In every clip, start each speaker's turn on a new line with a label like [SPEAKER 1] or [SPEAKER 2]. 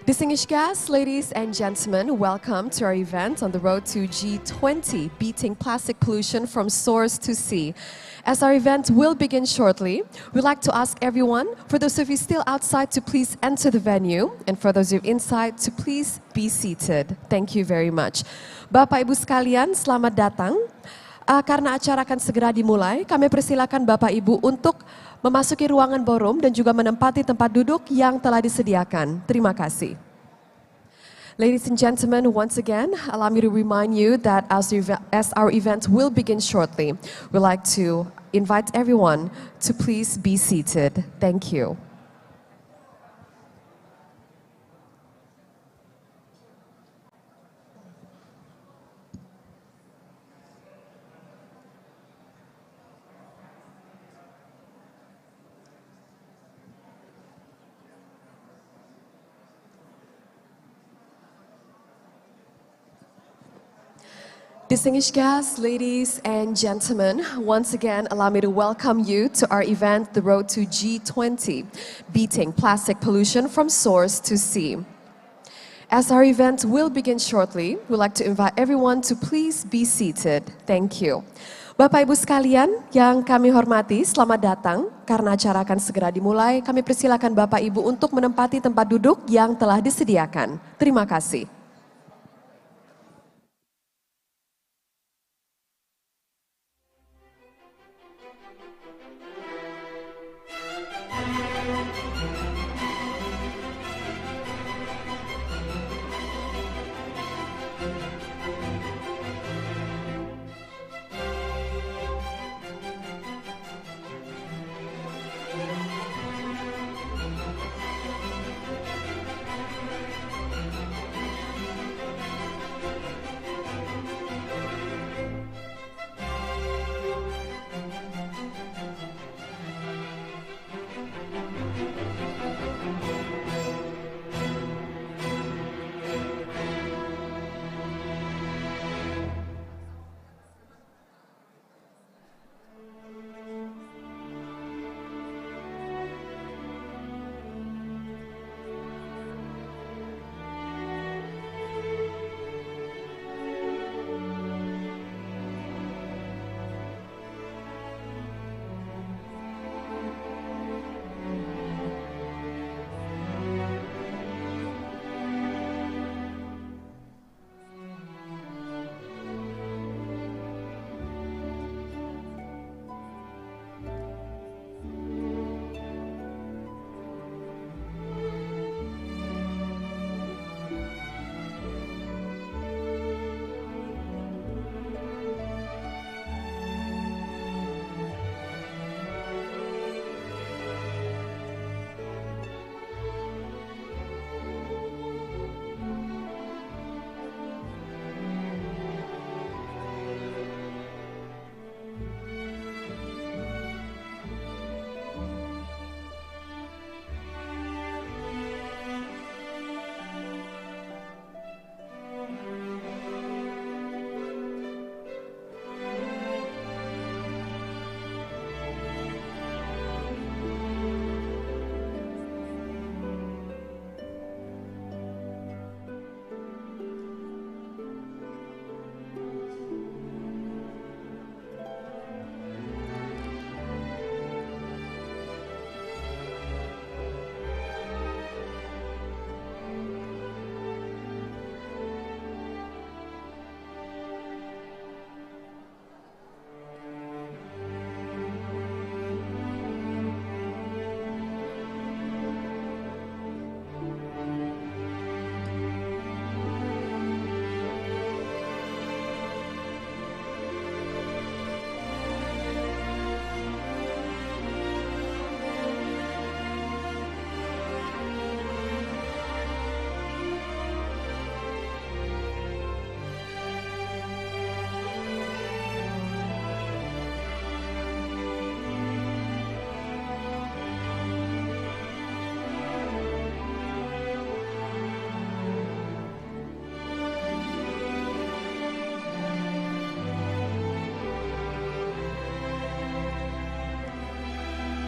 [SPEAKER 1] Distinguished guests, ladies and gentlemen, welcome to our event on the road to G20, beating plastic pollution from source to sea. As our event will begin shortly, we'd like to ask everyone, for those of you still outside, to please enter the venue, and for those of you inside, to please be seated. Thank you very much. Bapak Ibu sekalian, selamat datang. Karena acara akan segera dimulai, kami persilakan Bapak Ibu untuk memasuki ruangan ballroom dan juga menempati tempat duduk yang telah disediakan. Terima kasih. Ladies and gentlemen, once again, allow me to remind you that as our event will begin shortly, we'd like to invite everyone to please be seated. Thank you. Distinguished guests, ladies and gentlemen, once again, allow me to welcome you to our event, The Road to G20, Beating Plastic Pollution from Source to Sea. As our event will begin shortly, we'd like to invite everyone to please be seated. Thank you. Bapak Ibu sekalian yang kami hormati, selamat datang. Karena acara akan segera dimulai, kami persilakan Bapak Ibu untuk menempati tempat duduk yang telah disediakan. Terima kasih.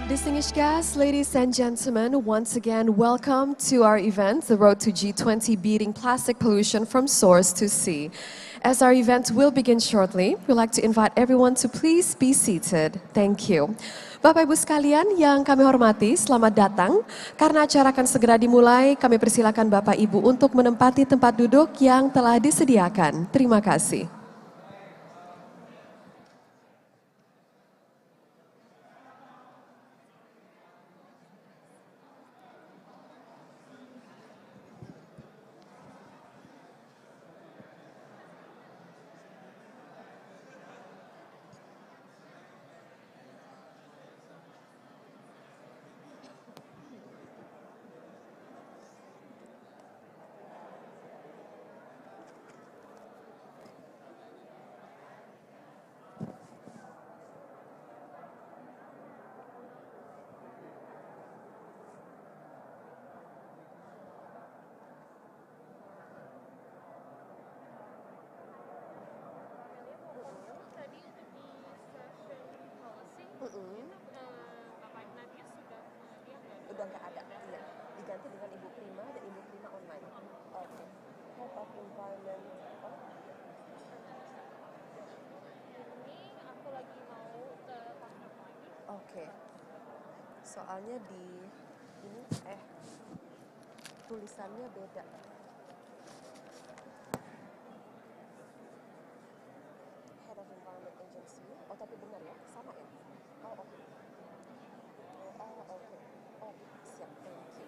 [SPEAKER 1] Distinguished guests, ladies and gentlemen, once again, welcome to our event, the Road to G20 Beating Plastic Pollution from Source to Sea. As our event will begin shortly, we'd like to invite everyone to please be seated. Thank you. Bapak Ibu sekalian yang kami hormati, selamat datang. Karena acara akan segera dimulai, kami persilakan Bapak Ibu untuk menempati tempat duduk yang telah disediakan. Terima kasih. Udah nggak ada, iya. Diganti dengan Ibu Prima dan Ibu Prima online. Oke. Head of Environment. Ini aku lagi mau ke kantor lagi. Oke. Soalnya di ini tulisannya beda. Head of Environment Agency. Oh tapi benar ya, sama ya. Oh oke. Oh oke. Oh siap, thank you.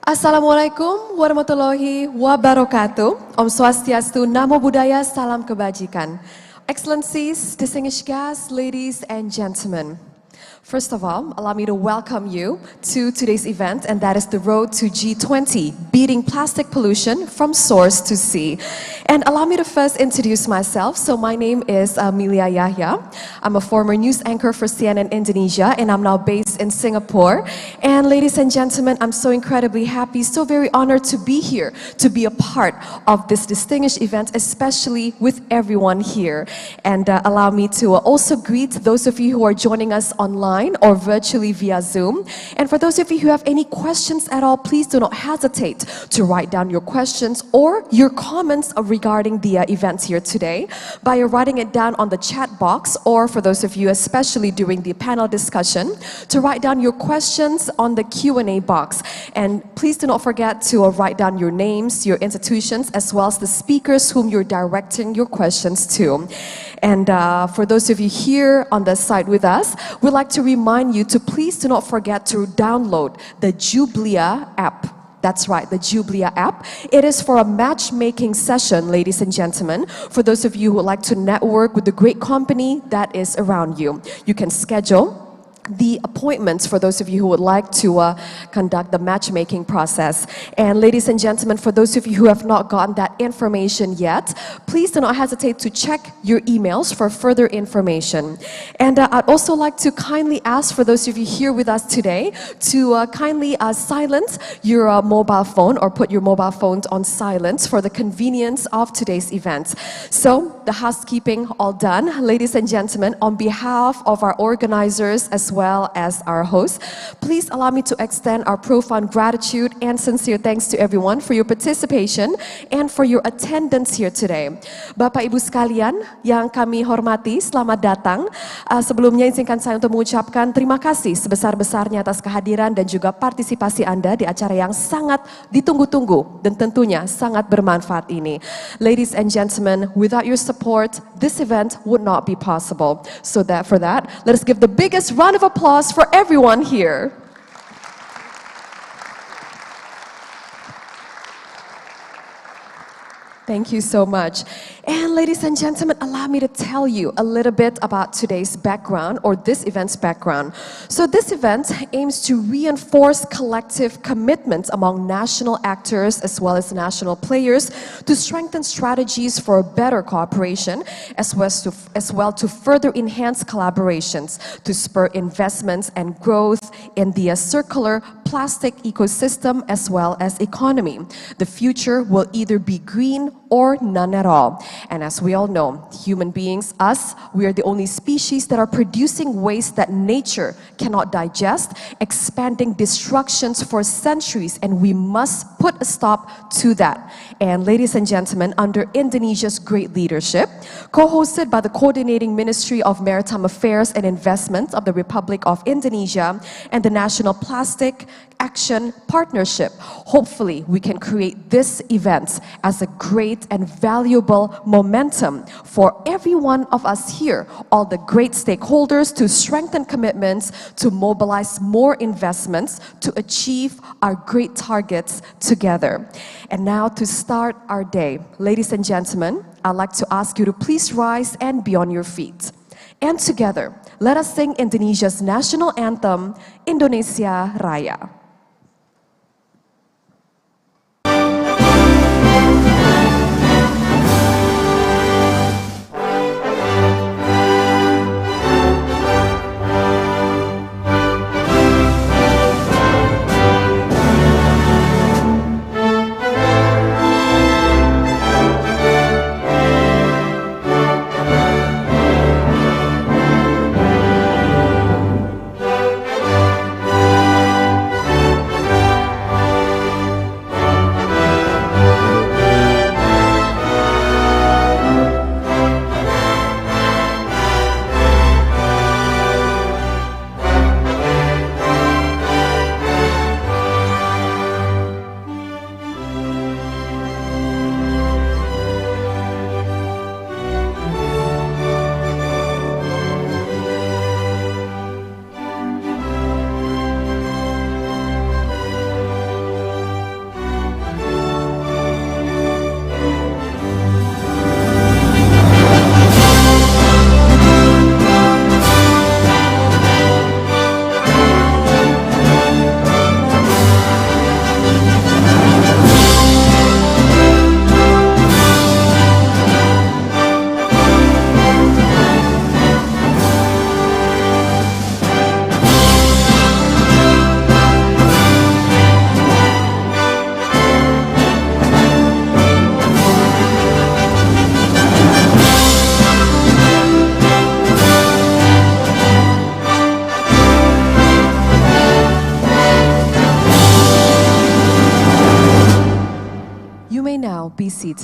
[SPEAKER 1] Assalamualaikum warahmatullahi wabarakatuh. Om Swastiastu, Namo Buddhaya, Salam Kebajikan. Excellencies, distinguished guests, ladies and gentlemen. First of all, allow me to welcome you to today's event, and that is the Road to G20, Beating Plastic Pollution from Source to Sea. And allow me to first introduce myself. So my name is Amelia Yahya. I'm a former news anchor for CNN Indonesia, and I'm now based in Singapore. And ladies and gentlemen, I'm so incredibly happy, so very honored to be here, to be a part of this distinguished event, especially with everyone here. And allow me to also greet those of you who are joining us online or virtually via Zoom. And for those of you who have any questions at all, please do not hesitate to write down your questions or your comments regarding the events here today by writing it down on the chat box, or for those of you, especially during the panel discussion, to write down your questions on the Q&A box. And please do not forget to write down your names, your institutions, as well as the speakers whom you're directing your questions to. And for those of you here on the site with us, we'd like to remind you to please do not forget to download the Jublia app. That's right, the Jublia app. It is for a matchmaking session, ladies and gentlemen, for those of you who would like to network with the great company that is around you. You can schedule the appointments for those of you who would like to conduct the matchmaking process. And ladies and gentlemen, for those of you who have not gotten that information yet, please do not hesitate to check your emails for further information. And I'd also like to kindly ask for those of you here with us today to kindly silence your mobile phone, or put your mobile phones on silence for the convenience of today's event. So the housekeeping all done. Ladies and gentlemen, on behalf of our organizers as well as our hosts, please allow me to extend our profound gratitude and sincere thanks to everyone for your participation and for your attendance here today. Bapak Ibu sekalian yang kami hormati, selamat datang. Sebelumnya izinkan saya untuk mengucapkan terima kasih sebesar-besarnya atas kehadiran dan juga partisipasi Anda di acara yang sangat ditunggu-tunggu dan tentunya sangat bermanfaat ini. Ladies and gentlemen, without your support, this event would not be possible. So for that, let us give the biggest round of applause for everyone here. Thank you so much. And ladies and gentlemen, allow me to tell you a little bit about today's background, or this event's background. So this event aims to reinforce collective commitment among national actors as well as national players to strengthen strategies for better cooperation, as well to further enhance collaborations, to spur investments and growth in the circular plastic ecosystem as well as economy. The future will either be green or none at all. And as we all know, human beings, us, we are the only species that are producing waste that nature cannot digest, expanding destructions for centuries, and we must put a stop to that. And ladies and gentlemen, under Indonesia's great leadership, co-hosted by the Coordinating Ministry of Maritime Affairs and Investment of the Republic of Indonesia and the National Plastic Action Partnership, hopefully we can create this event as a great and valuable momentum for every one of us here, all the great stakeholders, to strengthen commitments, to mobilize more investments, to achieve our great targets together. And now to start our day, ladies and gentlemen, I'd like to ask you to please rise and be on your feet. And together, let us sing Indonesia's national anthem, Indonesia Raya.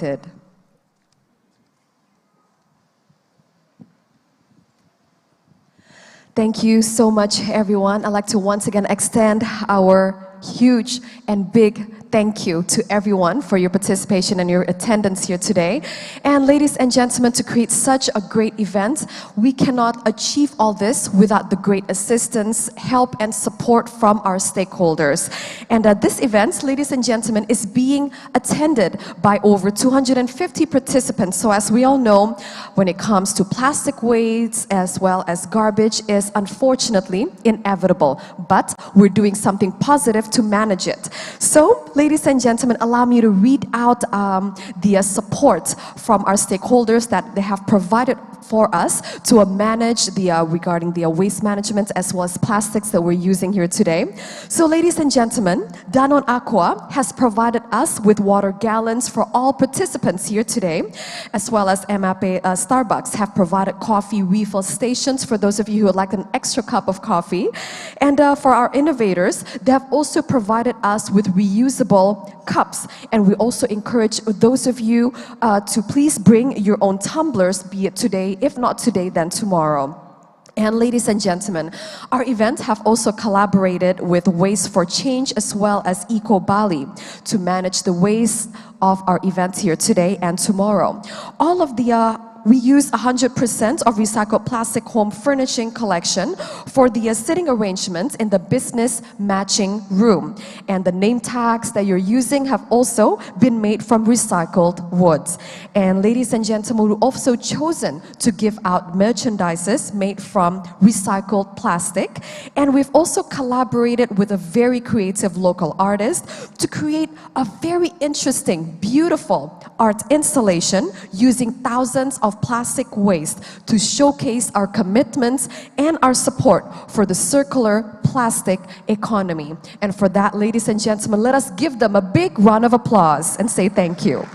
[SPEAKER 1] united. Thank you so much, everyone. I'd like to once again extend our huge and big thank you to everyone for your participation and your attendance here today. And ladies and gentlemen, to create such a great event, we cannot achieve all this without the great assistance, help, and support from our stakeholders. And this event, ladies and gentlemen, is being attended by over 250 participants. So as we all know, when it comes to plastic waste as well as garbage is unfortunately inevitable, but we're doing something positive to manage it. So, ladies and gentlemen, allow me to read out the support from our stakeholders that they have provided for us to manage the regarding the waste management as well as plastics that we're using here today. So, ladies and gentlemen, Danone Aqua has provided us with water gallons for all participants here today, as well as MAP Starbucks have provided coffee refill stations for those of you who would like an extra cup of coffee. And for our innovators, they have also provided us with reusable cups, and we also encourage those of you to please bring your own tumblers, be it today, if not today, then tomorrow. And ladies and gentlemen, our event have also collaborated with Waste for Change as well as Eco Bali to manage the waste of our events here today and tomorrow. All of the we use 100% of recycled plastic home furnishing collection for the sitting arrangements in the business matching room. And the name tags that you're using have also been made from recycled woods. And ladies and gentlemen, we've also chosen to give out merchandises made from recycled plastic. And we've also collaborated with a very creative local artist to create a very interesting, beautiful art installation using thousands of plastic waste to showcase our commitments and our support for the circular plastic economy. And for that, ladies and gentlemen, let us give them a big round of applause and say thank you.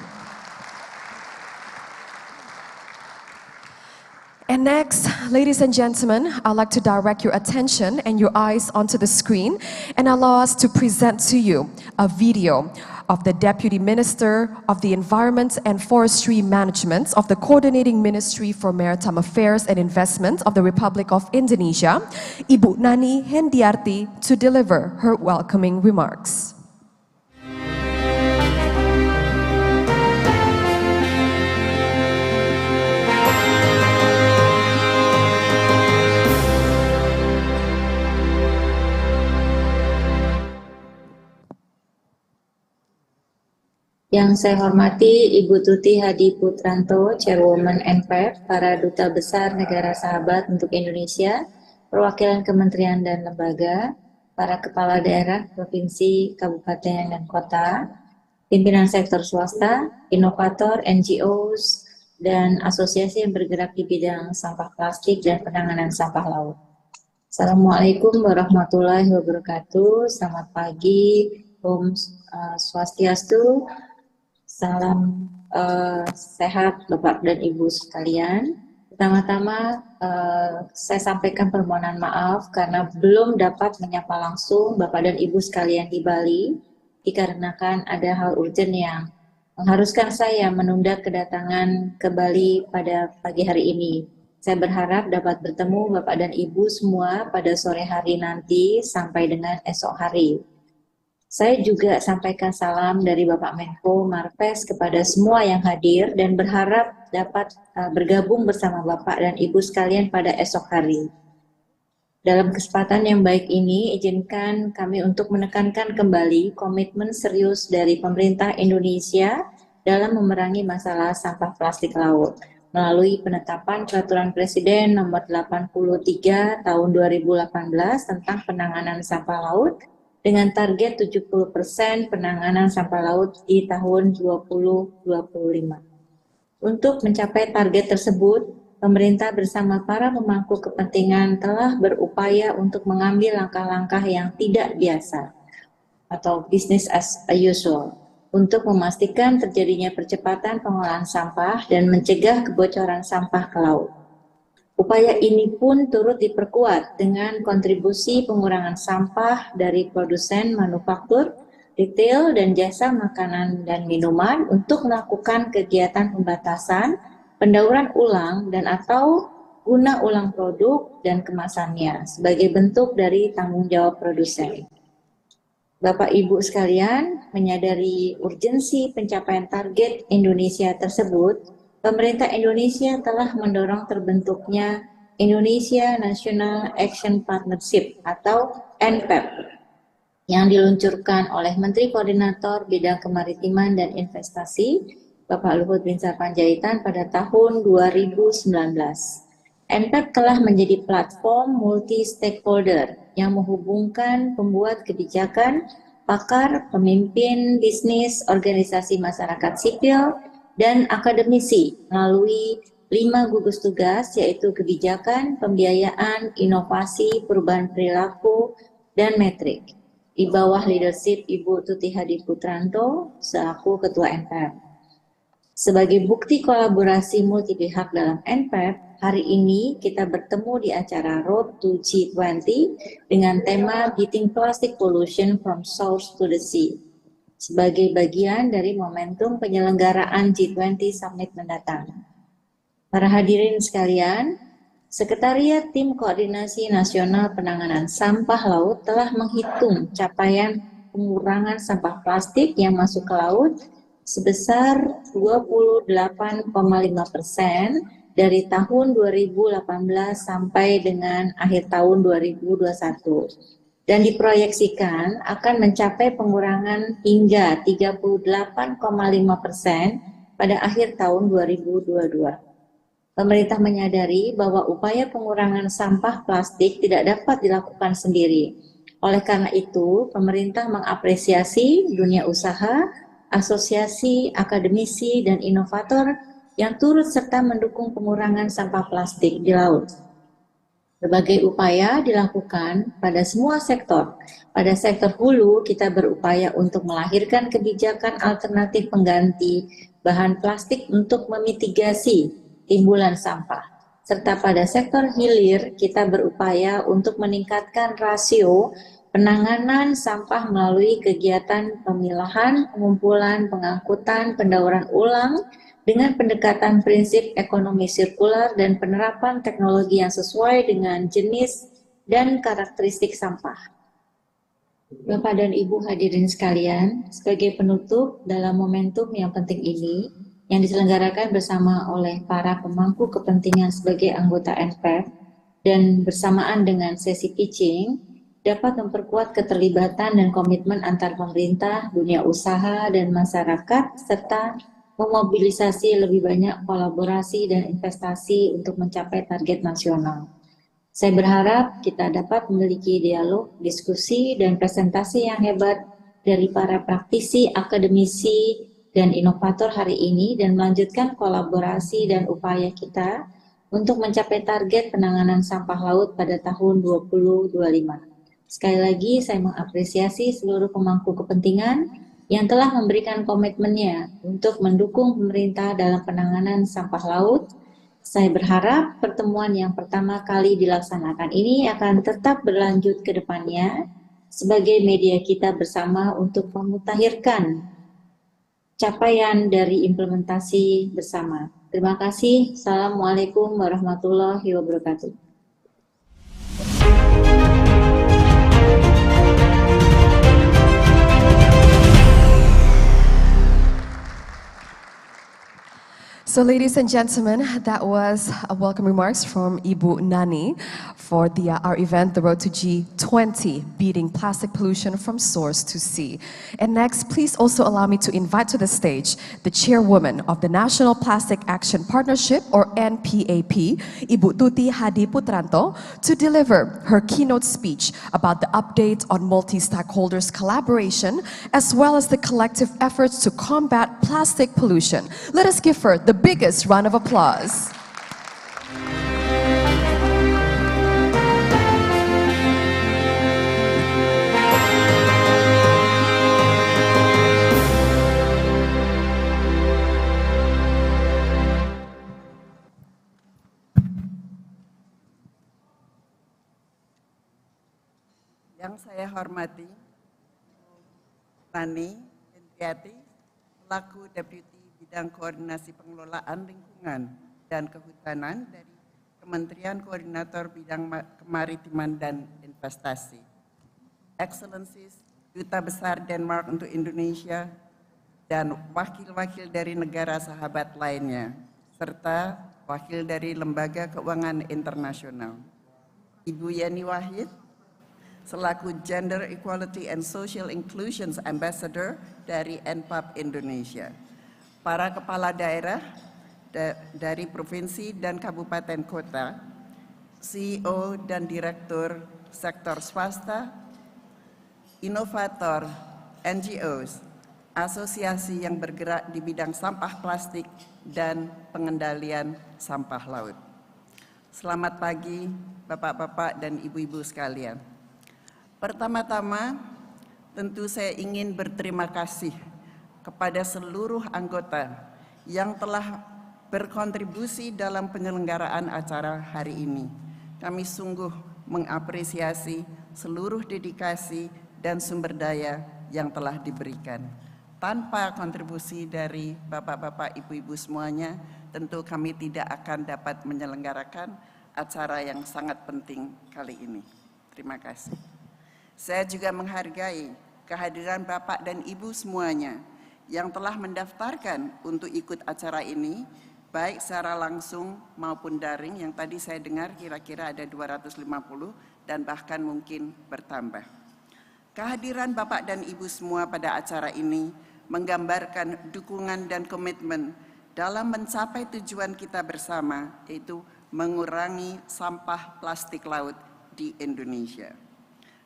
[SPEAKER 1] And next, ladies and gentlemen, I'd like to direct your attention and your eyes onto the screen and allow us to present to you a video of the Deputy Minister of the Environment and Forestry Management of the Coordinating Ministry for Maritime Affairs and Investment of the Republic of Indonesia, Ibu Nani Hendiarti, to deliver her welcoming remarks.
[SPEAKER 2] Yang saya hormati Ibu Tuti Hadi Putranto, Chairwoman NPF, para Duta Besar Negara Sahabat untuk Indonesia, perwakilan kementerian dan lembaga, para kepala daerah, provinsi, kabupaten, dan kota, pimpinan sektor swasta, inovator, NGOs, dan asosiasi yang bergerak di bidang sampah plastik dan penanganan sampah laut. Assalamualaikum warahmatullahi wabarakatuh. Selamat pagi, Om Swastiastu. Salam sehat Bapak dan Ibu sekalian. Pertama-tama saya sampaikan permohonan maaf karena belum dapat menyapa langsung Bapak dan Ibu sekalian di Bali dikarenakan ada hal urgent yang mengharuskan saya menunda kedatangan ke Bali pada pagi hari ini. Saya berharap dapat bertemu Bapak dan Ibu semua pada sore hari nanti sampai dengan esok hari. Saya juga sampaikan salam dari Bapak Kemenkomarves kepada semua yang hadir dan berharap dapat bergabung bersama Bapak dan Ibu sekalian pada esok hari. Dalam kesempatan yang baik ini, izinkan kami untuk menekankan kembali komitmen serius dari pemerintah Indonesia dalam memerangi masalah sampah plastik laut melalui penetapan Peraturan Presiden Nomor 83 Tahun 2018 tentang penanganan sampah laut dengan target 70% penanganan sampah laut di tahun 2025. Untuk mencapai target tersebut, pemerintah bersama para pemangku kepentingan telah berupaya untuk mengambil langkah-langkah yang tidak biasa atau business as usual untuk memastikan terjadinya percepatan pengolahan sampah dan mencegah kebocoran sampah ke laut. Upaya ini pun turut diperkuat dengan kontribusi pengurangan sampah dari produsen manufaktur retail, dan jasa makanan dan minuman untuk melakukan kegiatan pembatasan, pendauran ulang, dan atau guna ulang produk dan kemasannya sebagai bentuk dari tanggung jawab produsen. Bapak Ibu sekalian, menyadari urgensi pencapaian target Indonesia tersebut, pemerintah Indonesia telah mendorong terbentuknya Indonesia National Action Partnership atau NPAP yang diluncurkan oleh Menteri Koordinator Bidang Kemaritiman dan Investasi, Bapak Luhut Binsar Panjaitan pada tahun 2019. NPAP telah menjadi platform multi-stakeholder yang menghubungkan pembuat kebijakan, pakar, pemimpin bisnis, organisasi masyarakat sipil, dan akademisi melalui 5 gugus tugas yaitu kebijakan, pembiayaan, inovasi, perubahan perilaku, dan metrik di bawah leadership Ibu Tuti Hadi Putranto selaku Ketua NPAP. Sebagai bukti kolaborasi multi pihak dalam NPAP, hari ini kita bertemu di acara Road to G20 dengan tema Beating Plastic Pollution from Source to the Sea sebagai bagian dari momentum penyelenggaraan G20 Summit mendatang. Para hadirin sekalian, Sekretariat Tim Koordinasi Nasional Penanganan Sampah Laut telah menghitung capaian pengurangan sampah plastik yang masuk ke laut sebesar 28,5% dari tahun 2018 sampai dengan akhir tahun 2021 dan diproyeksikan akan mencapai pengurangan hingga 38,5% pada akhir tahun 2022. Pemerintah menyadari bahwa upaya pengurangan sampah plastik tidak dapat dilakukan sendiri. Oleh karena itu, pemerintah mengapresiasi dunia usaha, asosiasi, akademisi, dan inovator yang turut serta mendukung pengurangan sampah plastik di laut. Berbagai upaya dilakukan pada semua sektor. Pada sektor hulu, kita berupaya untuk melahirkan kebijakan alternatif pengganti bahan plastik untuk memitigasi timbulan sampah. Serta pada sektor hilir, kita berupaya untuk meningkatkan rasio penanganan sampah melalui kegiatan pemilahan, pengumpulan, pengangkutan, pendauran ulang, dengan pendekatan prinsip ekonomi sirkular dan penerapan teknologi yang sesuai dengan jenis dan karakteristik sampah. Bapak dan Ibu hadirin sekalian, sebagai penutup dalam momentum yang penting ini, yang diselenggarakan bersama oleh para pemangku kepentingan sebagai anggota NPAP dan bersamaan dengan sesi pitching, dapat memperkuat keterlibatan dan komitmen antar pemerintah, dunia usaha, dan masyarakat, serta memobilisasi lebih banyak kolaborasi dan investasi untuk mencapai target nasional. Saya berharap kita dapat memiliki dialog, diskusi, dan presentasi yang hebat dari para praktisi, akademisi, dan inovator hari ini dan melanjutkan kolaborasi dan upaya kita untuk mencapai target penanganan sampah laut pada tahun 2025. Sekali lagi, saya mengapresiasi seluruh pemangku kepentingan yang telah memberikan komitmennya untuk mendukung pemerintah dalam penanganan sampah laut. Saya berharap pertemuan yang pertama kali dilaksanakan ini akan tetap berlanjut ke depannya sebagai media kita bersama untuk memutakhirkan capaian dari implementasi bersama. Terima kasih. Assalamualaikum warahmatullahi wabarakatuh.
[SPEAKER 1] So ladies and gentlemen, that was a welcome remarks from Ibu Nani for our event, The Road to G20, Beating Plastic Pollution from Source to Sea. And next, please also allow me to invite to the stage the chairwoman of the National Plastic Action Partnership, or NPAP, Ibu Tuti Hadi Putranto, to deliver her keynote speech about the update on multi-stakeholders collaboration, as well as the collective efforts to combat plastic pollution. Let us give her the biggest round of applause.
[SPEAKER 3] Yang saya hormati Nani Hendriati, selaku Deputi Bidang Koordinasi Pengelolaan Lingkungan dan Kehutanan dari Kementerian Koordinator Bidang Kemaritiman dan Investasi. Excellencies, Duta Besar Denmark untuk Indonesia, dan wakil-wakil dari negara sahabat lainnya, serta wakil dari Lembaga Keuangan Internasional. Ibu Yeni Wahid, selaku Gender Equality and Social Inclusion Ambassador dari NPAP Indonesia. Para kepala daerah dari provinsi dan kabupaten kota, CEO dan direktur sektor swasta, inovator, NGOs, asosiasi yang bergerak di bidang sampah plastik dan pengendalian sampah laut. Selamat pagi, Bapak-bapak dan Ibu-ibu sekalian. Pertama-tama, tentu saya ingin berterima kasih kepada seluruh anggota yang telah berkontribusi dalam penyelenggaraan acara hari ini. Kami sungguh mengapresiasi seluruh dedikasi dan sumber daya yang telah diberikan. Tanpa kontribusi dari Bapak-bapak, Ibu-ibu semuanya, tentu kami tidak akan dapat menyelenggarakan acara yang sangat penting kali ini. Terima kasih. Saya juga menghargai kehadiran Bapak dan Ibu semuanya yang telah mendaftarkan untuk ikut acara ini, baik secara langsung maupun daring, yang tadi saya dengar kira-kira ada 250 dan bahkan mungkin bertambah. Kehadiran Bapak dan Ibu semua pada acara ini menggambarkan dukungan dan komitmen dalam mencapai tujuan kita bersama, yaitu mengurangi sampah plastik laut di Indonesia.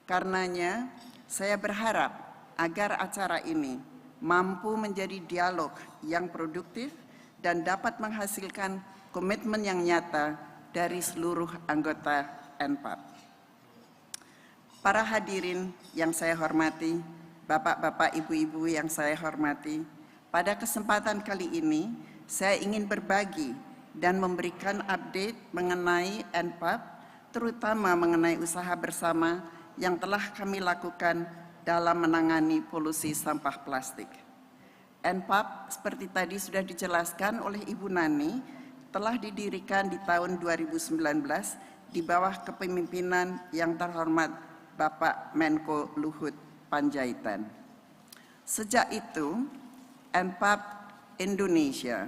[SPEAKER 3] Karenanya, saya berharap agar acara ini mampu menjadi dialog yang produktif dan dapat menghasilkan komitmen yang nyata dari seluruh anggota NPAP. Para hadirin yang saya hormati, Bapak-bapak, Ibu-ibu yang saya hormati, pada kesempatan kali ini saya ingin berbagi dan memberikan update mengenai NPAP, terutama mengenai usaha bersama yang telah kami lakukan dalam menangani polusi sampah plastik. NPAP seperti tadi sudah dijelaskan oleh Ibu Nani telah didirikan di tahun 2019 di bawah kepemimpinan yang terhormat Bapak Menko Luhut Panjaitan. Sejak itu NPAP Indonesia,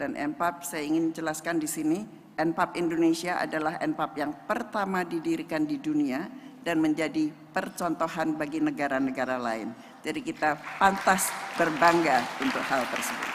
[SPEAKER 3] dan NPAP saya ingin jelaskan di sini, NPAP Indonesia adalah NPAP yang pertama didirikan di dunia dan menjadi percontohan bagi negara-negara lain. Jadi kita pantas berbangga untuk hal tersebut.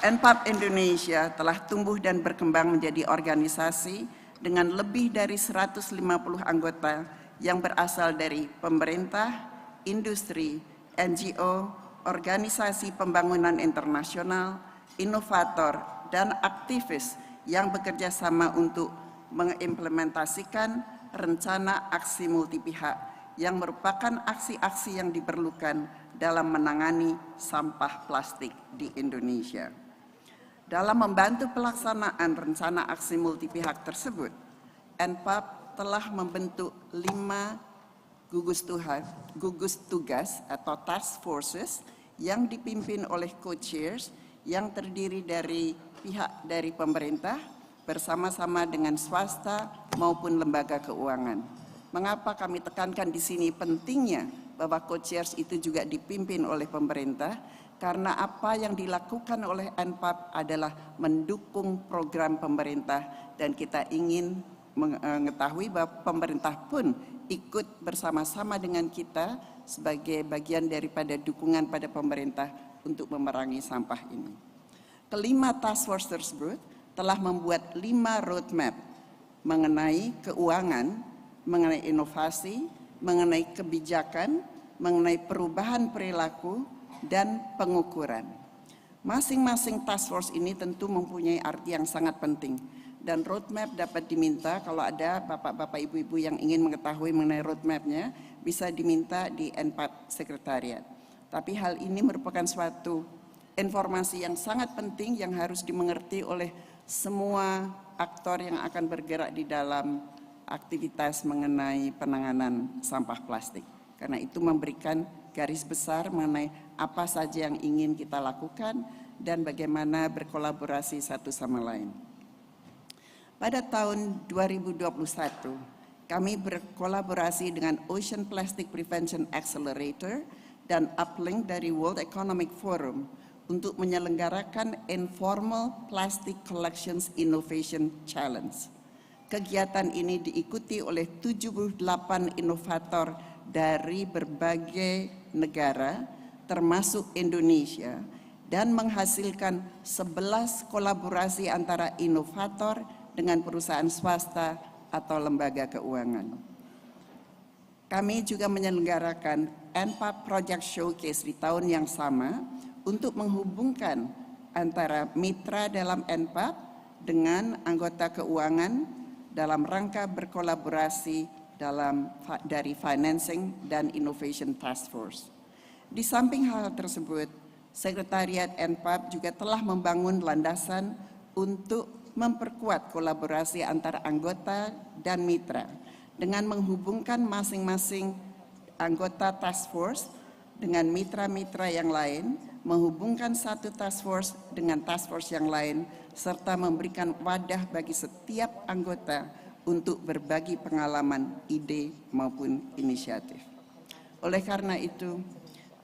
[SPEAKER 3] NPAP Indonesia telah tumbuh dan berkembang menjadi organisasi dengan lebih dari 150 anggota yang berasal dari pemerintah, industri, NGO, organisasi pembangunan internasional, inovator, dan aktivis yang bekerja sama untuk mengimplementasikan rencana aksi multi pihak yang merupakan aksi-aksi yang diperlukan dalam menangani sampah plastik di Indonesia. Dalam membantu pelaksanaan rencana aksi multi pihak tersebut, NPAP telah membentuk 5 gugus tugas atau task forces yang dipimpin oleh co-chairs yang terdiri dari pihak dari pemerintah bersama-sama dengan swasta maupun lembaga keuangan. Mengapa kami tekankan di sini pentingnya bahwa co-chairs itu juga dipimpin oleh pemerintah? Karena apa yang dilakukan oleh NPAP adalah mendukung program pemerintah dan kita ingin mengetahui bahwa pemerintah pun ikut bersama-sama dengan kita sebagai bagian daripada dukungan pada pemerintah untuk memerangi sampah ini. Kelima task force tersebut telah membuat 5 roadmap mengenai keuangan, mengenai inovasi, mengenai kebijakan, mengenai perubahan perilaku, dan pengukuran. Masing-masing task force ini tentu mempunyai arti yang sangat penting. Dan roadmap dapat diminta kalau ada bapak-bapak, ibu-ibu yang ingin mengetahui mengenai roadmapnya, bisa diminta di NPAP Sekretariat. Tapi hal ini merupakan suatu informasi yang sangat penting yang harus dimengerti oleh semua aktor yang akan bergerak di dalam aktivitas mengenai penanganan sampah plastik. Karena itu memberikan garis besar mengenai apa saja yang ingin kita lakukan dan bagaimana berkolaborasi satu sama lain. Pada tahun 2021, kami berkolaborasi dengan Ocean Plastic Prevention Accelerator dan Uplink dari World Economic Forum untuk menyelenggarakan Informal Plastic Collections Innovation Challenge. Kegiatan ini diikuti oleh 78 inovator dari berbagai negara, termasuk Indonesia, dan menghasilkan 11 kolaborasi antara inovator dengan perusahaan swasta atau lembaga keuangan. Kami juga menyelenggarakan NPAP Project Showcase di tahun yang sama untuk menghubungkan antara mitra dalam NPAP dengan anggota keuangan dalam rangka berkolaborasi dari Financing dan Innovation Task Force. Di samping hal tersebut, Sekretariat NPAP juga telah membangun landasan untuk memperkuat kolaborasi antara anggota dan mitra dengan menghubungkan masing-masing anggota task force dengan mitra-mitra yang lain, menghubungkan satu task force dengan task force yang lain, serta memberikan wadah bagi setiap anggota untuk berbagi pengalaman, ide maupun inisiatif. Oleh karena itu,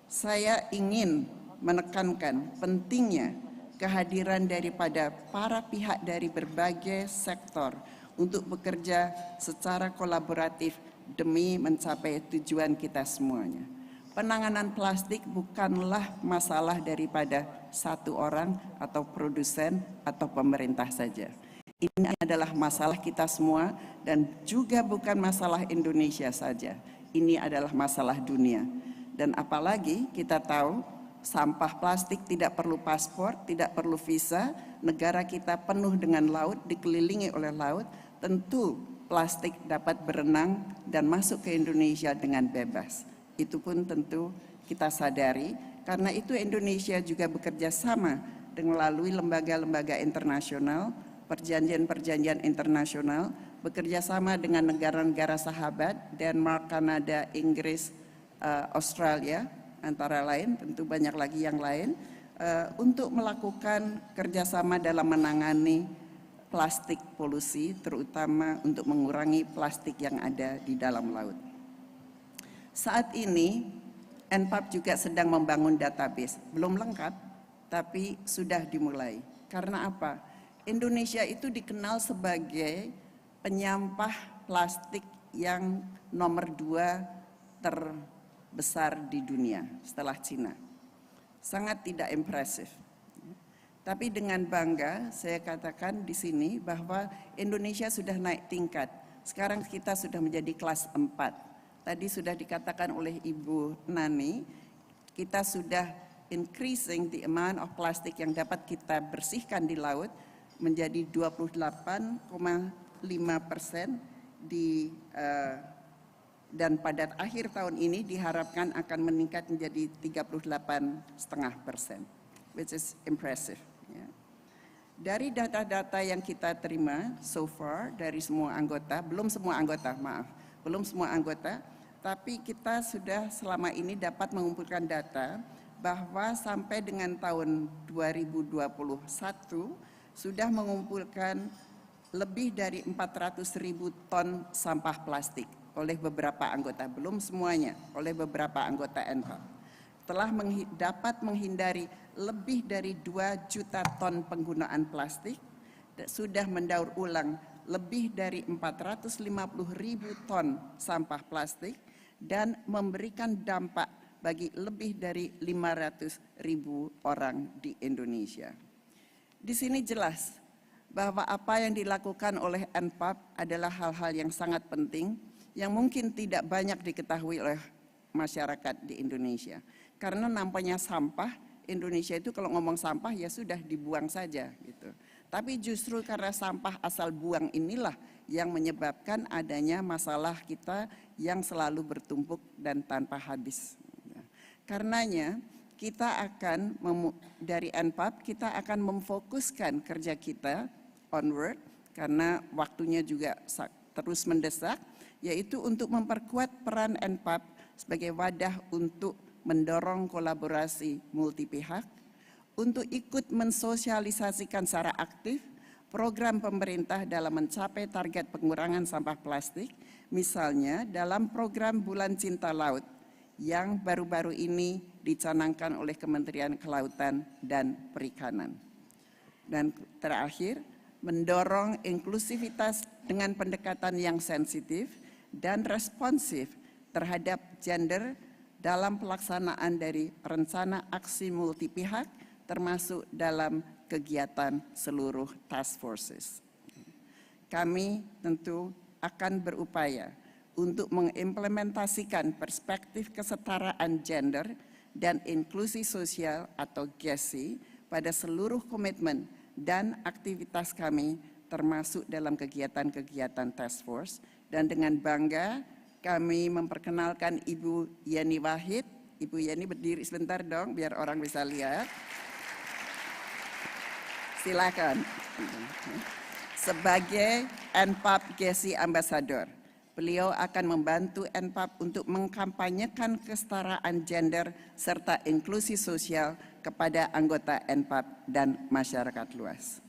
[SPEAKER 3] saya ingin menekankan pentingnya kehadiran daripada para pihak dari berbagai sektor untuk bekerja secara kolaboratif demi mencapai tujuan kita semuanya. Penanganan plastik bukanlah masalah daripada satu orang atau produsen atau pemerintah saja. Ini adalah masalah kita semua dan juga bukan masalah Indonesia saja. Ini adalah masalah dunia. Dan apalagi kita tahu sampah plastik tidak perlu paspor, tidak perlu visa, negara kita penuh dengan laut, dikelilingi oleh laut, tentu plastik dapat berenang dan masuk ke Indonesia dengan bebas. Itu pun tentu kita sadari, karena itu Indonesia juga bekerja sama dengan melalui lembaga-lembaga internasional, perjanjian-perjanjian internasional, bekerja sama dengan negara-negara sahabat, Denmark, Kanada, Inggris, Australia, antara lain, tentu banyak lagi yang lain, untuk melakukan kerjasama dalam menangani plastik polusi, terutama untuk mengurangi plastik yang ada di dalam laut. Saat ini, NPAP juga sedang membangun database, belum lengkap, tapi sudah dimulai. Karena apa? Indonesia itu dikenal sebagai penyampah plastik yang nomor 2 terbesar di dunia setelah Cina. Sangat tidak impresif. Tapi dengan bangga saya katakan di sini bahwa Indonesia sudah naik tingkat. Sekarang kita sudah menjadi kelas 4. Tadi sudah dikatakan oleh Ibu Nani, kita sudah increasing the amount of plastik yang dapat kita bersihkan di laut menjadi 28,5% dan pada akhir tahun ini diharapkan akan meningkat menjadi 38,5%, which is impressive. Ya. Dari data-data yang kita terima so far dari semua anggota, belum semua anggota, tapi kita sudah selama ini dapat mengumpulkan data bahwa sampai dengan tahun 2021 sudah mengumpulkan lebih dari 400.000 ton sampah plastik oleh beberapa anggota, belum semuanya, oleh beberapa anggota NPAP. Telah dapat menghindari lebih dari 2 juta ton penggunaan plastik, sudah mendaur ulang lebih dari 450.000 ton sampah plastik, dan memberikan dampak bagi lebih dari 500.000 orang di Indonesia. Di sini jelas bahwa apa yang dilakukan oleh NPAP adalah hal-hal yang sangat penting yang mungkin tidak banyak diketahui oleh masyarakat di Indonesia. Karena nampaknya sampah, Indonesia itu kalau ngomong sampah ya sudah dibuang saja gitu. Tapi justru karena sampah asal buang inilah yang menyebabkan adanya masalah kita yang selalu bertumpuk dan tanpa habis. Karenanya kita akan dari NPAP kita akan memfokuskan kerja kita onward karena waktunya juga terus mendesak, yaitu untuk memperkuat peran NPAP sebagai wadah untuk mendorong kolaborasi multi pihak, untuk ikut mensosialisasikan secara aktif program pemerintah dalam mencapai target pengurangan sampah plastik, misalnya dalam program Bulan Cinta Laut yang baru-baru ini dicanangkan oleh Kementerian Kelautan dan Perikanan. Dan terakhir, mendorong inklusivitas dengan pendekatan yang sensitif dan responsif terhadap gender dalam pelaksanaan dari rencana aksi multi pihak, termasuk dalam kegiatan seluruh task forces. Kami tentu akan berupaya untuk mengimplementasikan perspektif kesetaraan gender dan inklusi sosial atau GESI pada seluruh komitmen dan aktivitas kami, termasuk dalam kegiatan-kegiatan task force. Dan dengan bangga kami memperkenalkan Ibu Yeni Wahid. Ibu Yeni berdiri sebentar dong biar orang bisa lihat. Silakan. Sebagai NPAP GESI Ambassador, beliau akan membantu NPAP untuk mengkampanyekan kesetaraan gender serta inklusi sosial kepada anggota NPAP dan masyarakat luas.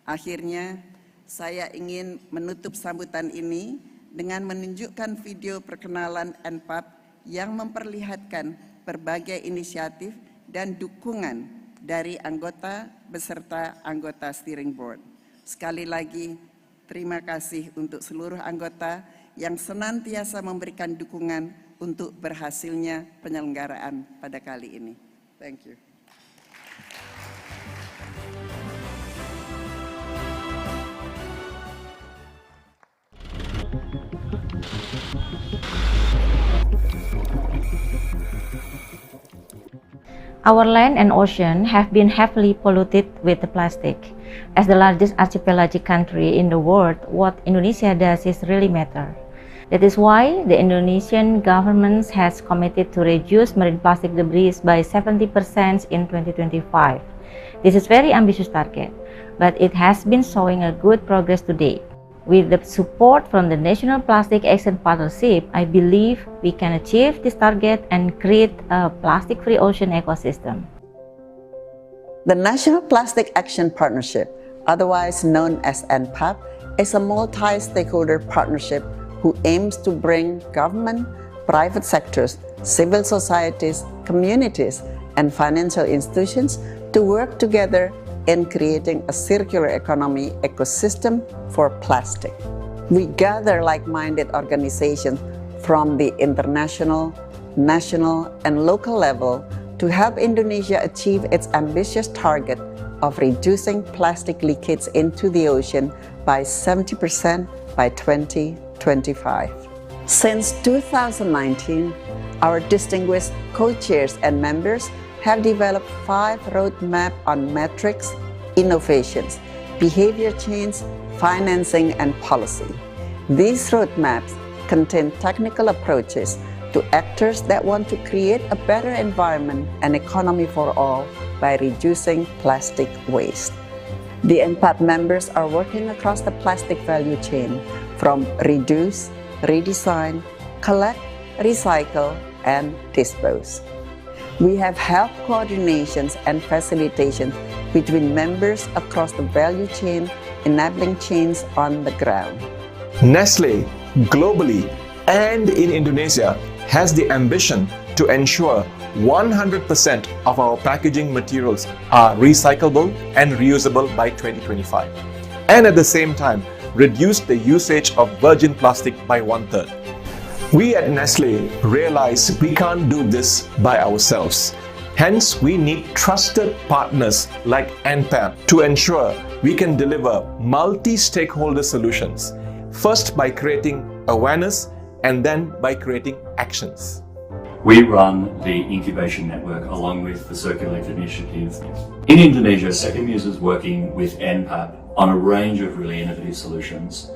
[SPEAKER 3] Akhirnya, saya ingin menutup sambutan ini dengan menunjukkan video perkenalan NPAP yang memperlihatkan berbagai inisiatif dan dukungan dari anggota beserta anggota steering board. Sekali lagi, terima kasih untuk seluruh anggota yang senantiasa memberikan dukungan untuk berhasilnya penyelenggaraan pada kali ini. Thank you.
[SPEAKER 4] Our land and ocean have been heavily polluted with the plastic. As the largest archipelagic country in the world, what Indonesia does is really matter. That is why the Indonesian government has committed to reduce marine plastic debris by 70% in 2025. This is very ambitious target, but it has been showing a good progress to date. With the support from the National Plastic Action Partnership, I believe we can achieve this target and create a plastic-free ocean ecosystem.
[SPEAKER 3] The National Plastic Action Partnership, otherwise known as NPAP, is a multi-stakeholder partnership who aims to bring government, private sectors, civil societies, communities, and financial institutions to work together in creating a circular economy ecosystem for plastic. We gather like-minded organizations from the international, national, and local level to help Indonesia achieve its ambitious target of reducing plastic leakage into the ocean by 70% by 2025. Since 2019, our distinguished co-chairs and members have developed 5 roadmaps on metrics, innovations, behavior change, financing, and policy. These roadmaps contain technical approaches to actors that want to create a better environment and economy for all by reducing plastic waste. The NPAP members are working across the plastic value chain from reduce, redesign, collect, recycle, and dispose. We have held coordinations and facilitation between members across the value chain, enabling change on the ground.
[SPEAKER 5] Nestle, globally and in Indonesia, has the ambition to ensure 100% of our packaging materials are recyclable and reusable by 2025, and at the same time, reduce the usage of virgin plastic by 1/3. We at Nestle realize we can't do this by ourselves. Hence, we need trusted partners like NPAP to ensure we can deliver multi-stakeholder solutions, first by creating awareness and then by creating actions.
[SPEAKER 6] We run the incubation network along with the Circulate Initiative. In Indonesia, Secomuse is working with NPAP on a range of really innovative solutions.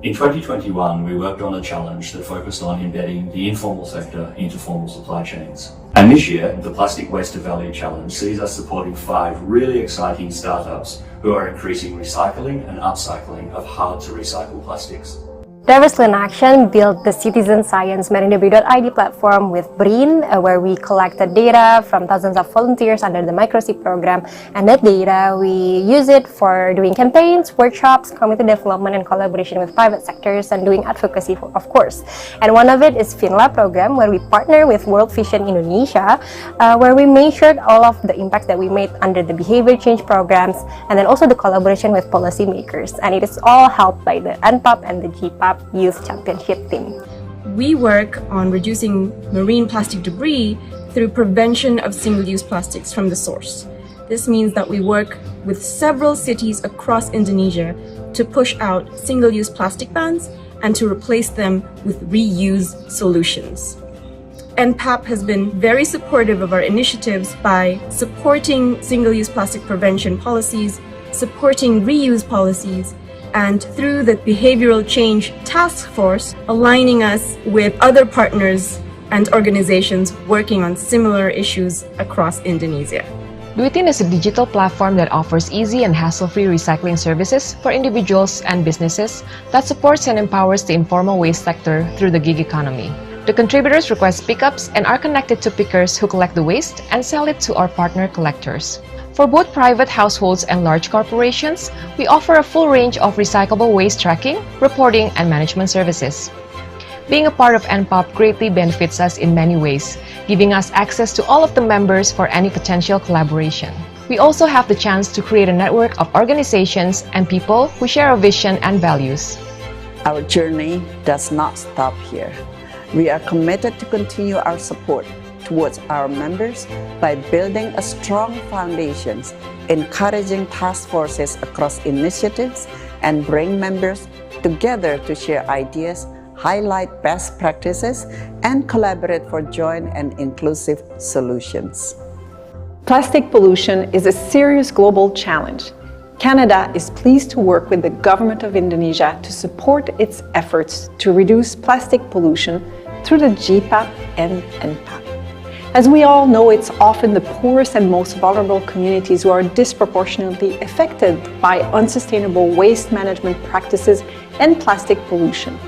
[SPEAKER 6] In 2021, we worked on a challenge that focused on embedding the informal sector into formal supply chains. And this year, the Plastic Waste to Value Challenge sees us supporting 5 really exciting startups who are increasing recycling and upcycling of hard-to-recycle plastics.
[SPEAKER 7] Traversal in Action built the Citizen Science MarinDB.id platform with BRIN, where we collected data from thousands of volunteers under the microchip program, and that data we use it for doing campaigns, workshops, community development, and collaboration with private sectors, and doing advocacy, of course. And one of it is FinLab program, where we partner with World Vision Indonesia, where we measured all of the impact that we made under the behavior change programs, and then also the collaboration with policymakers. And it is all helped by the NPAP and the GPAP Youth Championship team.
[SPEAKER 8] We work on reducing marine plastic debris through prevention of single-use plastics from the source. This means that we work with several cities across Indonesia to push out single-use plastic bans and to replace them with reuse solutions. NPAP has been very supportive of our initiatives by supporting single-use plastic prevention policies, supporting reuse policies, and through the Behavioral Change Task Force, aligning us with other partners and organizations working on similar issues across Indonesia.
[SPEAKER 9] Duitin is a digital platform that offers easy and hassle-free recycling services for individuals and businesses that supports and empowers the informal waste sector through the gig economy. The contributors request pickups and are connected to pickers who collect the waste and sell it to our partner collectors. For both private households and large corporations, we offer a full range of recyclable waste tracking, reporting, and management services. Being a part of NPAP greatly benefits us in many ways, giving us access to all of the members for any potential collaboration. We also have the chance to create a network of organizations and people who share a vision and values.
[SPEAKER 3] Our journey does not stop here. We are committed to continue our support towards our members by building a strong foundations, encouraging task forces across initiatives, and bring members together to share ideas, highlight best practices, and collaborate for joint and inclusive solutions.
[SPEAKER 10] Plastic pollution is a serious global challenge. Canada is pleased to work with the Government of Indonesia to support its efforts to reduce plastic pollution through the GPAP and NPAP. As we all know, it's often the poorest and most vulnerable communities who are disproportionately affected by unsustainable waste management practices and plastic pollution.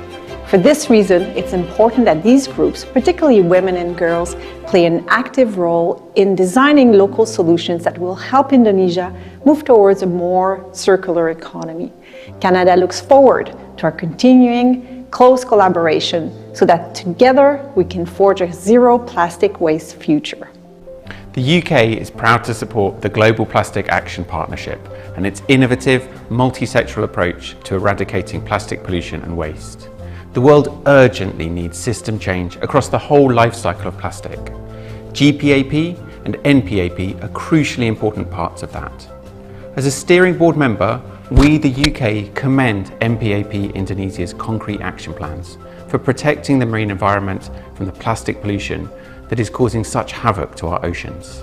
[SPEAKER 10] For this reason, it's important that these groups, particularly women and girls, play an active role in designing local solutions that will help Indonesia move towards a more circular economy. Canada looks forward to our continuing close collaboration so that together we can forge a zero plastic waste future.
[SPEAKER 11] The UK is proud to support the Global Plastic Action Partnership and its innovative, multi-sectoral approach to eradicating plastic pollution and waste. The world urgently needs system change across the whole life cycle of plastic. GPAP and NPAP are crucially important parts of that. As a steering board member, we, the UK, commend NPAP Indonesia's concrete action plans for protecting the marine environment from the plastic pollution that is causing such havoc to our oceans.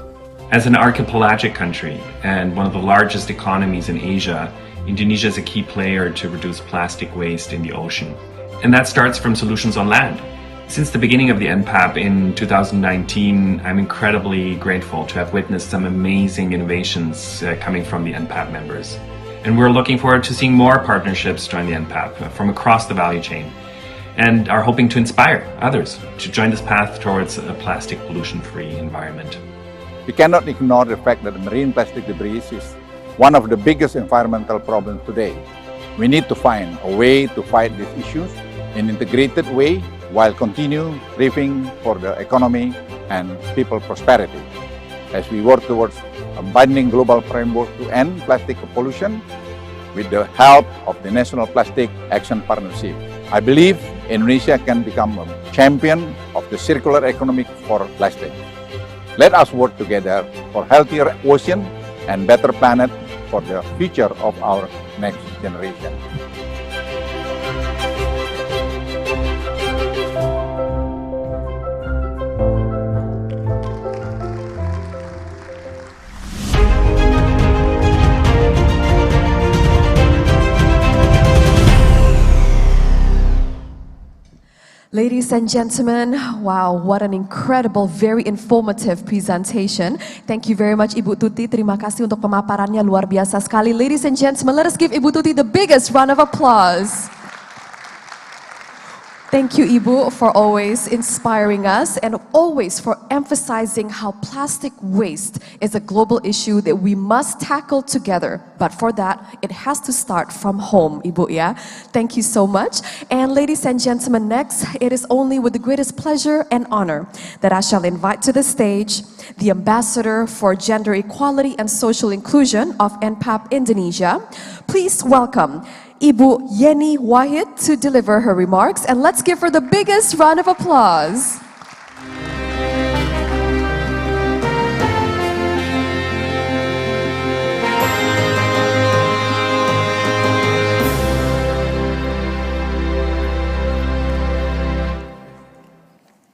[SPEAKER 12] As an archipelagic country and one of the largest economies in Asia, Indonesia is a key player to reduce plastic waste in the ocean. And that starts from solutions on land. Since the beginning of the NPAP in 2019, I'm incredibly grateful to have witnessed some amazing innovations coming from the NPAP members. And we're looking forward to seeing more partnerships join the NPAP from across the value chain, and are hoping to inspire others to join this path towards a plastic pollution-free environment.
[SPEAKER 13] We cannot ignore the fact that marine plastic debris is one of the biggest environmental problems today. We need to find a way to fight these issues in an integrated way while continue thriving for the economy and people prosperity. As we work towards a binding global framework to end plastic pollution with the help of the National Plastic Action Partnership, I believe Indonesia can become a champion of the circular economy for plastic. Let us work together for healthier ocean and better planet for the future of our next generation.
[SPEAKER 1] Ladies and gentlemen, wow, what an incredible, very informative presentation. Thank you very much, Ibu Tuti. Terima kasih untuk pemaparannya, luar biasa sekali. Ladies and gentlemen, let us give Ibu Tuti the biggest round of applause. Thank you, Ibu, for always inspiring us and always for emphasizing how plastic waste is a global issue that we must tackle together. But for that, it has to start from home, Ibu, yeah? Thank you so much. And ladies and gentlemen, next, it is only with the greatest pleasure and honor that I shall invite to the stage the Ambassador for Gender Equality and Social Inclusion of NPAP Indonesia. Please welcome Ibu Yeni Wahid to deliver her remarks, and let's give her the biggest round of applause.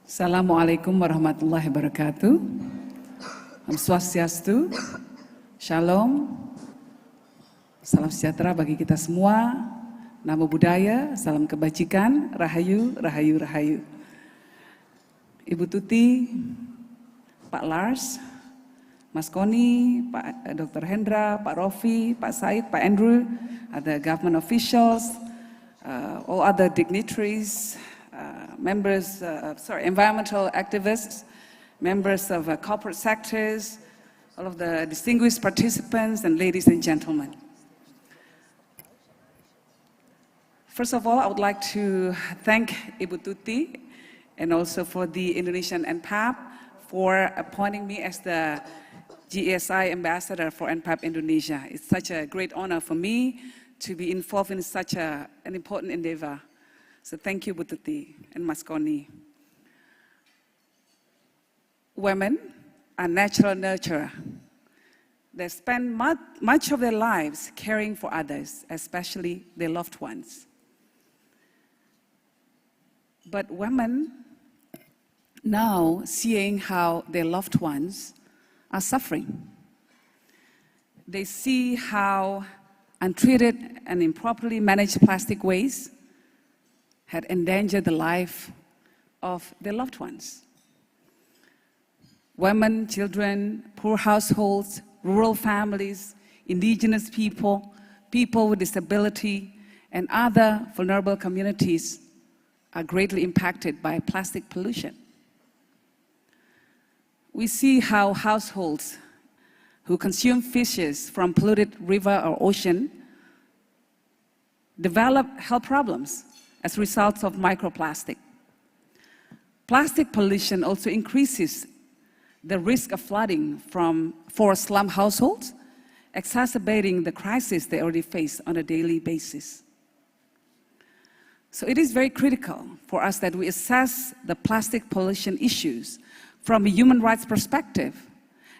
[SPEAKER 14] Assalamualaikum warahmatullahi wabarakatuh. Om Swastiastu, Shalom, salam sejahtera bagi kita semua, namo buddhaya, salam kebajikan, rahayu, rahayu, rahayu. Ibu Tuti, Pak Lars, Mas Koni, Pak Dr. Hendra, Pak Rofi, Pak Said, Pak Andrew, other government officials, all other dignitaries, environmental activists, members of corporate sectors, all of the distinguished participants, and ladies and gentlemen. First of all, I would like to thank Ibu Tuti and also for the Indonesian NPAP for appointing me as the GESI ambassador for NPAP Indonesia. It's such a great honor for me to be involved in such an important endeavor. So thank you, Ibu Tuti and Mas Koni. Women are natural nurturer. They spend much of their lives caring for others, especially their loved ones. But women now seeing how their loved ones are suffering. They see how untreated and improperly managed plastic waste had endangered the life of their loved ones. Women, children, poor households, rural families, indigenous people, people with disability, and other vulnerable communities are greatly impacted by plastic pollution. We see how households who consume fishes from polluted river or ocean develop health problems as a result of microplastic. Plastic pollution also increases the risk of flooding for slum households, exacerbating the crisis they already face on a daily basis. So it is very critical for us that we assess the plastic pollution issues from a human rights perspective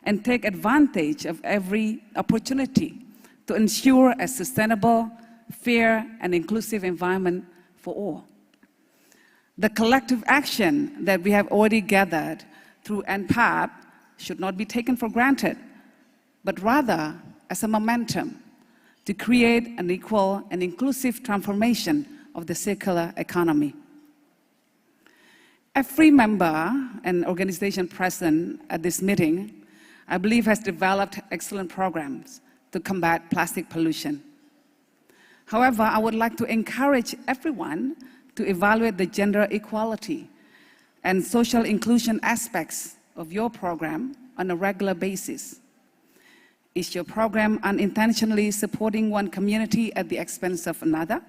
[SPEAKER 14] and take advantage of every opportunity to ensure a sustainable, fair, and inclusive environment for all. The collective action that we have already gathered through NPAP should not be taken for granted, but rather as a momentum to create an equal and inclusive transformation of the circular economy. Every member and organization present at this meeting, I believe, has developed excellent programs to combat plastic pollution. However, I would like to encourage everyone to evaluate the gender equality and social inclusion aspects of your program on a regular basis. Is your program unintentionally supporting one community at the expense of another?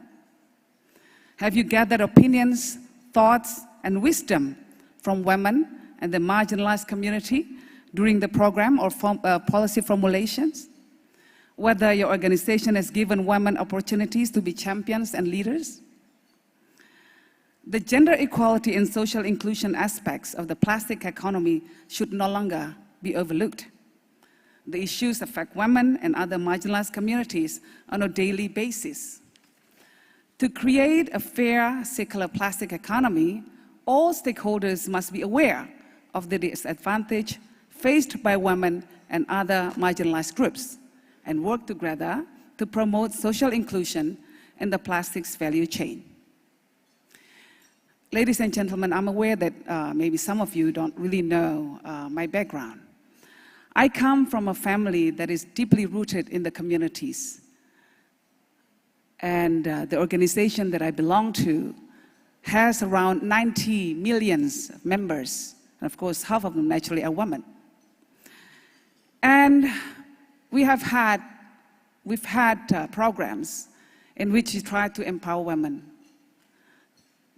[SPEAKER 14] Have you gathered opinions, thoughts, and wisdom from women and the marginalized community during the program or policy formulations? Whether your organization has given women opportunities to be champions and leaders? The gender equality and social inclusion aspects of the plastic economy should no longer be overlooked. The issues affect women and other marginalized communities on a daily basis. To create a fair, circular plastic economy, all stakeholders must be aware of the disadvantage faced by women and other marginalized groups and work together to promote social inclusion in the plastics value chain. Ladies and gentlemen, I'm aware that maybe some of you don't really know my background. I come from a family that is deeply rooted in the communities. And the organization that I belong to has around 90 million members. And of course, half of them naturally are women. And we've had programs in which we try to empower women.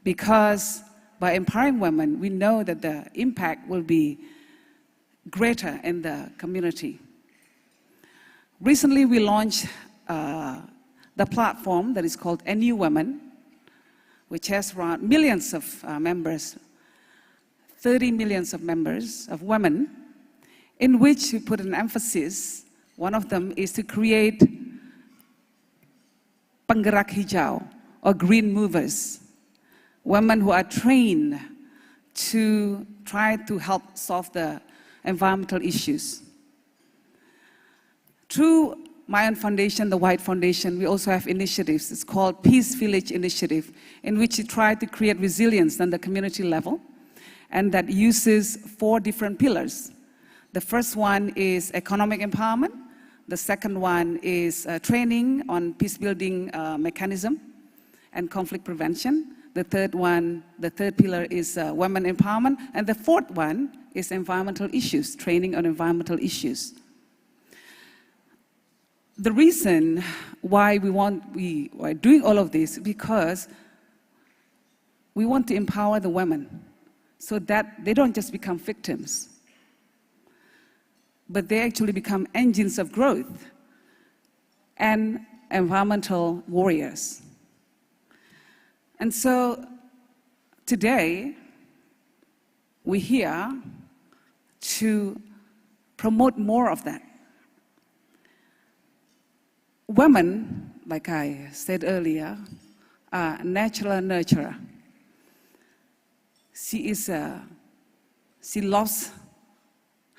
[SPEAKER 14] Because by empowering women, we know that the impact will be greater in the community. Recently, we launched the platform that is called A New Women, which has around millions of members, 30 million of members of women, in which we put an emphasis. One of them is to create penggerak hijau, or green movers, women who are trained to try to help solve the environmental issues. Through my own foundation, the White Foundation, we also have initiatives. It's called Peace Village Initiative, in which we try to create resilience on the community level, and that uses 4 different pillars. The first one is economic empowerment. The second one is training on peace-building mechanism and conflict prevention. The third pillar is women empowerment. And the fourth one is environmental issues, training on environmental issues. The reason why we are doing all of this is because we want to empower the women so that they don't just become victims, but they actually become engines of growth and environmental warriors. And so today, we're here to promote more of that. Women, like I said earlier, are natural nurturer. She loves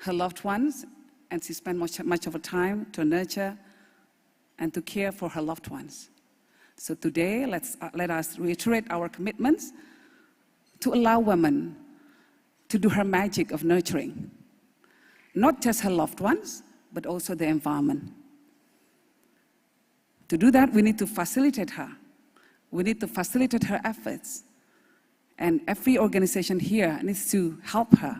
[SPEAKER 14] her loved ones, and she spends much of her time to nurture and to care for her loved ones. So today, let us reiterate our commitments to allow women to do her magic of nurturing, not just her loved ones, but also the environment. To do that, we need to facilitate her. We need to facilitate her efforts. And every organization here needs to help her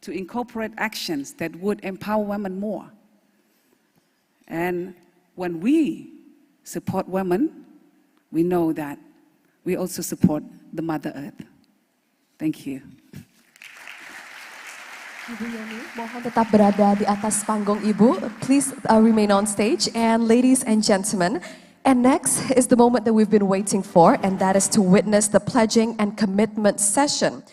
[SPEAKER 14] to incorporate actions that would empower women more. And when we support women, we know that we also support the Mother Earth. Thank you.
[SPEAKER 1] Ibu Yeni, mohon tetap berada di atas panggung Ibu. Please remain on stage. And ladies and gentlemen, and next is the moment that we've been waiting for, and that is to witness the pledging and commitment session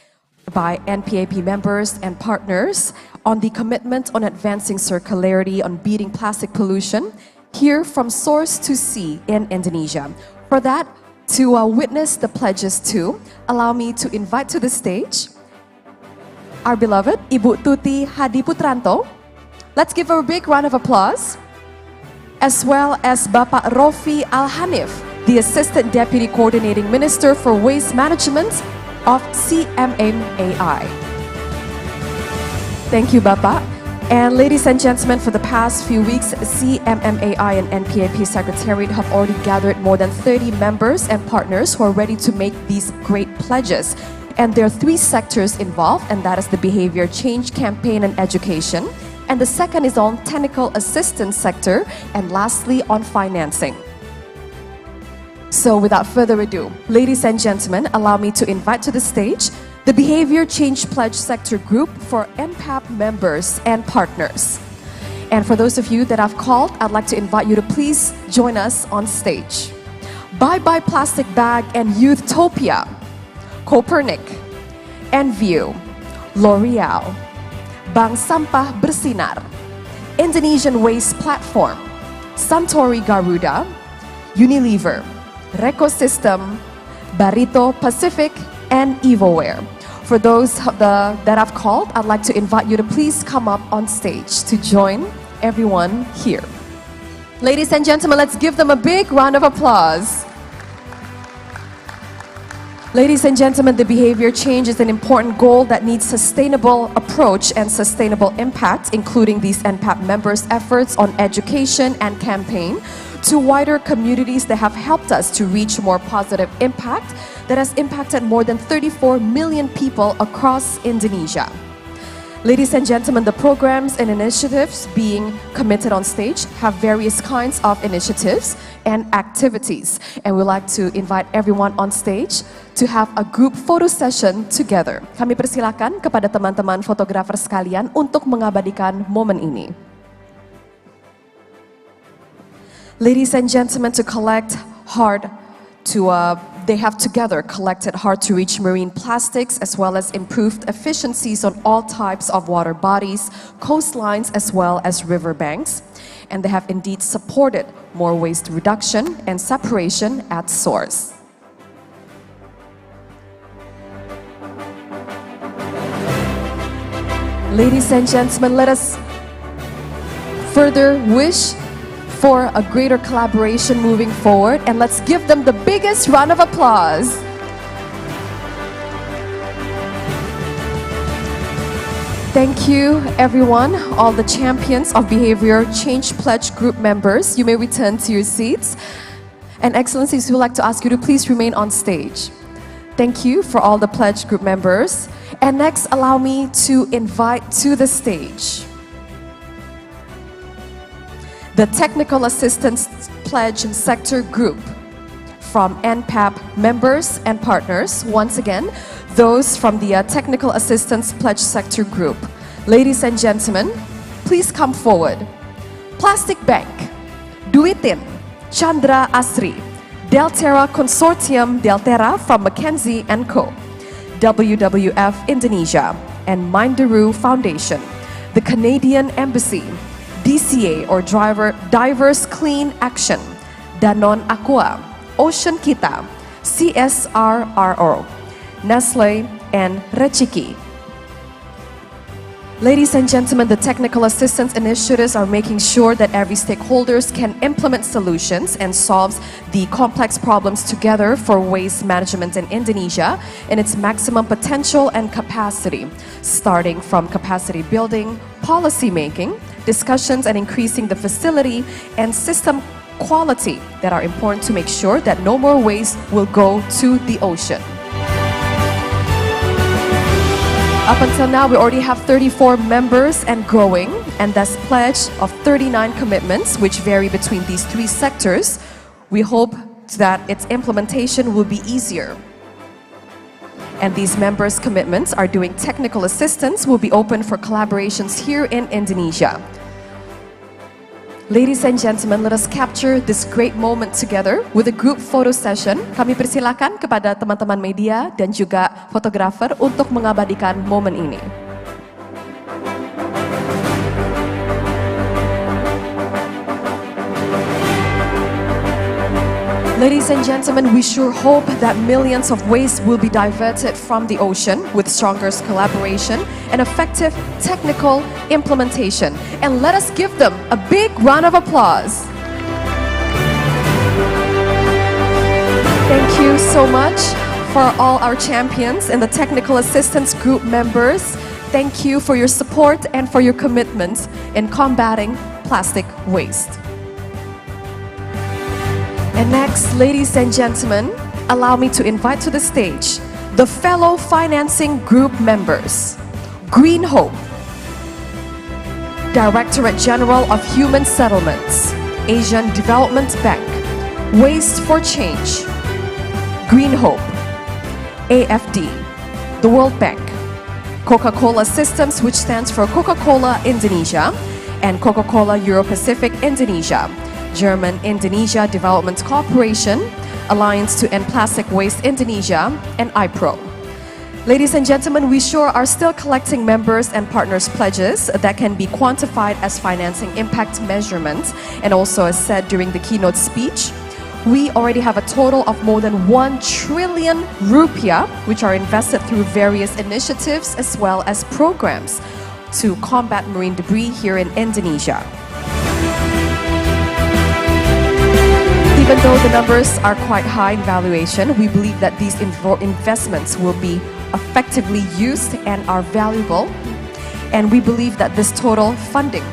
[SPEAKER 1] by NPAP members and partners on the commitment on advancing circularity, on beating plastic pollution, here from source to sea in Indonesia. For that, to witness the pledges too, allow me to invite to the stage our beloved Ibu Tuti Hadiputranto. Let's give her a big round of applause. As well as Bapak Rofi Al-Hanif, the Assistant Deputy Coordinating Minister for Waste Management of CMMAI. Thank you, Bapak. And ladies and gentlemen, for the past few weeks, CMMAI and NPAP Secretariat have already gathered more than 30 members and partners who are ready to make these great pledges. And there are 3 sectors involved, and that is the behavior change campaign and education. And the second is on technical assistance sector, and lastly on financing. So without further ado, ladies and gentlemen, allow me to invite to the stage the Behavior Change Pledge Sector Group for MPAP members and partners. And for those of you that I've called, I'd like to invite you to please join us on stage. Bye Bye Plastic Bag and Youthtopia, Copernic, Enview, L'Oreal, Bank Sampah Bersinar, Indonesian Waste Platform, Santori Garuda, Unilever, Recosystem, Barito Pacific, and Evoware. For those that I've called, I'd like to invite you to please come up on stage to join everyone here. Ladies and gentlemen, let's give them a big round of applause. Ladies and gentlemen, the behavior change is an important goal that needs sustainable approach and sustainable impact, including these NPAP members' efforts on education and campaign to wider communities that have helped us to reach more positive impact that has impacted more than 34 million people across Indonesia. Ladies and gentlemen, the programs and initiatives being committed on stage have various kinds of initiatives and activities. And we'd like to invite everyone on stage to have a group photo session together. Kami persilakan kepada teman-teman fotografer sekalian untuk mengabadikan momen ini. Ladies and gentlemen, to collect hard they have together collected hard-to-reach marine plastics as well as improved efficiencies on all types of water bodies, coastlines as well as riverbanks. And they have indeed supported more waste reduction and separation at source. Ladies and gentlemen, let us further wish for a greater collaboration moving forward, and let's give them the biggest round of applause. Thank you, everyone, all the champions of Behavior Change Pledge Group members. You may return to your seats. And Excellencies, we would like to ask you to please remain on stage. Thank you for all the Pledge Group members. And next, allow me to invite to the stage the Technical Assistance Pledge Sector Group from NPAP members and partners. Once again, those from the Technical Assistance Pledge Sector Group. Ladies and gentlemen, please come forward. Plastic Bank, Duitin, Chandra Asri, Delterra Consortium Delterra from McKinsey & Co., WWF Indonesia, and Mindaru Foundation, the Canadian Embassy, DCA or Divers Clean Action, Danone Aqua, Ocean Kita, CSRRO, Nestle, and Rechiki. Ladies and gentlemen, the technical assistance initiatives are making sure that every stakeholders can implement solutions and solves the complex problems together for waste management in Indonesia in its maximum potential and capacity, starting from capacity building, policy making, discussions and increasing the facility and system quality that are important to make sure that no more waste will go to the ocean. Up until now, we already have 34 members and growing, and thus pledge of 39 commitments, which vary between these three sectors. We hope that its implementation will be easier. And these members' commitments are doing technical assistance will be open for collaborations here in Indonesia. Ladies and gentlemen, let us capture this great moment together with a group photo session. Kami persilakan kepada teman-teman media dan juga fotografer untuk mengabadikan momen ini. Ladies and gentlemen, we sure hope that millions of waste will be diverted from the ocean with stronger collaboration and effective technical implementation. And let us give them a big round of applause. Thank you so much for all our champions and the technical assistance group members. Thank you for your support and for your commitment in combating plastic waste. And next, ladies and gentlemen, allow me to invite to the stage the fellow financing group members. Green Hope, Directorate General of Human Settlements, Asian Development Bank, Waste for Change, Green Hope, AFD, the World Bank, Coca-Cola Systems, which stands for Coca-Cola Indonesia, and Coca-Cola Euro-Pacific Indonesia, German-Indonesia Development Cooperation, Alliance to End Plastic Waste Indonesia, and IPRO. Ladies and gentlemen, we sure are still collecting members and partners' pledges that can be quantified as financing impact measurements. And also, as said during the keynote speech, we already have a total of more than 1 trillion rupiah, which are invested through various initiatives as well as programs to combat marine debris here in Indonesia. Even though the numbers are quite high in valuation, we believe that these investments will be effectively used and are valuable. And we believe that this total funding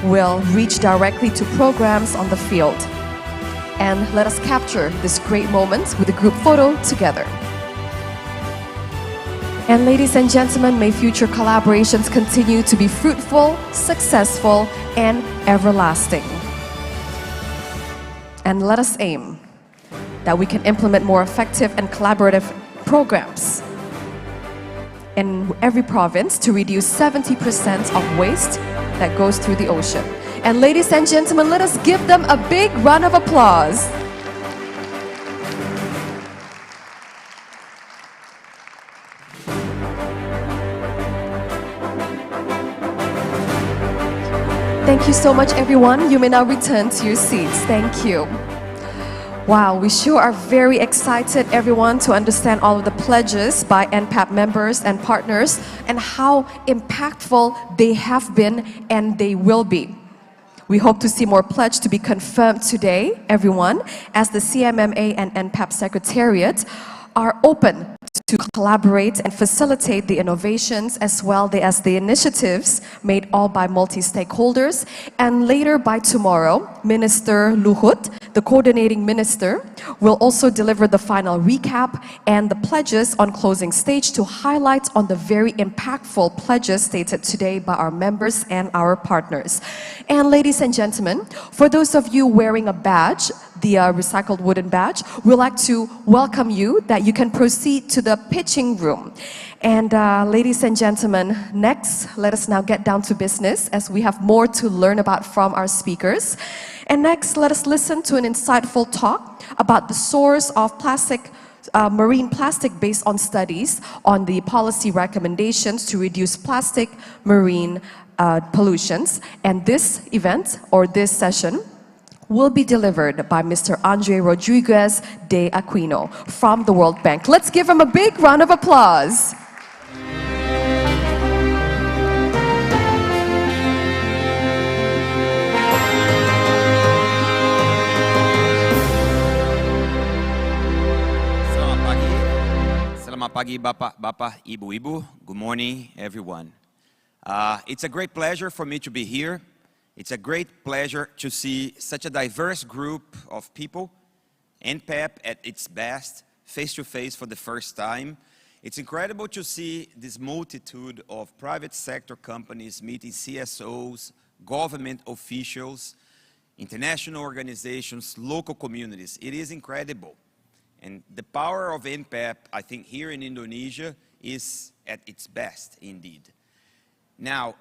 [SPEAKER 1] will reach directly to programs on the field. and let us capture this great moment with a group photo together. And ladies and gentlemen, may future collaborations continue to be fruitful, successful, and everlasting. And let us aim that we can implement more effective and collaborative programs in every province to reduce 70% of waste that goes through the ocean. And ladies and gentlemen, let us give them a big round of applause. Thank you so much, everyone. You may now return to your seats. Thank you. Wow, we sure are very excited, everyone, to understand all of the pledges by NPAP members and partners and how impactful they have been and they will be. We hope to see more pledge to be confirmed today, everyone, as the CMMA and NPAP Secretariat are open to collaborate and facilitate the innovations as well as the initiatives made all by multi-stakeholders. And later by tomorrow, Minister Luhut, the coordinating minister, will also deliver the final recap and the pledges on closing stage to highlight on the very impactful pledges stated today by our members and our partners. And ladies and gentlemen, for those of you wearing a badge, the recycled wooden badge, we'd like to welcome you that you can proceed to the pitching room. And ladies and gentlemen, next, let us now get down to business as we have more to learn about from our speakers. And next, let us listen to an insightful talk about the source of plastic, marine plastic based on studies on the policy recommendations to reduce plastic marine pollutions. And this event or this session will be delivered by Mr. Andre Rodriguez de Aquino from the World Bank. Let's give him a big round of applause.
[SPEAKER 15] Selamat pagi, Bapak, Ibu. Good morning, everyone. It's a great pleasure for me to be here. It's a great pleasure to see such a diverse group of people, NPAP at its best, face-to-face for the first time. It's incredible to see this multitude of private sector companies meeting CSOs, government officials, international organizations, local communities. It is incredible. And the power of NPAP, I think, here in Indonesia is at its best, indeed. Now,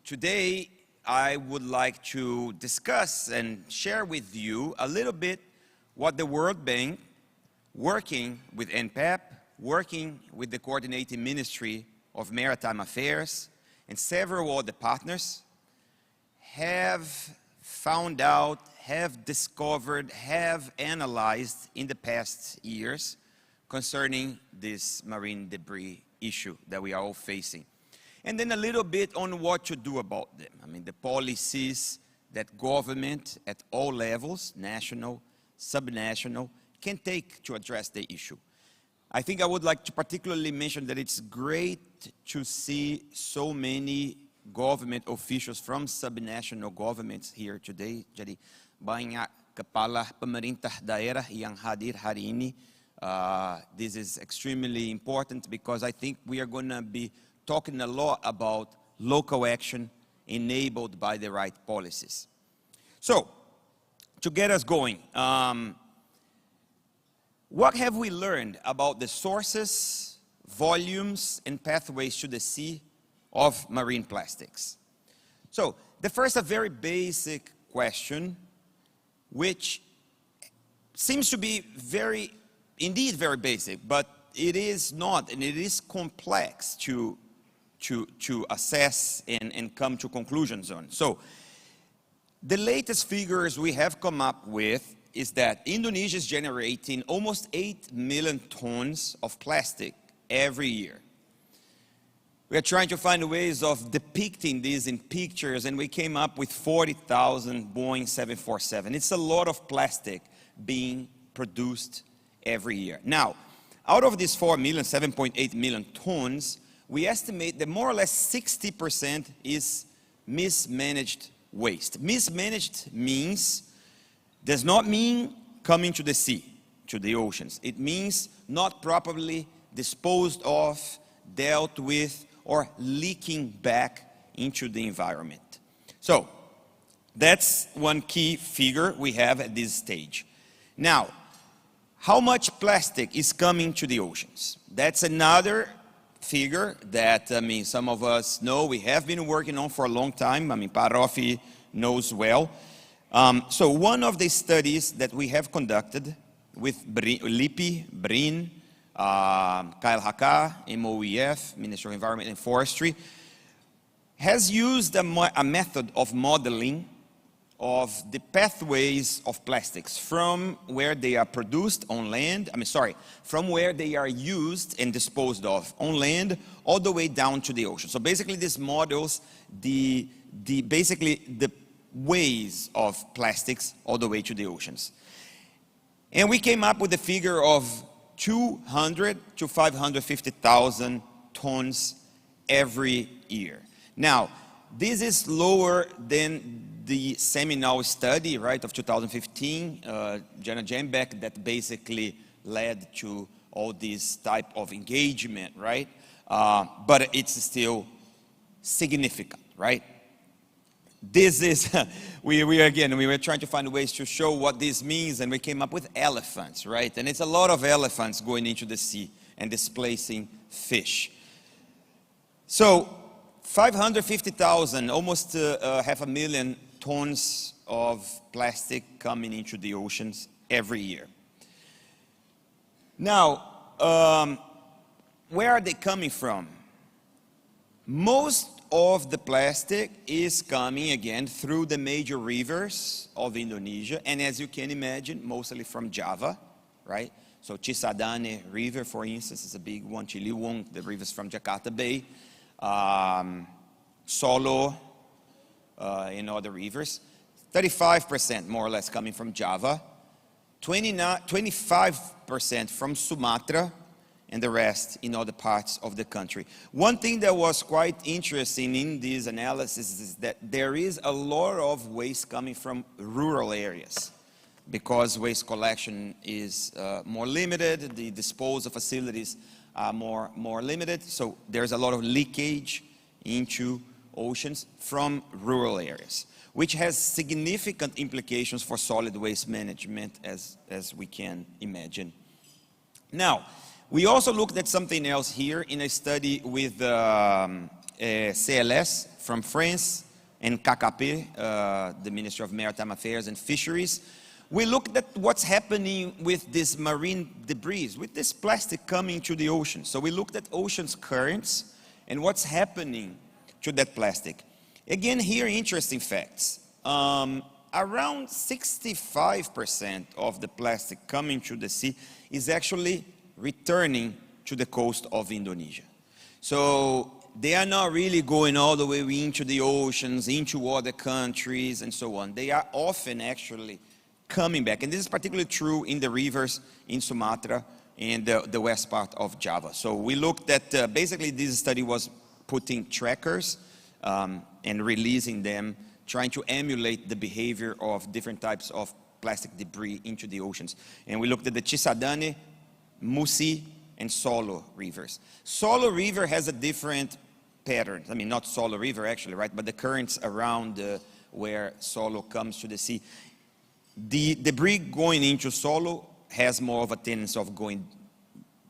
[SPEAKER 15] today, I would like to discuss and share with you a little bit what the World Bank, working with NPAP, working with the Coordinating Ministry of Maritime Affairs, and several other partners, have found out, have discovered, have analyzed in the past years concerning this marine debris issue that we are all facing. And then a little bit on what to do about them. I mean, the policies that government at all levels, national, subnational, can take to address the issue. I think I would like to particularly mention that it's great to see so many government officials from subnational governments here today. Jadi banyak kepala pemerintah daerah yang hadir hari ini. This is extremely important because I think we are going to be talking a lot about local action enabled by the right policies. So, to get us going, what have we learned about the sources, volumes, and pathways to the sea of marine plastics? So, the first, a very basic question, which seems to be indeed very basic, but it is not, and it is complex to assess and come to conclusions on. So, the latest figures we have come up with is that Indonesia is generating almost 8 million tons of plastic every year. We are trying to find ways of depicting this in pictures, and we came up with 40,000 Boeing 747. It's a lot of plastic being produced every year. Now, out of these 4 million, 7.8 million tons, we estimate that more or less 60% is mismanaged waste. Mismanaged means does not mean coming to the sea, to the oceans. It means not properly disposed of, dealt with, or leaking back into the environment. So, that's one key figure we have at this stage. Now, how much plastic is coming to the oceans? That's another figure that, some of us know we have been working on for a long time. Parofi knows well. So one of the studies that we have conducted with LIPI, BRIN, KLHK, MOEF, Ministry of Environment and Forestry, has used a method of modeling of the pathways of plastics from where they are produced on land, from where they are used and disposed of on land all the way down to the ocean. So basically this models the ways of plastics all the way to the oceans. And we came up with a figure of 200 to 550,000 tons every year. Now, this is lower than the seminal study, right, of 2015, Jana Jembeck, that basically led to all this type of engagement, right? But it's still significant, right? This is, we were trying to find ways to show what this means, and we came up with elephants, right? And it's a lot of elephants going into the sea and displacing fish. So, 550,000, almost 500,000 tons of plastic coming into the oceans every year. Now, where are they coming from? Most of the plastic is coming, again, through the major rivers of Indonesia, and as you can imagine, mostly from Java, right? So Cisadane River, for instance, is a big one. Ciliwung, the rivers from Jakarta Bay. Solo, and other rivers. 35% more or less coming from Java. 25% from Sumatra, and the rest in other parts of the country. One thing that was quite interesting in this analysis is that there is a lot of waste coming from rural areas because waste collection is more limited, the disposal facilities are more limited, so there's a lot of leakage into oceans from rural areas, which has significant implications for solid waste management, as we can imagine. Now, we also looked at something else here in a study with CLS from France and KKP, the Ministry of Maritime Affairs and Fisheries. We looked at what's happening with this marine debris, with this plastic coming to the ocean. So we looked at ocean's currents and what's happening to that plastic. Again, here, interesting facts. Around 65% of the plastic coming to the sea is actually returning to the coast of Indonesia. So they are not really going all the way into the oceans, into other countries, and so on. They are often actually coming back. And this is particularly true in the rivers in Sumatra and the west part of Java. So we looked at, basically this study was putting trackers and releasing them, trying to emulate the behavior of different types of plastic debris into the oceans. And we looked at the Cisadane, Musi, and Solo rivers. Solo River has a different pattern. I mean, not Solo River actually, right? But the currents around where Solo comes to the sea. The debris going into Solo has more of a tendency of going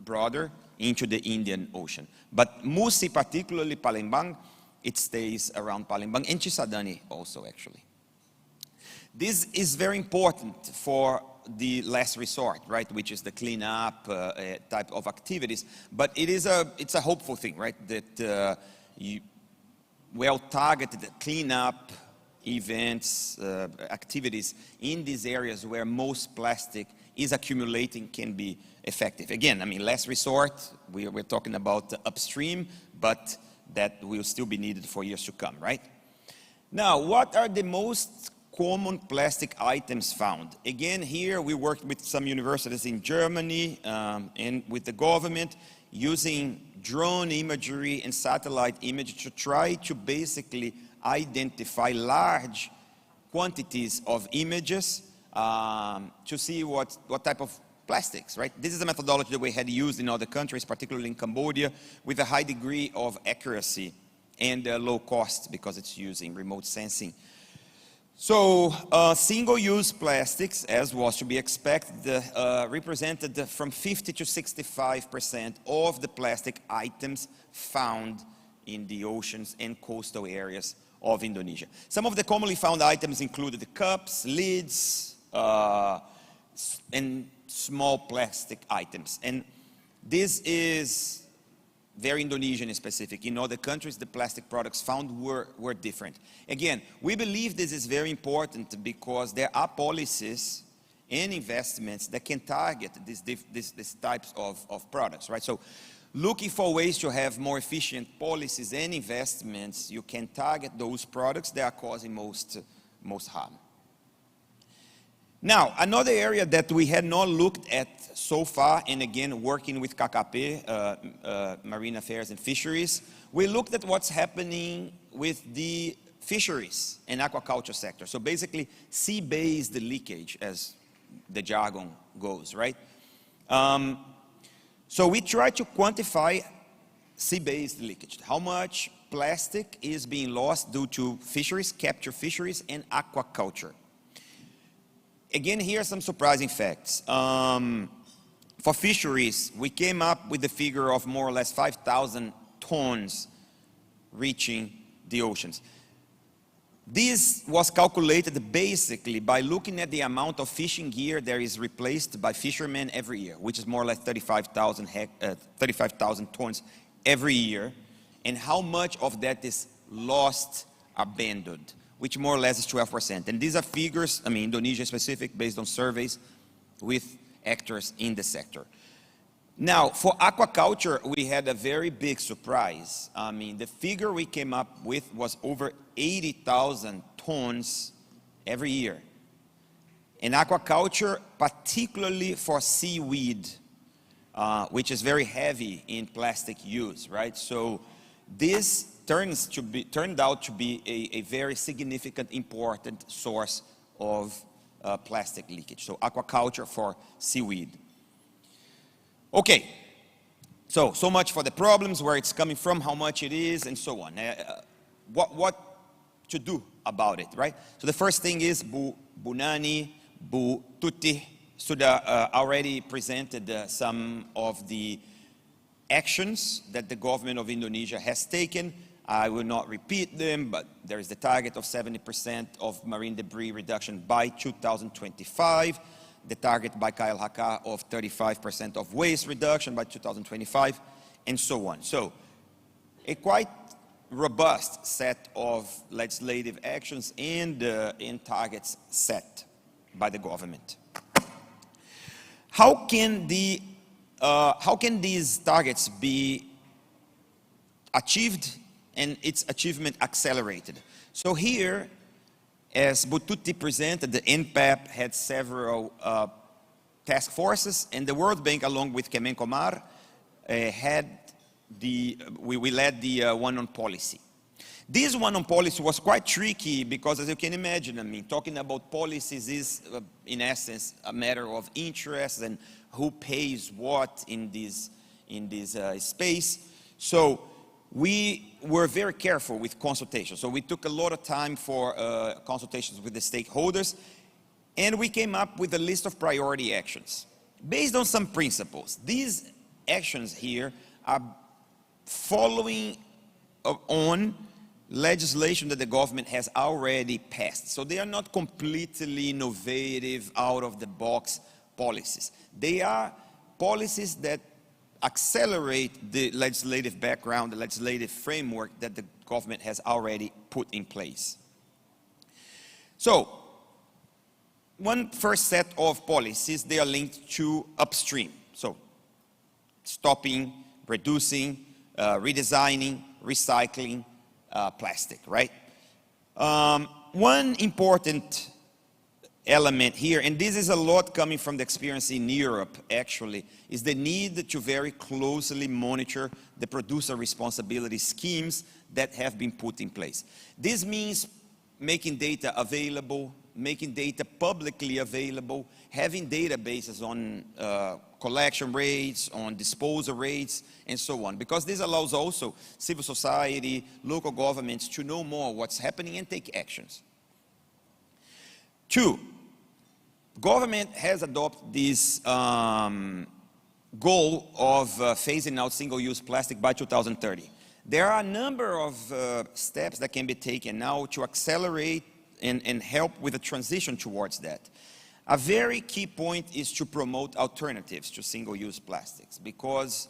[SPEAKER 15] broader into the Indian Ocean. But Musi, particularly Palembang, it stays around Palembang, and Cisadane also, actually. This is very important for the last resort, right, which is the cleanup type of activities. But it's a hopeful thing, right, that well-targeted cleanup events, activities in these areas where most plastic is accumulating can be effective. Again, I mean, last resort, we're talking about upstream, but that will still be needed for years to come, right? Now, what are the most common plastic items found? Again, here we worked with some universities in Germany and with the government using drone imagery and satellite imagery to try to basically identify large quantities of images to see what type of plastics, right? This is a methodology that we had used in other countries, particularly in Cambodia, with a high degree of accuracy and low cost because it's using remote sensing. So single-use plastics, as was to be expected, represented from 50 to 65% of the plastic items found in the oceans and coastal areas of Indonesia. Some of the commonly found items included the cups, lids, and small plastic items. And this is very Indonesian specific. In other countries, the plastic products found were different. Again, we believe this is very important because there are policies and investments that can target these types of products, right? So looking for ways to have more efficient policies and investments, you can target those products that are causing most harm. Now, another area that we had not looked at so far, and again, working with KKP, Marine Affairs and Fisheries, we looked at what's happening with the fisheries and aquaculture sector. So basically, sea-based leakage, as the jargon goes, right? So we try to quantify sea-based leakage. How much plastic is being lost due to fisheries, capture fisheries, and aquaculture. Again, here are some surprising facts. For fisheries, we came up with the figure of more or less 5,000 tons reaching the oceans. This was calculated basically by looking at the amount of fishing gear that is replaced by fishermen every year, which is more or less 35,000 tons every year, and how much of that is lost, abandoned, which more or less is 12%. And these are figures, I mean, Indonesia specific, based on surveys with actors in the sector. Now, for aquaculture, we had a very big surprise. I mean, the figure we came up with was over 80,000 tons every year. In aquaculture, particularly for seaweed, which is very heavy in plastic use, right? So this turned out to be a very significant, important source of plastic leakage. So aquaculture for seaweed. Okay, so much for the problems, where it's coming from, how much it is, and so on. What to do about it, right? So the first thing is Bu Nani, Bu Tuti Sudah already presented some of the actions that the government of Indonesia has taken. I will not repeat them, but there is the target of 70% of marine debris reduction by 2025, the target by KLHK of 35% of waste reduction by 2025, and so on. So a quite robust set of legislative actions and targets set by the government. How can these targets be achieved and its achievement accelerated? So here, as Bututi presented, the NPAP had several task forces, and the World Bank, along with Kemenkomarves, we led the one on policy. This one on policy was quite tricky because, as you can imagine, I mean, talking about policies is, in essence, a matter of interest and who pays what in this space. So we were very careful with consultation. So we took a lot of time for consultations with the stakeholders, and we came up with a list of priority actions based on some principles. These actions here are following on legislation that the government has already passed. So they are not completely innovative, out-of-the-box policies. They are policies that accelerate the legislative background, the legislative framework that the government has already put in place. So, one first set of policies, they are linked to upstream. So, stopping, reducing, redesigning, recycling plastic, right? One important element here, and this is a lot coming from the experience in Europe, actually, is the need to very closely monitor the producer responsibility schemes that have been put in place. This means making data available, making data publicly available, having databases on collection rates, on disposal rates, and so on. Because this allows also civil society, local governments to know more what's happening and take actions. 2, government has adopted this goal of phasing out single-use plastic by 2030. There are a number of steps that can be taken now to accelerate and help with the transition towards that. A very key point is to promote alternatives to single-use plastics, because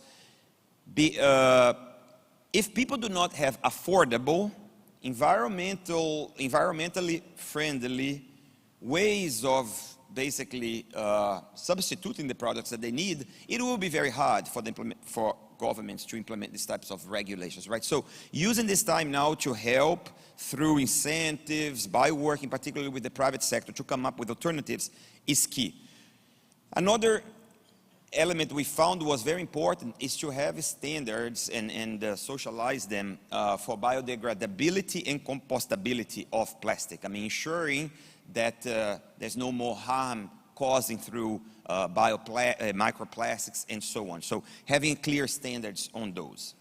[SPEAKER 15] if people do not have affordable, environmentally friendly ways of basically substituting the products that they need, it will be very hard for governments to implement these types of regulations, right? So using this time now to help through incentives, by working particularly with the private sector to come up with alternatives is key. Another element we found was very important is to have standards and socialize them for biodegradability and compostability of plastic. I mean, ensuring that there's no more harm causing through microplastics and so on. So having clear standards on those.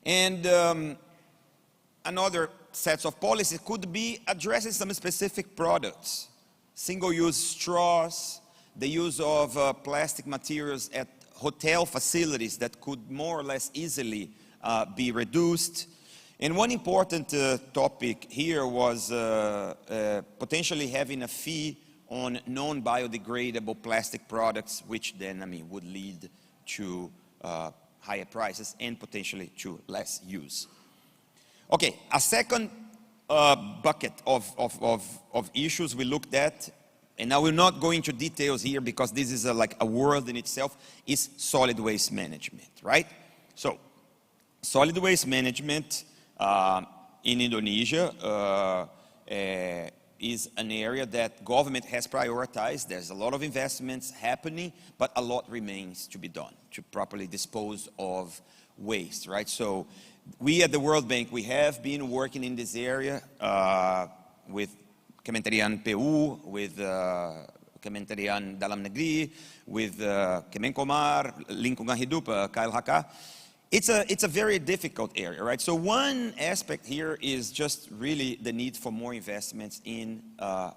[SPEAKER 15] And another sets of policies could be addressing some specific products. Single-use straws, the use of plastic materials at hotel facilities that could more or less easily be reduced. And one important topic here was potentially having a fee on non-biodegradable plastic products, which then, I mean, would lead to higher prices and potentially to less use. Okay, a second bucket of issues we looked at, and I will not go into details here because this is like a world in itself, is solid waste management, right? So, solid waste management in Indonesia is an area that government has prioritized. There's a lot of investments happening, but a lot remains to be done to properly dispose of waste, right? So we at the World Bank, we have been working in this area with Kementerian PU, with Kementerian Dalam Negeri, with Kemenkomarves, Lingkungan Hidup, KLHK. It's a very difficult area, right? So one aspect here is just really the need for more investments in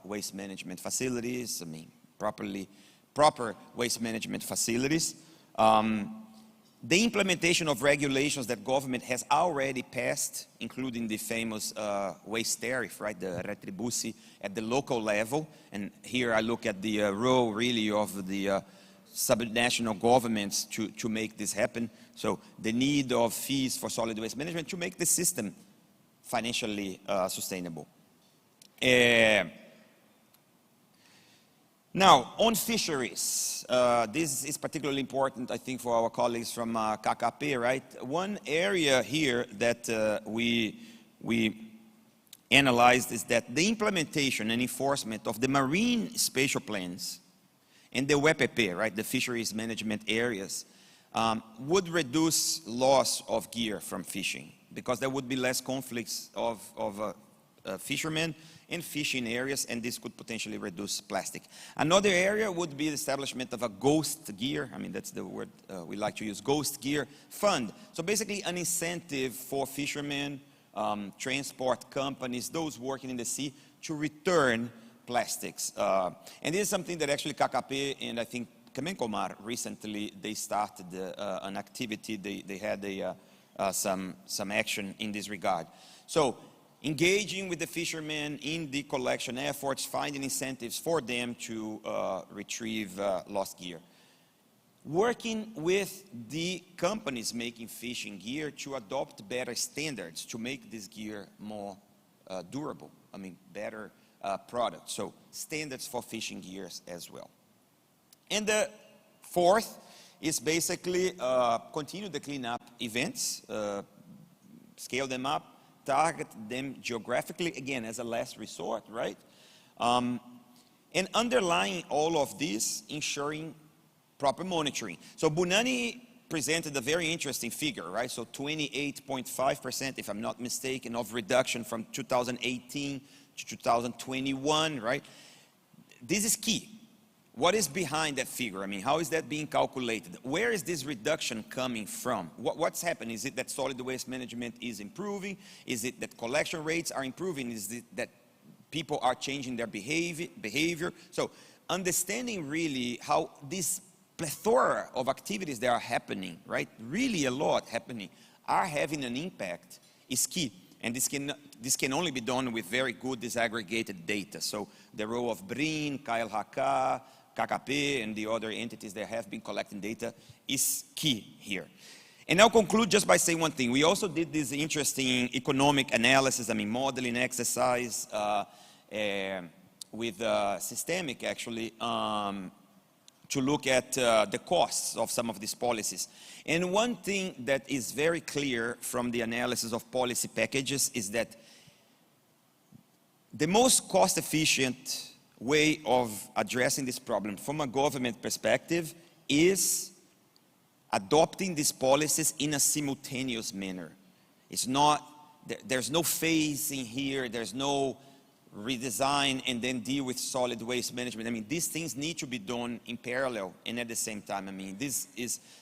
[SPEAKER 15] waste management facilities. I mean, proper waste management facilities. The implementation of regulations that government has already passed, including the famous waste tariff, right? The retribusi at the local level. And here I look at the role really of the subnational governments to make this happen. So the need of fees for solid waste management to make the system financially sustainable. Now, on fisheries, this is particularly important, I think, for our colleagues from KKP, right? One area here that we analyzed is that the implementation and enforcement of the marine spatial plans and the WPP, right, the fisheries management areas, would reduce loss of gear from fishing because there would be less conflicts of fishermen in fishing areas, and this could potentially reduce plastic. Another area would be the establishment of a ghost gear. I mean, that's the word we like to use, ghost gear fund. So basically an incentive for fishermen, transport companies, those working in the sea to return plastics. And this is something that actually KKP and I think Kemenkomarves recently, they started an activity, they had some action in this regard. So engaging with the fishermen in the collection efforts, finding incentives for them to retrieve lost gear. Working with the companies making fishing gear to adopt better standards to make this gear more durable, I mean better product. So standards for fishing gears as well. And the fourth is basically continue the cleanup events, scale them up, target them geographically, again, as a last resort, right? And underlying all of this, ensuring proper monitoring. So Bunani presented a very interesting figure, right? So 28.5%, if I'm not mistaken, of reduction from 2018 to 2021, right? This is key. What is behind that figure? I mean, how is that being calculated? Where is this reduction coming from? What's happening? Is it that solid waste management is improving? Is it that collection rates are improving? Is it that people are changing their behavior? So understanding really how this plethora of activities that are happening, right, really a lot happening, are having an impact is key. And this can only be done with very good disaggregated data. So the role of BRIN, KLHK, KKP, and the other entities that have been collecting data is key here. And I'll conclude just by saying one thing. We also did this interesting economic analysis, modeling exercise with Systemic, actually, to look at the costs of some of these policies. And one thing that is very clear from the analysis of policy packages is that the most cost-efficient way of addressing this problem from a government perspective is adopting these policies in a simultaneous manner. It's not, there's no phase in here, there's no redesign and then deal with solid waste management. These things need to be done in parallel and at the same time. This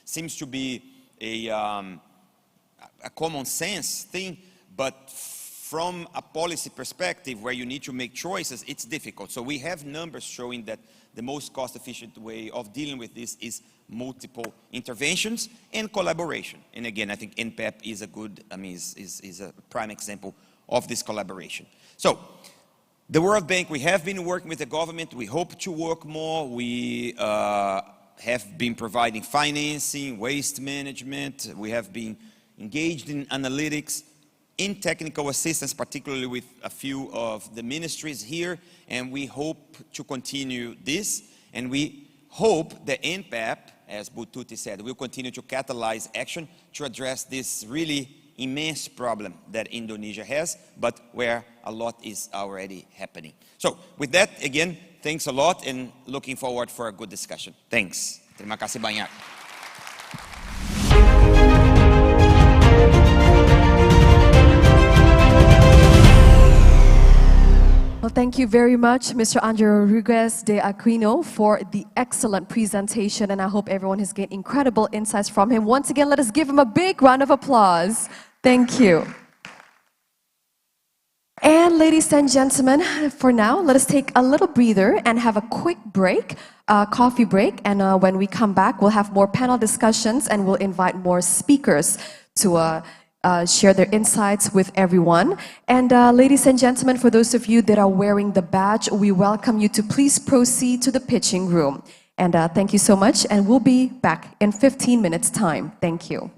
[SPEAKER 15] seems to be a common sense thing, but from a policy perspective where you need to make choices, it's difficult. So we have numbers showing that the most cost-efficient way of dealing with this is multiple interventions and collaboration. And again, I think NPEP is a good, is a prime example of this collaboration. So the World Bank, we have been working with the government. We hope to work more. We have been providing financing, waste management. We have been engaged in analytics, in technical assistance, particularly with a few of the ministries here, and we hope to continue this, and we hope that NPEP, as Bututi said, will continue to catalyze action to address this really immense problem that Indonesia has, but where a lot is already happening. So with that, again, thanks a lot, and looking forward for a good discussion. Thanks. Terima kasih banyak.
[SPEAKER 1] Well, thank you very much, Mr. Andre Rodriguez de Aquino, for the excellent presentation, and I hope everyone has gained incredible insights from him. Once again, let us give him a big round of applause. Thank you. And ladies and gentlemen, for now, let us take a little breather and have a quick break, coffee break, and when we come back, we'll have more panel discussions and we'll invite more speakers to share their insights with everyone. And ladies and gentlemen, for those of you that are wearing the badge, we welcome you to please proceed to the pitching room. And thank you so much, and we'll be back in 15 minutes time. Thank you.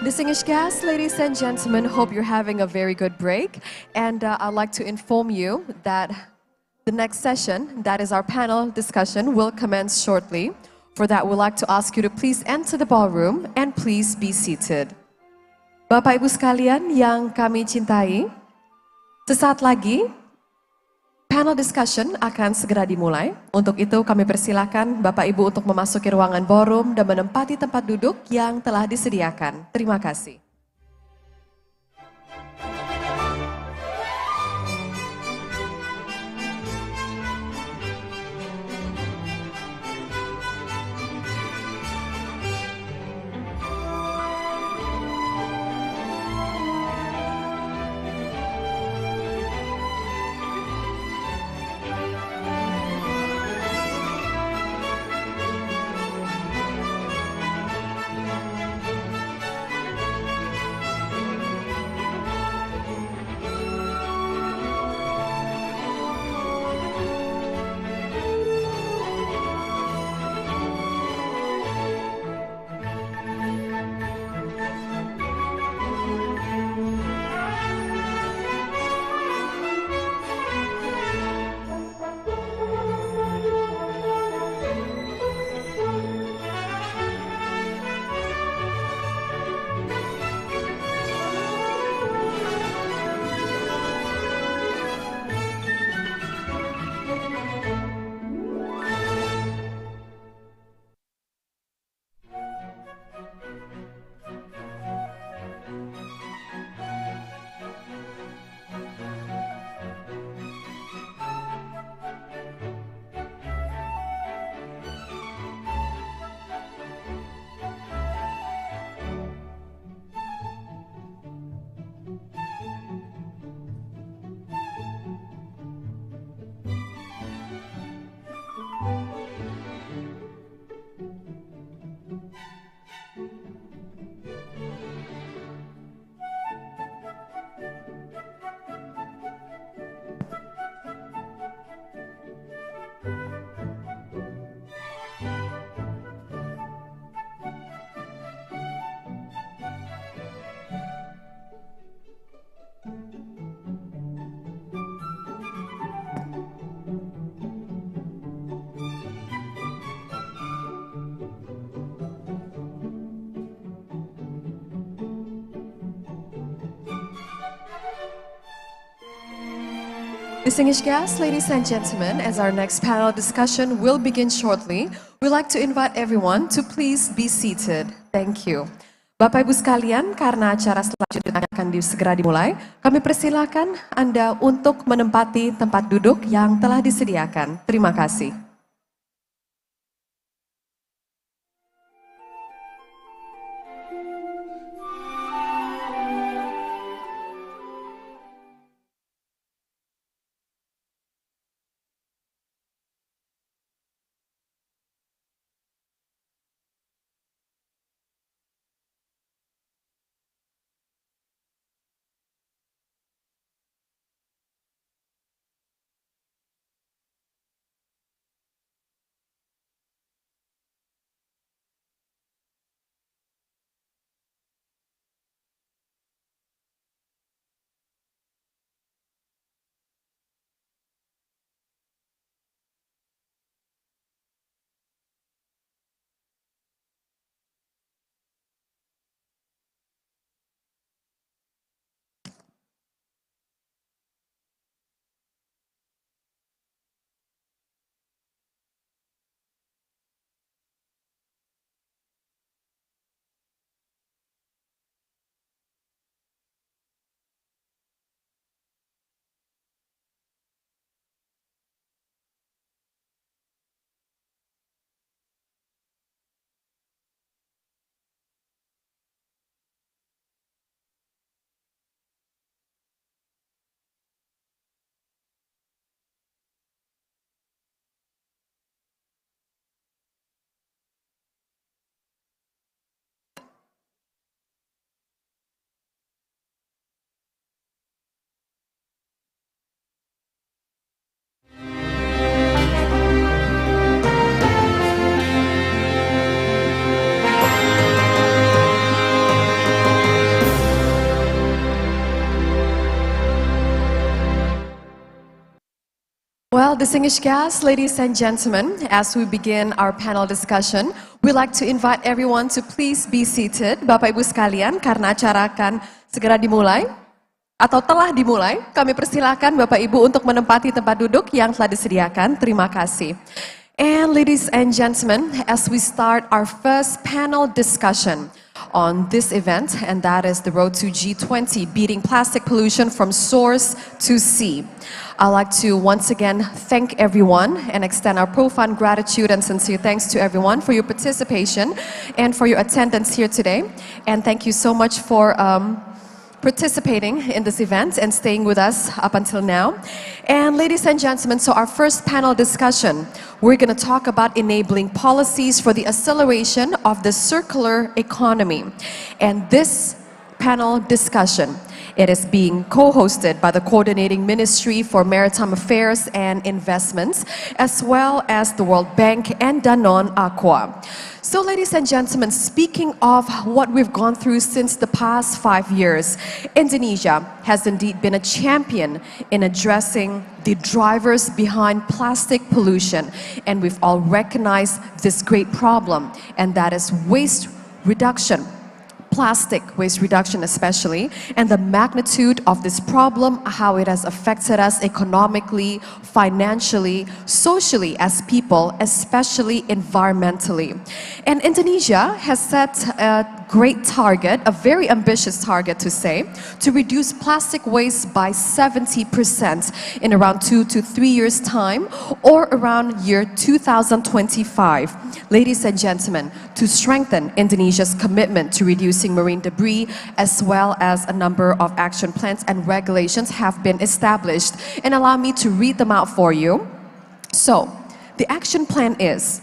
[SPEAKER 1] Distinguished guests, ladies and gentlemen, hope you're having a very good break. And I'd like to inform you that the next session, that is our panel discussion, will commence shortly. For that, we'd like to ask you to please enter the ballroom and please be seated. Bapak Ibu sekalian yang kami cintai, sesaat lagi panel discussion akan segera dimulai. Untuk itu kami persilakan Bapak Ibu untuk memasuki ruangan ballroom dan menempati tempat duduk yang telah disediakan. Terima kasih. Distinguished guests, ladies and gentlemen, as our next panel discussion will begin shortly, we'd like to invite everyone to please be seated. Thank you. Bapak Ibu sekalian, karena acara selanjutnya akan segera dimulai, kami persilakan Anda untuk menempati tempat duduk yang telah disediakan. Terima kasih. Well, distinguished guests, ladies and gentlemen, as we begin our panel discussion, we'd like to invite everyone to please be seated. Bapak Ibu sekalian, karena acara akan segera dimulai, atau telah dimulai, kami persilakan Bapak Ibu untuk menempati tempat duduk yang telah disediakan. Terima kasih. And ladies and gentlemen, as we start our first panel discussion on this event, and that is the Road to G20, Beating Plastic Pollution from Source to Sea. I'd like to once again thank everyone and extend our profound gratitude and sincere thanks to everyone for your participation and for your attendance here today. And thank you so much for participating in this event and staying with us up until now. And ladies and gentlemen, so our first panel discussion, we're going to talk about enabling policies for the acceleration of the circular economy. And this panel discussion, it is being co-hosted by the Coordinating Ministry for Maritime Affairs and Investments, as well as the World Bank and Danone Aqua. So ladies and gentlemen, speaking of what we've gone through since the past 5 years, Indonesia has indeed been a champion in addressing the drivers behind plastic pollution. And we've all recognized this great problem, and that is waste reduction. Plastic waste reduction especially, and the magnitude of this problem, how it has affected us economically, financially, socially as people, especially environmentally. And Indonesia has set a great target, a very ambitious target to say, to reduce plastic waste by 70% in around 2 to 3 years time, or around year 2025. Ladies and gentlemen, to strengthen Indonesia's commitment to reducing marine debris, as well as a number of action plans and regulations have been established. And allow me to read them out for you. So, the action plan is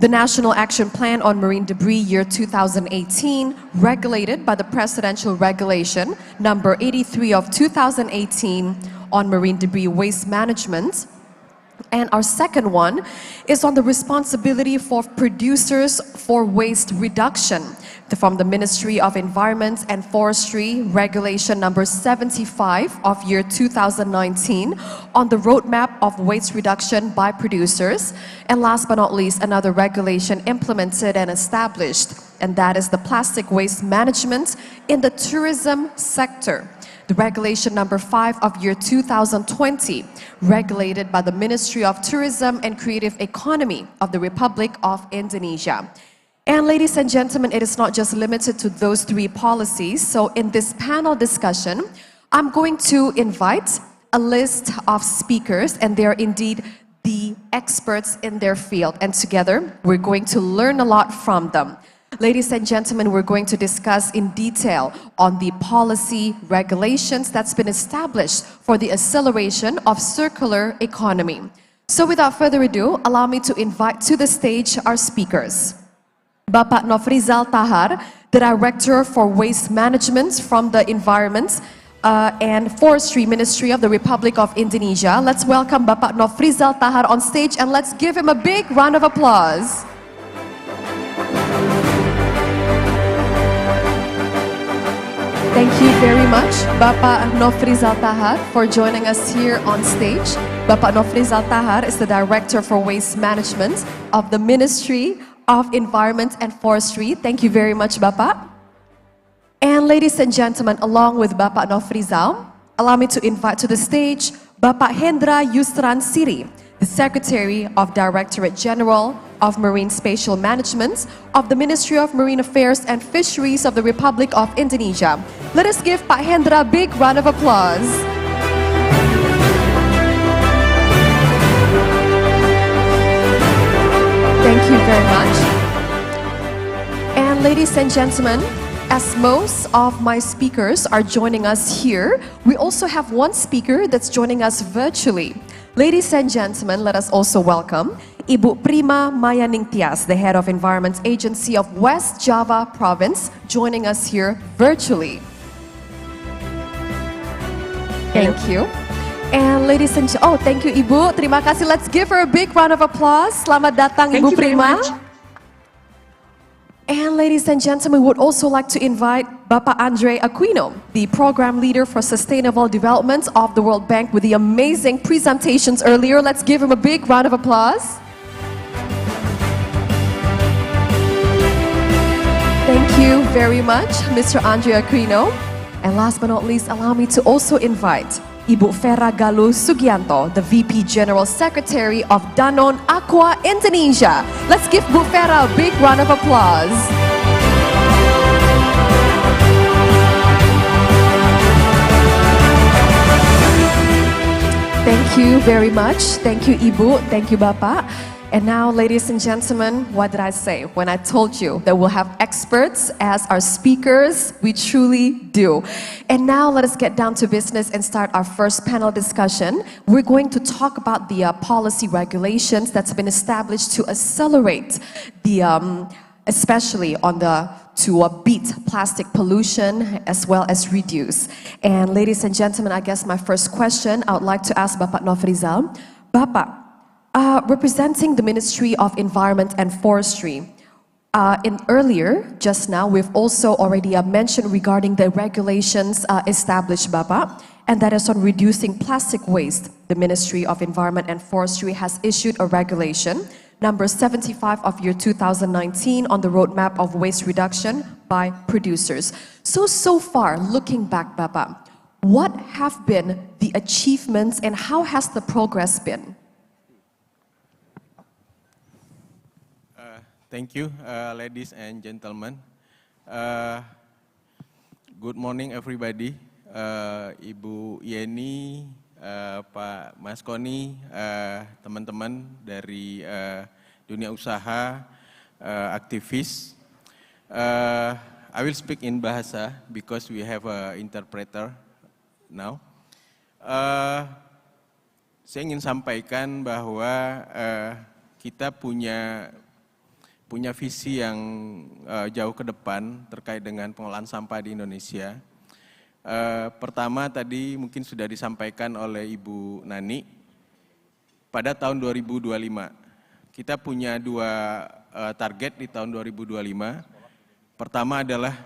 [SPEAKER 1] the National Action Plan on Marine Debris year 2018, regulated by the Presidential Regulation number 83 of 2018 on marine debris waste management. And our second one is on the responsibility for producers for waste reduction from the Ministry of Environment and Forestry, Regulation number 75 of year 2019 on the roadmap of waste reduction by producers. And last but not least, another regulation implemented and established, and that is the plastic waste management in the tourism sector. The regulation number 5 of year 2020, regulated by the Ministry of Tourism and Creative Economy of the Republic of Indonesia. And ladies and gentlemen, it is not just limited to those 3 policies. So in this panel discussion, I'm going to invite a list of speakers, and they're indeed the experts in their field. And together, we're going to learn a lot from them. Ladies and gentlemen, we're going to discuss in detail on the policy regulations that's been established for the acceleration of circular economy. So without further ado, allow me to invite to the stage our speakers. Bapak Nofrizal Tahar, the Director for Waste Management from the Environment and Forestry Ministry of the Republic of Indonesia. Let's welcome Bapak Nofrizal Tahar on stage, and let's give him a big round of applause. Thank you very much, Bapak Nofrizal Tahar, for joining us here on stage. Bapak Nofrizal Tahar is the Director for Waste Management of the Ministry of Environment and Forestry. Thank you very much, Bapak. And ladies and gentlemen, along with Bapak Nofrizal, allow me to invite to the stage Bapak Hendra Yusran Siri, the Secretary of Directorate General of Marine Spatial Management of the Ministry of Marine Affairs and Fisheries of the Republic of Indonesia. Let us give Pak Hendra a big round of applause. Thank you very much. And ladies and gentlemen, as most of my speakers are joining us here, we also have one speaker that's joining us virtually. Ladies and gentlemen, let us also welcome Ibu Prima Mayaningtyas, the Head of Environment Agency of West Java Province, joining us here virtually. Thank you. And ladies and gentlemen, thank you Ibu, terima kasih. Let's give her a big round of applause. Selamat datang Ibu Prima. And ladies and gentlemen, we would also like to invite Bapak Andre Aquino, the Program Leader for Sustainable Development of the World Bank, with the amazing presentations earlier. Let's give him a big round of applause. Thank you very much, Mr. Andre Aquino. And last but not least, allow me to also invite Ibu Vera Galuh Sugianto, the VP General Secretary of Danone Aqua Indonesia. Let's give Bu Vera a big round of applause. Thank you very much. Thank you, Ibu. Thank you, Bapak. And now, ladies and gentlemen, what did I say when I told you that we'll have experts as our speakers? We truly do. And now let us get down to business and start our first panel discussion. We're going to talk about the policy regulations that's been established to accelerate the, especially on the to beat plastic pollution as well as reduce. And ladies and gentlemen, I guess my first question I would like to ask Bapak Nofrizal. Bapak, representing the Ministry of Environment and Forestry, just now, we've also already mentioned regarding the regulations established, Bapak, and that is on reducing plastic waste. The Ministry of Environment and Forestry has issued a regulation, number 75 of year 2019, on the roadmap of waste reduction by producers. So far, looking back, Bapak, what have been the achievements and how has the progress been?
[SPEAKER 16] Thank you, ladies and gentlemen. Good morning, everybody. Ibu Yeni, Pak Mas Koni, teman-teman dari dunia usaha, aktivis. I will speak in bahasa because we have an interpreter now. Saya ingin sampaikan bahwa kita punya visi yang jauh ke depan terkait dengan pengelolaan sampah di Indonesia. Pertama tadi mungkin sudah disampaikan oleh Ibu Nani, pada tahun 2025. Kita punya dua target di tahun 2025. Pertama adalah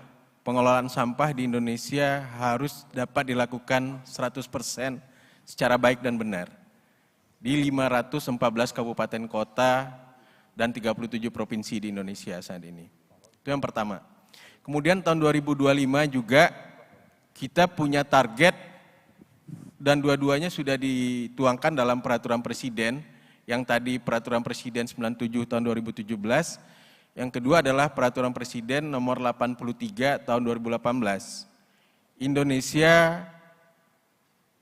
[SPEAKER 16] pengelolaan sampah di Indonesia harus dapat dilakukan 100% secara baik dan benar. Di 514 kabupaten kota, dan 37 provinsi di Indonesia saat ini. Itu yang pertama. Kemudian tahun 2025 juga kita punya target dan dua-duanya sudah dituangkan dalam peraturan presiden, yang tadi peraturan presiden 97 tahun 2017, yang kedua adalah peraturan presiden nomor 83 tahun 2018. Indonesia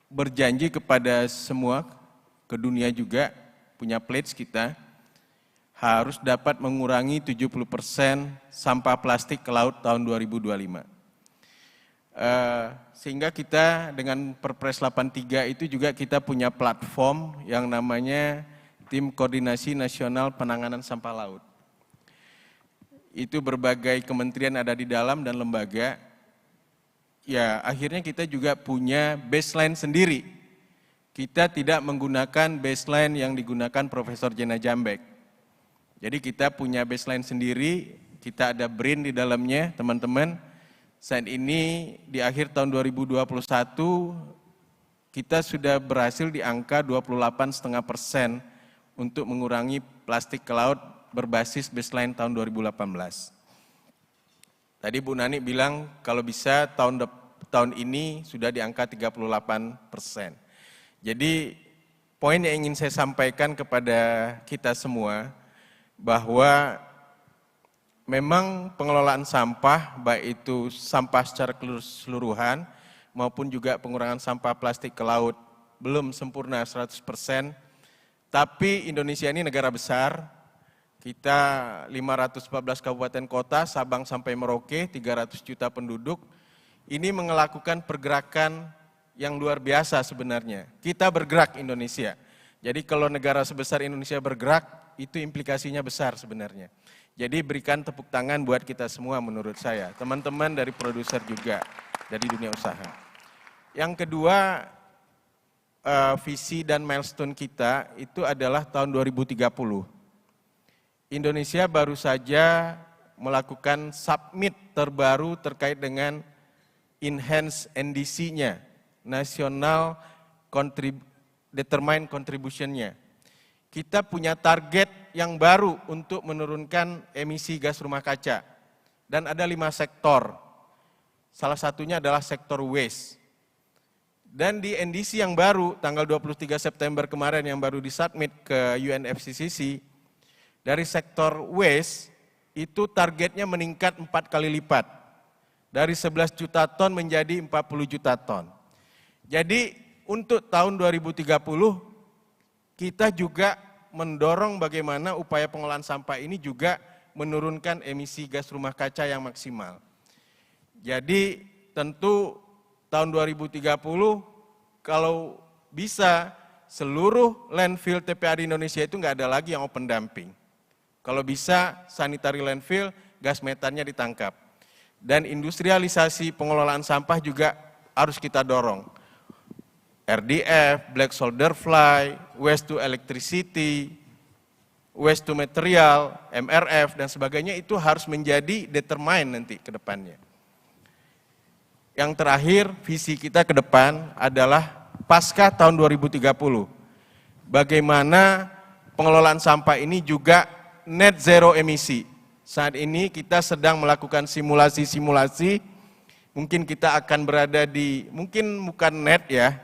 [SPEAKER 16] berjanji kepada semua, ke dunia juga, punya pledge kita, harus dapat mengurangi 70% sampah plastik ke laut tahun 2025. Sehingga kita dengan Perpres 83 itu juga kita punya platform yang namanya Tim Koordinasi Nasional Penanganan Sampah Laut. Itu berbagai kementerian ada di dalam dan lembaga. Ya, akhirnya kita juga punya baseline sendiri. Kita tidak menggunakan baseline yang digunakan Profesor Jena Jambek. Jadi kita punya baseline sendiri, kita ada BRIN di dalamnya, teman-teman. Saat ini di akhir tahun 2021 kita sudah berhasil di angka 28,5% untuk mengurangi plastik ke laut berbasis baseline tahun 2018. Tadi Bu Nani bilang kalau bisa tahun ini sudah di angka 38%. Jadi poin yang ingin saya sampaikan kepada kita semua, bahwa memang pengelolaan sampah, baik itu sampah secara keseluruhan maupun juga pengurangan sampah plastik ke laut belum sempurna 100%, tapi Indonesia ini negara besar, kita 514 kabupaten kota, Sabang sampai Merauke, 300 juta penduduk, ini melakukan pergerakan yang luar biasa sebenarnya. Kita bergerak Indonesia, jadi kalau negara sebesar Indonesia bergerak, itu implikasinya besar sebenarnya. Jadi berikan tepuk tangan buat kita semua menurut saya, teman-teman dari produser juga, dari dunia usaha. Yang kedua, visi dan milestone kita itu adalah tahun 2030. Indonesia baru saja melakukan submit terbaru terkait dengan enhance NDC-nya, National Determined Contribution-nya. Kita punya target yang baru untuk menurunkan emisi gas rumah kaca. Dan ada 5 sektor. Salah satunya adalah sektor waste. Dan di NDC yang baru, tanggal 23 September kemarin yang baru disubmit ke UNFCCC, dari sektor waste, itu targetnya meningkat 4 kali lipat. Dari 11 juta ton menjadi 40 juta ton. Jadi untuk tahun 2030, kita juga mendorong bagaimana upaya pengolahan sampah ini juga menurunkan emisi gas rumah kaca yang maksimal. Jadi tentu tahun 2030 kalau bisa seluruh landfill TPA di Indonesia itu nggak ada lagi yang open dumping. Kalau bisa sanitary landfill, gas metannya ditangkap. Dan industrialisasi pengelolaan sampah juga harus kita dorong. RDF, black soldier fly, waste to electricity, waste to material, MRF, dan sebagainya itu harus menjadi determine nanti ke depannya. Yang terakhir, visi kita ke depan adalah pasca tahun 2030. Bagaimana pengelolaan sampah ini juga net zero emisi. Saat ini kita sedang melakukan simulasi-simulasi, mungkin kita akan berada di, mungkin bukan net ya,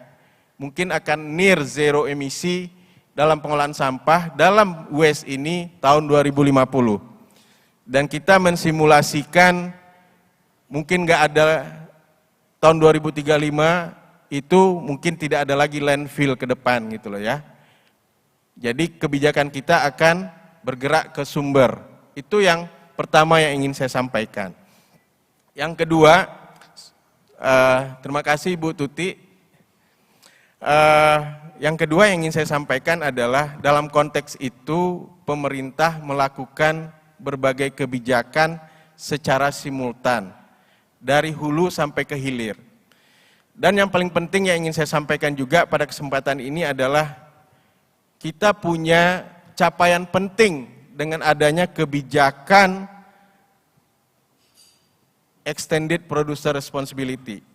[SPEAKER 16] mungkin akan near zero emisi dalam pengolahan sampah dalam waste ini tahun 2050. Dan kita mensimulasikan mungkin nggak ada tahun 2035 itu mungkin tidak ada lagi landfill ke depan gitu loh ya. Jadi kebijakan kita akan bergerak ke sumber. Itu yang pertama yang ingin saya sampaikan. Yang kedua, terima kasih Bu Tuti. Yang kedua yang ingin saya sampaikan adalah dalam konteks itu pemerintah melakukan berbagai kebijakan secara simultan dari hulu sampai ke hilir. Dan yang paling penting yang ingin saya sampaikan juga pada kesempatan ini adalah kita punya capaian penting dengan adanya kebijakan Extended Producer Responsibility.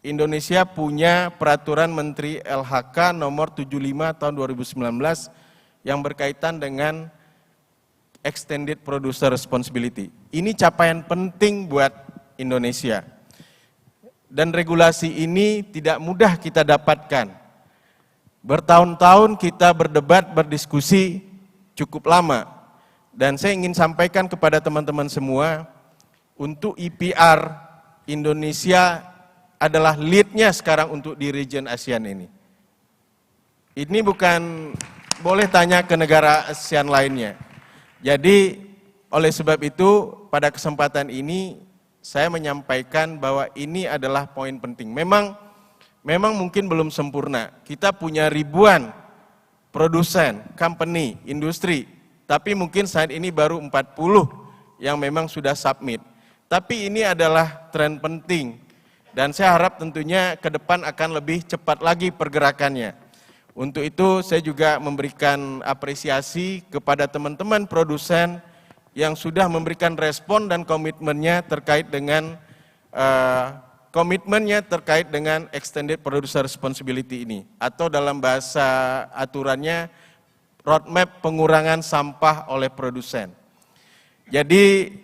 [SPEAKER 16] Indonesia punya peraturan Menteri LHK nomor 75 tahun 2019 yang berkaitan dengan Extended Producer Responsibility. Ini capaian penting buat Indonesia. Dan regulasi ini tidak mudah kita dapatkan. Bertahun-tahun kita berdebat, berdiskusi cukup lama. Dan saya ingin sampaikan kepada teman-teman semua, untuk EPR, Indonesia adalah lead-nya sekarang untuk di region ASEAN ini. Ini bukan, boleh tanya ke negara ASEAN lainnya. Jadi, oleh sebab itu, pada kesempatan ini, saya menyampaikan bahwa ini adalah poin penting. Memang mungkin belum sempurna. Kita punya ribuan produsen, company, industri, tapi mungkin saat ini baru 40 yang memang sudah submit. Tapi ini adalah tren penting dan saya harap tentunya ke depan akan lebih cepat lagi pergerakannya. Untuk itu saya juga memberikan apresiasi kepada teman-teman produsen yang sudah memberikan respon dan komitmennya terkait dengan Extended Producer Responsibility ini, atau dalam bahasa aturannya roadmap pengurangan sampah oleh produsen. Jadi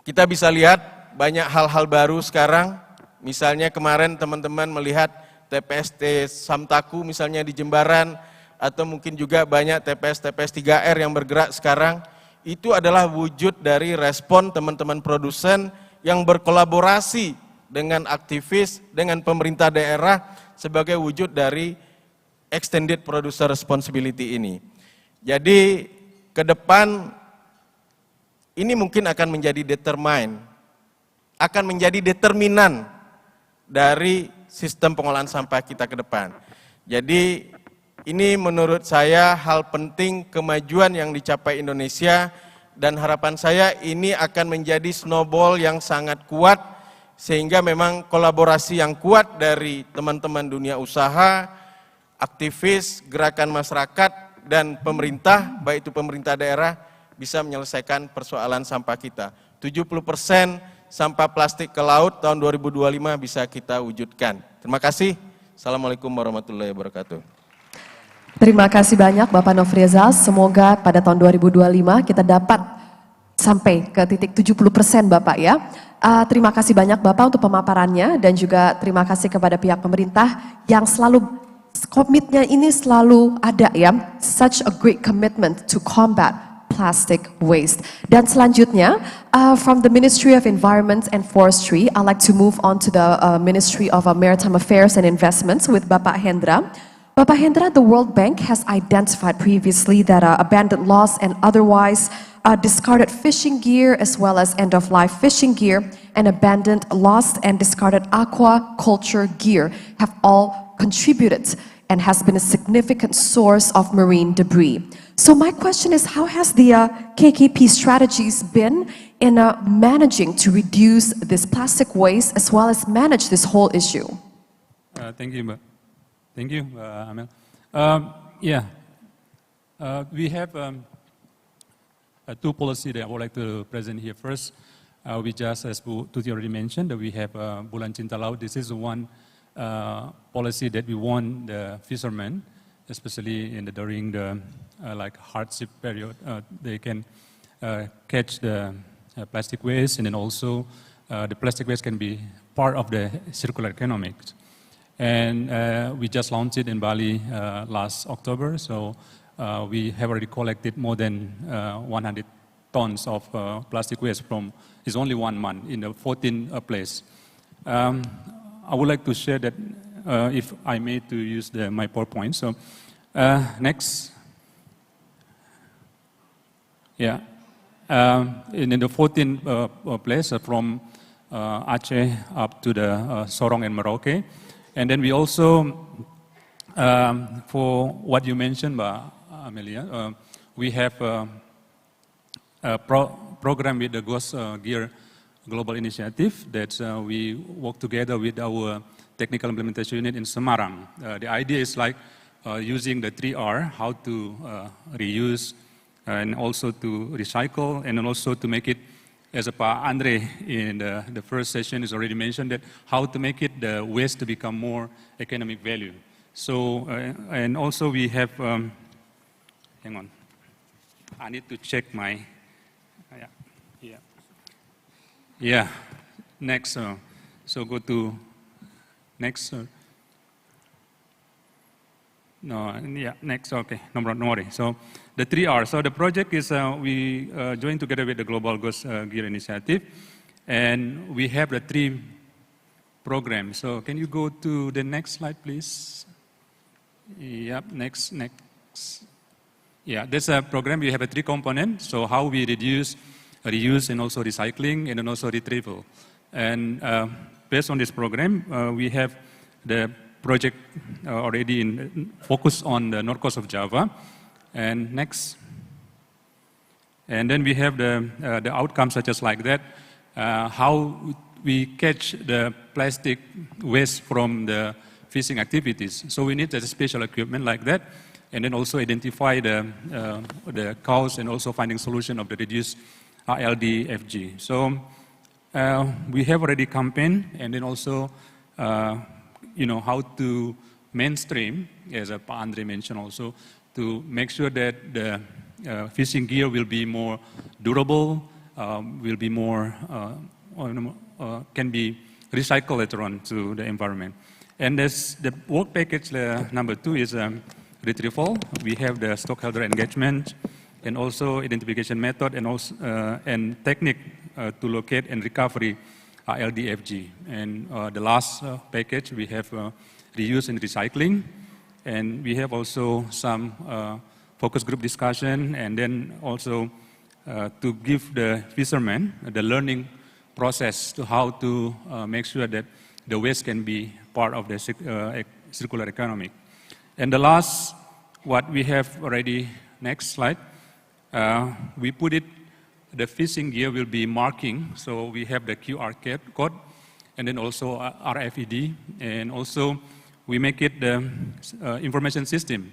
[SPEAKER 16] kita bisa lihat banyak hal-hal baru sekarang, misalnya kemarin teman-teman melihat TPST Samtaku misalnya di Jembaran, atau mungkin juga banyak TPS 3R yang bergerak sekarang, itu adalah wujud dari respon teman-teman produsen yang berkolaborasi dengan aktivis, dengan pemerintah daerah sebagai wujud dari Extended Producer Responsibility ini. Jadi ke depan ini mungkin akan menjadi determinan dari sistem pengolahan sampah kita ke depan. Jadi ini menurut saya hal penting kemajuan yang dicapai Indonesia, dan harapan saya ini akan menjadi snowball yang sangat kuat, sehingga memang kolaborasi yang kuat dari teman-teman dunia usaha, aktivis, gerakan masyarakat, dan pemerintah, baik itu pemerintah daerah, bisa menyelesaikan persoalan sampah kita. 70% sampah plastik ke laut tahun 2025 bisa kita wujudkan. Terima kasih. Assalamualaikum warahmatullahi wabarakatuh.
[SPEAKER 1] Terima kasih banyak Bapak Nofriza. Semoga pada tahun 2025 kita dapat sampai ke titik 70% Bapak ya. Terima kasih banyak Bapak untuk pemaparannya dan juga terima kasih kepada pihak pemerintah yang selalu komitmennya ini selalu ada ya. Such a great commitment to combat plastic waste. Dan selanjutnya, from the Ministry of Environment and Forestry, I'd like to move on to the Ministry of Maritime Affairs and Investments with Bapak Hendra. Bapak Hendra, the World Bank has identified previously that abandoned lost and otherwise discarded fishing gear as well as end-of-life fishing gear and abandoned, lost and discarded aquaculture gear have all contributed and has been a significant source of marine debris. So my question is, how has the KKP strategies been in managing to reduce this plastic waste as well as manage this whole issue?
[SPEAKER 17] Thank you, Mbak. Thank you, Amel. We have two policies that I would like to present here. First, we just, as Bu Tuti already mentioned, that we have Bulan Cinta Laut. This is one policy that we want the fishermen, especially during the like hardship period, they can catch the plastic waste, and then also the plastic waste can be part of the circular economy. And we just launched it in Bali last October, so we have already collected more than 100 tons of plastic waste from, it's only 1 month, in the 14 place. I would like to share that, if I may, to use my PowerPoint. So next. Yeah. In the 14th place from Aceh up to the Sorong and Merauke. And then we also, for what you mentioned, Amelia, we have a program with the Ghost Gear Global Initiative that we work together with our technical implementation unit in Semarang. The idea is like using the 3R, how to reuse and also to recycle, and then also to make it, as Pa Andre in the first session has already mentioned, that how to make it the waste to become more economic value. So, and also we have, hang on, I need to check my, yeah, next, so go to next, no, yeah, next, okay, no worry. So the 3R. So the project is we joined together with the Global Ghost Gear Initiative, and we have the 3 programs. So can you go to the next slide, please? Yep, next. Yeah, this program, we have a 3 components. So how we reduce, reuse, and also recycling, and then also retrieval. And based on this program, we have the project already in focus on the north coast of Java. And next. And then we have the outcomes such as like that, how we catch the plastic waste from the fishing activities. So we need a special equipment like that, and then also identify the cause and also finding solution of the reduced LDFG. So we have already campaign, and then also how to mainstream, as Pa Andre mentioned also, to make sure that the fishing gear will be more durable, will be more, can be recycled later on to the environment. And this, the work package number 2 is retrieval. We have the stockholder engagement and also identification method and also and technique to locate and recovery LDFG. And the last package, we have reuse and recycling. And we have also some focus group discussion, and then also to give the fishermen the learning process to how to make sure that the waste can be part of the circular economy. And the last, what we have already, next slide, we put it, the fishing gear will be marking, so we have the QR code, and then also RFID, and also we make it the information system.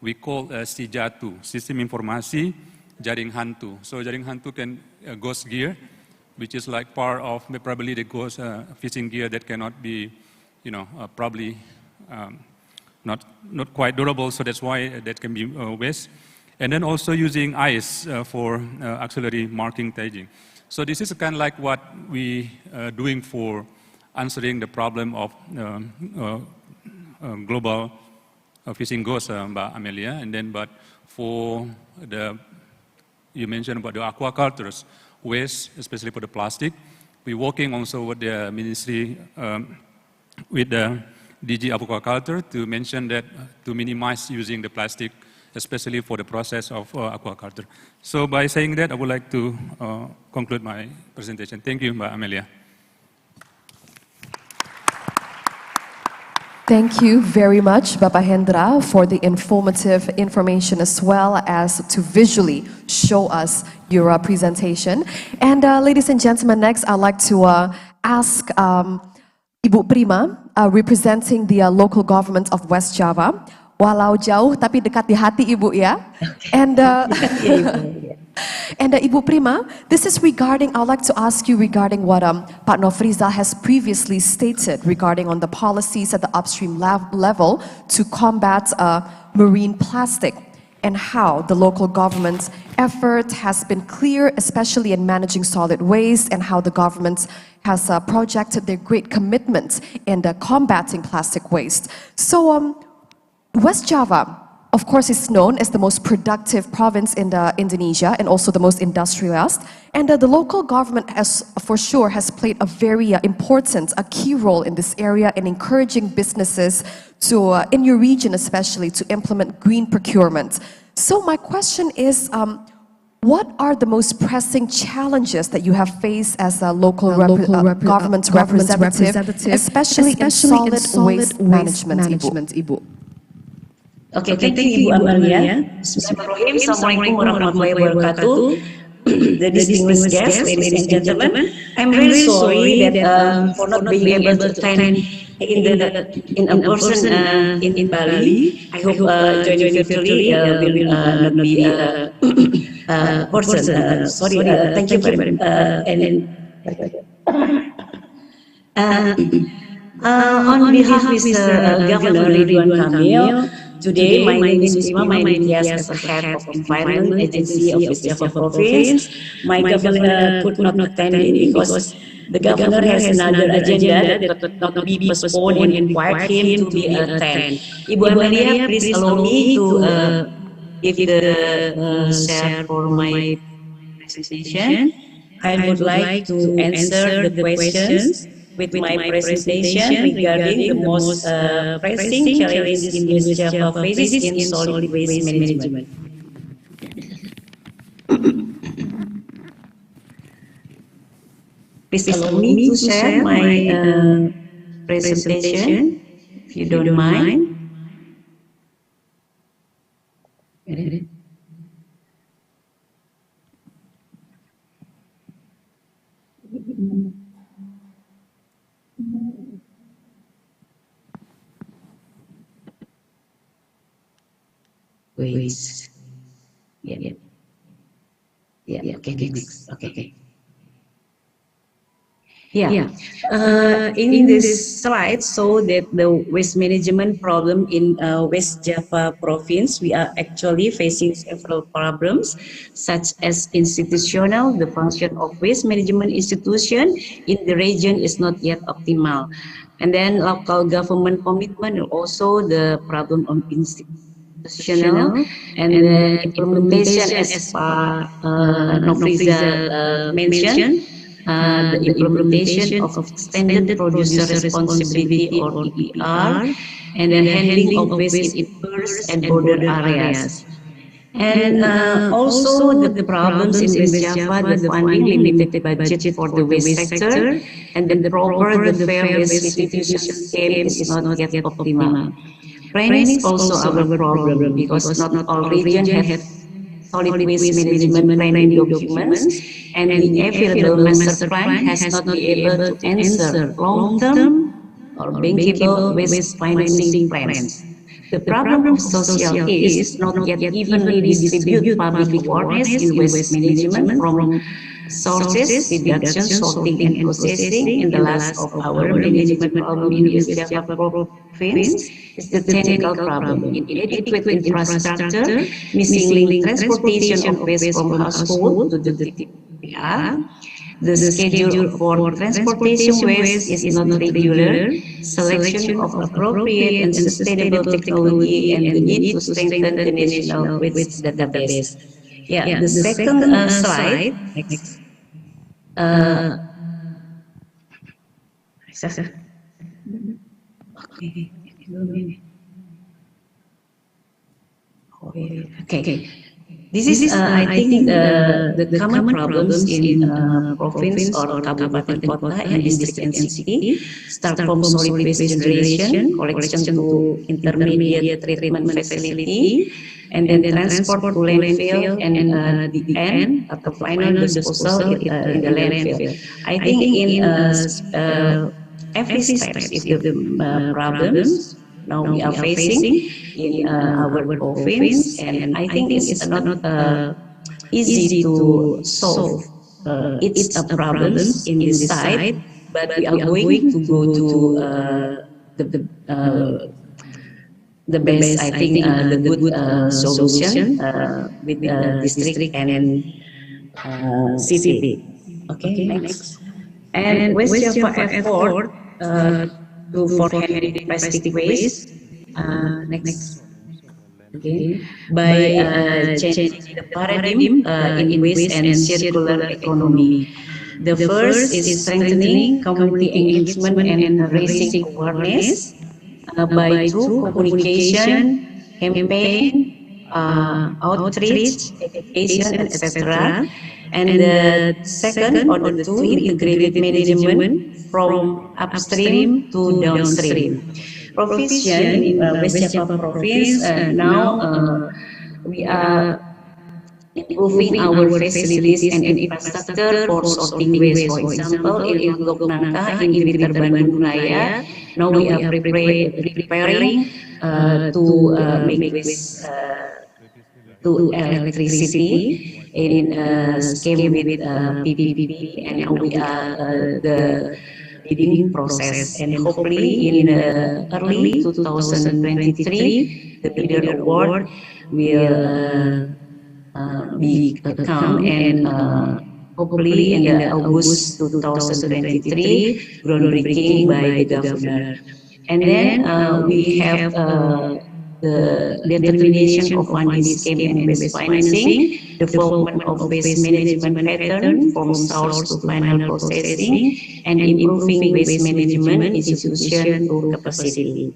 [SPEAKER 17] We call SIJATU, Sistem Informasi jaring hantu. So jaring hantu can ghost gear, which is like part of probably the ghost fishing gear that cannot be, probably not quite durable. So that's why that can be waste. And then also using ice for auxiliary marking tagging. So this is kind of like what we doing for answering the problem of global fishing ghosts, Mbak Amelia. And then, but for you mentioned about the aquaculture waste, especially for the plastic. We're working also with the ministry, with the DG Aquaculture to mention that to minimize using the plastic, especially for the process of aquaculture. So by saying that, I would like to conclude my presentation. Thank you, Mbak Amelia.
[SPEAKER 1] Thank you very much, Bapak Hendra, for the informative information as well as to visually show us your presentation. And ladies and gentlemen, next I'd like to ask Ibu Prima, representing the local government of West Java. Walau jauh tapi dekat di hati Ibu ya. And and Ibu Prima, this is regarding, I'd like to ask you regarding what Pak Nofrizal has previously stated regarding on the policies at the upstream level to combat marine plastic, and how the local government's effort has been clear, especially in managing solid waste, and how the government has projected their great commitment in combating plastic waste. So West Java, of course, is known as the most productive province in Indonesia and also the most industrialized. And the local government for sure has played a very important, a key role in this area in encouraging businesses to, in your region especially, to implement green procurement. So my question is, what are the most pressing challenges that you have faced as a local government representative, especially in solid waste management, Ibu?
[SPEAKER 18] Okay, thank you, Ibu Amelia. Bismillahirrahmanirrahim. Assalamualaikum warahmatullahi wabarakatuh. The distinguished guests, ladies and gentlemen, I'm really sorry that for not being able to attend in person in Bali. I hope joining virtually will not be person. Sorry, thank you very much. On behalf of Mr. Governor Ridwan Kamil, today, my name is Prima Maintias as the head of Environment Agency of West Java Province. My governor could not attend because the governor has another agenda that could not be postponed and required him to be attend. Ibu Amelia, please allow me to give the share for my presentation. I would like to answer the questions with my presentation regarding the most pressing challenges in West Java faces in solid waste management. Please allow me to share my presentation, if you don't mind. Waste. Yeah. Okay, next. Okay. Yeah. In this slide, so that the waste management problem in West Java province, we are actually facing several problems, such as institutional. The function of waste management institution in the region is not yet optimal, and then local government commitment, and also the problem of institutional, and the implementation, as Pak Nofrizal mentioned. The implementation of extended producer responsibility or EPR, and then handling of waste in first and border areas. And also the problems in West Java, the funding, limited budget for the waste sector, and the proper, the fair waste restitution scheme is not yet optimal. Planning is also our problem because not all regions have solid waste management planning documents, and the available master plan has not been able to answer long-term or bankable waste financing plans. The problem of social is not yet evenly distribute public awareness in waste management from sources, reduction, sorting, and processing. In the last of our management problem in West Java province is the technical problem. Inadequate infrastructure, missing link transportation of waste from household to the TPR. The schedule for transportation waste is not regular. Selection of appropriate and sustainable technology and the need to strengthen the national waste database. Yeah, the second slide. Next. Okay. This is, I think, the common problems in province or kabupaten kota and district and city. Start from solid waste generation, collection to intermediate treatment facility, and then transport to landfill, and the end at the final disposal in the landfill. I think in every step is the problems now we are facing in our province, and I think it's not easy to solve its problems in this side, but we are going to go to the best, I think, the good solution with district and city. Okay, next. And West Java effort for handling plastic waste. Next. Okay. By changing the paradigm in waste and circular economy. The first is strengthening community engagement and raising awareness by through communication, campaign, outreach, education, etc. And the second or the two, integrated management from upstream to downstream. Provision in West Java province, now we are improving our facilities and infrastructure for sorting waste. For example, in Blok Nangka in Greater Bandung Raya, now we are preparing to make waste to electricity in scheme with PPP, and now we are the bidding process, and hopefully in early 2023 the bidder award will come, and hopefully in the August 2023 groundbreaking by the governor. And then we have the determination of funding scheme and waste financing, development of waste management pattern from source to final processing, and improving waste management institution to capacity.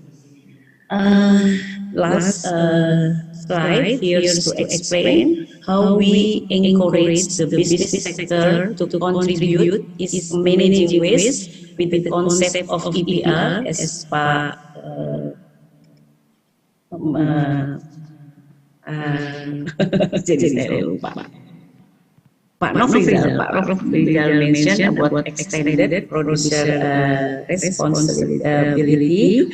[SPEAKER 18] Last slide here to explain how we encourage the business sector to contribute its managing waste with the concept of EPR, as Pak jadi saya lupa. Pak Nofrizal mentioned about extended producer responsibility.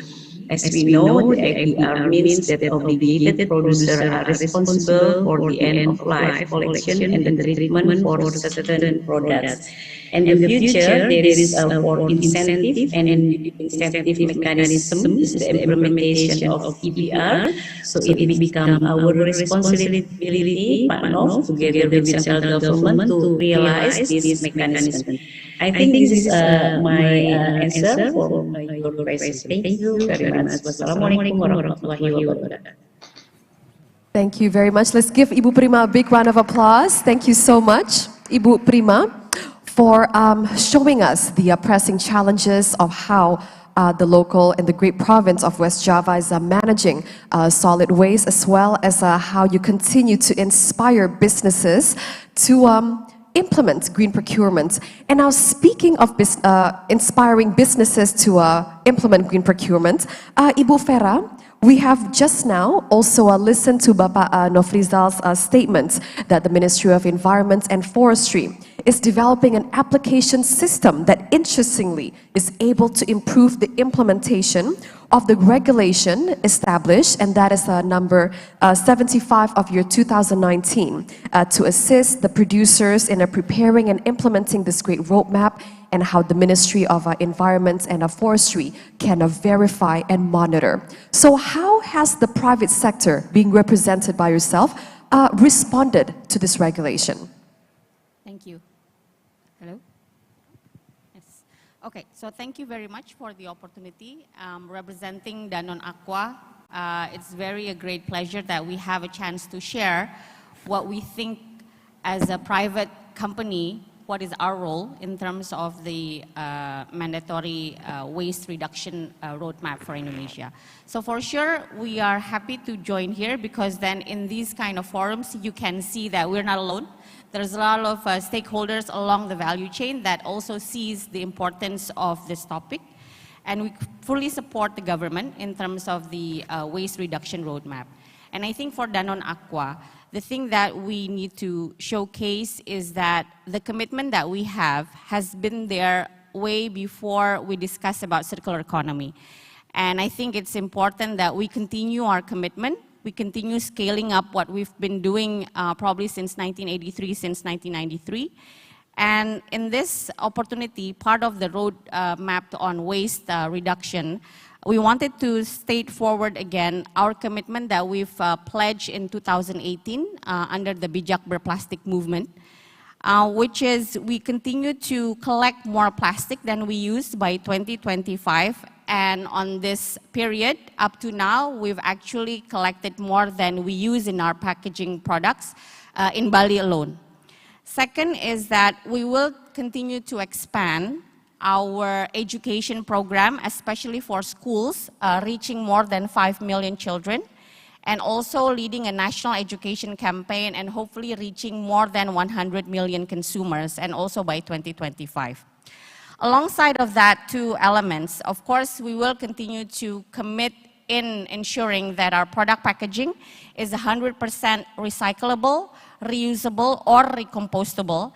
[SPEAKER 18] As we know, the EPR means that obligated producers are responsible for the end-of-life collection and the treatment for certain products. In the future, there is a for incentive and incentive mechanism, is the implementation of EPR. So it become our responsibility, Pak Nov, together with central government, to realize this mechanism. I think this is my answer for your question. Thank you very much. Wassalamualaikum warahmatullahi wabarakatuh.
[SPEAKER 1] Thank you very much. Let's give Ibu Prima a big round of applause. Thank you so much, Ibu Prima, for showing us the pressing challenges of how the local and the great province of West Java is managing solid waste, as well as how you continue to inspire businesses to implement green procurement. And now, speaking of inspiring businesses to implement green procurement, Ibu Vera, we have just now also listened to Bapak Nofrizal's statement that the Ministry of Environment and Forestry is developing an application system that interestingly is able to improve the implementation of the regulation established, and that is number 75 of year 2019, to assist the producers in preparing and implementing this great roadmap, and how the Ministry of Environment and Forestry can verify and monitor. So how has the private sector, being represented by yourself, responded to this regulation?
[SPEAKER 19] Thank you. Hello? Yes. Okay, so thank you very much for the opportunity. Representing Danone Aqua, it's a great pleasure that we have a chance to share what we think as a private company, what is our role in terms of the mandatory waste reduction roadmap for Indonesia. So for sure, we are happy to join here, because then in these kind of forums, you can see that we're not alone. There's a lot of stakeholders along the value chain that also sees the importance of this topic. And we fully support the government in terms of the waste reduction roadmap. And I think for Danone Aqua, the thing that we need to showcase is that the commitment that we have has been there way before we discuss about circular economy. And I think it's important that we continue our commitment. We continue scaling up what we've been doing probably since 1983, since 1993. And in this opportunity, part of the roadmap on waste reduction, we wanted to state forward again our commitment that we've pledged in 2018 under the Bijak Berplastik movement, which is we continue to collect more plastic than we use by 2025. And on this period, up to now, we've actually collected more than we use in our packaging products in Bali alone. Second is that we will continue to expand our education program, especially for schools, reaching more than 5 million children, and also leading a national education campaign and hopefully reaching more than 100 million consumers, and also by 2025. Alongside of that two elements, of course, we will continue to commit in ensuring that our product packaging is 100% recyclable, reusable, or recompostable.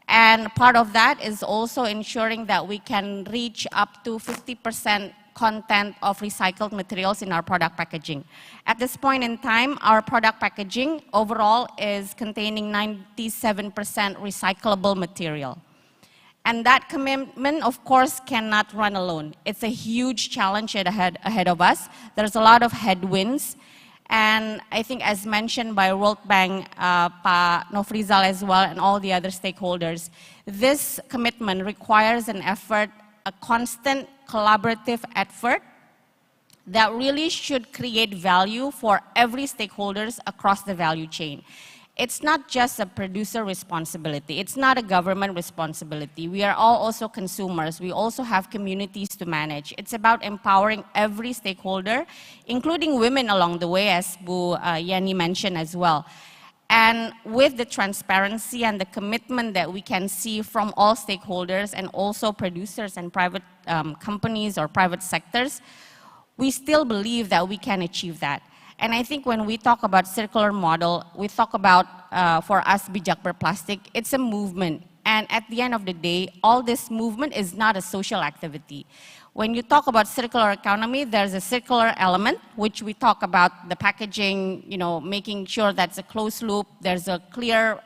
[SPEAKER 19] And part of that is also ensuring that we can reach up to 50% content of recycled materials in our product packaging. At this point in time, our product packaging overall is containing 97% recyclable material. And that commitment, of course, cannot run alone. It's a huge challenge ahead of us. There's a lot of headwinds. And I think, as mentioned by World Bank, Pa Nofrizal as well, and all the other stakeholders, this commitment requires an effort, a constant collaborative effort that really should create value for every stakeholders across the value chain. It's not just a producer responsibility. It's not a government responsibility. We are all also consumers. We also have communities to manage. It's about empowering every stakeholder, including women along the way, as Bu Yani mentioned as well. And with the transparency and the commitment that we can see from all stakeholders and also producers and private companies or private sectors, we still believe that we can achieve that. And I think when we talk about circular model, we talk about, for us, Bijak Berplastik, it's a movement. And at the end of the day, all this movement is not a social activity. When you talk about circular economy, there's a circular element, which we talk about the packaging, making sure that's a closed loop. There's a clear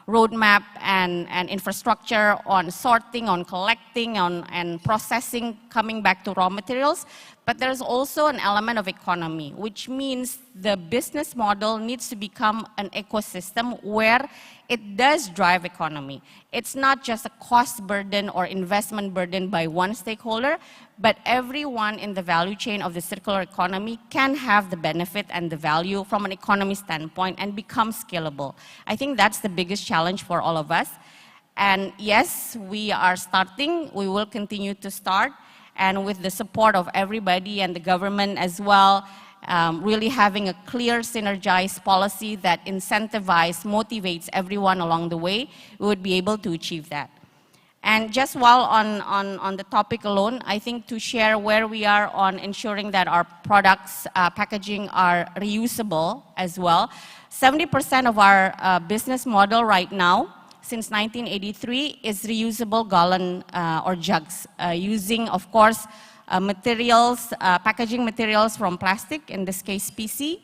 [SPEAKER 19] roadmap and infrastructure on sorting, on collecting, and processing, coming back to raw materials. But there's also an element of economy, which means the business model needs to become an ecosystem where it does drive economy. It's not just a cost burden or investment burden by one stakeholder, but everyone in the value chain of the circular economy can have the benefit and the value from an economy standpoint and become scalable. I think that's the biggest challenge for all of us. And yes, we are starting. We will continue to start. And with the support of everybody and the government as well, really having a clear, synergized policy that incentivizes, motivates everyone along the way, we would be able to achieve that. And just while on the topic alone, I think to share where we are on ensuring that our products, packaging are reusable as well. 70% of our business model right now since 1983 is reusable gallon or jugs, using, of course, materials, packaging materials from plastic, in this case PC,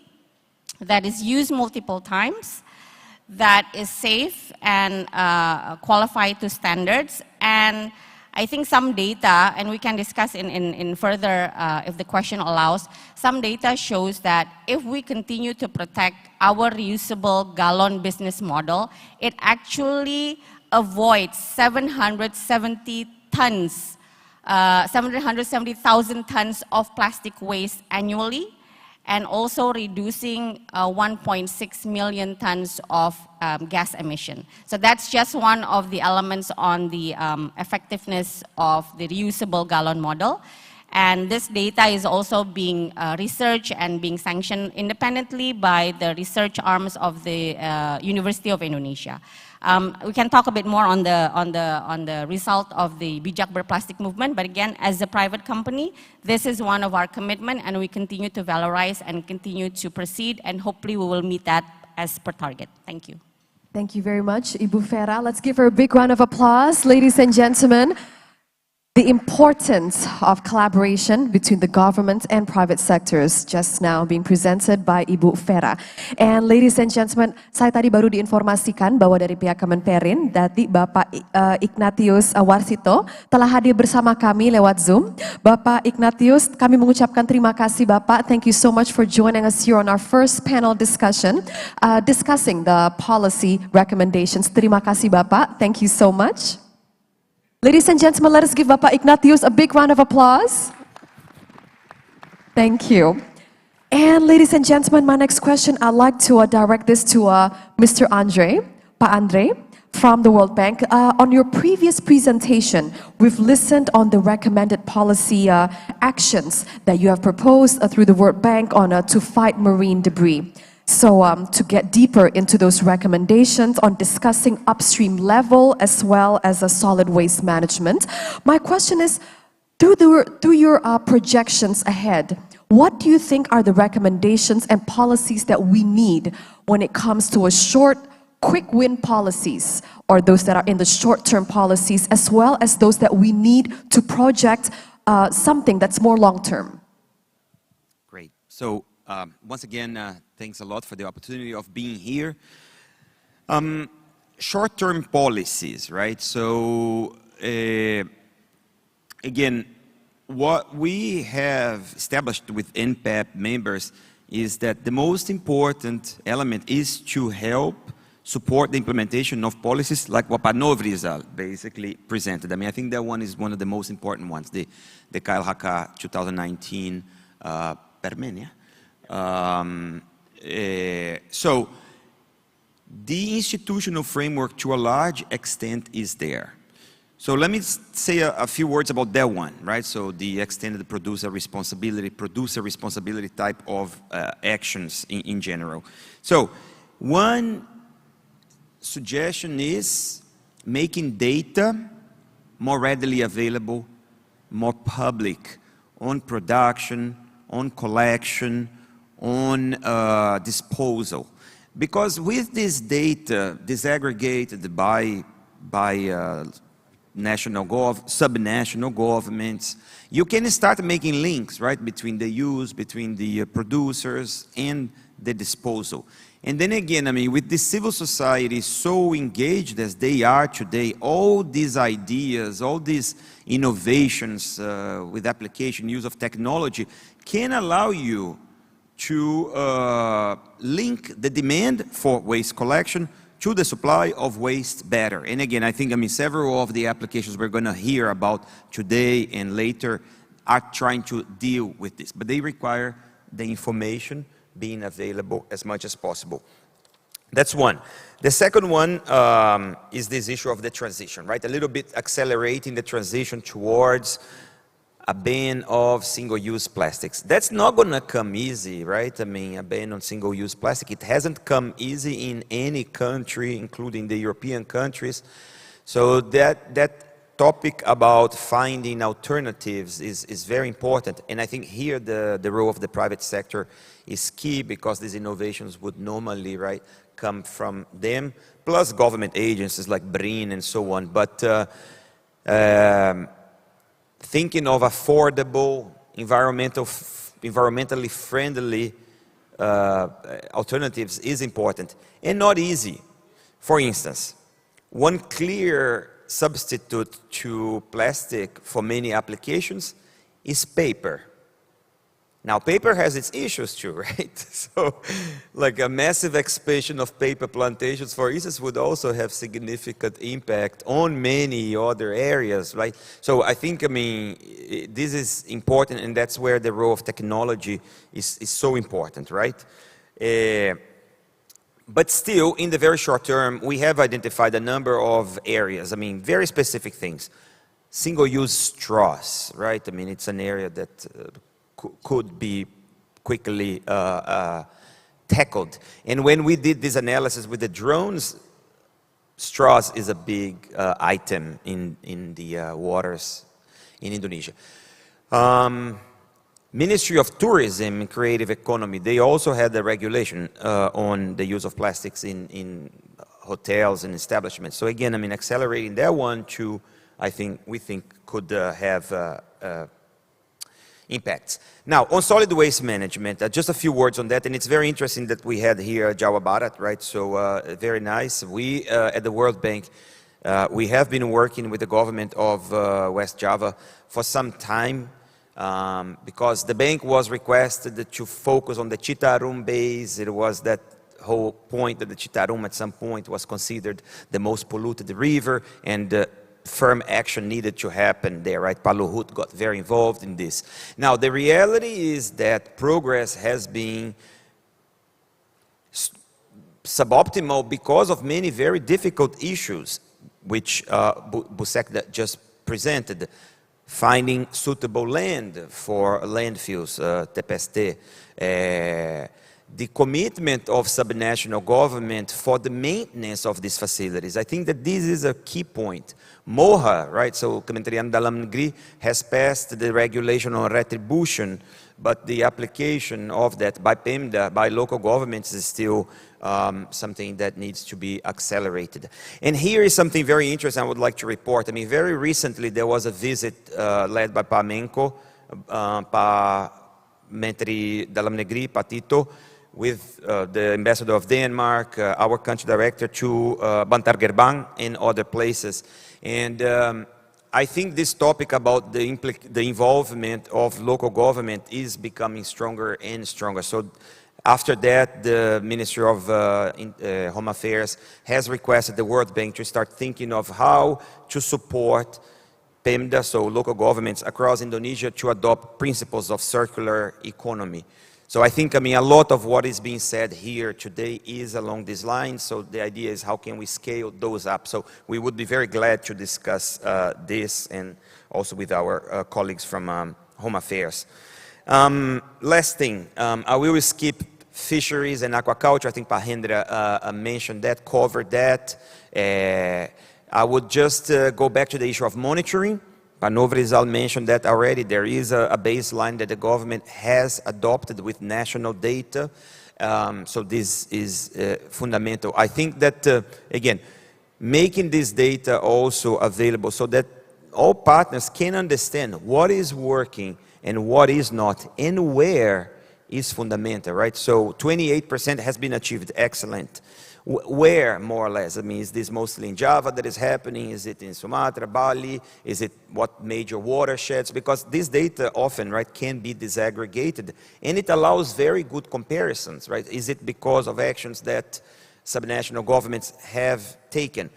[SPEAKER 19] that is used multiple times, that is safe and qualified to standards. And I think some data, and we can discuss in further if the question allows, some data shows that if we continue to protect our reusable gallon business model, it actually avoids 770,000 tons of plastic waste annually, and also reducing 1.6 million tons of gas emission. So that's just one of the elements on the effectiveness of the reusable gallon model. And this data is also being researched and being sanctioned independently by the research arms of the University of Indonesia. We can talk a bit more on the result of the Bijak Berplastik movement, but again, as a private company, this is one of our commitment, and we continue to valorize and continue to proceed, and hopefully we will meet that as per target. Thank you.
[SPEAKER 1] Thank you very much, Ibu Vera. Let's give her a big round of applause, ladies and gentlemen. The importance of collaboration between the government and private sectors just now being presented by Ibu Vera. And ladies and gentlemen, saya tadi baru diinformasikan bahwa dari pihak Kemenperin, dari Bapak Ignatius Warsito telah hadir bersama kami lewat Zoom. Bapak Ignatius, kami mengucapkan terima kasih Bapak. Thank you so much for joining us here on our first panel discussion, discussing the policy recommendations. Terima kasih Bapak. Thank you so much. Ladies and gentlemen, let us give Bapak Ignatius a big round of applause. Thank you. And ladies and gentlemen, my next question, I'd like to direct this to Mr. Andre, Pak Andre, from the World Bank. On your previous presentation, we've listened on the recommended policy actions that you have proposed through the World Bank on to fight marine debris. So to get deeper into those recommendations on discussing upstream level as well as a solid waste management, my question is, through your projections ahead, what do you think are the recommendations and policies that we need when it comes to a short, quick win policies, or those that are in the short-term policies, as well as those that we need to project something that's more long-term?
[SPEAKER 15] Great. So once again, thanks a lot for the opportunity of being here. Short-term policies, right? So again, what we have established with NPAP members is that the most important element is to help support the implementation of policies like what Panovrizal basically presented. I mean, I think that one is one of the most important ones, the KLHK 2019 Permenia. So the institutional framework to a large extent is there. So let me say a few words about that one, right? So the extended producer responsibility type of actions in general. So one suggestion is making data more readily available, more public on production, on collection, on disposal. Because with this data disaggregated by subnational governments, you can start making links, right, between the use, between the producers and the disposal. And then again, I mean, with the civil society so engaged as they are today, all these ideas, all these innovations with application, use of technology, can allow you to link the demand for waste collection to the supply of waste better. And again, I think, I mean, several of the applications we're going to hear about today and later are trying to deal with this, but they require the information being available as much as possible. That's one. The second one is this issue of the transition, right? A little bit accelerating the transition towards a ban of single-use plastics. That's not going to come easy, right? I mean, a ban on single-use plastic, it hasn't come easy in any country, including the European countries. So that topic about finding alternatives is very important. And I think here the role of the private sector is key, because these innovations would normally, right, come from them, plus government agencies like BRIN and so on. But thinking of affordable, environmentally friendly alternatives is important and not easy. For instance, one clear substitute to plastic for many applications is paper. Now, paper has its issues too, right? So, like a massive expansion of paper plantations, for instance, would also have significant impact on many other areas, right? So I think, I mean, this is important, and that's where the role of technology is so important, right? But still, in the very short term, we have identified a number of areas, I mean, very specific things. Single-use straws, right? I mean, it's an area that could be quickly tackled. And when we did this analysis with the drones, straws is a big item in the waters in Indonesia. Ministry of Tourism and Creative Economy, they also had a regulation on the use of plastics in hotels and establishments. So again, I mean, accelerating that one too, we think could have impacts. Now, on solid waste management, just a few words on that, and it's very interesting that we had here Jawa Barat, right? So very nice. We at the World Bank, we have been working with the government of West Java for some time, because the bank was requested to focus on the Citarum base. It was that whole point that the Citarum at some point was considered the most polluted river, and firm action needed to happen there, right? Paluhut got very involved in this. Now, the reality is that progress has been suboptimal because of many very difficult issues, which Busek just presented. Finding suitable land for landfills, TPST, the commitment of subnational government for the maintenance of these facilities. I think that this is a key point. MOHA, right, so Kementerian Dalam Negeri has passed the regulation on retribution, but the application of that by PEMDA, by local governments, is still something that needs to be accelerated. And here is something very interesting I would like to report. I mean, very recently there was a visit led by Kemenko, Pa Menteri Dalam Negeri, Pa Tito, with the ambassador of Denmark, our country director, to Bantar Gerbang and other places. And I think this topic about the involvement of local government is becoming stronger and stronger. So after that, the Ministry of Home Affairs has requested the World Bank to start thinking of how to support PEMDA, so local governments across Indonesia, to adopt principles of circular economy. So I think, I mean, a lot of what is being said here today is along these lines. So the idea is how can we scale those up? So we would be very glad to discuss this, and also with our colleagues from Home Affairs. Last thing, I will skip fisheries and aquaculture. I think Pahendra mentioned that, covered that. I would just go back to the issue of monitoring. Panov Rizal mentioned that already. There is a baseline that the government has adopted with national data. So this is fundamental. I think that, again, making this data also available so that all partners can understand what is working and what is not, and where is fundamental, right? So 28% has been achieved, excellent. Where, more or less? I mean, is this mostly in Java that is happening? Is it in Sumatra, Bali? Is it what major watersheds? Because this data often, right, can be disaggregated, and it allows very good comparisons, right? Is it because of actions that subnational governments have taken?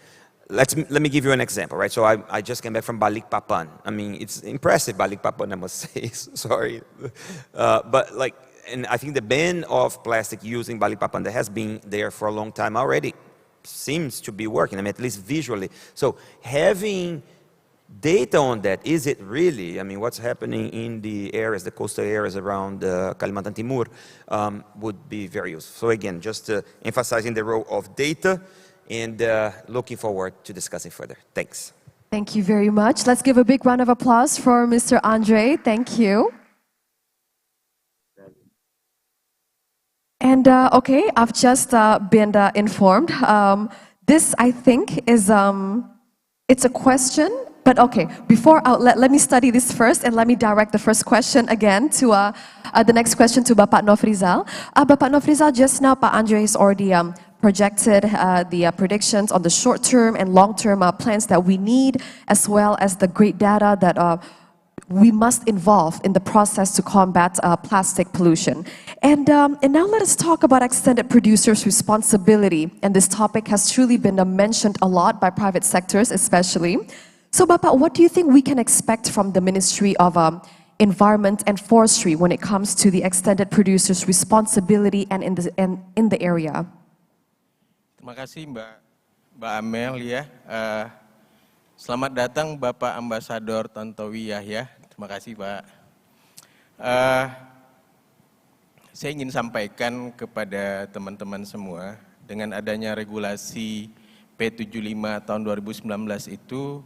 [SPEAKER 15] Let me give you an example, right? So I just came back from Balikpapan. I mean, it's impressive, Balikpapan, I must say. Sorry. But like, and I think the ban of plastic using Balikpapan that has been there for a long time already seems to be working, I mean, at least visually. So having data on that, is it really, I mean, what's happening in the areas, the coastal areas around Kalimantan Timur, would be very useful. So again, just emphasizing the role of data, and looking forward to discussing further. Thanks.
[SPEAKER 1] Thank you very much. Let's give a big round of applause for Mr. Andre. Thank you. And okay, I've just been informed. This, I think, is it's a question. But okay, before let me study this first, and let me direct the first question again to the next question to Bapak Nofrizal. Bapak Nofrizal, just now, Pak Andre has already projected the predictions on the short-term and long-term plans that we need, as well as the great data that we must involve in the process to combat plastic pollution. And now let us talk about extended producers' responsibility. And this topic has truly been mentioned a lot by private sectors especially. So Bapak, what do you think we can expect from the Ministry of Environment and Forestry when it comes to the extended producers' responsibility and in the area?
[SPEAKER 16] Terima kasih Mbak Amel ya. Selamat datang Bapak Ambasador Tantowi Yahya. Terima kasih Pak. Saya ingin sampaikan kepada teman-teman semua, dengan adanya regulasi P75 tahun 2019 itu,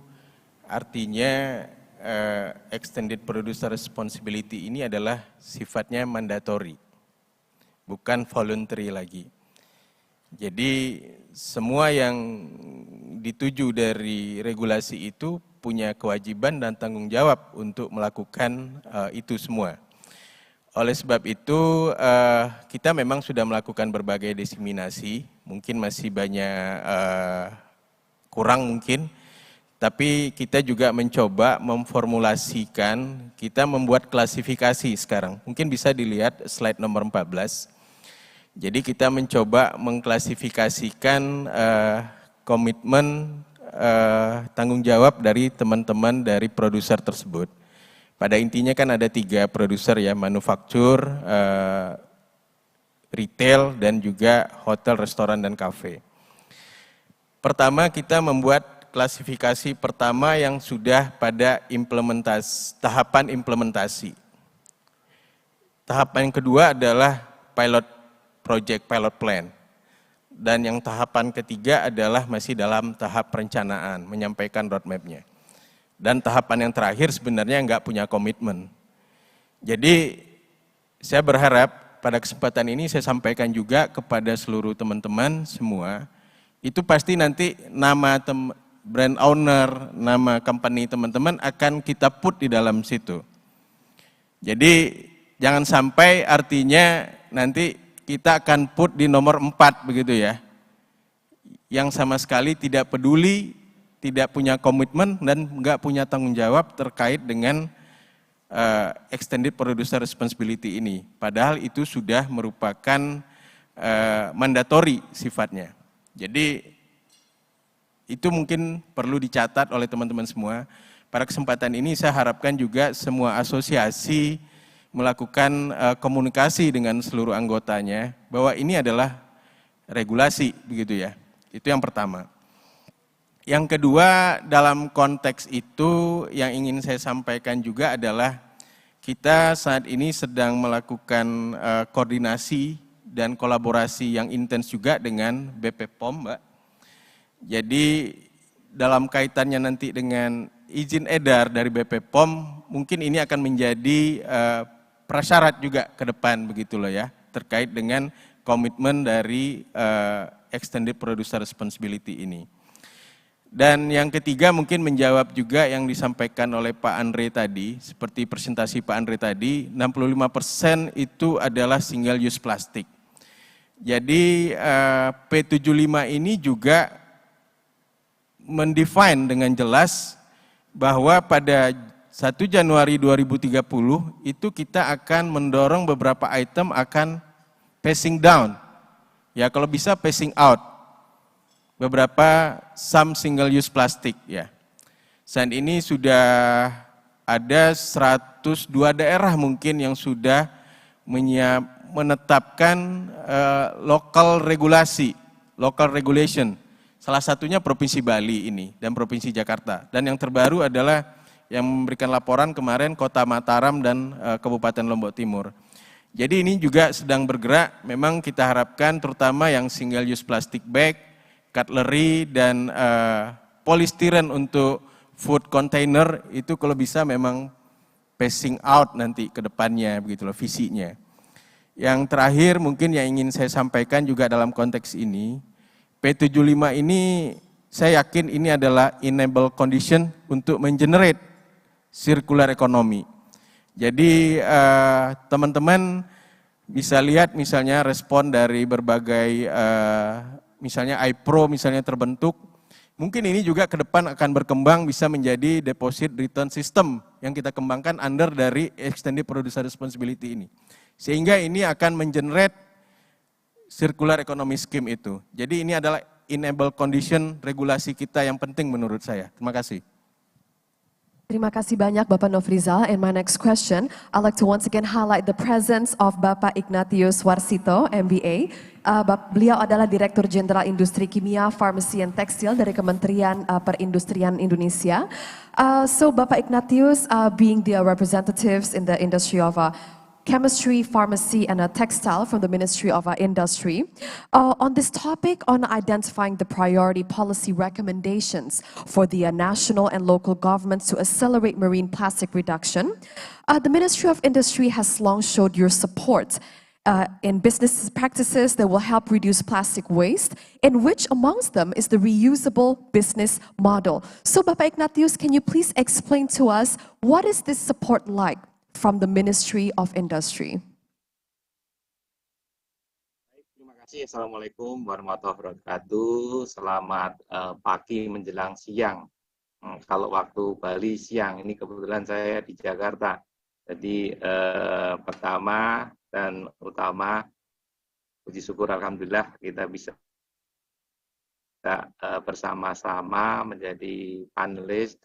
[SPEAKER 16] artinya Extended Producer Responsibility ini adalah sifatnya mandatory, bukan voluntary lagi. Jadi semua yang dituju dari regulasi itu punya kewajiban dan tanggung jawab untuk melakukan itu semua. Oleh sebab itu kita memang sudah melakukan berbagai diseminasi, mungkin masih banyak kurang mungkin, tapi kita juga mencoba memformulasikan, kita membuat klasifikasi sekarang. Mungkin bisa dilihat slide nomor 14. Jadi kita mencoba mengklasifikasikan komitmen tanggung jawab dari teman-teman dari produser tersebut. Pada intinya kan ada 3 produser ya, manufaktur, retail, dan juga hotel, restoran, dan kafe. Pertama kita membuat klasifikasi pertama yang sudah pada tahapan implementasi. Tahapan yang kedua adalah pilot plan. Dan yang tahapan ketiga adalah masih dalam tahap perencanaan, menyampaikan roadmap-nya. Dan tahapan yang terakhir sebenarnya nggak punya komitmen. Jadi saya berharap pada kesempatan ini saya sampaikan juga kepada seluruh teman-teman semua, itu pasti nanti nama brand owner, nama company teman-teman akan kita put di dalam situ. Jadi jangan sampai artinya nanti kita akan put di nomor 4 begitu ya, yang sama sekali tidak peduli, tidak punya komitmen dan nggak punya tanggung jawab terkait dengan extended producer responsibility ini. Padahal itu sudah merupakan mandatori sifatnya. Jadi itu mungkin perlu dicatat oleh teman-teman semua. Pada kesempatan ini saya harapkan juga semua asosiasi melakukan komunikasi dengan seluruh anggotanya bahwa ini adalah regulasi begitu ya. Itu yang pertama. Yang kedua, dalam konteks itu yang ingin saya sampaikan juga adalah kita saat ini sedang melakukan koordinasi dan kolaborasi yang intens juga dengan BP POM, Mbak. Jadi dalam kaitannya nanti dengan izin edar dari BP POM, mungkin ini akan menjadi prasyarat juga ke depan begitu loh ya, terkait dengan komitmen dari Extended Producer Responsibility ini. Dan yang ketiga mungkin menjawab juga yang disampaikan oleh Pak Andre tadi, seperti presentasi Pak Andre tadi, 65% itu adalah single use plastik. Jadi P75 ini juga mendefine dengan jelas bahwa pada 1 Januari 2030 itu kita akan mendorong beberapa item akan phasing down. Ya kalau bisa phasing out. Beberapa some single use plastik ya. Saat ini sudah ada 102 daerah mungkin yang sudah menetapkan local regulation. Salah satunya Provinsi Bali ini dan Provinsi Jakarta. Dan yang terbaru adalah yang memberikan laporan kemarin Kota Mataram dan Kabupaten Lombok Timur. Jadi ini juga sedang bergerak, memang kita harapkan terutama yang single use plastic bag, cutlery, dan polistiren untuk food container itu kalau bisa memang phasing out nanti ke depannya, begitu loh visinya. Yang terakhir mungkin yang ingin saya sampaikan juga dalam konteks ini, P75 ini saya yakin ini adalah enable condition untuk mengenerate circular economy. Jadi teman-teman bisa lihat misalnya respon dari berbagai misalnya iPro misalnya terbentuk, mungkin ini juga ke depan akan berkembang bisa menjadi deposit return system yang kita kembangkan under dari extended producer responsibility ini. Sehingga ini akan mengenerate circular economy scheme itu. Jadi ini adalah enable condition regulasi kita yang penting menurut saya. Terima kasih.
[SPEAKER 1] Terima kasih banyak Bapak Nofrizal. And my next question, I'd like to once again highlight the presence of Bapak Ignatius Warsito, MBA. Beliau adalah Direktur Jenderal Industri Kimia, Farmasi, dan Tekstil dari Kementerian Perindustrian Indonesia. So Bapak Ignatius, being the representatives in the industry of chemistry, pharmacy, and textile from the Ministry of Industry. On this topic, on identifying the priority policy recommendations for the national and local governments to accelerate marine plastic reduction, the Ministry of Industry has long showed your support in business practices that will help reduce plastic waste, in which amongst them is the reusable business model. So Bapak Ignatius, can you please explain to us what is this support like from the Ministry of Industry?
[SPEAKER 20] Terima kasih. Assalamualaikum warahmatullahi wabarakatuh. Selamat pagi menjelang siang. Kalau waktu Bali siang, ini kebetulan saya di Jakarta. Jadi pertama dan utama, puji syukur alhamdulillah kita bisa bersama-sama menjadi panelis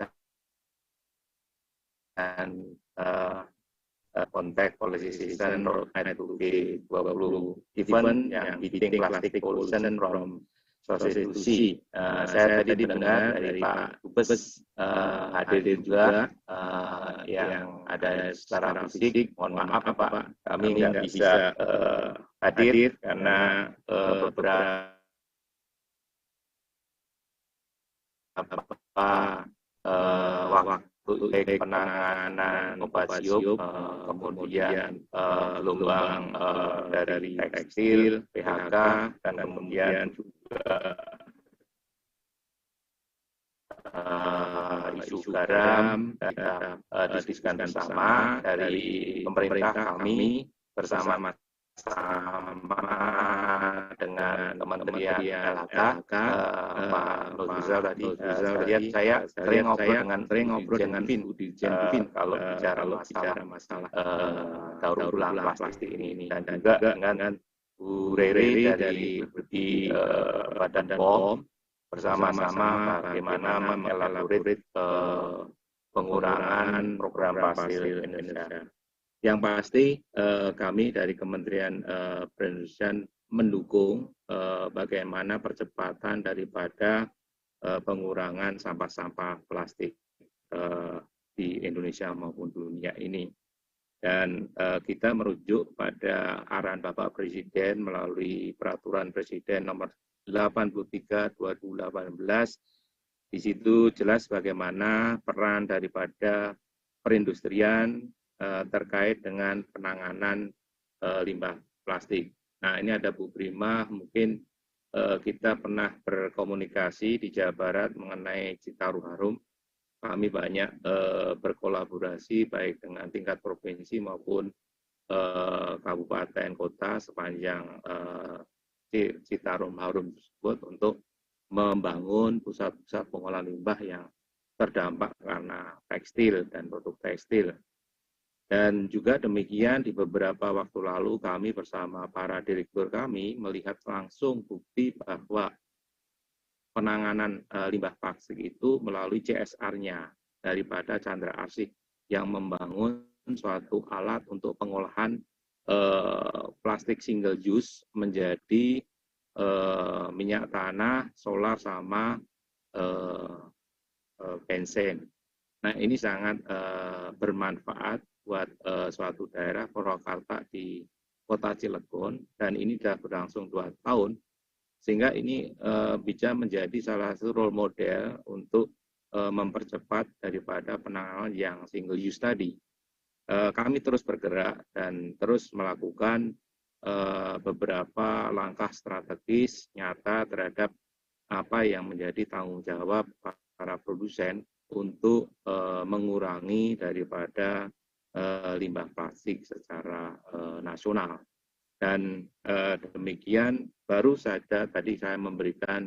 [SPEAKER 20] dan konteks policy season roadmap to G20 event yang beating plastic pollution from sources to sea. Saya tadi mendengar dari Pak Dubes hadir juga yang ada secara fisik. Mohon maaf Pak, kami nggak bisa hadir karena beberapa waktu penanganan obat sirup, kemudian gelombang dari tekstil, PHK, dan kemudian juga isu garam, kita diskusikan bersama dari pemerintah kami bersama dengan Kementerian LHK, Pak Nofrizal tadi, saya sering ngobrol dengan Dirjen kalau bicara masalah daur ulang plastik ini, dan juga dengan Bu Rere dari Badan POM bersama-sama bagaimana mengelaborate pengurangan program pasir Indonesia. Yang pasti kami dari Kementerian Perindustrian mendukung bagaimana percepatan daripada pengurangan sampah-sampah plastik di Indonesia maupun dunia ini. Dan kita merujuk pada arahan Bapak Presiden melalui Peraturan Presiden nomor 83 2018. Di situ jelas bagaimana peran daripada perindustrian terkait dengan penanganan limbah plastik. Nah, ini ada Bu Prima, mungkin kita pernah berkomunikasi di Jawa Barat mengenai Citarum Harum. Kami banyak berkolaborasi baik dengan tingkat provinsi maupun kabupaten kota sepanjang Citarum Harum tersebut untuk membangun pusat-pusat pengolahan limbah yang terdampak karena tekstil dan produk tekstil. Dan juga demikian di beberapa waktu lalu kami bersama para direktur kami melihat langsung bukti bahwa penanganan limbah plastik itu melalui CSR-nya daripada Chandra Arsik yang membangun suatu alat untuk pengolahan plastik single use menjadi minyak tanah, solar, sama bensin. Nah, ini sangat bermanfaat buat suatu daerah Purwakarta di Kota Cilegon, dan ini sudah berlangsung 2 tahun, sehingga ini bisa menjadi salah satu role model untuk mempercepat daripada penanganan yang single use tadi. Kami terus bergerak dan terus melakukan beberapa langkah strategis nyata terhadap apa yang menjadi tanggung jawab para produsen untuk mengurangi daripada limbah plastik secara nasional. Dan demikian baru saja tadi saya memberikan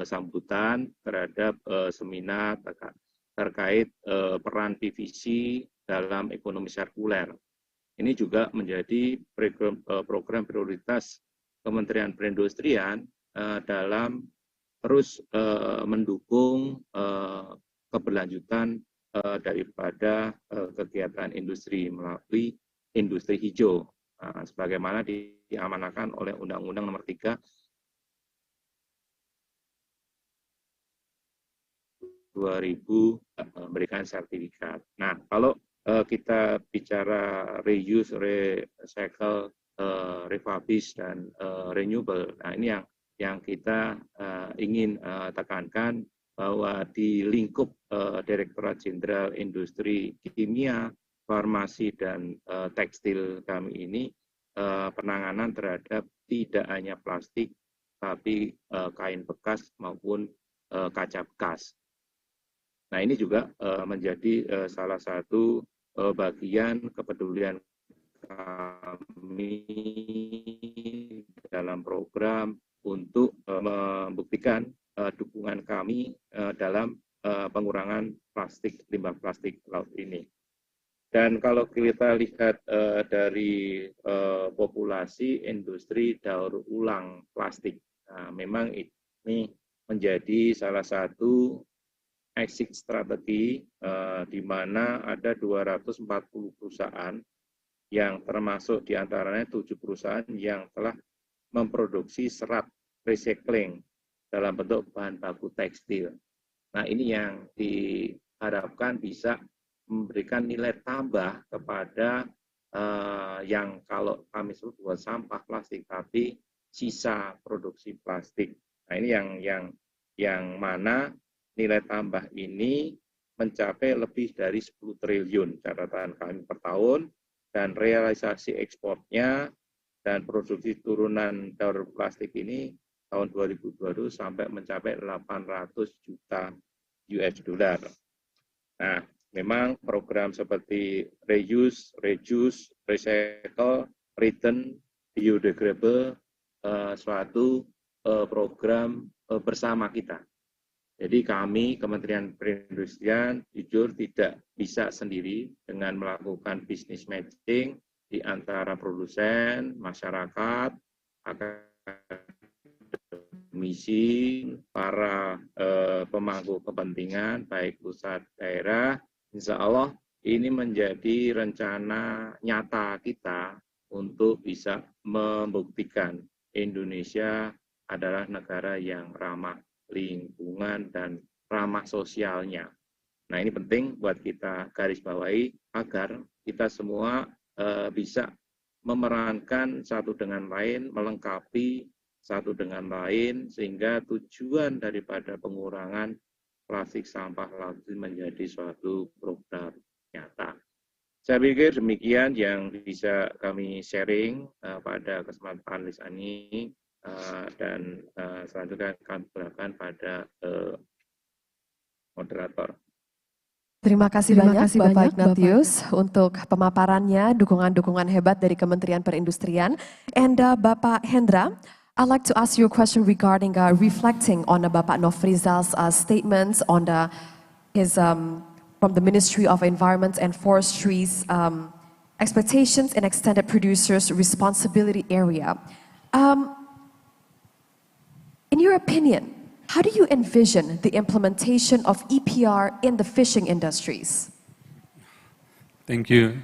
[SPEAKER 20] sambutan terhadap seminar terkait peran PVC dalam ekonomi sirkuler. Ini juga menjadi program prioritas Kementerian Perindustrian dalam terus mendukung keberlanjutan daripada kegiatan industri melalui industri hijau, sebagaimana diamanahkan oleh Undang-Undang Nomor 3 2000 memberikan sertifikat. Nah, kalau kita bicara reuse, recycle, refurbish dan renewable, nah ini yang kita ingin tekankan bahwa di lingkup Direktorat Jenderal Industri Kimia, Farmasi dan Tekstil kami ini penanganan terhadap tidak hanya plastik tapi kain bekas maupun kaca bekas. Nah, ini juga menjadi salah satu bagian kepedulian kami dalam program untuk membuktikan dukungan kami dalam pengurangan limbah plastik laut ini. Dan kalau kita lihat dari populasi industri daur ulang plastik, nah, memang ini menjadi salah satu exit strategi di mana ada 240 perusahaan yang termasuk diantaranya 7 perusahaan yang telah memproduksi serat recycling dalam bentuk bahan baku tekstil. Nah, ini yang diharapkan bisa memberikan nilai tambah kepada yang kalau kami sebut buat sampah plastik, tapi sisa produksi plastik. Nah, ini yang mana nilai tambah ini mencapai lebih dari 10 triliun catatan kami per tahun, dan realisasi ekspornya dan produksi turunan daur plastik ini tahun 2022 sampai mencapai 800 juta US dollar. Nah, memang program seperti reuse, reduce, recycle, return, biodegradable suatu program bersama kita. Jadi kami, Kementerian Perindustrian, jujur tidak bisa sendiri dengan melakukan business matching di antara produsen, masyarakat, akademisi, para pemangku kepentingan, baik pusat daerah. Insya Allah ini menjadi rencana nyata kita untuk bisa membuktikan Indonesia adalah negara yang ramah lingkungan dan ramah sosialnya. Nah, ini penting buat kita garis bawahi agar kita semua bisa memerankan satu dengan lain, melengkapi satu dengan lain, sehingga tujuan daripada pengurangan plastik sampah laut menjadi suatu program nyata. Saya pikir demikian yang bisa kami sharing pada kesempatan ini. Dan selanjutnya kami serahkan pada moderator.
[SPEAKER 1] Terima kasih banyak Bapak Ignatius untuk pemaparannya, dukungan-dukungan hebat dari Kementerian Perindustrian. And Bapak Hendra, I'd like to ask you a question regarding reflecting on Bapak Nofrizal's statements on his from the Ministry of Environment and Forestry's expectations in extended producers' responsibility area. In your opinion, how do you envision the implementation of EPR in the fishing industries?
[SPEAKER 17] Thank you,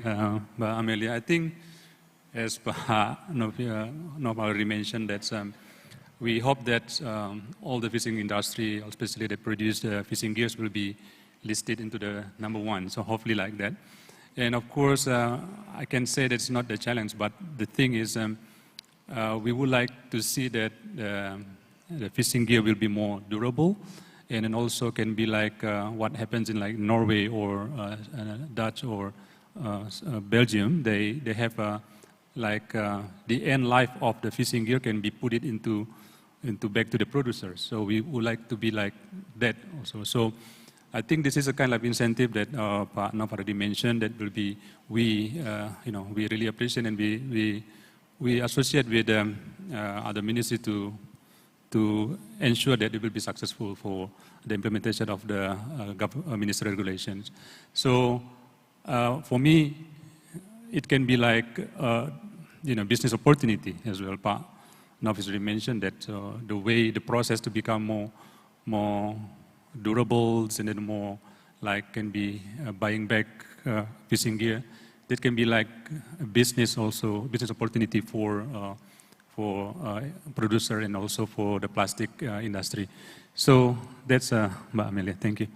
[SPEAKER 17] Mbak Amelia. I think, as Pak Nov already mentioned, that we hope that all the fishing industry, especially the produce fishing gears, will be listed into the #1. So hopefully like that. And of course, I can say that's not the challenge, but the thing is, we would like to see that the fishing gear will be more durable and then also can be like what happens in like Norway or Dutch or Belgium. They have like the end life of the fishing gear can be put it into back to the producers. So we would like to be like that also. So I think this is a kind of incentive that Pak Nov already mentioned that will be we really appreciate, and we associate with other ministry to ensure that it will be successful for the implementation of the ministry regulations. So for me, it can be like business opportunity as well. Pak Nov has already mentioned that the way the process to become more durable and then more like can be buying back fishing gear. That can be like a business also, business opportunity for producer and also for the plastic industry. So that's Mbak Amelia. Thank you.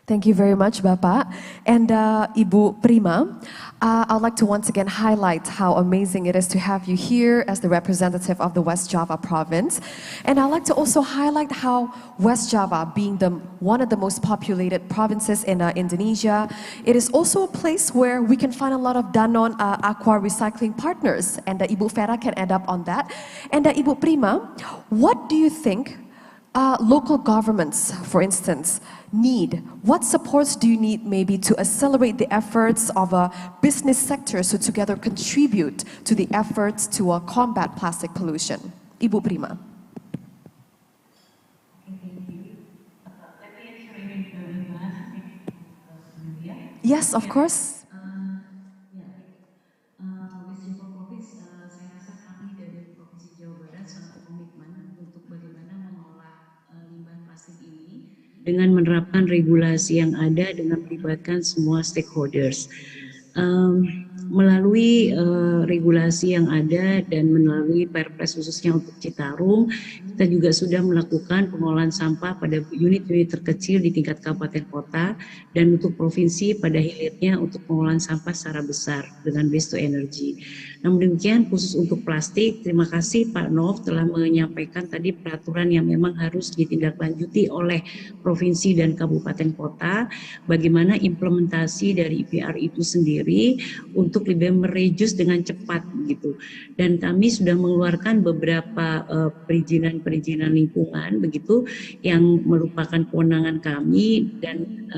[SPEAKER 1] Thank you very much, Bapak. And Ibu Prima, I'd like to once again highlight how amazing it is to have you here as the representative of the West Java province. And I'd like to also highlight how West Java, being one of the most populated provinces in Indonesia, it is also a place where we can find a lot of Danone aqua recycling partners. And Ibu Vera can add up on that. And Ibu Prima, what do you think local governments, for instance, need? What supports do you need maybe to accelerate the efforts of a business sector so together contribute to the efforts to combat plastic pollution? Ibu Prima. Yes, of course.
[SPEAKER 18] Dengan menerapkan regulasi yang ada dengan melibatkan semua stakeholders. Melalui regulasi yang ada dan melalui Perpres khususnya untuk Citarum, kita juga sudah melakukan pengolahan sampah pada unit-unit terkecil di tingkat kabupaten kota dan untuk provinsi pada hilirnya untuk pengolahan sampah secara besar dengan waste to energy. Namun demikian khusus untuk plastik, terima kasih Pak Nov telah menyampaikan tadi peraturan yang memang harus ditindaklanjuti oleh provinsi dan kabupaten kota, bagaimana implementasi dari IPR itu sendiri untuk lebih mereduce dengan cepat gitu. Dan kami sudah mengeluarkan beberapa perizinan lingkungan begitu yang merupakan kewenangan kami dan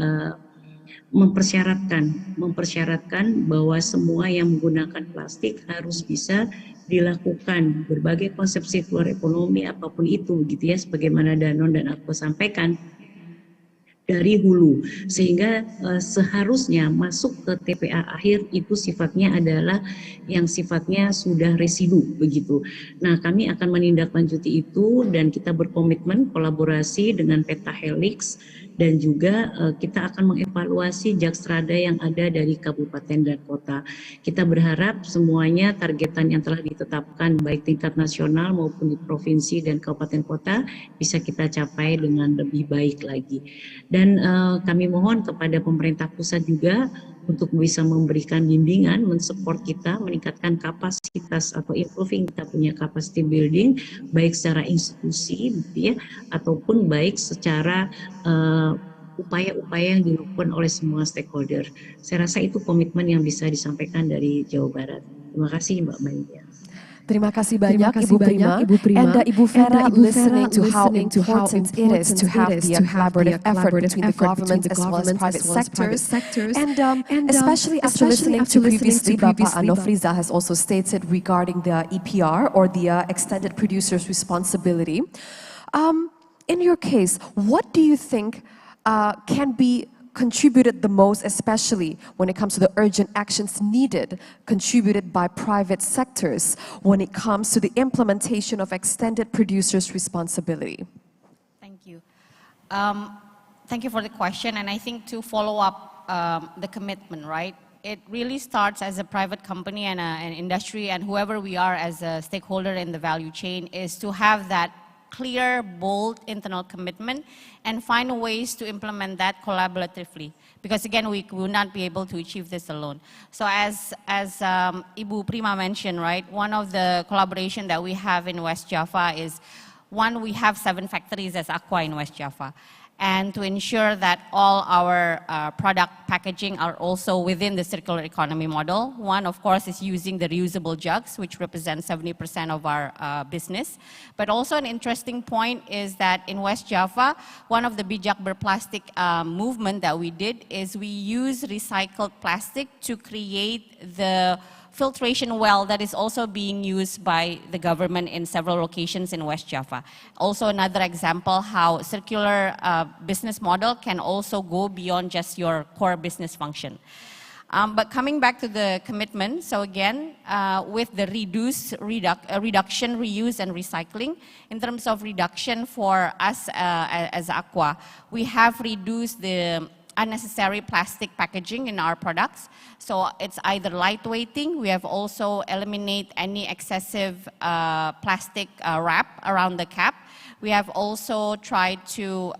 [SPEAKER 18] mempersyaratkan bahwa semua yang menggunakan plastik harus bisa dilakukan berbagai konsep sirkular ekonomi apapun itu gitu ya, sebagaimana Danone dan aku sampaikan dari hulu, sehingga seharusnya masuk ke TPA akhir itu sifatnya adalah yang sifatnya sudah residu begitu. Nah, kami akan menindaklanjuti itu dan kita berkomitmen kolaborasi dengan Pentahelix dan juga kita akan mengevaluasi jakstrada yang ada dari kabupaten dan kota. Kita berharap semuanya targetan yang telah ditetapkan baik tingkat nasional maupun di provinsi dan kabupaten kota bisa kita capai dengan lebih baik lagi. Dan kami mohon kepada pemerintah pusat juga untuk bisa memberikan bimbingan, mensupport kita, meningkatkan kapasitas atau improving kita punya capacity building, baik secara institusi gitu ya, ataupun baik secara upaya-upaya yang dilakukan oleh semua stakeholder. Saya rasa itu komitmen yang bisa disampaikan dari Jawa Barat. Terima kasih Mbak Maya.
[SPEAKER 1] Terima kasih banyak Ibu Prima, and Ibu Vera listening to how important it is to have the collaborative effort between the government as well as private sectors, and especially after listening to previously Bapak Nofriza has also stated regarding the EPR or the extended producer's responsibility. In your case, what do you think can be contributed the most, especially when it comes to the urgent actions needed, contributed by private sectors when it comes to the implementation of extended producer's responsibility?
[SPEAKER 19] Thank you. Thank you for the question, and I think to follow up the commitment, right? It really starts as a private company and an industry, and whoever we are as a stakeholder in the value chain is to have that clear, bold internal commitment and find ways to implement that collaboratively. Because again, we will not be able to achieve this alone. So as Ibu Prima mentioned, right, one of the collaboration that we have in West Java is, one, we have 7 factories as Aqua in West Java. and to ensure that all our product packaging are also within the circular economy model. One, of course, is using the reusable jugs, which represent 70% of our business. But also an interesting point is that in West Java, one of the bijak berplastik movement that we did is we use recycled plastic to create the filtration well that is also being used by the government in several locations in West Java. Also another example how circular business model can also go beyond just your core business function. But coming back to the commitment, so again, with the reduction, reuse, and recycling, in terms of reduction for us as Aqua, we have reduced the unnecessary plastic packaging in our products. So it's either lightweighting, we have also eliminated any excessive plastic wrap around the cap. We have also tried to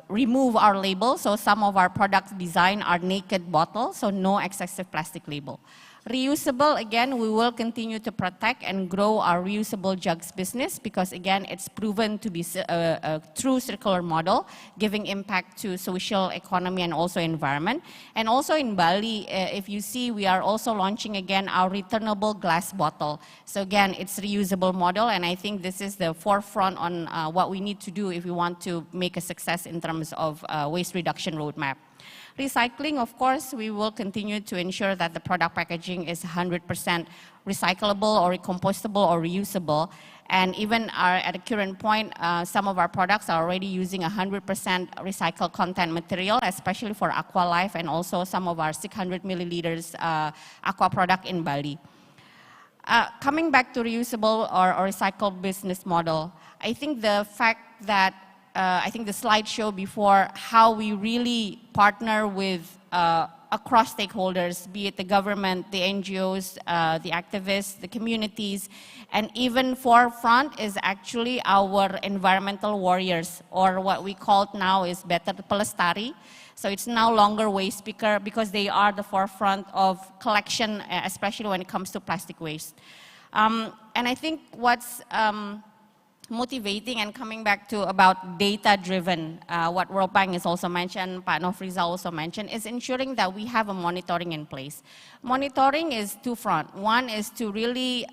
[SPEAKER 19] remove our label, so some of our products design are naked bottles, so no excessive plastic label. Reusable, again, we will continue to protect and grow our reusable jugs business because, again, it's proven to be a true circular model, giving impact to social economy and also environment. And also in Bali, if you see, we are also launching again our returnable glass bottle. So again, it's reusable model, and I think this is the forefront on what we need to do if we want to make a success in terms of waste reduction roadmap. Recycling, of course, we will continue to ensure that the product packaging is 100% recyclable or compostable or reusable. And even at a current point, some of our products are already using 100% recycled content material, especially for Aqua Life and also some of our 600 milliliters Aqua product in Bali. Coming back to reusable or recycled business model, I think the fact that I think the slide showed before how we really partner with across stakeholders, be it the government, the NGOs, the activists, the communities, and even forefront is actually our environmental warriors, or what we call now is Better Pelestari. So it's no longer waste picker because they are the forefront of collection, especially when it comes to plastic waste. And I think what's motivating and coming back to about data-driven, what World Bank has also mentioned, Pak Nofriza also mentioned, is ensuring that we have a monitoring in place. Monitoring is two-front. One is to really,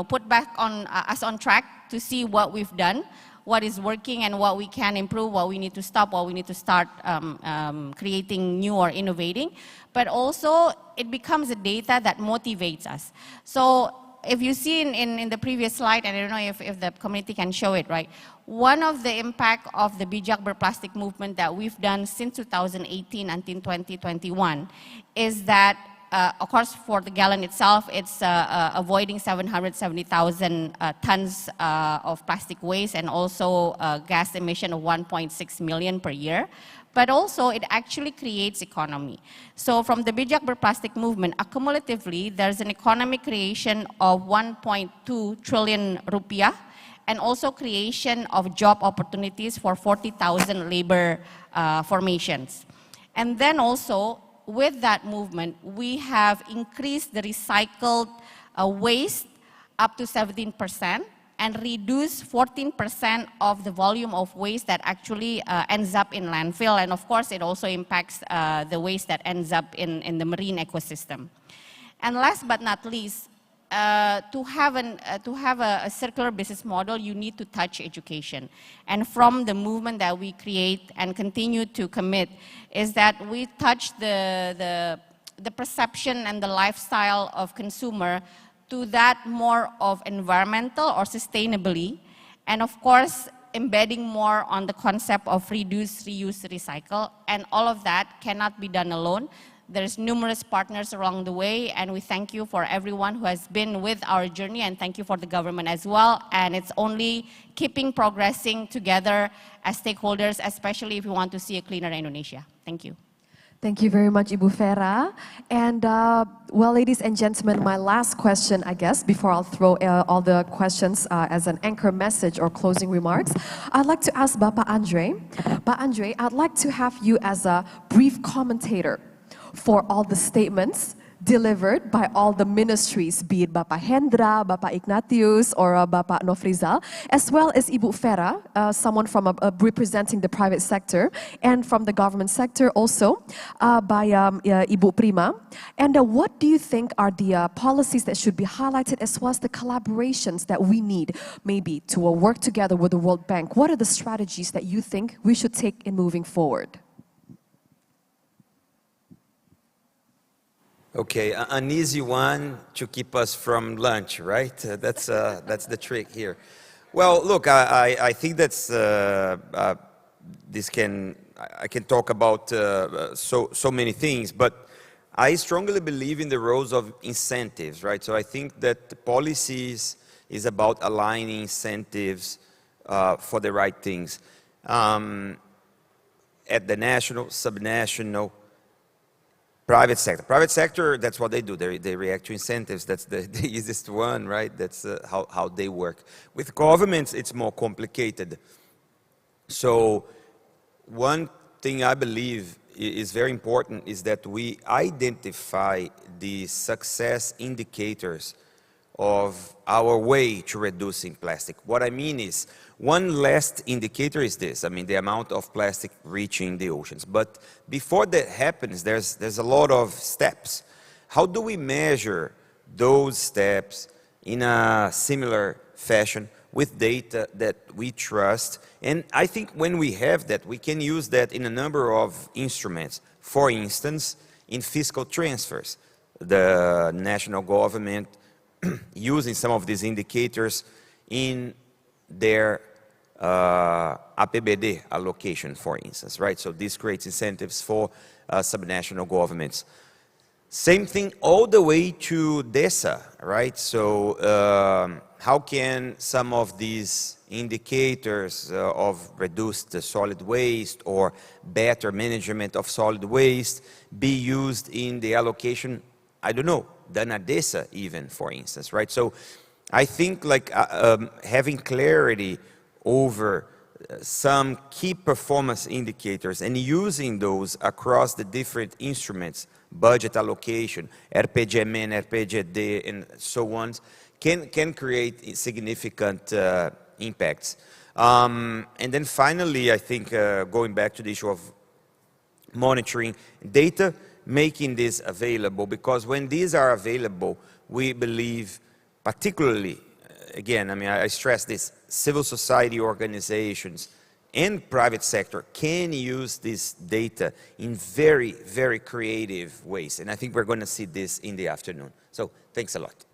[SPEAKER 19] put back on us on track to see what we've done, what is working and what we can improve, what we need to stop, what we need to start creating new or innovating. But also, it becomes a data that motivates us. So if you see in the previous slide, and I don't know if the community can show it, right? One of the impact of the bijak berplastik movement that we've done since 2018 until 2021 is that, of course, for the gallon itself, it's avoiding 770,000 tons of plastic waste and also gas emission of 1.6 million per year. But also it actually creates economy. So from the bijak berplastik movement, accumulatively, there's an economic creation of 1.2 trillion rupiah and also creation of job opportunities for 40,000 labor formations. And then also, with that movement, we have increased the recycled waste up to 17%, and reduce 14% of the volume of waste that actually ends up in landfill. And of course, it also impacts the waste that ends up in the marine ecosystem. And last but not least, to have a circular business model, you need to touch education. And from the movement that we create and continue to commit is that we touch the perception and the lifestyle of consumer to that more of environmental or sustainably, and of course, embedding more on the concept of reduce, reuse, recycle, and all of that cannot be done alone. There's numerous partners along the way, and we thank you for everyone who has been with our journey, and thank you for the government as well, and it's only keeping progressing together as stakeholders, especially if we want to see a cleaner Indonesia. Thank you.
[SPEAKER 1] Thank you very much, Ibu Vera. And well, ladies and gentlemen, my last question, I guess, before I'll throw all the questions as an anchor message or closing remarks, I'd like to ask Bapak Andre. Pak Andre, I'd like to have you as a brief commentator for all the statements delivered by all the ministries, be it Bapak Hendra, Bapak Ignatius, or Bapak Nofrizal, as well as Ibu Vera, someone from representing the private sector, and from the government sector also, by Ibu Prima. And what do you think are the policies that should be highlighted, as well as the collaborations that we need maybe to work together with the World Bank? What are the strategies that you think we should take in moving forward?
[SPEAKER 15] Okay, an easy one to keep us from lunch, right? That's the trick here. Well, look, I think that's I can talk about so many things, but I strongly believe in the roles of incentives, right? So I think that the policies is about aligning incentives for the right things at the national, subnational, private sector. Private sector, that's what they do. They react to incentives. That's the easiest one, right? That's how they work. With governments, it's more complicated. So one thing I believe is very important is that we identify the success indicators of our way to reducing plastic. What I mean is, one last indicator is this, I mean, the amount of plastic reaching the oceans. But before that happens, there's a lot of steps. How do we measure those steps in a similar fashion with data that we trust? And I think when we have that, we can use that in a number of instruments. For instance, in fiscal transfers, the national government using some of these indicators in their APBD allocation, for instance, right? So this creates incentives for subnational governments. Same thing all the way to DESA, right? So how can some of these indicators of reduced solid waste or better management of solid waste be used in the allocation, I don't know, than a DESA even, for instance, right? So I think like having clarity over some key performance indicators and using those across the different instruments, budget allocation, RPGMN, RPGD, and so on, can create significant impacts. And then finally, I think going back to the issue of monitoring data, making this available, because when these are available, we believe, particularly, again, I mean, I stress this, civil society organizations and private sector can use this data in very, very creative ways. And I think we're going to see this in the afternoon. So thanks a lot.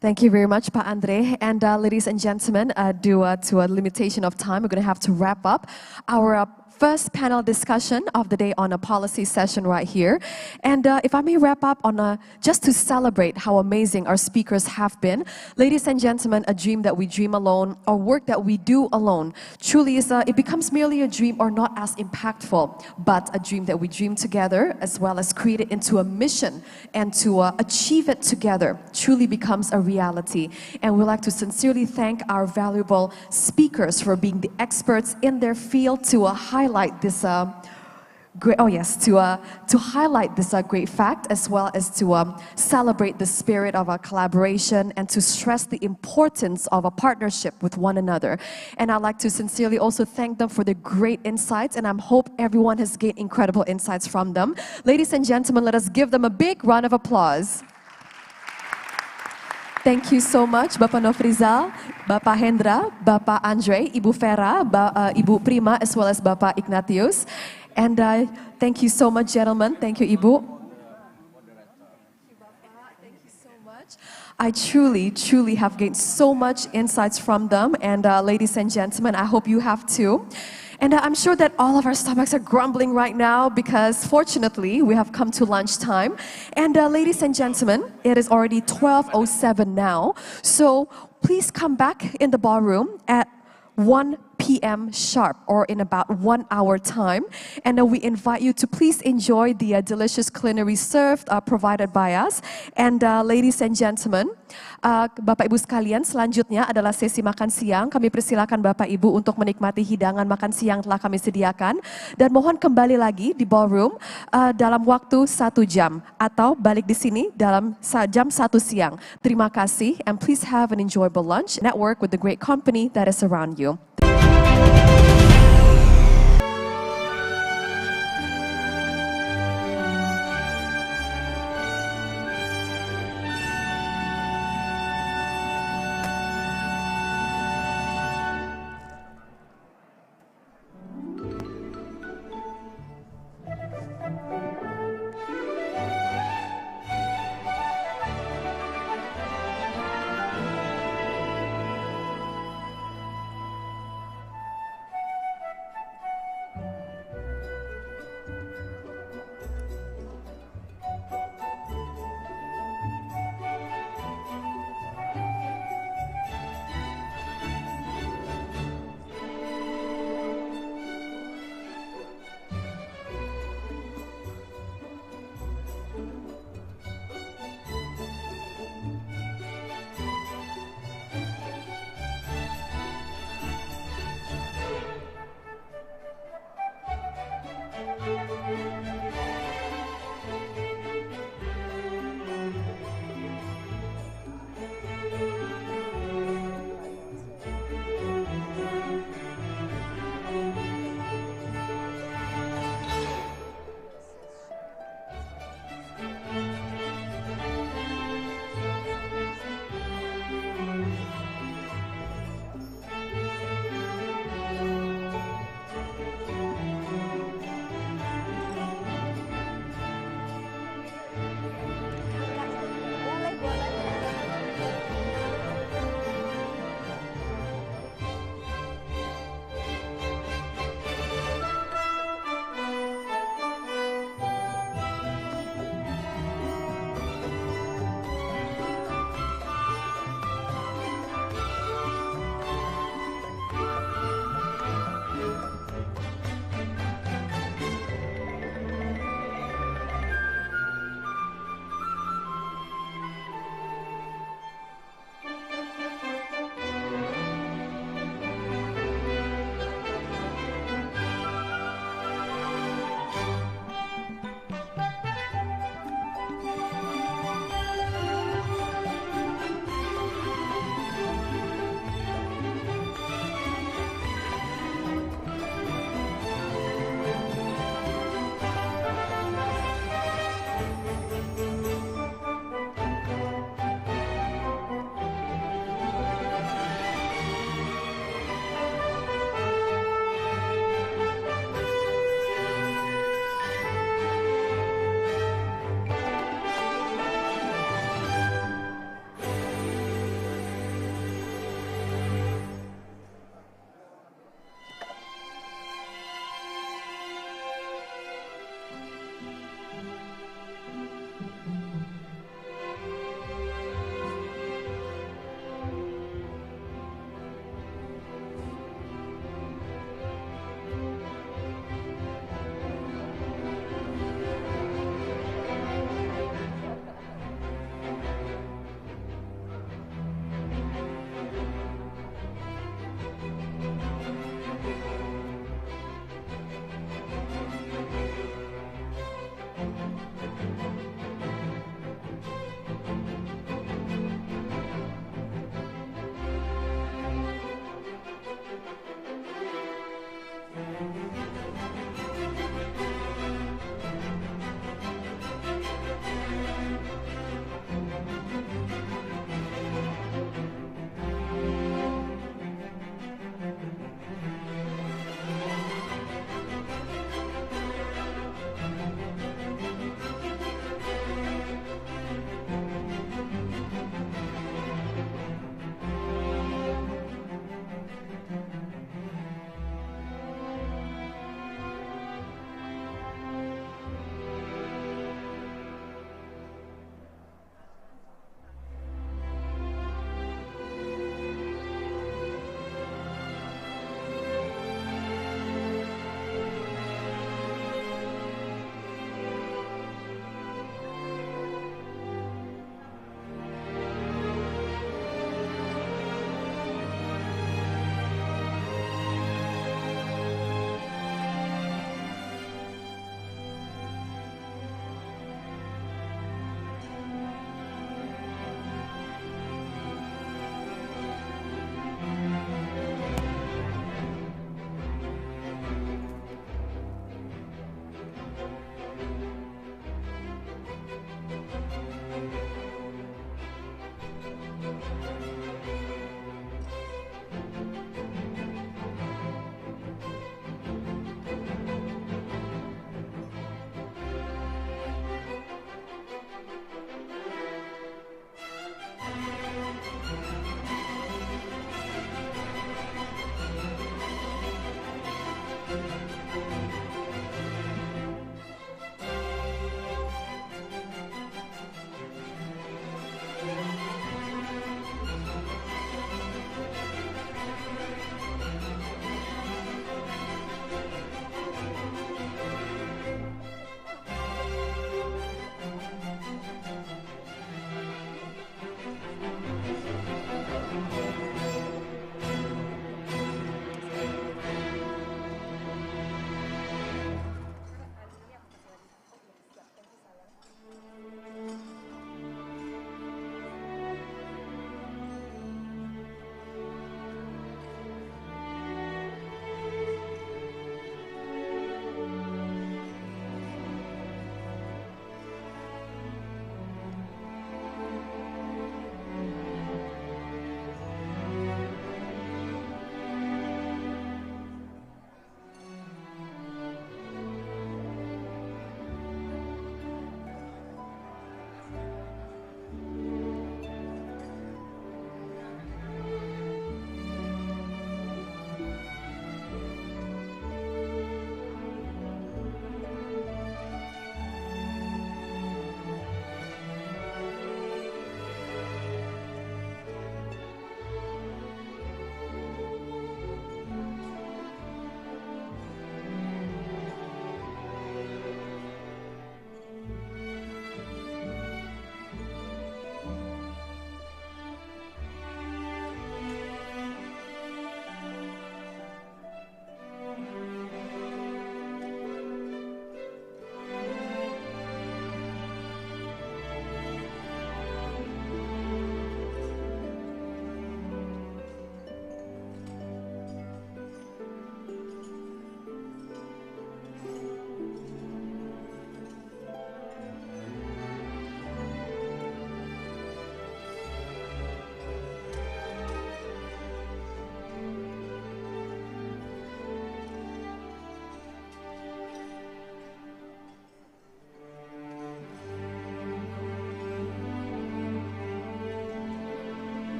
[SPEAKER 1] Thank you very much, Pa Andre. And ladies and gentlemen, due to a limitation of time, we're going to have to wrap up our first panel discussion of the day on a policy session right here. And if I may wrap up on just to celebrate how amazing our speakers have been. Ladies and gentlemen, a dream that we dream alone or work that we do alone truly is, it becomes merely a dream or not as impactful, but a dream that we dream together as well as create it into a mission and to achieve it together truly becomes a reality. And we'd like to sincerely thank our valuable speakers for being the experts in their field to highlight this great, to highlight this great fact, as well as to celebrate the spirit of our collaboration and to stress the importance of a partnership with one another. And I'd like to sincerely also thank them for the great insights, and I hope everyone has gained incredible insights from them. Ladies and gentlemen, let us give them a big round of applause. Thank you so much, Bapak Nofrizal, Bapak Hendra, Bapak Andre, Ibu Vera, Ibu Prima, as well as Bapak Ignatius. And thank you so much, gentlemen. Thank you, Ibu. Thank you so much. I truly have gained so much insights from them. And ladies and gentlemen, I hope you have too. And I'm sure that all of our stomachs are grumbling right now because fortunately we have come to lunchtime. And ladies and gentlemen, it is already 12:07 now. So please come back in the ballroom at 1 p.m. p.m. sharp, or in about 1 hour time. And we invite you to please enjoy the delicious culinary served provided by us. And ladies and gentlemen, Bapak Ibu sekalian, selanjutnya adalah sesi makan siang. Kami persilakan Bapak Ibu untuk menikmati hidangan makan siang telah kami sediakan. Dan mohon kembali lagi di ballroom dalam waktu 1 jam atau balik di sini dalam jam 1 siang. Terima kasih, and please have an enjoyable lunch. Network with the great company that is around you.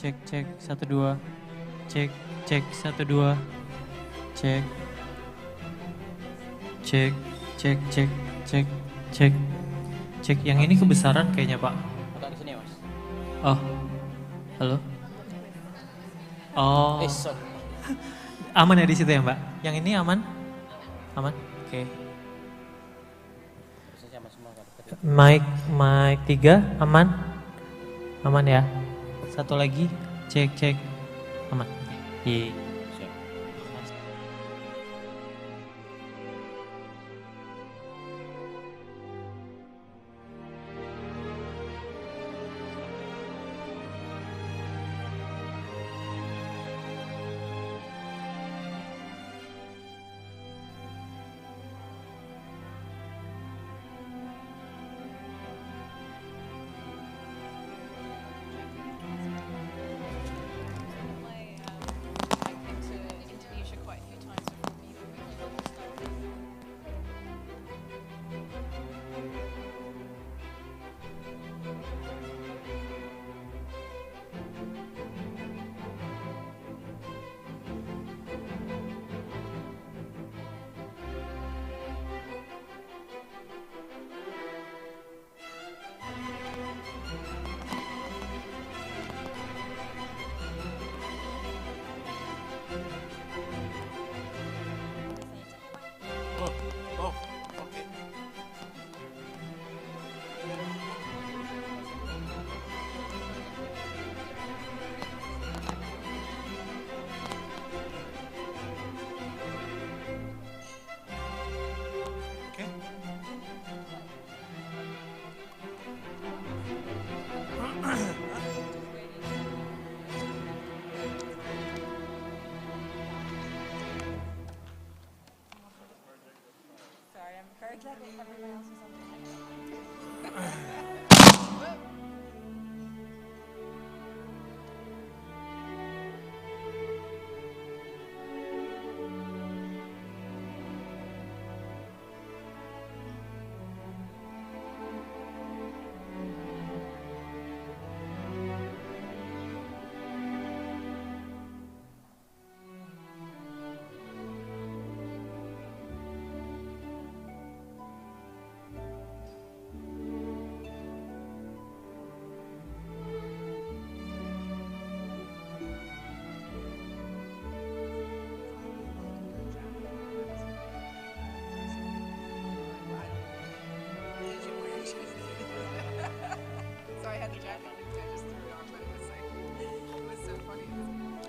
[SPEAKER 21] cek 1 2 cek 1 2 cek cek yang ini kebesaran kayaknya Pak.
[SPEAKER 22] Buka di sini ya, Mas.
[SPEAKER 21] Oh halo oh
[SPEAKER 22] Sorry.
[SPEAKER 21] aman ya di situ ya Mbak, yang ini aman oke. Mic 3 aman ya. Satu lagi cek aman. Iya.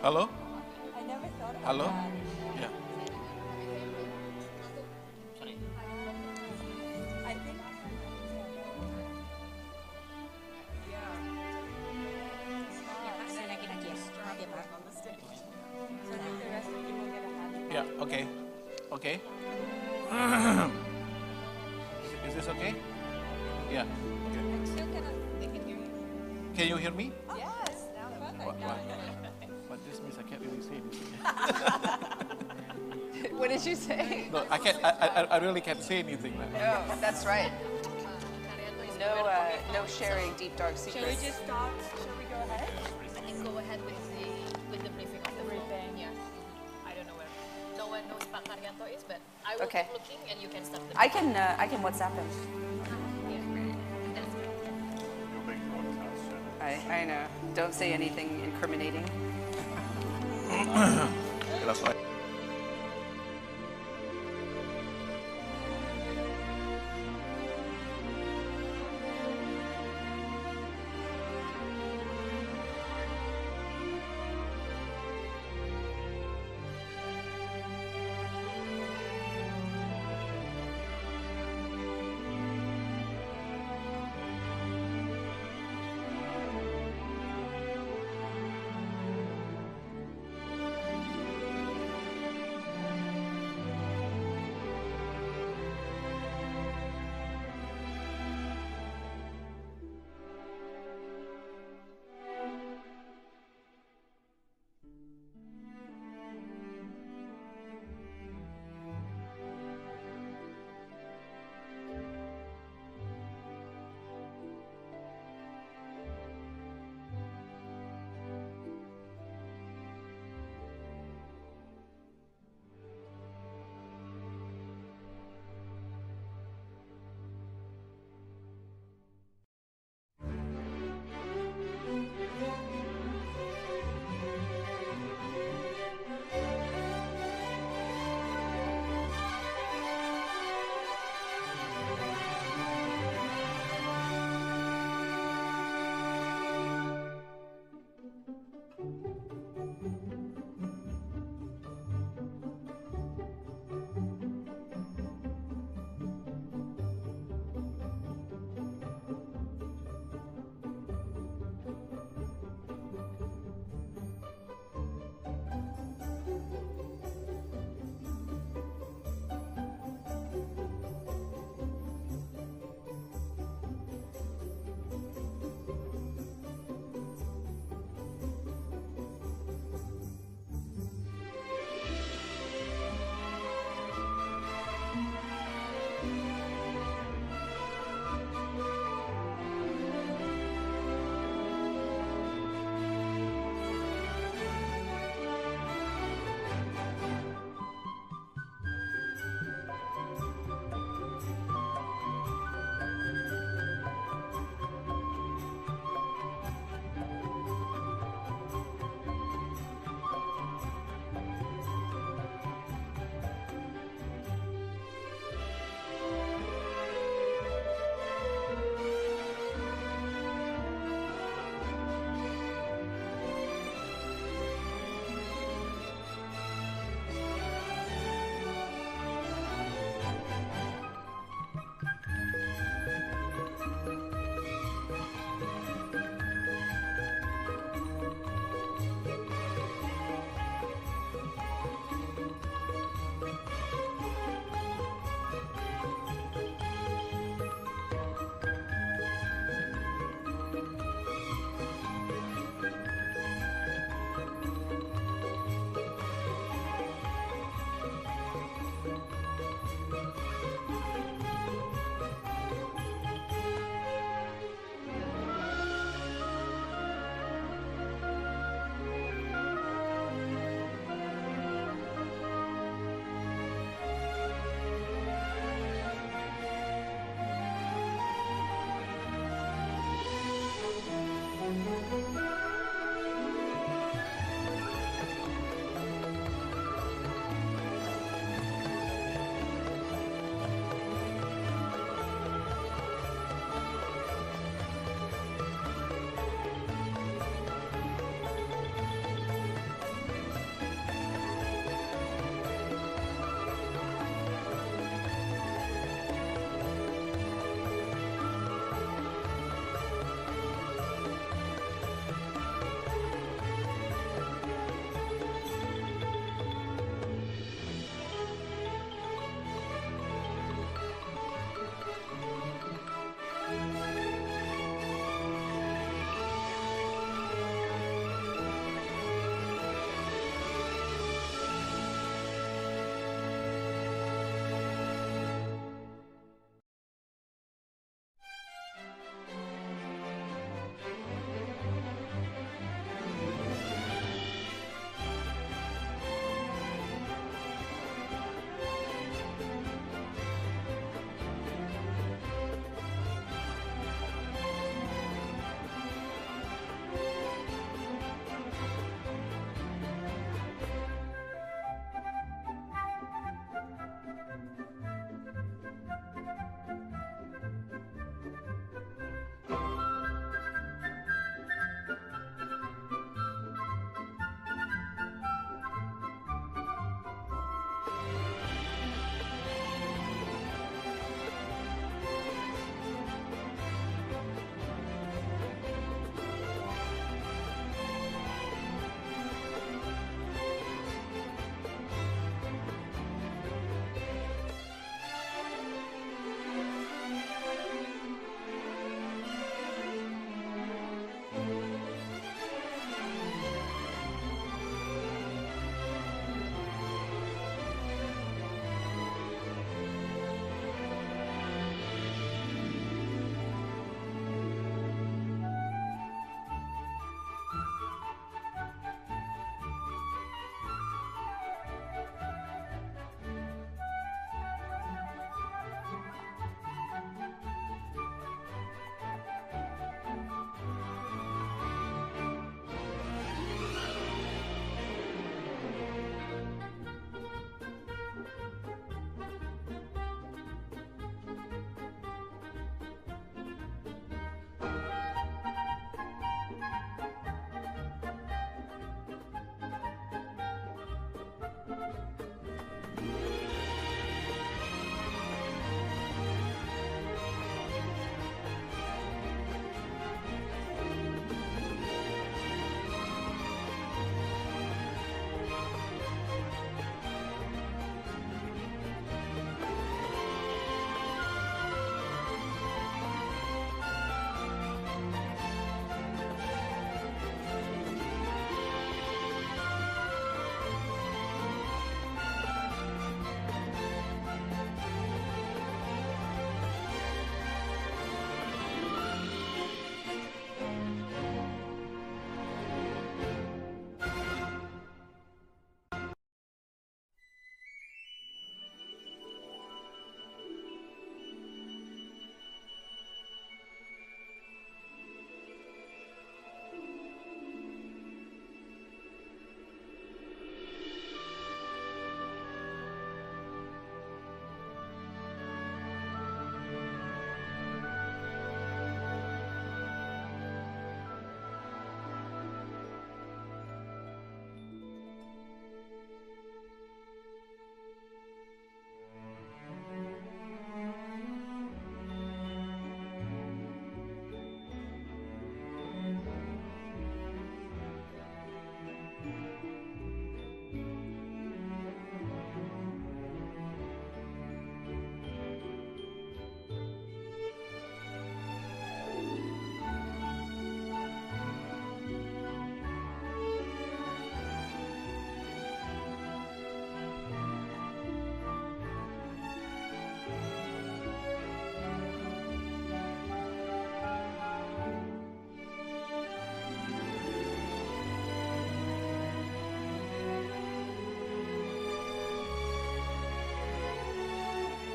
[SPEAKER 16] Halo?
[SPEAKER 23] I never thought about
[SPEAKER 16] Halo?
[SPEAKER 23] that.
[SPEAKER 16] Ya.
[SPEAKER 23] I think
[SPEAKER 16] Ya, oke. Oke. Is this okay? Ya. Okay. Can you hear me?
[SPEAKER 23] Yes, now
[SPEAKER 16] What, but this means I can't really say anything.
[SPEAKER 23] What did you say?
[SPEAKER 16] No, I can't. I really can't say anything.
[SPEAKER 23] No, that's right. No sharing deep dark secrets.
[SPEAKER 19] Shall we just start?
[SPEAKER 23] Shall we go ahead?
[SPEAKER 19] I think go ahead with the briefing of the briefing. Yeah. I don't know where. No one knows Pak Karyanto is, but I will
[SPEAKER 23] Okay.
[SPEAKER 19] keep looking and you can start the
[SPEAKER 23] I can WhatsApp him. I know. Don't say anything incriminating.
[SPEAKER 16] That's right.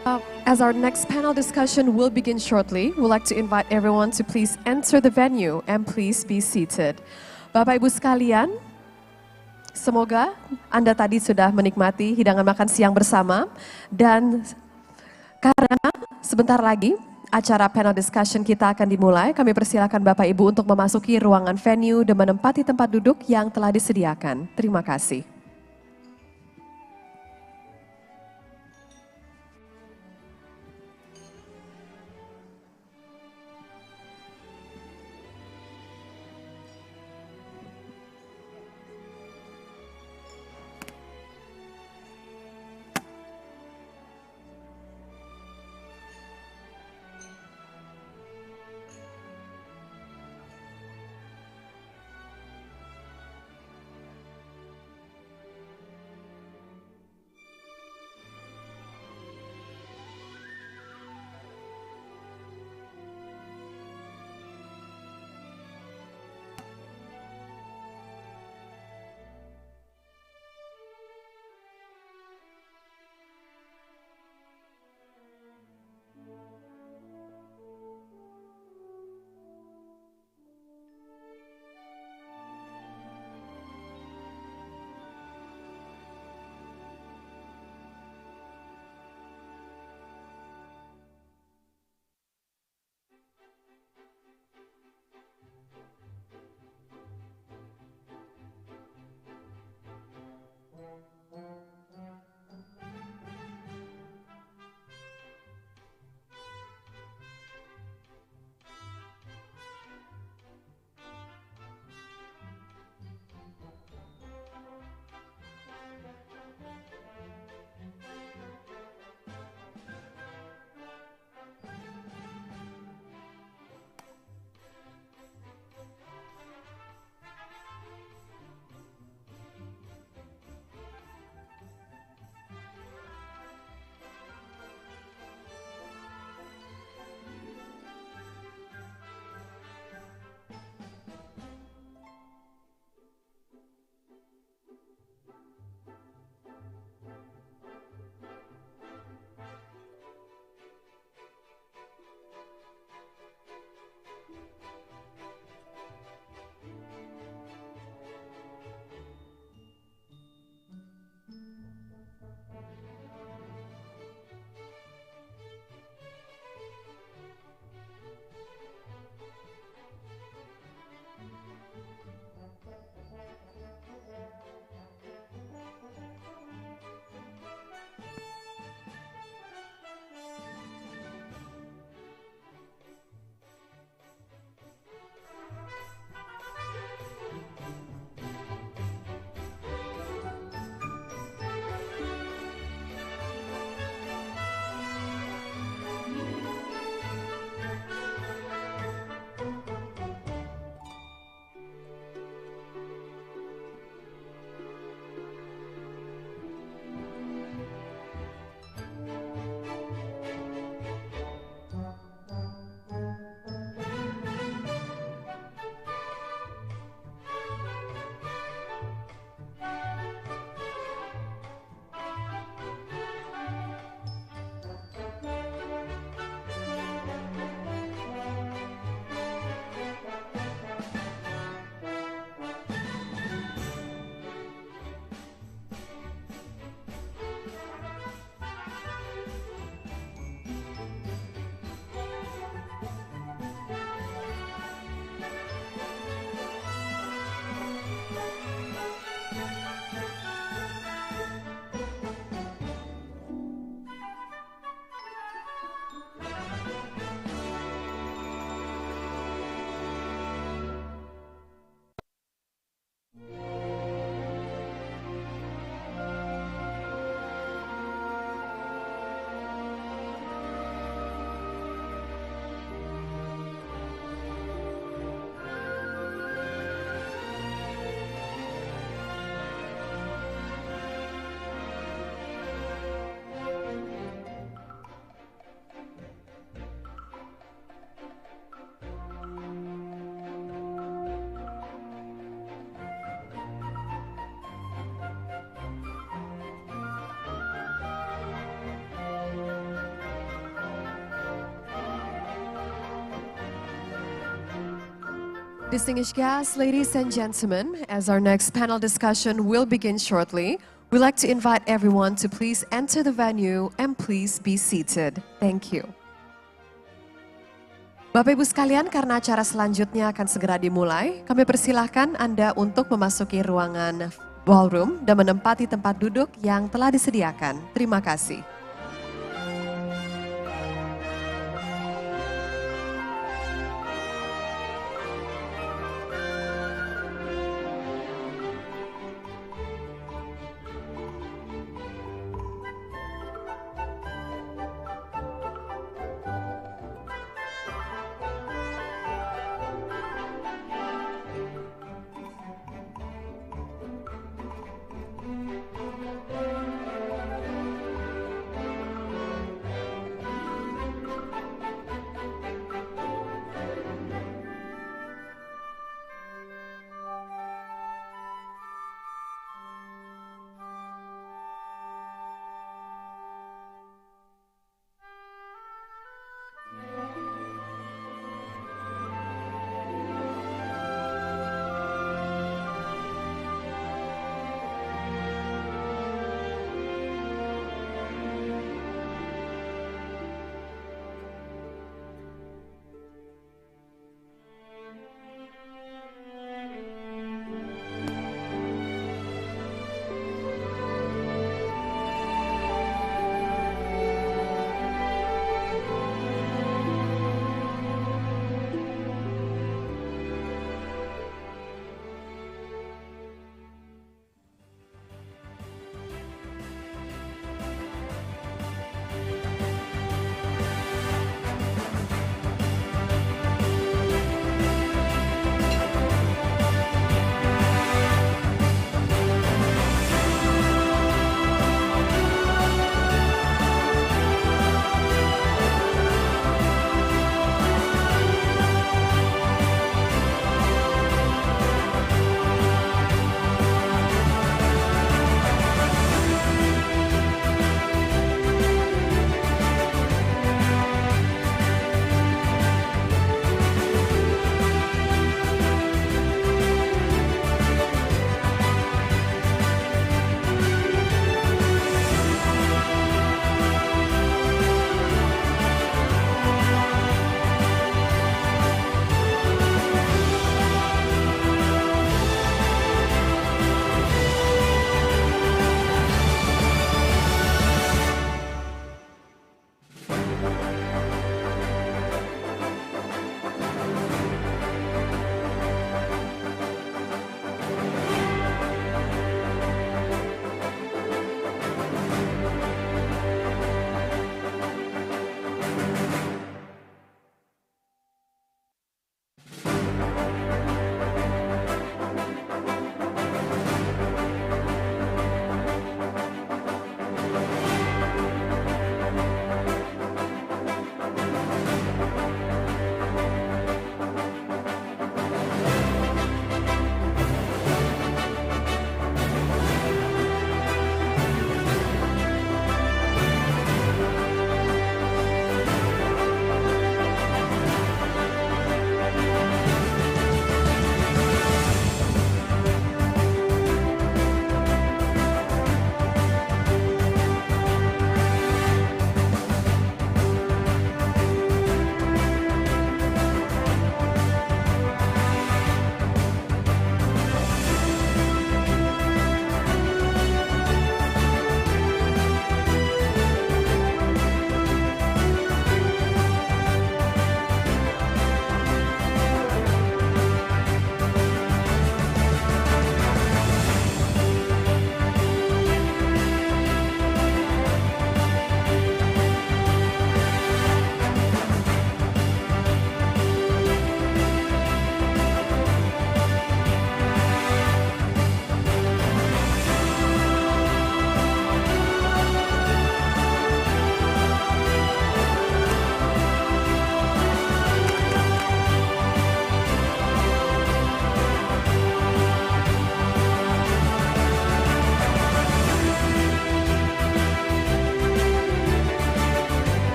[SPEAKER 1] As our next panel discussion will begin shortly, we'd like to invite everyone to please enter the venue and please be seated. Bapak Ibu sekalian, semoga Anda tadi sudah menikmati hidangan makan siang bersama, dan karena sebentar lagi acara panel discussion kita akan dimulai, kami persilakan Bapak Ibu untuk memasuki ruangan venue dan menempati tempat duduk yang telah disediakan. Terima kasih. Distinguished guests, ladies and gentlemen, as our next panel discussion will begin shortly, we'd like to invite everyone to please enter the venue and please be seated. Thank you. Bapak Ibu sekalian, karena acara selanjutnya akan segera dimulai, kami persilahkan Anda untuk memasuki ruangan ballroom dan menempati tempat duduk yang telah disediakan. Terima kasih.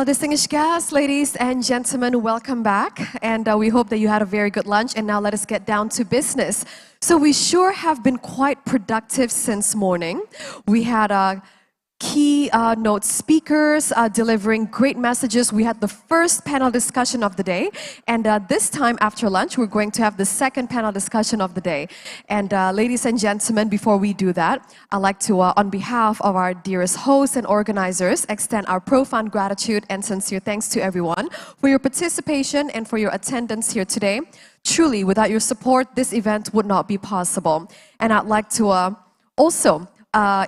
[SPEAKER 1] distinguished guests, ladies and gentlemen, welcome back. And we hope that you had a very good lunch. And now let us get down to business. So we sure have been quite productive since morning. We had keynote speakers delivering great messages. We had the first panel discussion of the day, and this time after lunch we're going to have the second panel discussion of the day. And ladies and gentlemen, before we do that, I'd like to on behalf of our dearest hosts and organizers extend our profound gratitude and sincere thanks to everyone for your participation and for your attendance here today. Truly, without your support, this event would not be possible. And I'd like to also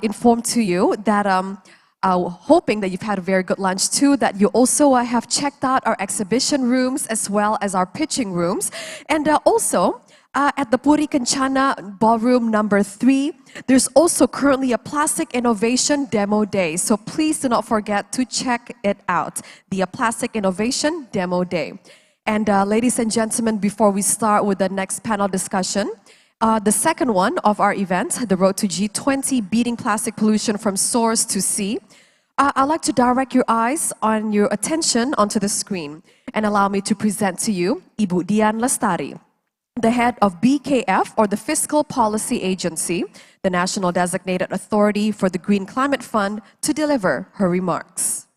[SPEAKER 1] inform to you that hoping that you've had a very good lunch too, that you also have checked out our exhibition rooms as well as our pitching rooms. And also at the Puri Kencana Ballroom number 3, there's also currently a plastic innovation demo day. So please do not forget to check it out, the plastic innovation demo day. And ladies and gentlemen, before we start with the next panel discussion, the second one of our event, the Road to G20, Beating Plastic Pollution from Source to Sea. I'd like to direct your eyes on your attention onto the screen and allow me to present to you Ibu Dian Lestari, the head of BKF, or the Fiscal Policy Agency, the National Designated Authority for the Green Climate Fund, to deliver her remarks.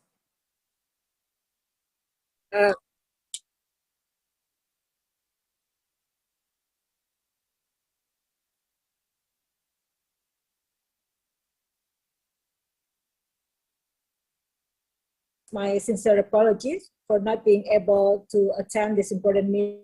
[SPEAKER 2] My sincere apologies for not being able to attend this important meeting.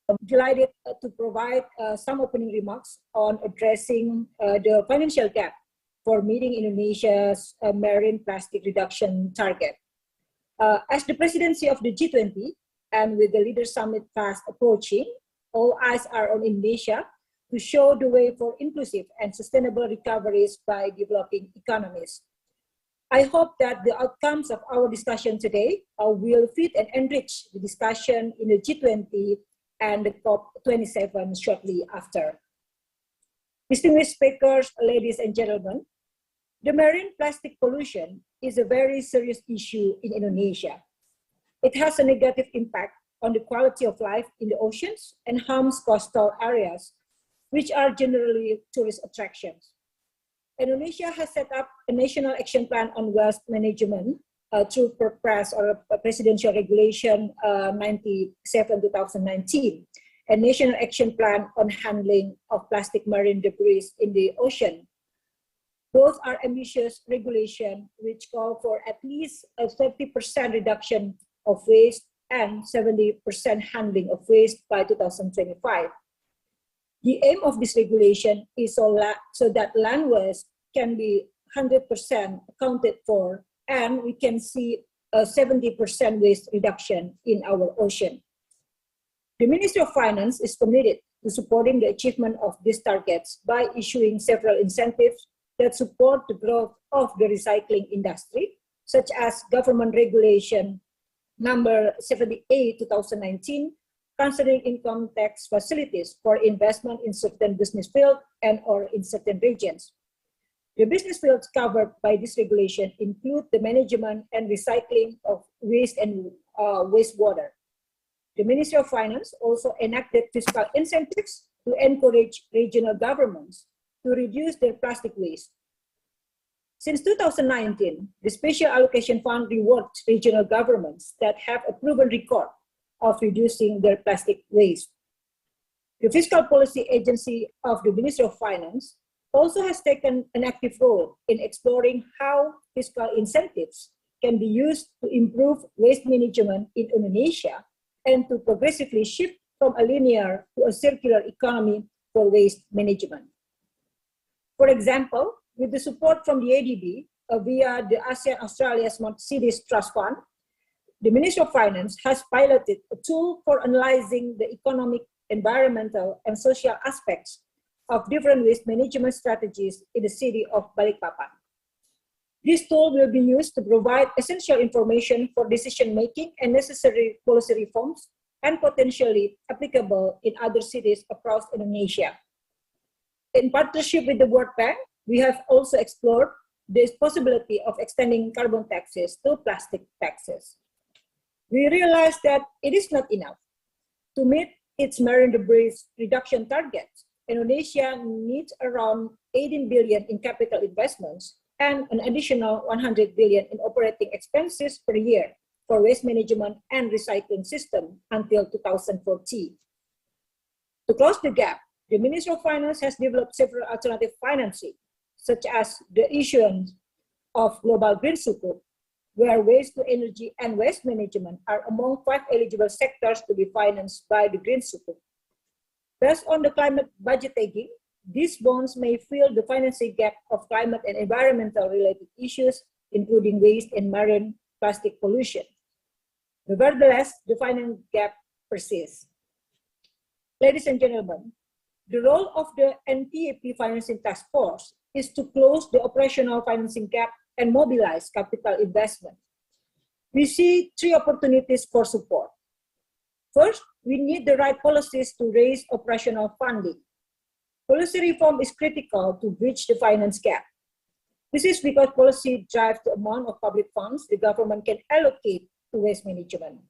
[SPEAKER 2] I'm delighted to provide some opening remarks on addressing the financial gap for meeting Indonesia's marine plastic reduction target. As the presidency of the G20 and with the Leaders Summit fast approaching, all eyes are on Indonesia to show the way for inclusive and sustainable recoveries by developing economies. I hope that the outcomes of our discussion today will fit and enrich the discussion in the G20 and the COP27 shortly after. Distinguished speakers, ladies and gentlemen, the marine plastic pollution is a very serious issue in Indonesia. It has a negative impact on the quality of life in the oceans and harms coastal areas, which are generally tourist attractions. Indonesia has set up a National Action Plan on Waste Management through PRPRAS, or Presidential Regulation 97/2019, a National Action Plan on Handling of Plastic Marine Debris in the Ocean. Both are ambitious regulation which call for at least a 30% reduction of waste and 70% handling of waste by 2025. The aim of this regulation is so that land waste can be 100% accounted for, and we can see a 70% waste reduction in our ocean. The Ministry of Finance is committed to supporting the achievement of these targets by issuing several incentives that support the growth of the recycling industry, such as Government Regulation number 78/2019, concerning income tax facilities for investment in certain business fields and or in certain regions. The business fields covered by this regulation include the management and recycling of waste and wastewater. The Ministry of Finance also enacted fiscal incentives to encourage regional governments to reduce their plastic waste. Since 2019, the Special Allocation Fund rewards regional governments that have a proven record of reducing their plastic waste. The Fiscal Policy Agency of the Ministry of Finance also has taken an active role in exploring how fiscal incentives can be used to improve waste management in Indonesia and to progressively shift from a linear to a circular economy for waste management. For example, with the support from the ADB via the ASEAN-Australia Smart Cities Trust Fund, the Ministry of Finance has piloted a tool for analyzing the economic, environmental, and social aspects of different waste management strategies in the city of Balikpapan. This tool will be used to provide essential information for decision-making and necessary policy reforms and potentially applicable in other cities across Indonesia. In partnership with the World Bank, we have also explored the possibility of extending carbon taxes to plastic taxes. We realized that it is not enough. To meet its marine debris reduction targets, Indonesia needs around 18 billion in capital investments and an additional 100 billion in operating expenses per year for waste management and recycling system until 2040. To close the gap, the Ministry of Finance has developed several alternative financing, such as the issuance of global green sukuk, where waste to energy and waste management are among 5 eligible sectors to be financed by the green sukuk. Based on the climate budget tagging, these bonds may fill the financing gap of climate and environmental related issues, including waste and marine plastic pollution. Nevertheless, the finance gap persists. Ladies and gentlemen, the role of the NTAP Financing Task Force is to close the operational financing gap and mobilize capital investment. We see 3 opportunities for support. First, we need the right policies to raise operational funding. Policy reform is critical to bridge the finance gap. This is because policy drives the amount of public funds the government can allocate to waste management.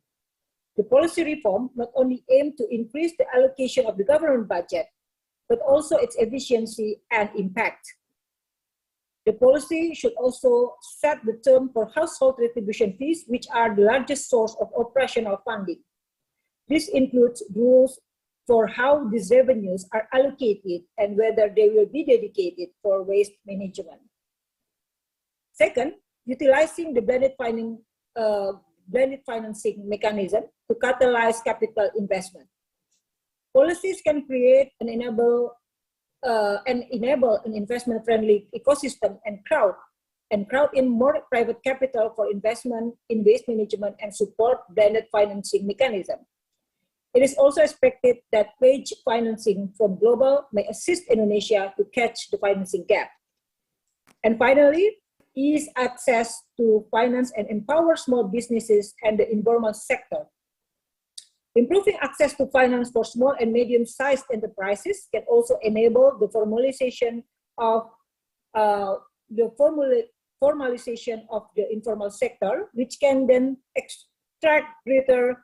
[SPEAKER 2] The policy reform not only aims to increase the allocation of the government budget, but also its efficiency and impact. The policy should also set the term for household retribution fees, which are the largest source of operational funding. This includes rules for how these revenues are allocated and whether they will be dedicated for waste management. Second, utilizing the blended financing mechanism to catalyze capital investment. Policies can create and enable an investment-friendly ecosystem and crowd in more private capital for investment in waste management and support blended financing mechanism. It is also expected that wage financing from global may assist Indonesia to catch the financing gap. And finally, ease access to finance and empower small businesses and the informal sector. Improving access to finance for small and medium-sized enterprises can also enable the formalization of the informal sector, which can then extract greater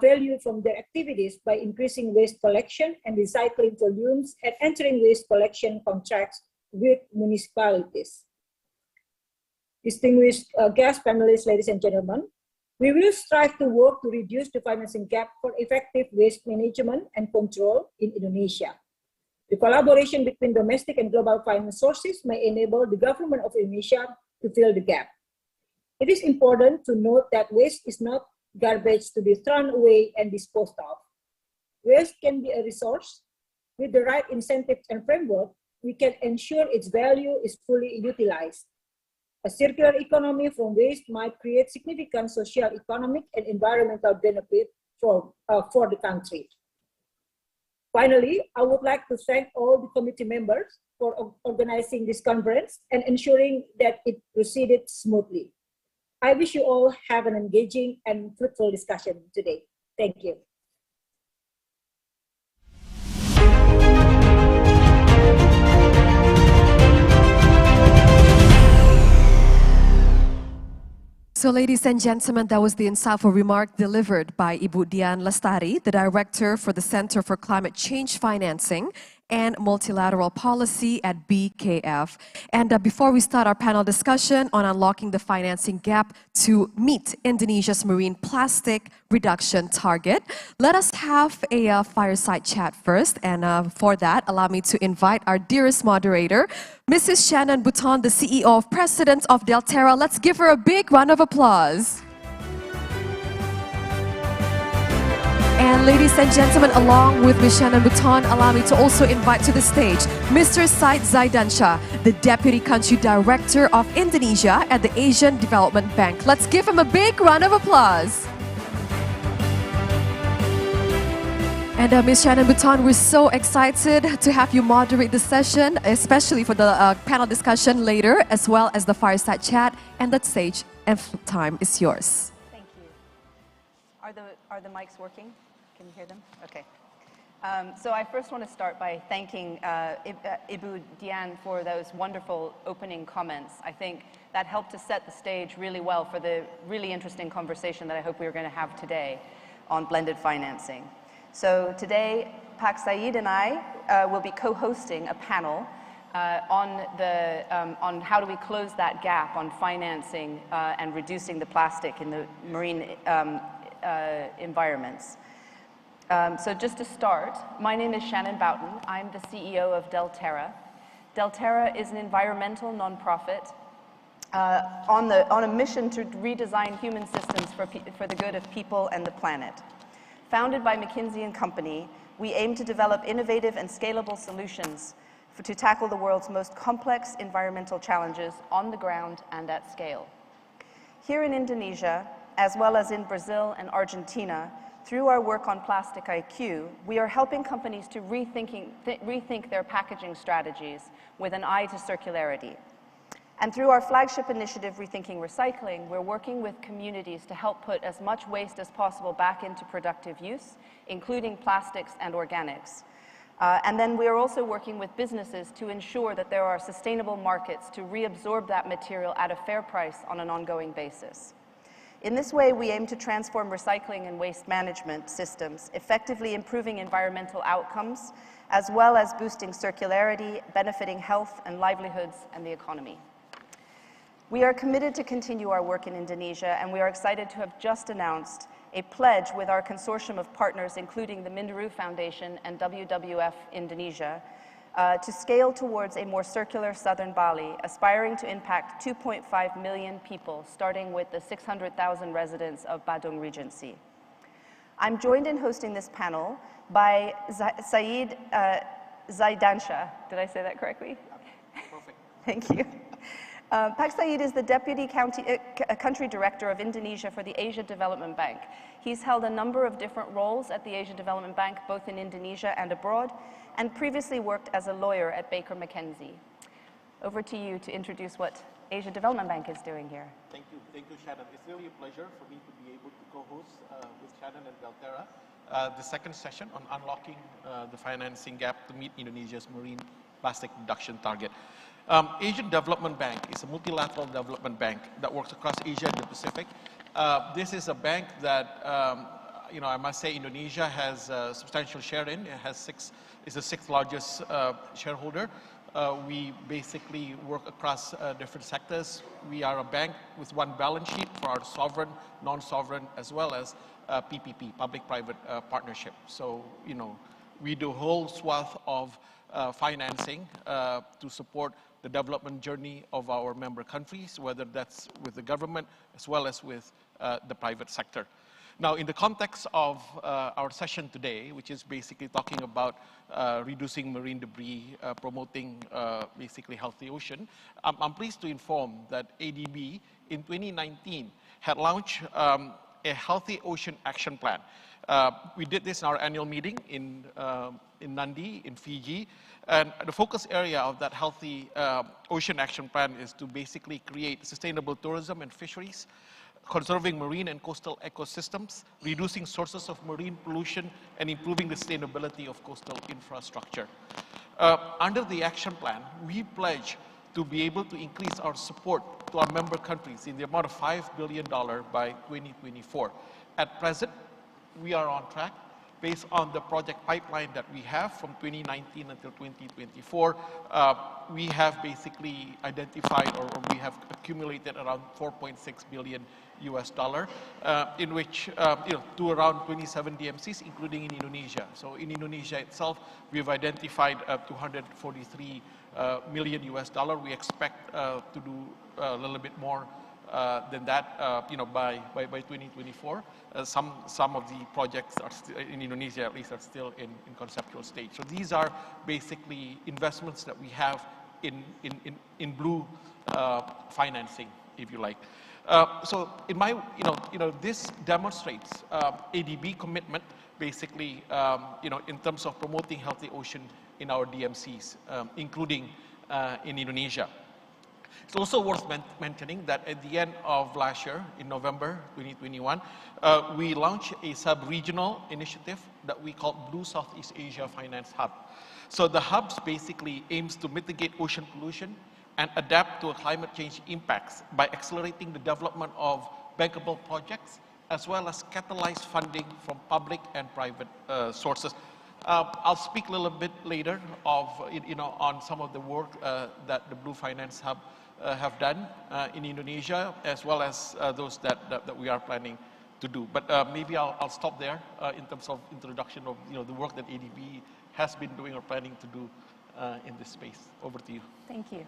[SPEAKER 2] value from their activities by increasing waste collection and recycling volumes and entering waste collection contracts with municipalities. Distinguished guest panelists, ladies and gentlemen, we will strive to work to reduce the financing gap for effective waste management and control in Indonesia. The collaboration between domestic and global finance sources may enable the government of Indonesia to fill the gap. It is important to note that waste is not garbage to be thrown away and disposed of. Waste can be a resource. With the right incentives and framework, we can ensure its value is fully utilized. A circular economy from waste might create significant social, economic, and environmental benefit for the country. Finally, I would like to thank all the committee members for organizing this conference and ensuring that it proceeded smoothly. I wish you all have an engaging and fruitful discussion today. Thank you.
[SPEAKER 1] So ladies and gentlemen, that was the insightful remark delivered by Ibu Dian Lestari, the Director for the Center for Climate Change Financing and Multilateral Policy at BKF. And before we start our panel discussion on unlocking the financing gap to meet Indonesia's marine plastic reduction target, let us have a fireside chat first. And for that, allow me to invite our dearest moderator, Mrs. Shannon Button, the CEO of President of Delterra. Let's give her a big round of applause. And ladies and gentlemen, along with Ms. Shannon Button, allow me to also invite to the stage Mr. Said Zaidansyah, the Deputy Country Director of Indonesia at the Asian Development Bank. Let's give him a big round of applause. And Ms. Shannon Bhutan, we're so excited to have you moderate the session, especially for the panel discussion later, as well as the fireside chat. And that stage and time is yours.
[SPEAKER 23] Thank you. Are the mics working? Can you hear them? Okay. So I first want to start by thanking Ibu Dian for those wonderful opening comments. I think that helped to set the stage really well for the really interesting conversation that I hope we're going to have today on blended financing. So today, Pak Saeed and I will be co-hosting a panel on how do we close that gap on financing and reducing the plastic in the marine environments. So just to start, my name is Shannon Boughton. I'm the CEO of Delterra. Delterra is an environmental nonprofit on a mission to redesign human systems for the good of people and the planet. Founded by McKinsey & Company, we aim to develop innovative and scalable solutions to tackle the world's most complex environmental challenges on the ground and at scale. Here in Indonesia, as well as in Brazil and Argentina, through our work on Plastic IQ, we are helping companies to rethink their packaging strategies with an eye to circularity. And through our flagship initiative, Rethinking Recycling, we're working with communities to help put as much waste as possible back into productive use, including plastics and organics. And then we are also working with businesses to ensure that there are sustainable markets to reabsorb that material at a fair price on an ongoing basis. In this way, we aim to transform recycling and waste management systems, effectively improving environmental outcomes, as well as boosting circularity, benefiting health and livelihoods and the economy. We are committed to continue our work in Indonesia, and we are excited to have just announced a pledge with our consortium of partners, including the Minderu Foundation and WWF Indonesia, to scale towards a more circular southern Bali, aspiring to impact 2.5 million people, starting with the 600,000 residents of Badung Regency. I'm joined in hosting this panel by Saeed Zaidansha. Did I say that correctly? Perfect. Thank you. Pak Saeed is the Deputy Country Director of Indonesia for the Asia Development Bank. He's held a number of different roles at the Asia Development Bank, both in Indonesia and abroad, and previously worked as a lawyer at Baker McKenzie. Over to you to introduce what Asia Development Bank is doing here.
[SPEAKER 4] Thank you, Shannon. It's really a pleasure for me to be able to co-host with Shannon and Delterra the second session on unlocking the financing gap to meet Indonesia's marine plastic reduction target. Asian Development Bank is a multilateral development bank that works across Asia and the Pacific. This is a bank that, I must say Indonesia has a substantial share in. It is the sixth largest shareholder. We basically work across different sectors. We are a bank with one balance sheet for our sovereign, non-sovereign, as well as PPP, public-private partnership. So, we do a whole swath of financing to support the development journey of our member countries, whether that's with the government as well as with the private sector. Now, in the context of our session today, which is basically talking about reducing marine debris, promoting basically healthy ocean, I'm pleased to inform that ADB in 2019 had launched a Healthy Ocean Action Plan. We did this in our annual meeting in Nandi, in Fiji, and the focus area of that Healthy Ocean Action Plan is to basically create sustainable tourism and fisheries, conserving marine and coastal ecosystems, reducing sources of marine pollution, and improving the sustainability of coastal infrastructure. Under the action plan, we pledge to be able to increase our support to our member countries in the amount of $5 billion by 2024. At present, we are on track based on the project pipeline that we have from 2019 until 2024. We have basically identified or we have accumulated around $4.6 billion in which, to around 27 DMCs, including in Indonesia. So in Indonesia itself, we've identified $243 million. We expect to do a little bit more than that, by 2024. Some of the projects are in Indonesia, at least, are still in conceptual stage. So these are basically investments that we have in blue financing, if you like. So in my, this demonstrates ADB commitment basically, in terms of promoting healthy ocean in our DMCs, including in Indonesia. It's also worth mentioning that at the end of last year, in November 2021, we launched a sub-regional initiative that we call Blue Southeast Asia Finance Hub. So the hubs basically aims to mitigate ocean pollution and adapt to climate change impacts by accelerating the development of bankable projects, as well as catalyze funding from public and private sources. I'll speak a little bit later on some of the work that the Blue Finance Hub have done in Indonesia, as well as those that we are planning to do. But maybe I'll stop there in terms of introduction of the work that ADB has been doing or planning to do in this space. Over to you.
[SPEAKER 23] Thank you.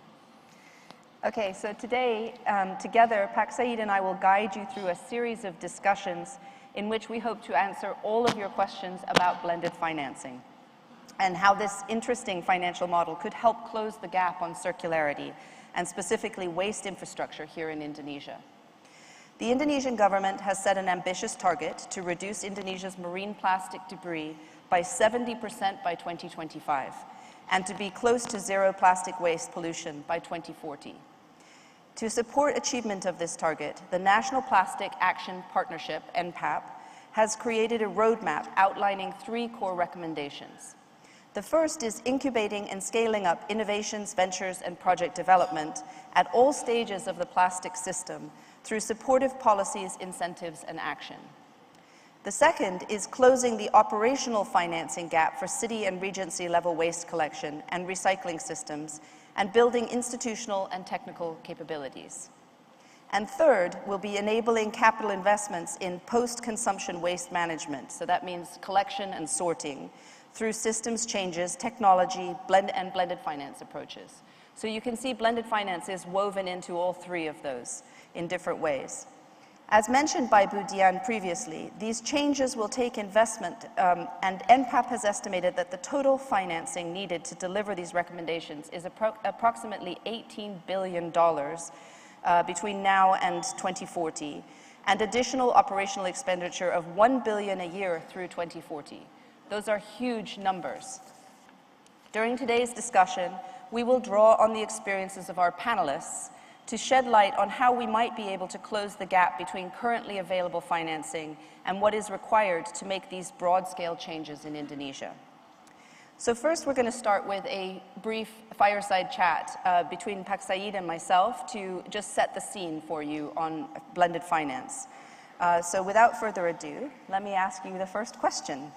[SPEAKER 23] Okay, so today, together, Pak Said and I will guide you through a series of discussions in which we hope to answer all of your questions about blended financing and how this interesting financial model could help close the gap on circularity and specifically waste infrastructure here in Indonesia. The Indonesian government has set an ambitious target to reduce Indonesia's marine plastic debris by 70% by 2025 and to be close to zero plastic waste pollution by 2040. To support achievement of this target, the National Plastic Action Partnership, NPAP, has created a roadmap outlining 3 core recommendations. The first is incubating and scaling up innovations, ventures, and project development at all stages of the plastic system through supportive policies, incentives, and action. The second is closing the operational financing gap for city and regency level waste collection and recycling systems and building institutional and technical capabilities. And third will be enabling capital investments in post-consumption waste management, so that means collection and sorting, through systems changes, technology, blended finance approaches. So you can see blended finance is woven into all 3 of those in different ways. As mentioned by Bu Dian previously, these changes will take investment, and NPAP has estimated that the total financing needed to deliver these recommendations is approximately $18 billion between now and 2040, and additional operational expenditure of $1 billion a year through 2040. Those are huge numbers. During today's discussion, we will draw on the experiences of our panelists to shed light on how we might be able to close the gap between currently available financing and what is required to make these broad-scale changes in Indonesia. So first, we're going to start with a brief fireside chat between Pak Said and myself to just set the scene for you on blended finance. So without further ado, let me ask you the first question.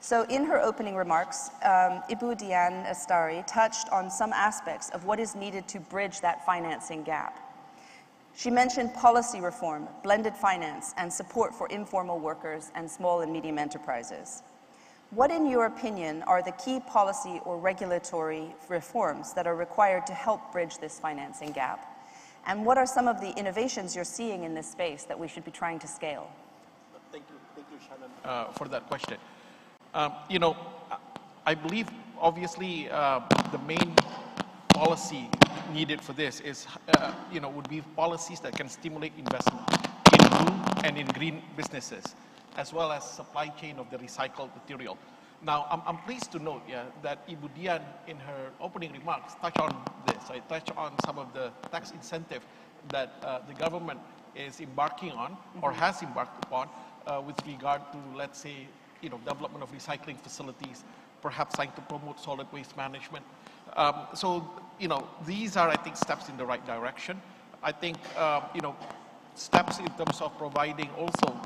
[SPEAKER 23] So in her opening remarks, Ibu Dian Astari touched on some aspects of what is needed to bridge that financing gap. She mentioned policy reform, blended finance, and support for informal workers and small and medium enterprises. What, in your opinion, are the key policy or regulatory reforms that are required to help bridge this financing gap? And what are some of the innovations you're seeing in this space that we should be trying to scale?
[SPEAKER 4] Thank you, Shannon, for that question. I believe, obviously, the main policy needed for this is, would be policies that can stimulate investment in blue and in green businesses, as well as supply chain of the recycled material. Now, I'm pleased to note, that Ibu Dian, in her opening remarks, touched on this. I touched on some of the tax incentive that the government is embarking on, or has embarked upon, with regard to, let's say, development of recycling facilities, perhaps trying to promote solid waste management. So, these are, I think, steps in the right direction. I think, steps in terms of providing also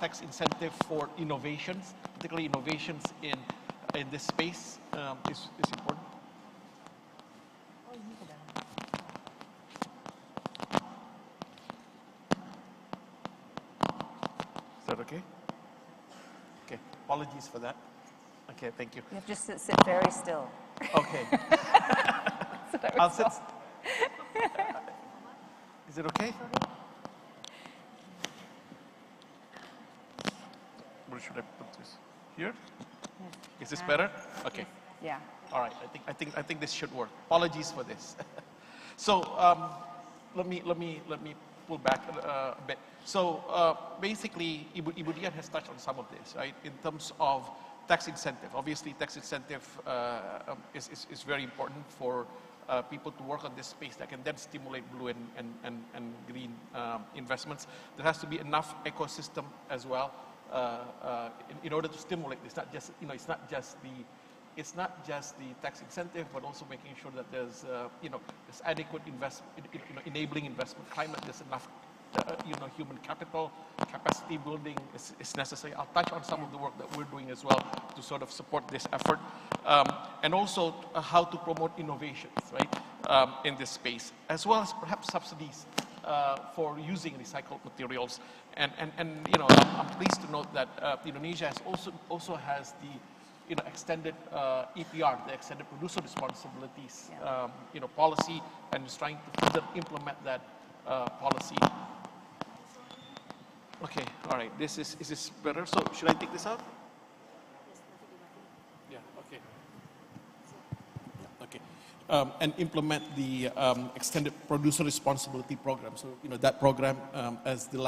[SPEAKER 4] tax incentive for innovations, particularly innovations in this space, is important. Is that okay? Okay, apologies for that. Okay, thank you.
[SPEAKER 23] You have to just sit very still.
[SPEAKER 4] Okay. I'll sit. Is it okay? Where should I put this? Here?
[SPEAKER 23] Yes.
[SPEAKER 4] Is this better? Okay.
[SPEAKER 23] Yeah.
[SPEAKER 4] All right. I think this should work. Apologies for this. So let me pull back a bit. So basically, Ibu Dian has touched on some of this, right? In terms of tax incentive. Obviously, tax incentive is very important for people to work on this space that can then stimulate blue and green investments. There has to be enough ecosystem as well in order to stimulate this. Not just, it's not just the tax incentive, but also making sure that there's there's adequate investment, enabling investment climate. There's enough human capital, capacity building is necessary. I'll touch on some of the work that we're doing as well to sort of support this effort, and also how to promote innovations, right, in this space, as well as perhaps subsidies for using recycled materials. And I'm pleased to note that Indonesia has also has the extended EPR, the extended producer responsibilities, policy, and is trying to further implement that policy. Okay, all right. Is this better? So should I take this out? Yeah. Okay. Okay. And implement the extended producer responsibility program. So that program, as the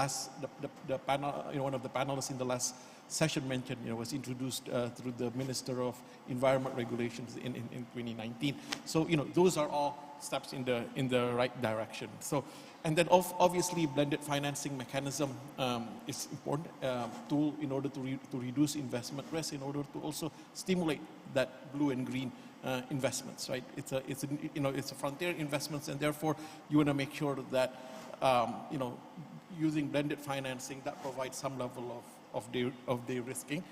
[SPEAKER 4] panel, one of the panelists in the last session mentioned, was introduced through the Minister of Environment Regulations in 2019. So those are all steps in the right direction. So, and then obviously blended financing mechanism is important tool in order to reduce investment risk, in order to also stimulate that blue and green investments, right? It's a frontier investments, and therefore you want to make sure that using blended financing that provides some level of de-risking,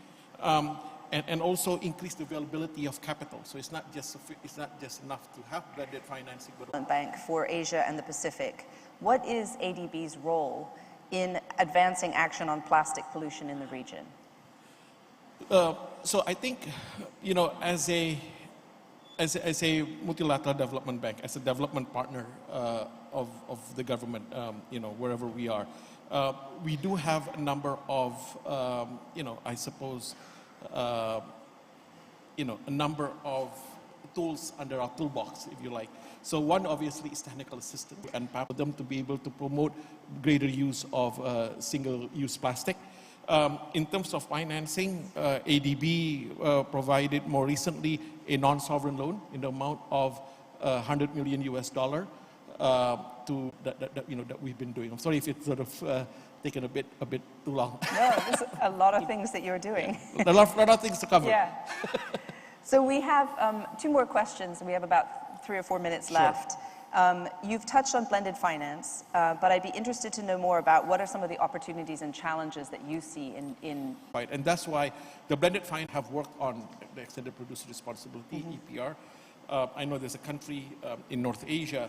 [SPEAKER 4] and also increase the availability of capital. So it's not just enough to have blended financing, but
[SPEAKER 23] Bank for Asia and the Pacific. What is ADB's role in advancing action on plastic pollution in the region?
[SPEAKER 4] So I think, as a multilateral development bank, as a development partner of the government, wherever we are, we do have a number of, I suppose, a number of tools under our toolbox, if you like. So one obviously is technical assistance and for them to be able to promote greater use of single-use plastic. In terms of financing, ADB provided more recently a non-sovereign loan in the amount of $100 million to that we've been doing. I'm sorry if it's sort of taken a bit too long.
[SPEAKER 23] No, there's a lot of things that you're doing.
[SPEAKER 4] A lot of things to cover.
[SPEAKER 23] Yeah. So we have 2 more questions. We have about 3 or 4 minutes left. You've touched on blended finance, but I'd be interested to know more about what are some of the opportunities and challenges that you see in...
[SPEAKER 4] Right, and that's why the blended finance have worked on the extended producer responsibility, EPR. I know there's a country in North Asia,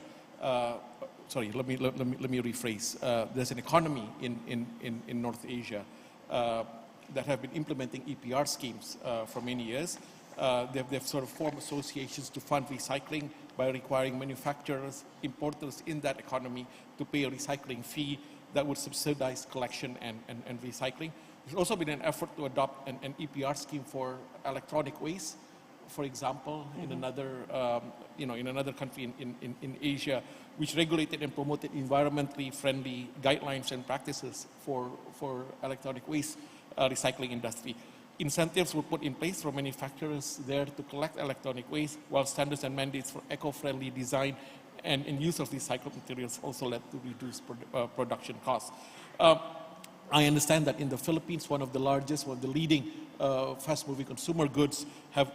[SPEAKER 4] sorry, let me rephrase. There's an economy in North Asia that have been implementing EPR schemes for many years. They've sort of formed associations to fund recycling by requiring manufacturers, importers in that economy to pay a recycling fee that would subsidize collection and recycling. There's also been an effort to adopt an EPR scheme for electronic waste, for example, in another in another country in Asia, which regulated and promoted environmentally friendly guidelines and practices for electronic waste recycling industry. Incentives were put in place for manufacturers there to collect electronic waste, while standards and mandates for eco-friendly design and use of recycled materials also led to reduced production costs. I understand that in the Philippines, one of the leading fast-moving consumer goods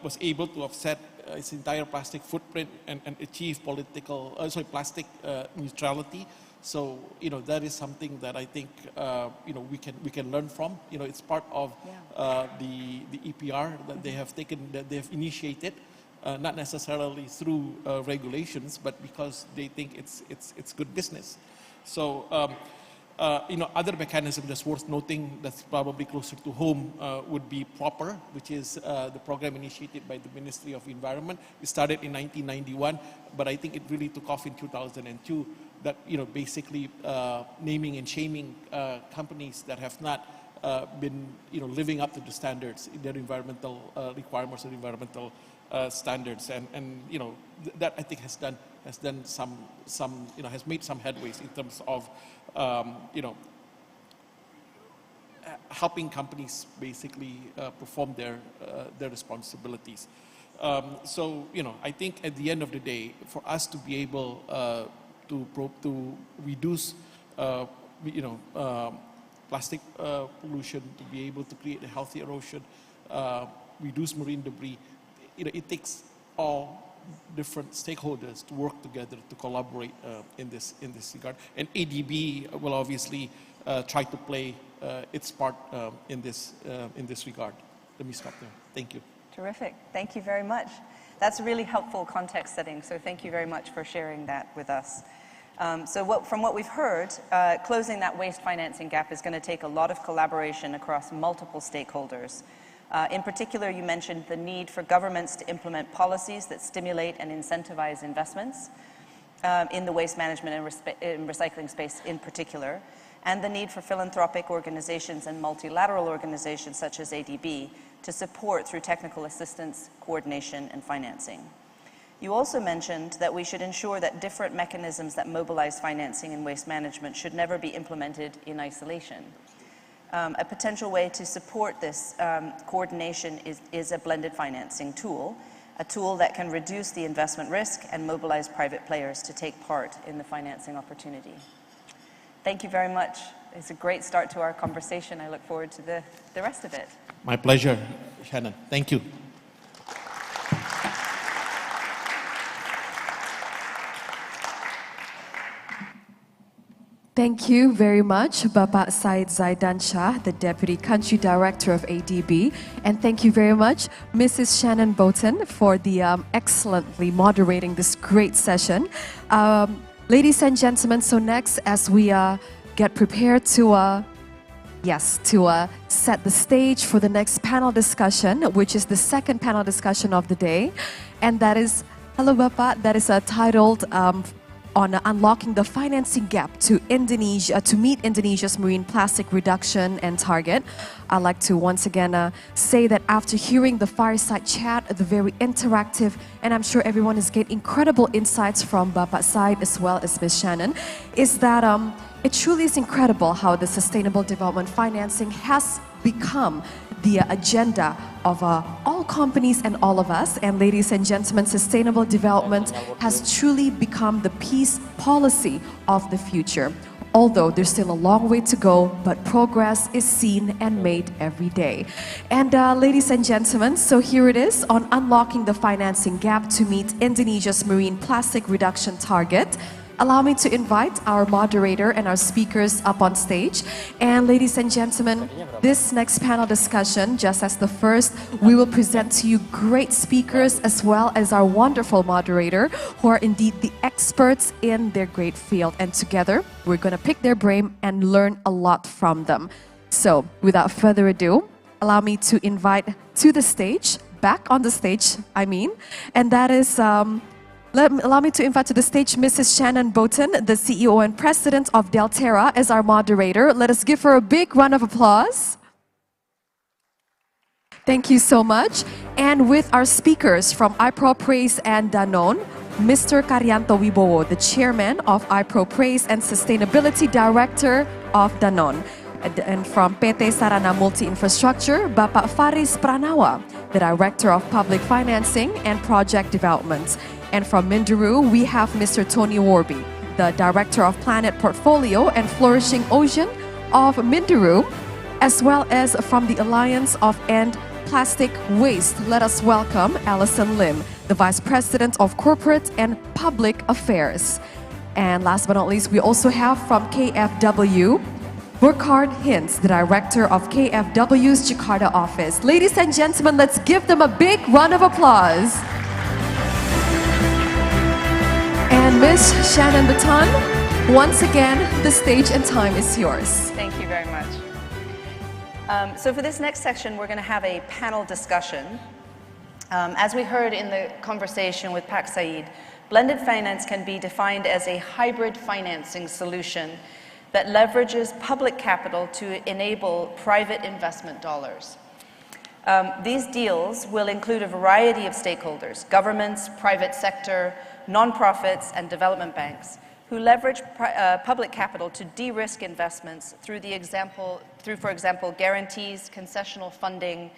[SPEAKER 4] was able to offset its entire plastic footprint and achieve plastic neutrality. So that is something that I think we can learn from. It's part of the EPR that they have taken, that they have initiated, not necessarily through regulations, but because they think it's good business. So other mechanism that's worth noting that's probably closer to home would be PROPER, which is the program initiated by the Ministry of Environment. It started in 1991, but I think it really took off in 2002. That basically naming and shaming companies that have not been living up to the standards in their environmental requirements and environmental standards, and you know, that I think has done some you know, has made some headways in terms of you know, helping companies basically perform their responsibilities. So you know, I think at the end of the day, for us to be able to reduce you know, plastic pollution, to be able to create a healthy ocean, reduce marine debris, you know, it takes all different stakeholders to work together to collaborate in this regard. And ADB will obviously try to play its part in this regard. Let me stop there. Thank you.
[SPEAKER 23] Terrific. Thank you very much. That's really helpful context setting, so thank you very much for sharing that with us. From what we've heard, closing that waste financing gap is going to take a lot of collaboration across multiple stakeholders. In particular, you mentioned the need for governments to implement policies that stimulate and incentivize investments in the waste management and recycling space in particular, and the need for philanthropic organizations and multilateral organizations such as ADB to support through technical assistance, coordination, and financing. You also mentioned that we should ensure that different mechanisms that mobilize financing in waste management should never be implemented in isolation. A potential way to support this coordination is a blended financing tool, a tool that can reduce the investment risk and mobilize private players to take part in the financing opportunity. Thank you very much. It's a great start to our conversation. I look forward to the rest of it.
[SPEAKER 4] My pleasure, Shannon. Thank you.
[SPEAKER 1] Thank you very much, Bapak Said Zaidan Shah, the Deputy Country Director of ADB. And thank you very much, Mrs. Shannon Bowton, for the excellently moderating this great session. Ladies and gentlemen, so next, as we get prepared to set the stage for the next panel discussion, which is the second panel discussion of the day. And that is, hello Bapak, that is titled on unlocking the financing gap to Indonesia, to meet Indonesia's marine plastic reduction and target. I'd like to once again say that after hearing the fireside chat, the very interactive, and I'm sure everyone is getting incredible insights from Bapak Said as well as Ms. Shannon, is that it truly is incredible how the sustainable development financing has become the agenda of all companies and all of us. And ladies and gentlemen, sustainable development has truly become the peace policy of the future. Although there's still a long way to go, but progress is seen and made every day. And ladies and gentlemen, so here it is on unlocking the financing gap to meet Indonesia's marine plastic reduction target. Allow me to invite our moderator and our speakers up on stage. And ladies and gentlemen, this next panel discussion, just as the first, we will present to you great speakers as well as our wonderful moderator, who are indeed the experts in their great field. And together, we're going to pick their brain and learn a lot from them. So without further ado, allow me to invite to the stage, back on the stage, I mean, and that is... Allow me to invite to the stage Mrs. Shannon Bowton, the CEO and President of Delterra, as our moderator. Let us give her a big round of applause. Thank you so much. And with our speakers from iProPraise and Danone, Mr. Karyanto Wibowo, the Chairman of iProPraise and Sustainability Director of Danone. And from PT Sarana Multi Infrastructure, Bapak Faris Pranawa, the Director of Public Financing and Project Development. And from Minderu, we have Mr. Tony Warby, the Director of Planet Portfolio and Flourishing Ocean of Minderu, as well as from the Alliance of End Plastic Waste. Let us welcome Alison Lim, the Vice President of Corporate and Public Affairs. And last but not least, we also have from KfW, Burkhard Hintz, the Director of KfW's Jakarta office. Ladies and gentlemen, let's give them a big round of applause. And Ms. Shannon Bowton, once again, the stage and time is yours.
[SPEAKER 23] Thank you very much. So for this next section, we're going to have a panel discussion. As we heard in the conversation with Pak Said, blended finance can be defined as a hybrid financing solution that leverages public capital to enable private investment dollars. These deals will include a variety of stakeholders, governments, private sector, nonprofits, and development banks, who leverage public capital to de-risk investments through, for example, guarantees, concessional funding,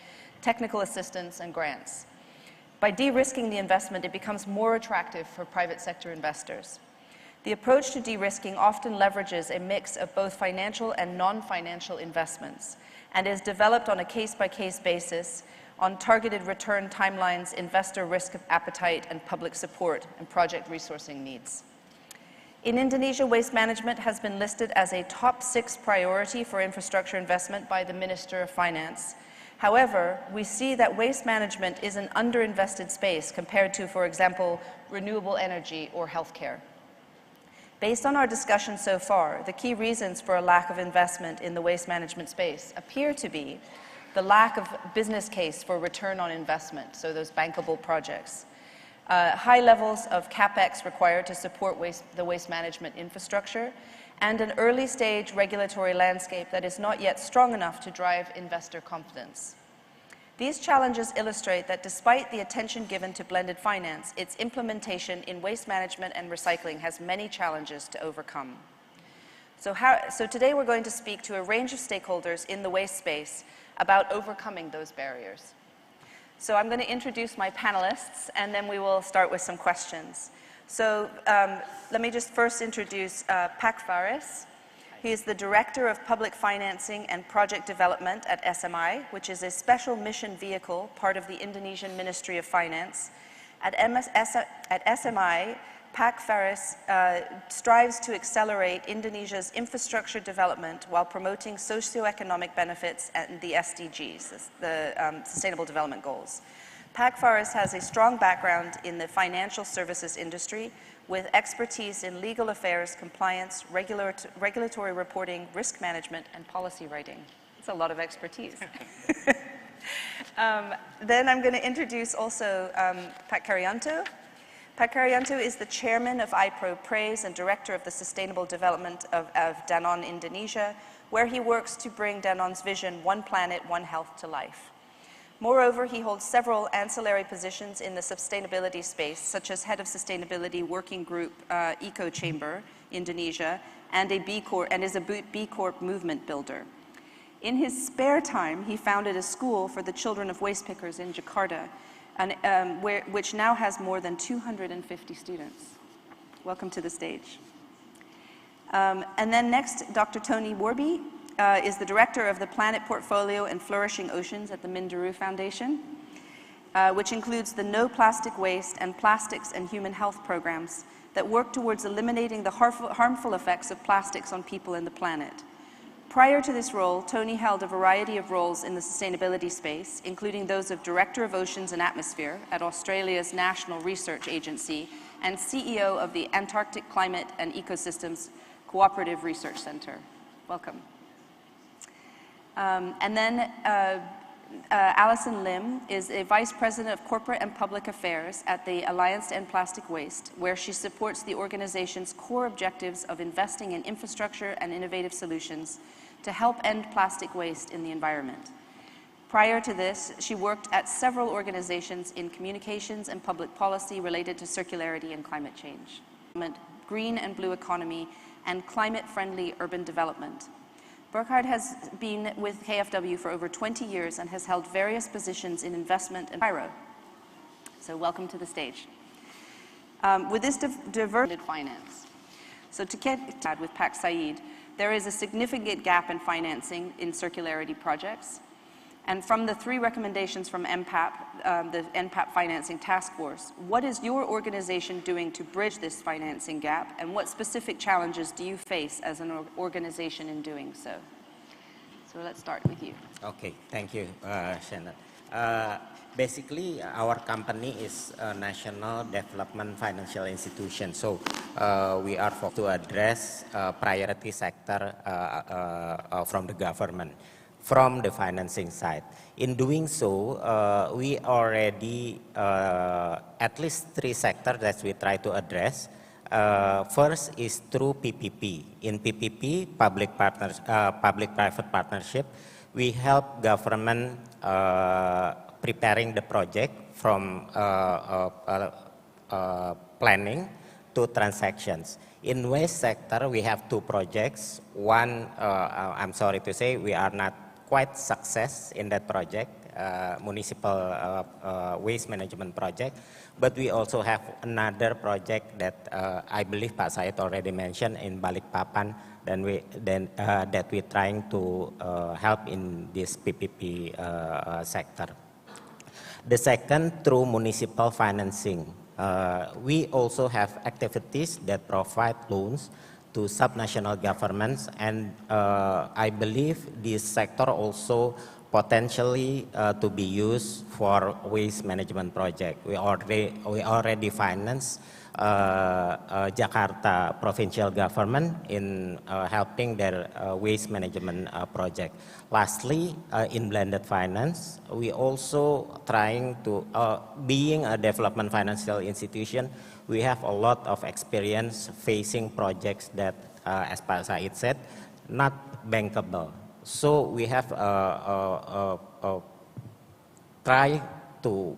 [SPEAKER 23] technical assistance, and grants. By de-risking the investment, it becomes more attractive for private sector investors. The approach to de-risking often leverages a mix of both financial and non-financial investments, and is developed on a case-by-case basis on targeted return timelines, investor risk appetite, and public support and project resourcing needs. In Indonesia, waste management has been listed as a top 6 priority for infrastructure investment by the Minister of Finance. However, we see that waste management is an underinvested space compared to, for example, renewable energy or healthcare. Based on our discussion so far, the key reasons for a lack of investment in the waste management space appear to be the lack of business case for return on investment, so those bankable projects, high levels of CapEx required to support the waste management infrastructure, and an early stage regulatory landscape that is not yet strong enough to drive investor confidence. These challenges illustrate that despite the attention given to blended finance, its implementation in waste management and recycling has many challenges to overcome. So today we're going to speak to a range of stakeholders in the waste space about overcoming those barriers. So I'm going to introduce my panelists, and then we will start with some questions. So let me just first introduce Pak Faris. He is the Director of Public Financing and Project Development at SMI, which is a special mission vehicle, part of the Indonesian Ministry of Finance. At SMI, Pak Faris strives to accelerate Indonesia's infrastructure development while promoting socioeconomic benefits and the SDGs, the Sustainable Development Goals. Pak Faris has a strong background in the financial services industry with expertise in legal affairs, compliance, regulatory reporting, risk management, and policy writing. It's a lot of expertise. Then I'm going to introduce also Pak Karyanto. Pak Karyanto is the chairman of iPro Praise and director of the Sustainable Development of Danone Indonesia, where he works to bring Danone's vision, One Planet, One Health, to life. Moreover, he holds several ancillary positions in the sustainability space, such as head of sustainability working group Eco Chamber Indonesia, and is a B Corp movement builder. In his spare time, he founded a school for the children of waste pickers in Jakarta, which now has more than 250 students. Welcome to the stage. And then next, Dr. Tony Warby is the director of the Planet Portfolio and Flourishing Oceans at the Minderu Foundation, which includes the No Plastic Waste and Plastics and Human Health programs that work towards eliminating the harmful effects of plastics on people and the planet. Prior to this role, Tony held a variety of roles in the sustainability space, including those of Director of Oceans and Atmosphere at Australia's National Research Agency and CEO of the Antarctic Climate and Ecosystems Cooperative Research Center. Welcome. And then Alison Lim is a Vice President of Corporate and Public Affairs at the Alliance to End Plastic Waste, where she supports the organization's core objectives of investing in infrastructure and innovative solutions to help end plastic waste in the environment. Prior to this, she worked at several organizations in communications and public policy related to circularity and climate change, green and blue economy, and climate-friendly urban development. Burkhard has been with KfW for over 20 years and has held various positions in investment and Cairo. So welcome to the stage. With this diverted finance. So to get with Pak Said, there is a significant gap in financing in circularity projects. And from the 3 recommendations from NPAP, the NPAP Financing Task Force, what is your organization doing to bridge this financing gap, and what specific challenges do you face as an organization in doing so? So let's start with you.
[SPEAKER 5] Okay, thank you, Shannon. Basically, our company is a national development financial institution. So we are focused to address priority sector from the government, from the financing side. In doing so, we already at least 3 sectors that we try to address. First is through PPP. In PPP, public-private partnership, we help government preparing the project from planning to transactions. In waste sector, we have two projects. One, I'm sorry to say, we are not quite success in that project, municipal waste management project. But we also have another project that I believe Pak Said already mentioned in Balikpapan, that we're trying to help in this PPP sector. The second, through municipal financing. We also have activities that provide loans to subnational governments, and I believe this sector also potentially to be used for waste management project. We already finance Jakarta provincial government in helping their waste management project. Lastly, in blended finance, we also trying to, being a development financial institution, we have a lot of experience facing projects that, as Pak Said said, not bankable. So we have try to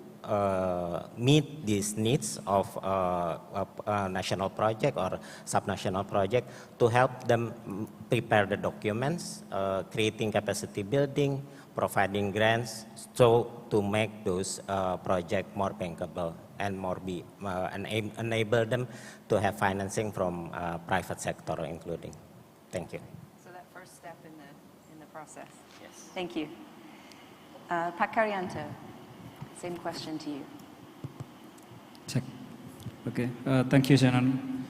[SPEAKER 5] meet these needs of national project or subnational project to help them prepare the documents, creating capacity building, providing grants, so to make those projects more bankable and more enable them to have financing from private sector including. Thank you.
[SPEAKER 23] So that first step in the process. Yes. Thank you. Pak Karyanto, same question to you.
[SPEAKER 6] Check. Okay. Thank you, Shannon.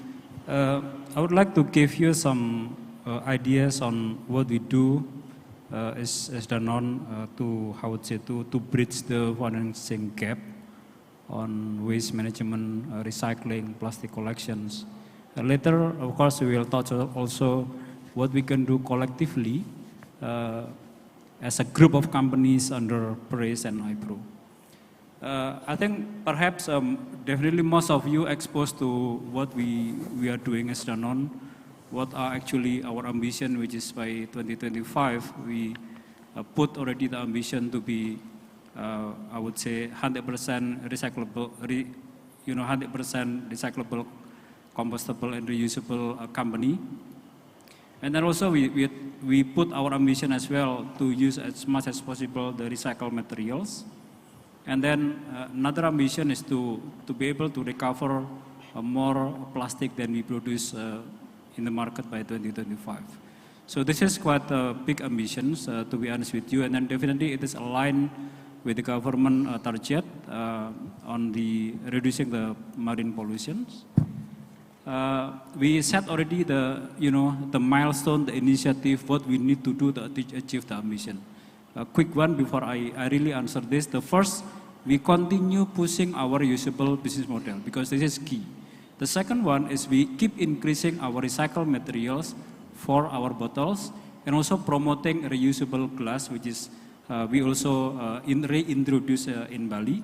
[SPEAKER 6] I would like to give you some ideas on what we do as Danone to, how would say, to bridge the financing gap on waste management, recycling, plastic collections. Later, of course, we will touch also what we can do collectively as a group of companies under PRAISE and IPRO. I think perhaps definitely most of you exposed to what we are doing as Danone, what are actually our ambition, which is by 2025, we put already the ambition to be, I would say, 100% recyclable, 100% recyclable, compostable and reusable company. And then also we put our ambition as well to use as much as possible the recycled materials. And then another ambition is to be able to recover more plastic than we produce in the market by 2025. So this is quite a big ambition, to be honest with you, and then definitely it is aligned with the government target on the reducing the marine pollutions. We set already the milestone, the initiative, what we need to do to achieve the ambition. A quick one before I really answer this. The first, we continue pushing our usable business model because this is key. The second one is we keep increasing our recycled materials for our bottles and also promoting reusable glass, which is we also reintroduce in Bali.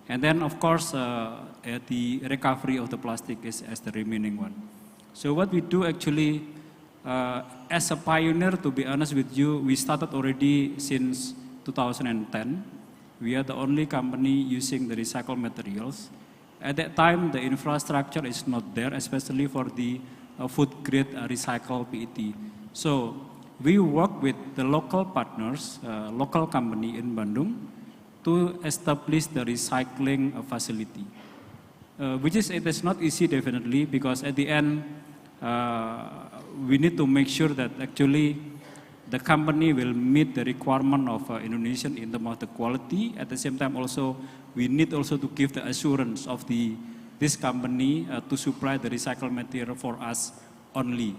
[SPEAKER 6] And then, of course, the recovery of the plastic is as the remaining one. So what we do actually, as a pioneer, to be honest with you, we started already since 2010. We are the only company using the recycled materials. At that time, the infrastructure is not there, especially for the food-grade recycled PET. So we work with the local partners, local company in Bandung, to establish the recycling facility, it is not easy definitely, because at the end we need to make sure that actually the company will meet the requirement of Indonesian in terms of the quality. At the same time also we need also to give the assurance of this company to supply the recycled material for us only.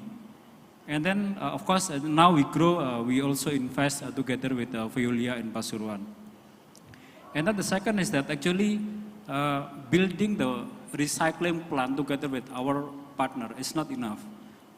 [SPEAKER 6] And then of course now we grow, we also invest together with Veolia in Pasuruan. And then the second is that actually building the recycling plant together with our partner is not enough.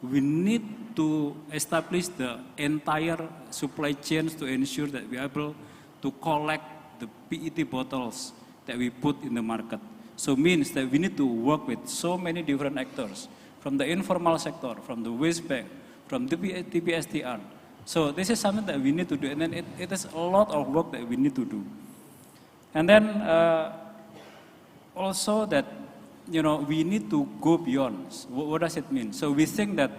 [SPEAKER 6] We need to establish the entire supply chains to ensure that we are able to collect the PET bottles that we put in the market. So means that we need to work with so many different actors, from the informal sector, from the waste bank, from the TPSTR. So this is something that we need to do, and then it is a lot of work that we need to do. And then also that, you know, we need to go beyond. What does it mean? So we think that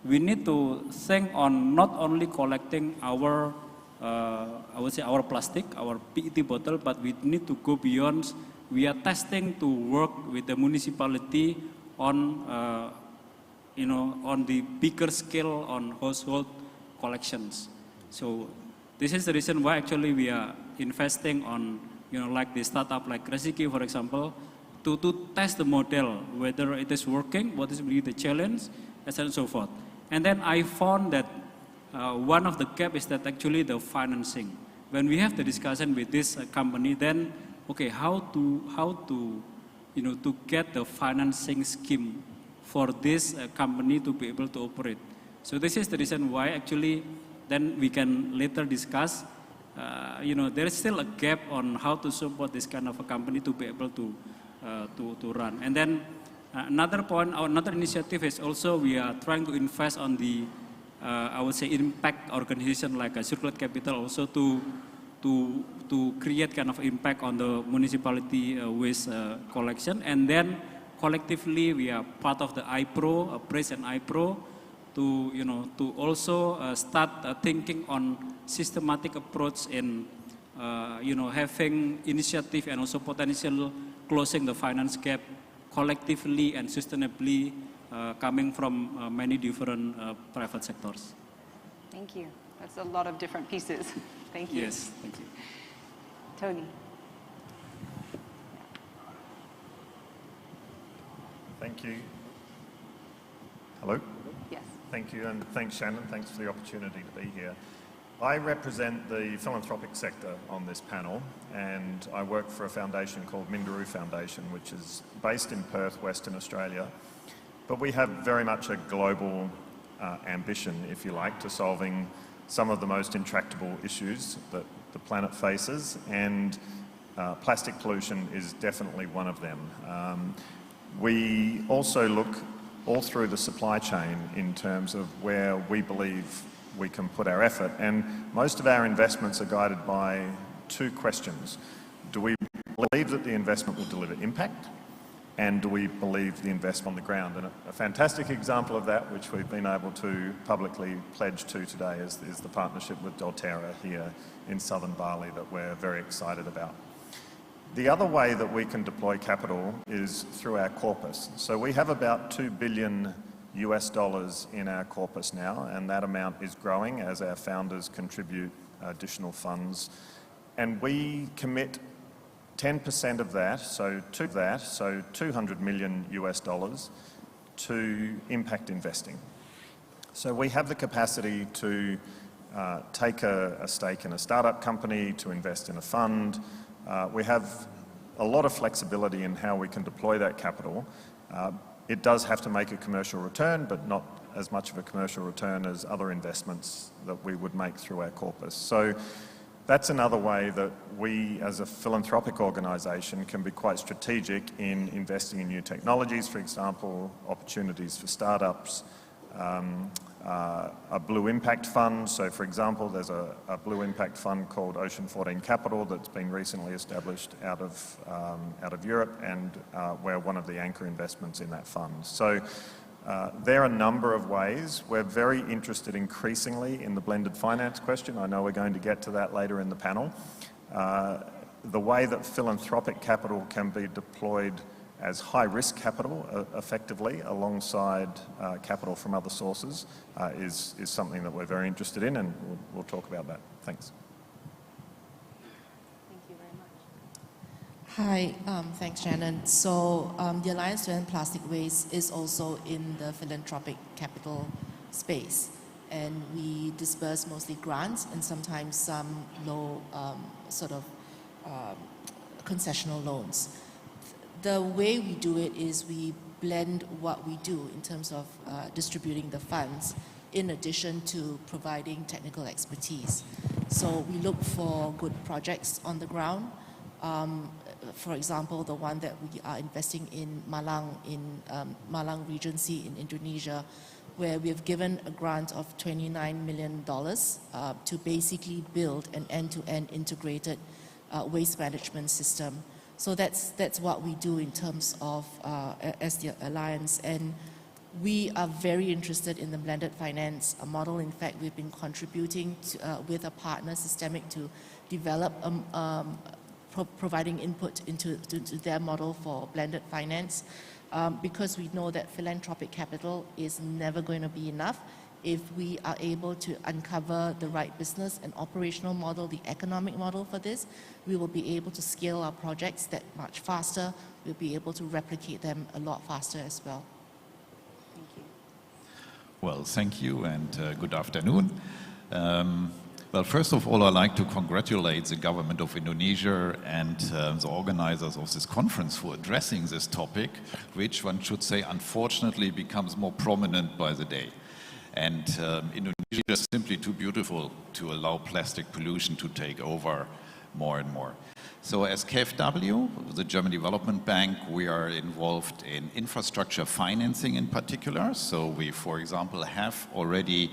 [SPEAKER 6] we need to think on not only collecting our, I would say our plastic, our PET bottle, but we need to go beyond. We are testing to work with the municipality on, you know, on the bigger scale on household collections. So this is the reason why actually we are investing on, you know, like the startup like Resiki, for example, to test the model, whether it is working, what is really the challenge, and so forth. And then I found that one of the gap is that actually the financing. When we have the discussion with this company, then okay, how to, you know, to get the financing scheme for this company to be able to operate. So this is the reason why actually then we can later discuss, you know, there is still a gap on how to support this kind of a company to be able to run. And then another point, another initiative is also we are trying to invest on the, I would say, impact organization like a Circular Capital also to create kind of impact on the municipality waste collection. And then collectively we are part of the iPro, PRIS and iPro, to, you know, to also start thinking on systematic approach in, you know, having initiative and also potential closing the finance gap collectively and sustainably coming from many different private sectors.
[SPEAKER 10] Thank you. That's a lot of different pieces. Thank you.
[SPEAKER 6] Yes, thank you.
[SPEAKER 10] Tony.
[SPEAKER 7] Thank you. Hello?
[SPEAKER 10] Yes.
[SPEAKER 7] Thank you, and thanks, Shannon. Thanks for the opportunity to be here. I represent the philanthropic sector on this panel, and I work for a foundation called Minderoo Foundation, which is based in Perth, Western Australia. But we have very much a global ambition, if you like, to solving some of the most intractable issues that the planet faces, and plastic pollution is definitely one of them. We also look all through the supply chain in terms of where we believe we can put our effort, and most of our investments are guided by two questions. Do we believe that the investment will deliver impact, and do we believe the investment on the ground? And a fantastic example of that, which we've been able to publicly pledge to today, is the partnership with doTERRA here in southern Bali that we're very excited about. The other way that we can deploy capital is through our corpus. So we have about $2 billion in our corpus now, and that amount is growing as our founders contribute additional funds. And we commit 10% of that, so $200 million to impact investing. So we have the capacity to take a stake in a startup company, to invest in a fund. We have a lot of flexibility in how we can deploy that capital. It does have to make a commercial return, but not as much of a commercial return as other investments that we would make through our corpus. So that's another way that we, as a philanthropic organisation, can be quite strategic in investing in new technologies, for example, opportunities for startups, a blue impact fund. So, for example, there's a blue impact fund called Ocean 14 Capital that's been recently established out of Europe, and we're one of the anchor investments in that fund. So there are a number of ways. We're very interested increasingly in the blended finance question. I know we're going to get to that later in the panel. The way that philanthropic capital can be deployed as high-risk capital, effectively, alongside capital from other sources, is something that we're very interested in, and we'll talk about that. Thanks.
[SPEAKER 10] Thank you very much.
[SPEAKER 8] Hi, thanks, Shannon. So the Alliance to End Plastic Waste is also in the philanthropic capital space, and we disperse mostly grants and sometimes some low concessional loans. The way we do it is we blend what we do in terms of distributing the funds in addition to providing technical expertise. So we look for good projects on the ground. For example, the one that we are investing in Malang Regency in Indonesia, where we've given a grant of $29 million to basically build an end-to-end integrated waste management system. So that's what we do in terms of as the Alliance. And we are very interested in the blended finance model. In fact, we've been contributing to, with a partner, Systemic, to develop providing input into their model for blended finance. Because we know that philanthropic capital is never going to be enough. If we are able to uncover the right business and operational model, the economic model for this, we will be able to scale our projects that much faster. We'll be able to replicate them a lot faster as well. Thank you.
[SPEAKER 3] Well, thank you and good afternoon. Well, first of all, I'd like to congratulate the government of Indonesia and the organizers of this conference for addressing this topic, which one should say, unfortunately, becomes more prominent by the day. And Indonesia is simply too beautiful to allow plastic pollution to take over more and more. So as KfW, the German Development Bank, we are involved in infrastructure financing in particular. So we, for example, have already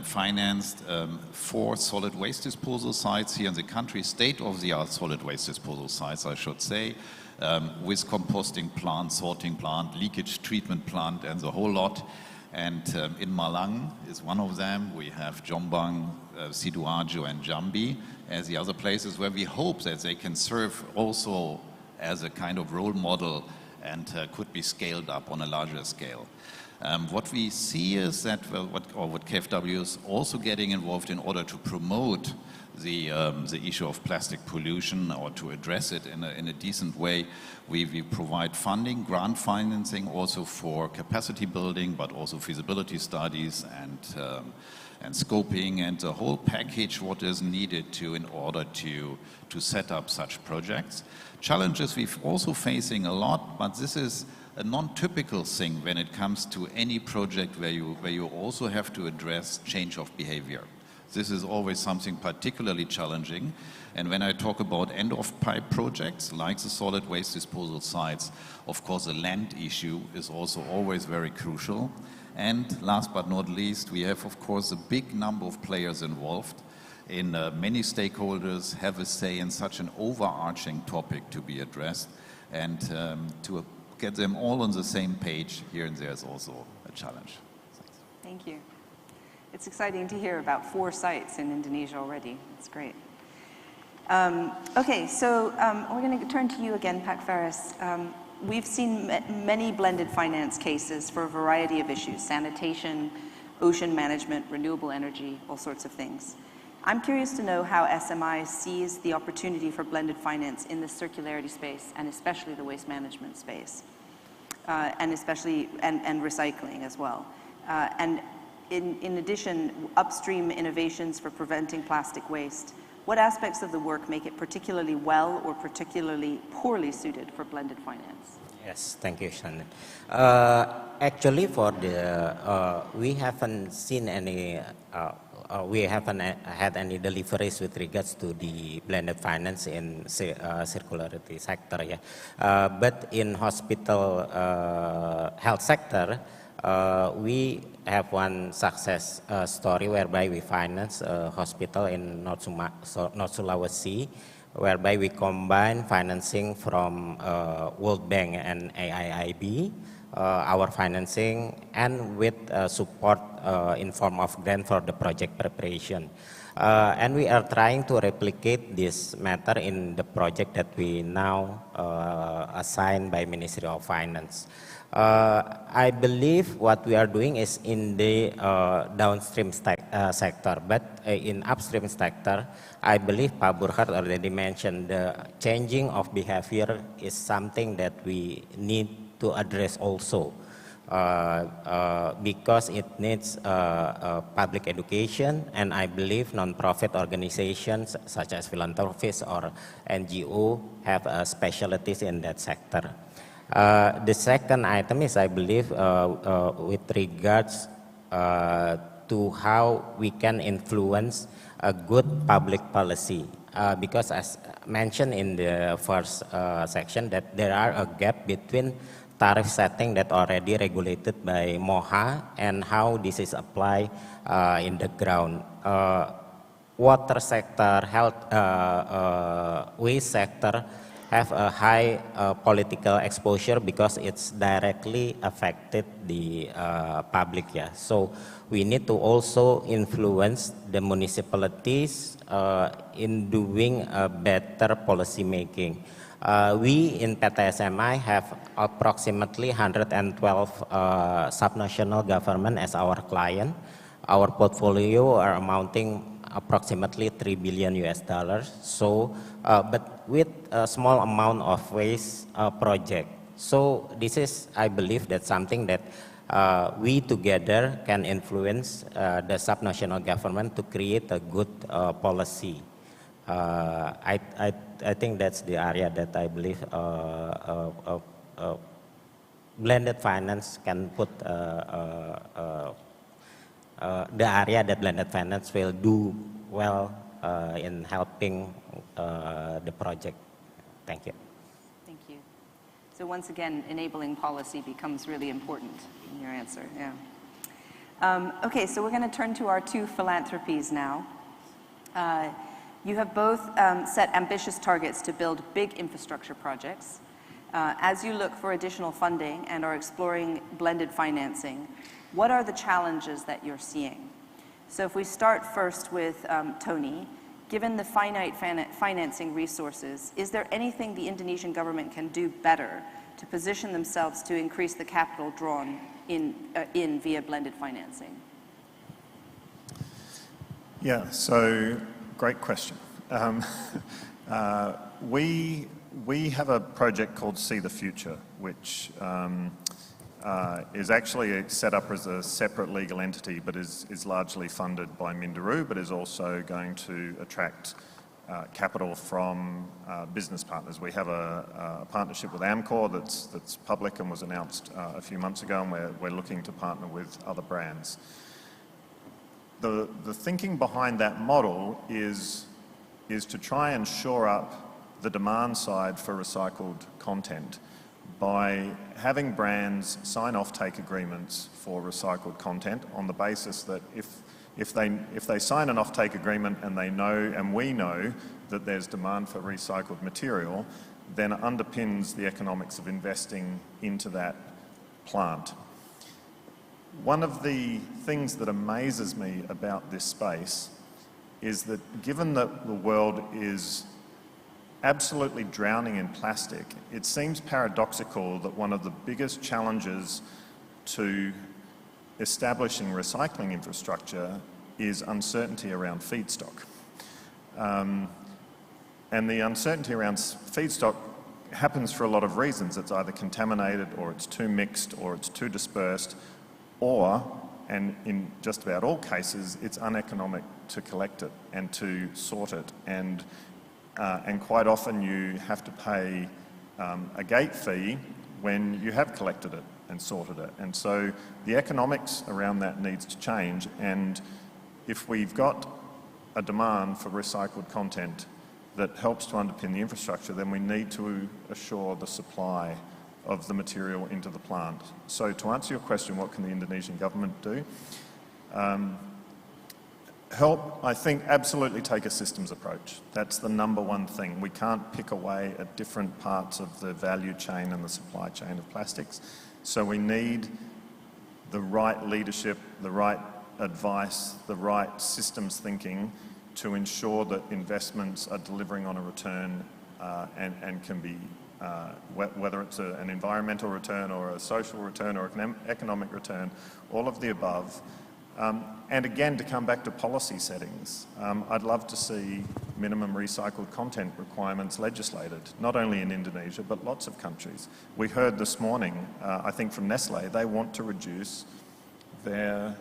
[SPEAKER 3] financed 4 solid waste disposal sites here in the country, state-of-the-art solid waste disposal sites, I should say, with composting plant, sorting plant, leakage treatment plant, and the whole lot. And in Malang is one of them. We have Jombang, Sidoarjo, and Jambi as the other places where we hope that they can serve also as a kind of role model and could be scaled up on a larger scale. What we see is that, what KfW is also getting involved in order to promote the issue of plastic pollution or to address it in a decent way, we provide funding, grant financing also for capacity building, but also feasibility studies and scoping and the whole package what is needed in order to set up such projects. Challenges we're also facing a lot, but this is a non-typical thing when it comes to any project where you also have to address change of behavior. This is always something particularly challenging. And when I talk about end-of-pipe projects, like the solid waste disposal sites, of course, the land issue is also always very crucial. And last but not least, we have, of course, a big number of players involved. Many stakeholders have a say in such an overarching topic to be addressed. And to get them all on the same page here and there is also a challenge. Thanks.
[SPEAKER 9] Thank you. It's exciting to hear about 4 sites in Indonesia already. It's great. Okay, so we're going to turn to you again, Pak Faris. We've seen many blended finance cases for a variety of issues: sanitation, ocean management, renewable energy, all sorts of things. I'm curious to know how SMI sees the opportunity for blended finance in the circularity space, and especially the waste management space, and recycling as well. And in addition, upstream innovations for preventing plastic waste. What aspects of the work make it particularly well or particularly poorly suited for blended finance?
[SPEAKER 5] Yes, thank you, Shannon. Actually, for the we haven't seen any. We haven't had any deliveries with regards to the blended finance in circularity sector, yeah. But in hospital health sector, we have one success story whereby we finance a hospital in North Sulawesi, whereby we combine financing from World Bank and AIIB, our financing, and with support in form of grant for the project preparation. And we are trying to replicate this matter in the project that we now assigned by Ministry of Finance. I believe what we are doing is in the downstream sector, but in upstream sector, I believe Pak Burkhardt already mentioned the changing of behavior is something that we need to address also, because it needs public education, and I believe non-profit organizations such as philanthropists or NGO have specialties in that sector. The second item is, I believe, with regards to how we can influence a good public policy, because as mentioned in the first section, that there are a gap between tariff setting that already regulated by MOHA and how this is applied in the ground. Water sector, health, waste sector have a high political exposure because it's directly affected the public. Yeah. So we need to also influence the municipalities in doing a better policy making. We in PTSMI have approximately 112 subnational government as our client. Our portfolio are amounting approximately $3 billion US. So, but with a small amount of waste project. So this is, I believe, that's something that we together can influence the subnational government to create a good policy. I think that's the area that I believe blended finance can put the area that blended finance will do well in helping the project. Thank you.
[SPEAKER 9] Thank you. So once again, enabling policy becomes really important in your answer. Yeah. Okay, so we're going to turn to our two philanthropies now. You have both set ambitious targets to build big infrastructure projects. As you look for additional funding and are exploring blended financing, what are the challenges that you're seeing? So if we start first with Tony, given the finite financing resources, is there anything the Indonesian government can do better to position themselves to increase the capital drawn in via blended financing?
[SPEAKER 7] Yeah, so great question. We have a project called See the Future, which is actually set up as a separate legal entity, but is largely funded by Minderu, but is also going to attract capital from business partners. We have a partnership with Amcor that's public and was announced a few months ago, and we're looking to partner with other brands. The thinking behind that model is to try and shore up the demand side for recycled content by having brands sign off-take agreements for recycled content on the basis that if they sign an off-take agreement and they know, and we know, that there's demand for recycled material, then it underpins the economics of investing into that plant. One of the things that amazes me about this space is that given that the world is absolutely drowning in plastic, it seems paradoxical that one of the biggest challenges to establishing recycling infrastructure is uncertainty around feedstock. And the uncertainty around feedstock happens for a lot of reasons. It's either contaminated, or it's too mixed, or it's too dispersed, or, and in just about all cases, it's uneconomic to collect it and to sort it. And quite often you have to pay a gate fee when you have collected it and sorted it. And so the economics around that needs to change. And if we've got a demand for recycled content that helps to underpin the infrastructure, then we need to assure the supply of the material into the plant. So to answer your question, what can the Indonesian government do? Help, I think, absolutely take a systems approach. That's the number one thing. We can't pick away at different parts of the value chain and the supply chain of plastics. So we need the right leadership, the right advice, the right systems thinking to ensure that investments are delivering on a return and can be, whether it's an environmental return or a social return or an economic return, all of the above. And again, to come back to policy settings, I'd love to see minimum recycled content requirements legislated, not only in Indonesia, but lots of countries. We heard this morning, I think from Nestle, they want to reduce their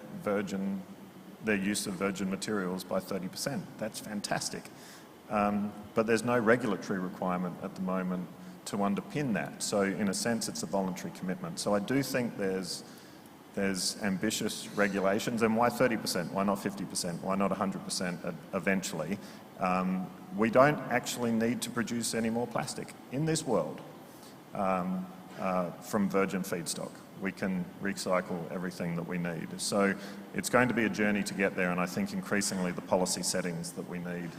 [SPEAKER 7] use of virgin materials by 30%. That's fantastic. But there's no regulatory requirement at the moment to underpin that. So in a sense, it's a voluntary commitment. So I do think there's ambitious regulations, and why 30%? Why not 50%? Why not 100% eventually? We don't actually need to produce any more plastic in this world. from virgin feedstock. We can recycle everything that we need. So it's going to be a journey to get there, and I think increasingly the policy settings that we need,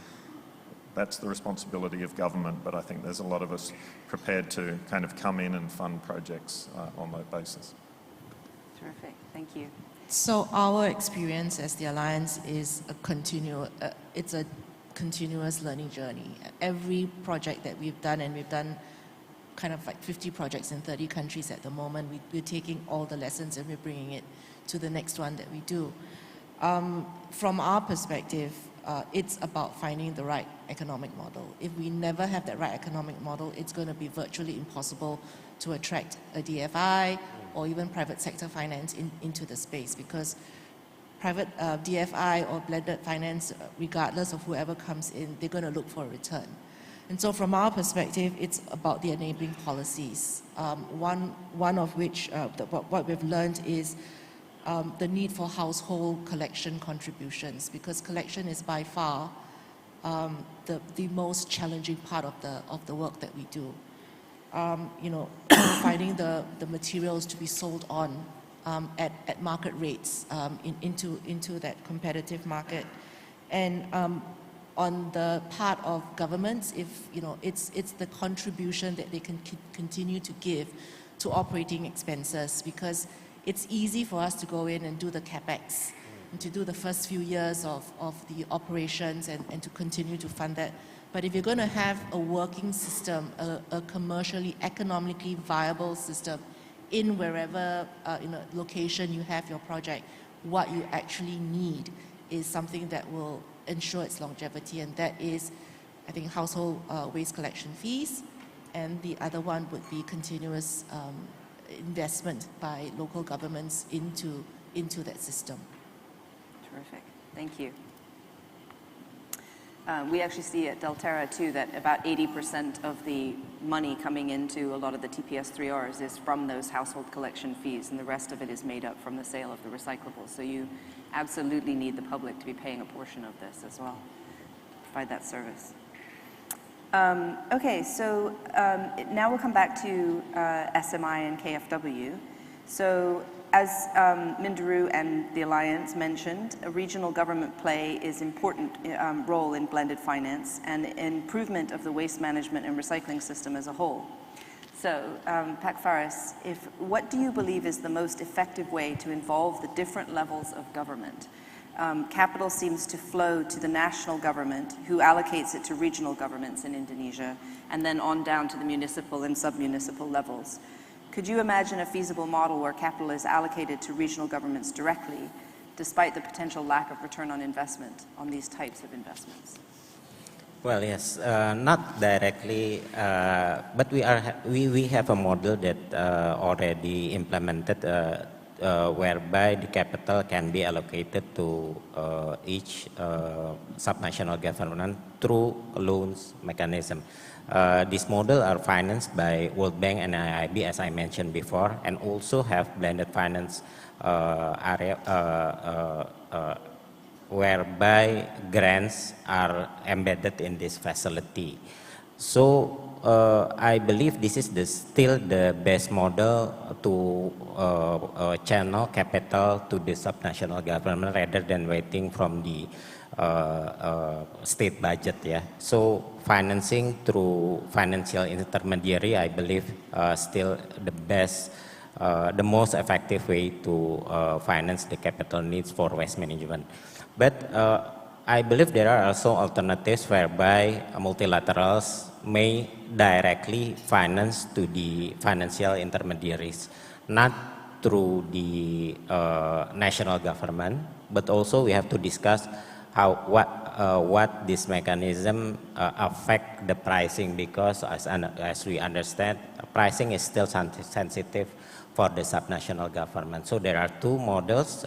[SPEAKER 7] that's the responsibility of government, but I think there's a lot of us prepared to kind of come in and fund projects on that basis.
[SPEAKER 9] Terrific, thank you.
[SPEAKER 8] So our experience as the Alliance is it's a continuous learning journey. Every project that we've done, and we've done kind of like 50 projects in 30 countries at the moment, we're taking all the lessons and we're bringing it to the next one that we do. From our perspective, it's about finding the right economic model. If we never have that right economic model, it's going to be virtually impossible to attract a DFI or even private sector finance into the space, because private DFI or blended finance, regardless of whoever comes in, they're going to look for a return. And so from our perspective, it's about the enabling policies. One of which, what we've learned is the need for household collection contributions, because collection is by far the most challenging part of the work that we do. Finding the materials to be sold on at market rates into that competitive market. And on the part of governments, it's the contribution that they can continue to give to operating expenses, because it's easy for us to go in and do the capex and to do the first few years of the operations and to continue to fund that. But if you're going to have a working system, a commercially, economically viable system in wherever location you have your project, what you actually need is something that will ensure its longevity, and that is, I think, household waste collection fees, and the other one would be continuous investment by local governments into that system.
[SPEAKER 9] Terrific, thank you. We actually see at Delterra too that about 80% of the money coming into a lot of the TPS3Rs is from those household collection fees, and the rest of it is made up from the sale of the recyclables. So you absolutely need the public to be paying a portion of this as well, provide that service. Okay, so now we'll come back to SMI and KFW. So as Mindaru and the Alliance mentioned, a regional government play is important role in blended finance and improvement of the waste management and recycling system as a whole. So, Pak Faris, what do you believe is the most effective way to involve the different levels of government? Capital seems to flow to the national government, who allocates it to regional governments in Indonesia, and then on down to the municipal and sub-municipal levels. Could you imagine a feasible model where capital is allocated to regional governments directly, despite the potential lack of return on investment on these types of investments?
[SPEAKER 5] Well, yes, not directly, but we have a model that already implemented, whereby the capital can be allocated to each subnational government through loans mechanism. This model are financed by World Bank and IIB, as I mentioned before, and also have blended finance area whereby grants are embedded in this facility. So I believe this is still the best model to channel capital to the subnational government rather than waiting from the state budget. Yeah. So financing through financial intermediary, I believe, still the best, the most effective way to finance the capital needs for waste management. But I believe there are also alternatives whereby multilaterals may directly finance to the financial intermediaries, not through the national government, but also we have to discuss what this mechanism affect the pricing, because as we understand, pricing is still sensitive for the subnational government. So there are two models,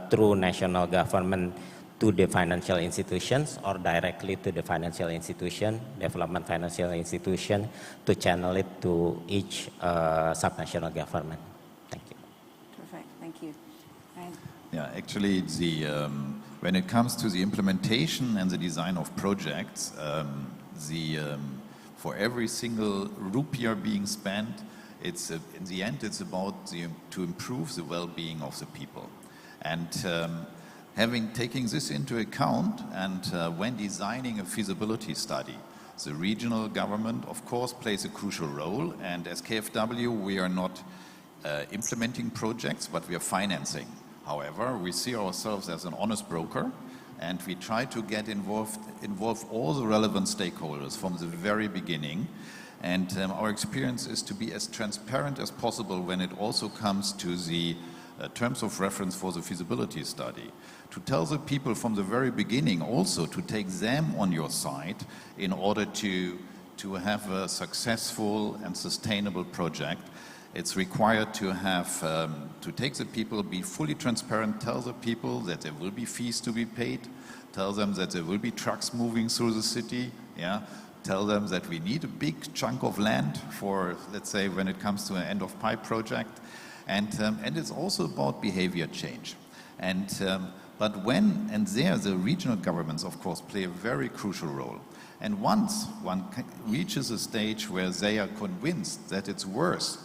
[SPEAKER 5] through national government to the financial institutions, or directly to the financial institution, development financial institution, to channel it to each subnational government. Thank you.
[SPEAKER 9] Perfect, thank you.
[SPEAKER 3] Yeah, actually, when it comes to the implementation and the design of projects, for every single rupiah being spent, in the end, it's about to improve the well-being of the people. And taking this into account, and when designing a feasibility study, the regional government, of course, plays a crucial role. And as KfW, we are not implementing projects, but we are financing. However, we see ourselves as an honest broker, and we try to involve all the relevant stakeholders from the very beginning. And our experience is to be as transparent as possible when it also comes to the terms of reference for the feasibility study. To tell the people from the very beginning also to take them on your side in order to have a successful and sustainable project. It's required to have, to take the people, be fully transparent, tell the people that there will be fees to be paid, tell them that there will be trucks moving through the city, yeah? Tell them that we need a big chunk of land for, let's say, when it comes to an end-of-pipe project. And it's also about behavior change. But there, the regional governments, of course, play a very crucial role. And once one reaches a stage where they are convinced that it's worse,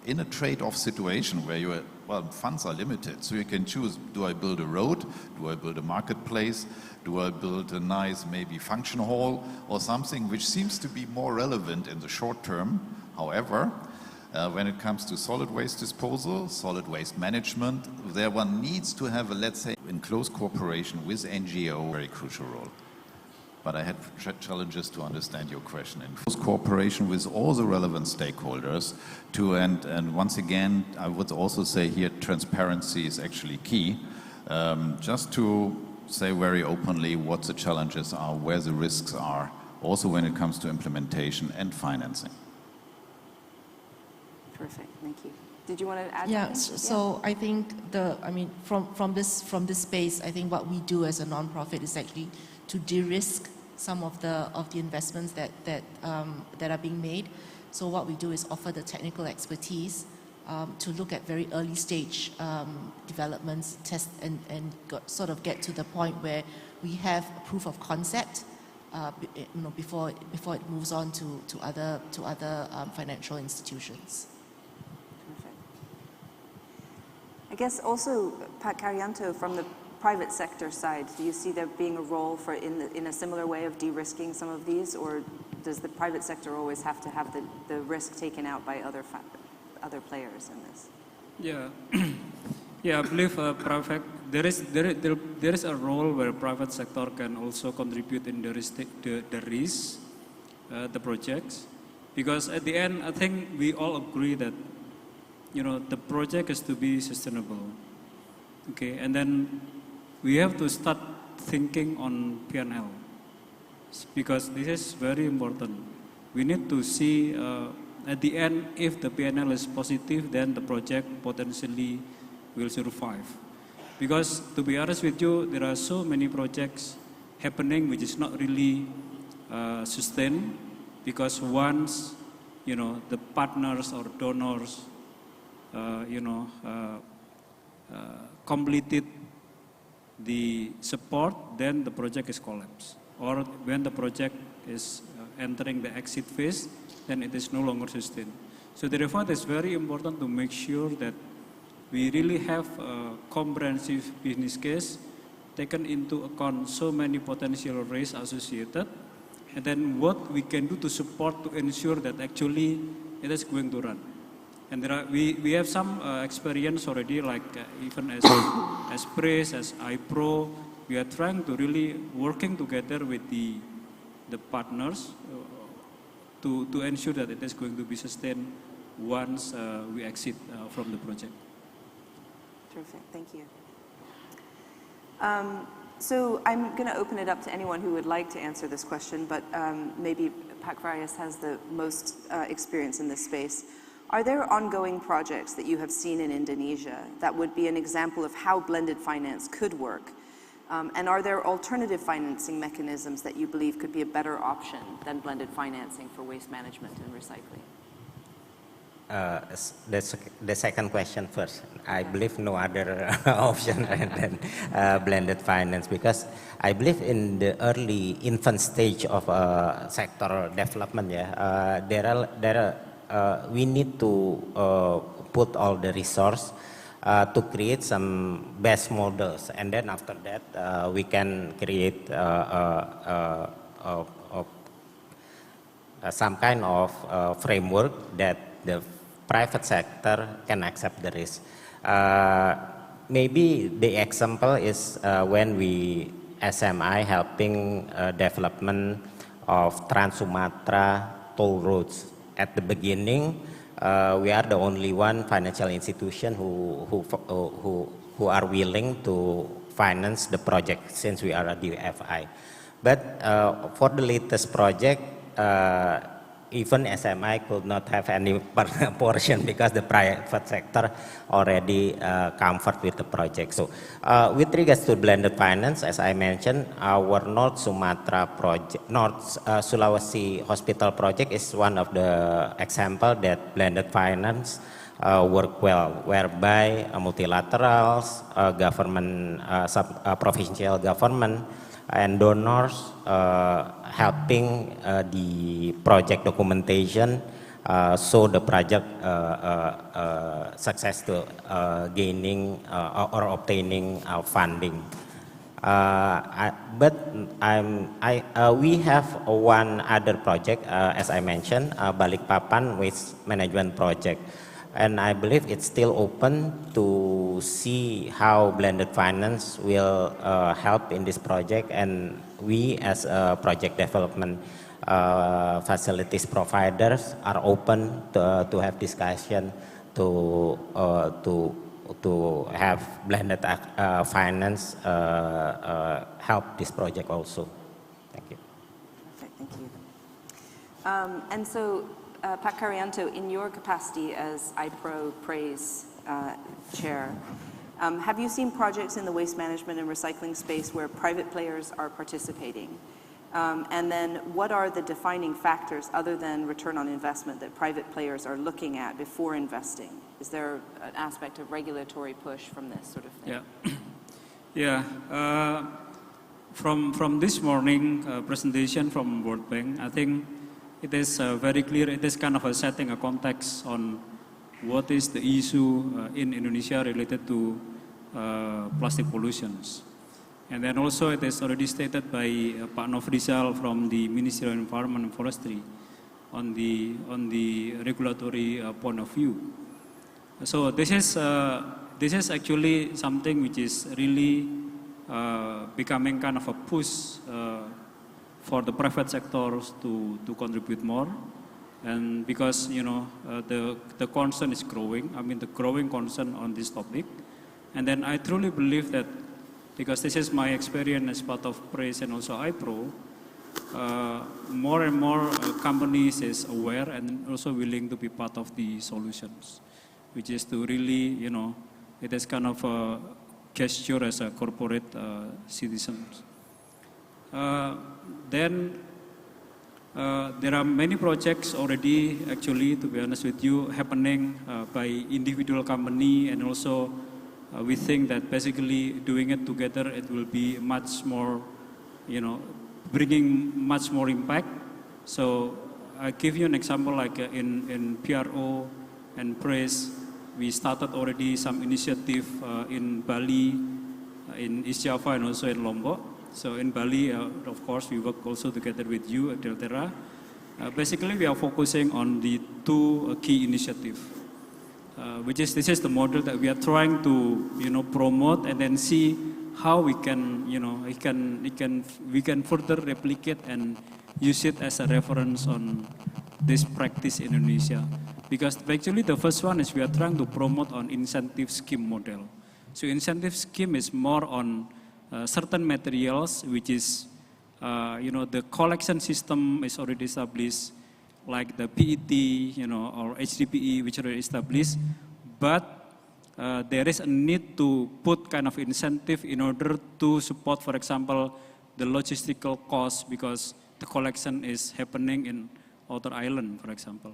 [SPEAKER 3] in a trade-off situation where funds are limited, so you can choose, do I build a road, do I build a marketplace, do I build a nice maybe function hall, or something which seems to be more relevant in the short term. However, when it comes to solid waste disposal, solid waste management, there one needs to have a, let's say, in close cooperation with NGO, very crucial role. But I had challenges to understand your question. In close cooperation with all the relevant stakeholders, and once again, I would also say here, transparency is actually key. Just to say very openly what the challenges are, where the risks are, also when it comes to implementation and financing.
[SPEAKER 23] Perfect, thank you. Did you want to add?
[SPEAKER 8] Yeah, so I think from this space, I think what we do as a nonprofit is actually to de-risk some of the investments that are being made. So what we do is offer the technical expertise to look at very early stage developments, test and sort of get to the point where we have a proof of concept before it moves on to other financial institutions.
[SPEAKER 9] I guess also, Pak Karyanto, from the private sector side, do you see there being a role for in a similar way of de-risking some of these, or does the private sector always have to have the risk taken out by other players in this?
[SPEAKER 6] Yeah, yeah, I believe there is a role where private sector can also contribute in the risk, the projects, because at the end I think we all agree that the project is to be sustainable, okay, and then we have to start thinking on P&L, because this is very important. We need to see at the end, if the P&L is positive, then the project potentially will survive. Because to be honest with you, there are so many projects happening which is not really sustained, because once the partners or donors completed the support, then the project is collapsed. Or when the project is entering the exit phase, then it is no longer sustained. So therefore, it is very important to make sure that we really have a comprehensive business case, taken into account so many potential risks associated, and then what we can do to support to ensure that actually it is going to run. And we have some experience already, like even as PRES, as iPro, we are trying to really working together with the partners to ensure that it is going to be sustained once we exit from the project.
[SPEAKER 9] Terrific, thank you. So I'm going to open it up to anyone who would like to answer this question, but maybe Pak Varias has the most experience in this space. Are there ongoing projects that you have seen in Indonesia that would be an example of how blended finance could work? And are there alternative financing mechanisms that you believe could be a better option than blended financing for waste management and recycling?
[SPEAKER 5] The second question first. I believe no other option than blended finance, because I believe in the early infant stage of sector development, there are we need to put all the resource to create some best models, and then after that we can create some kind of framework that the private sector can accept the risk. Maybe the example is when we SMI helping development of Trans-Sumatra toll roads. At the beginning, we are the only one financial institution who are willing to finance the project since we are a DFI. But for the latest project, even SMI could not have any portion because the private sector already comfort with the project. So with regards to blended finance, as I mentioned, our North Sumatra project, North Sulawesi Hospital project is one of the example that blended finance work well, whereby multilaterals, government, provincial government, and donors helping the project documentation so the project success to gaining or obtaining funding. We have one other project, as I mentioned, Balikpapan Waste Management Project. And I believe it's still open to see how blended finance will help in this project, and we as a project development facilities providers are open to have discussion to have blended finance help this project also. Thank you.
[SPEAKER 9] Perfect, thank you. And so, Pak Karyanto, in your capacity as IPRO Praise Chair, have you seen projects in the waste management and recycling space where private players are participating? And then what are the defining factors other than return on investment that private players are looking at before investing? Is there an aspect of regulatory push from this sort of thing?
[SPEAKER 6] Yeah. From this morning presentation from World Bank, I think it is very clear. It is kind of setting a context on what is the issue in Indonesia related to plastic pollutions. And then also it is already stated by Pak Nofrizal from the Ministry of Environment and Forestry on the regulatory point of view. So this is actually something which is really becoming kind of a push for the private sectors to contribute more, and because the concern is growing. I mean the growing concern on this topic, and then I truly believe that because this is my experience as part of PRAISE and also IPRO, more and more companies is aware and also willing to be part of the solutions, which is to really it is kind of a gesture as a corporate citizens. Then there are many projects already, actually, to be honest with you, happening by individual company, and also we think that basically doing it together, it will be much more, bringing much more impact. So I give you an example, like in PRO and PRAISE, we started already some initiative in Bali, in East Java, and also in Lombok. So in Bali, of course, we work also together with you at Delterra. Basically, we are focusing on the two key initiatives, this is the model that we are trying to promote, and then see how we can we can further replicate and use it as a reference on this practice in Indonesia. Because actually the first one is we are trying to promote on incentive scheme model. So incentive scheme is more on certain materials, which is, the collection system is already established, like the PET, or HDPE, which are already established. But there is a need to put kind of incentive in order to support, for example, the logistical cost, because the collection is happening in outer island, for example.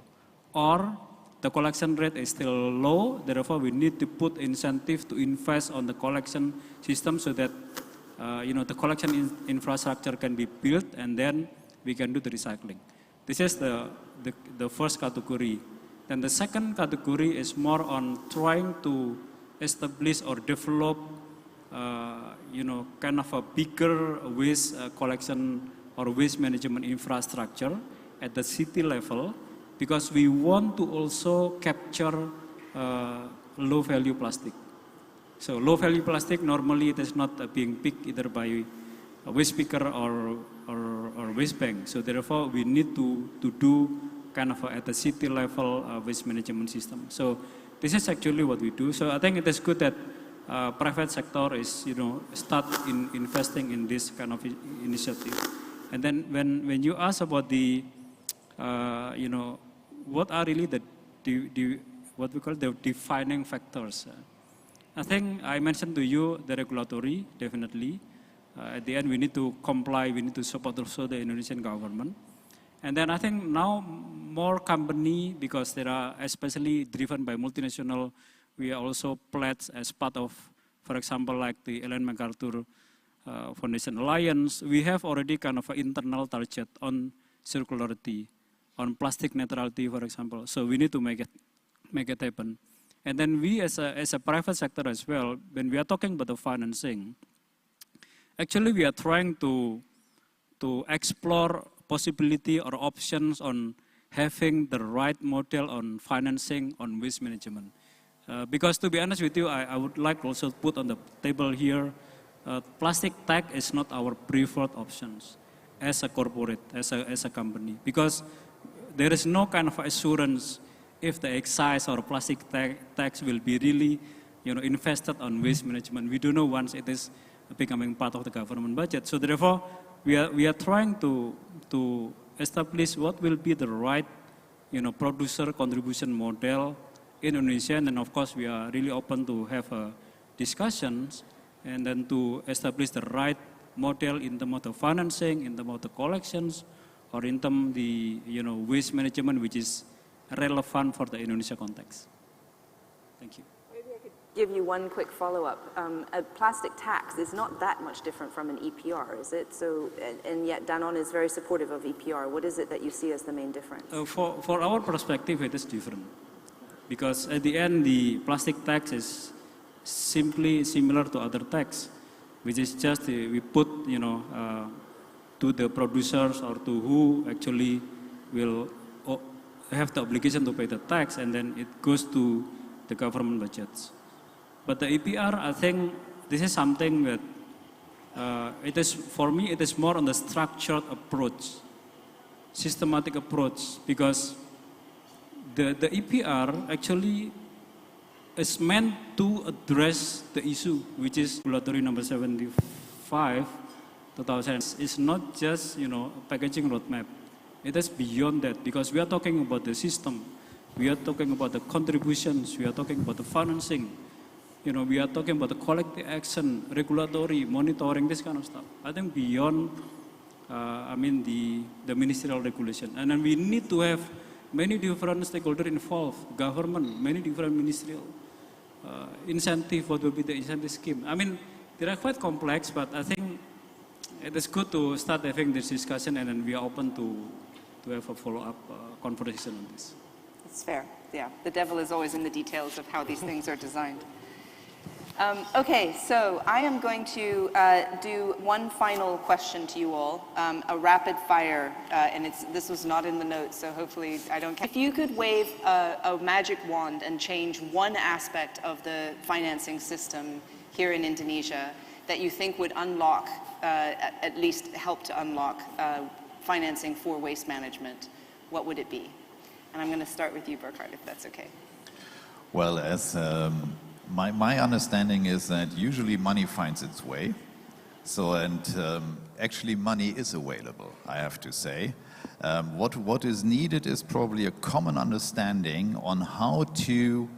[SPEAKER 6] Or the collection rate is still low, therefore we need to put incentive to invest on the collection system so that the collection infrastructure can be built, and then we can do the recycling. This is the first category. Then the second category is more on trying to establish or develop, kind of a bigger waste collection or waste management infrastructure at the city level, because we want to also capture low-value plastic. So low-value plastic, normally it is not being picked either by a waste picker or waste bank. So therefore, we need to do kind of at the city level waste management system. So this is actually what we do. So I think it is good that private sector is, start investing in this kind of initiative. And then when you ask about the, what are really what we call the defining factors? I think I mentioned to you the regulatory, definitely. At the end, we need to comply, we need to support also the Indonesian government. And then I think now more company, because they are especially driven by multinational, we are also pledged as part of, for example, like the Ellen MacArthur Foundation Alliance, we have already kind of an internal target on circularity, on plastic neutrality, for example. So we need to make it happen. And then we as a private sector as well, when we are talking about the financing, actually we are trying to explore possibility or options on having the right model on financing on waste management. Because to be honest with you, I would like also to put on the table here, plastic tax is not our preferred options as a corporate, as a company, because there is no kind of assurance if the excise or plastic tax will be really, invested on waste management. We don't know once it is becoming part of the government budget. So therefore, we are trying to establish what will be the right, producer contribution model in Indonesia. And then of course, we are really open to have discussions and then to establish the right model in terms of the financing, in terms of the collections, or in terms of the, waste management, which is relevant for the Indonesia context. Thank you.
[SPEAKER 11] Give you one quick follow-up. A plastic tax is not that much different from an EPR, is it? So, and yet Danone is very supportive of EPR. What is it that you see as the main difference?
[SPEAKER 6] For our perspective, it is different. Because at the end, the plastic tax is simply similar to other tax, which is just we put, to the producers or to who actually will have the obligation to pay the tax, and then it goes to the government budgets. But the EPR, I think this is something that it is, for me, it is more on the structured approach, systematic approach, because the EPR actually is meant to address the issue, which is regulatory number 75, 2000. It's not just, packaging roadmap. It is beyond that, because we are talking about the system, we are talking about the contributions, we are talking about the financing, we are talking about the collective action, regulatory, monitoring, this kind of stuff. I think beyond, the ministerial regulation. And then we need to have many different stakeholders involved, government, many different ministerial incentive, what will be the incentive scheme. They are quite complex, but I think it is good to start having this discussion, and then we are open to have a follow-up conversation on this.
[SPEAKER 11] It's fair, yeah. The devil is always in the details of how these things are designed. Okay, so I am going to do one final question to you all, a rapid fire, and this was not in the notes, so hopefully I don't. If you could wave a magic wand and change one aspect of the financing system here in Indonesia that you think would unlock, at least help to unlock financing for waste management, what would it be? And I'm going to start with you, Burkhard, if that's okay.
[SPEAKER 3] Well, as my understanding is that usually money finds its way. So, actually money is available, I have to say. What is needed is probably a common understanding on how to,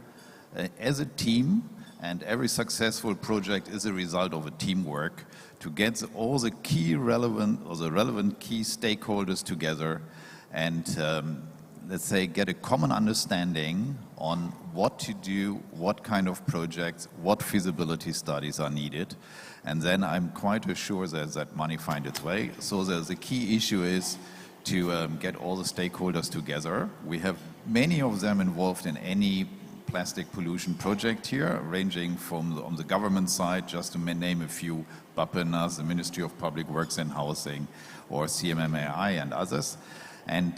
[SPEAKER 3] as a team, and every successful project is a result of a teamwork, to get all the relevant key stakeholders together and let's say get a common understanding on what to do, what kind of projects, what feasibility studies are needed. And then I'm quite assured that money finds its way. So the key issue is to get all the stakeholders together. We have many of them involved in any plastic pollution project here, ranging from on the government side, just to name a few, BAPENAS, the Ministry of Public Works and Housing, or CMMAI and others, and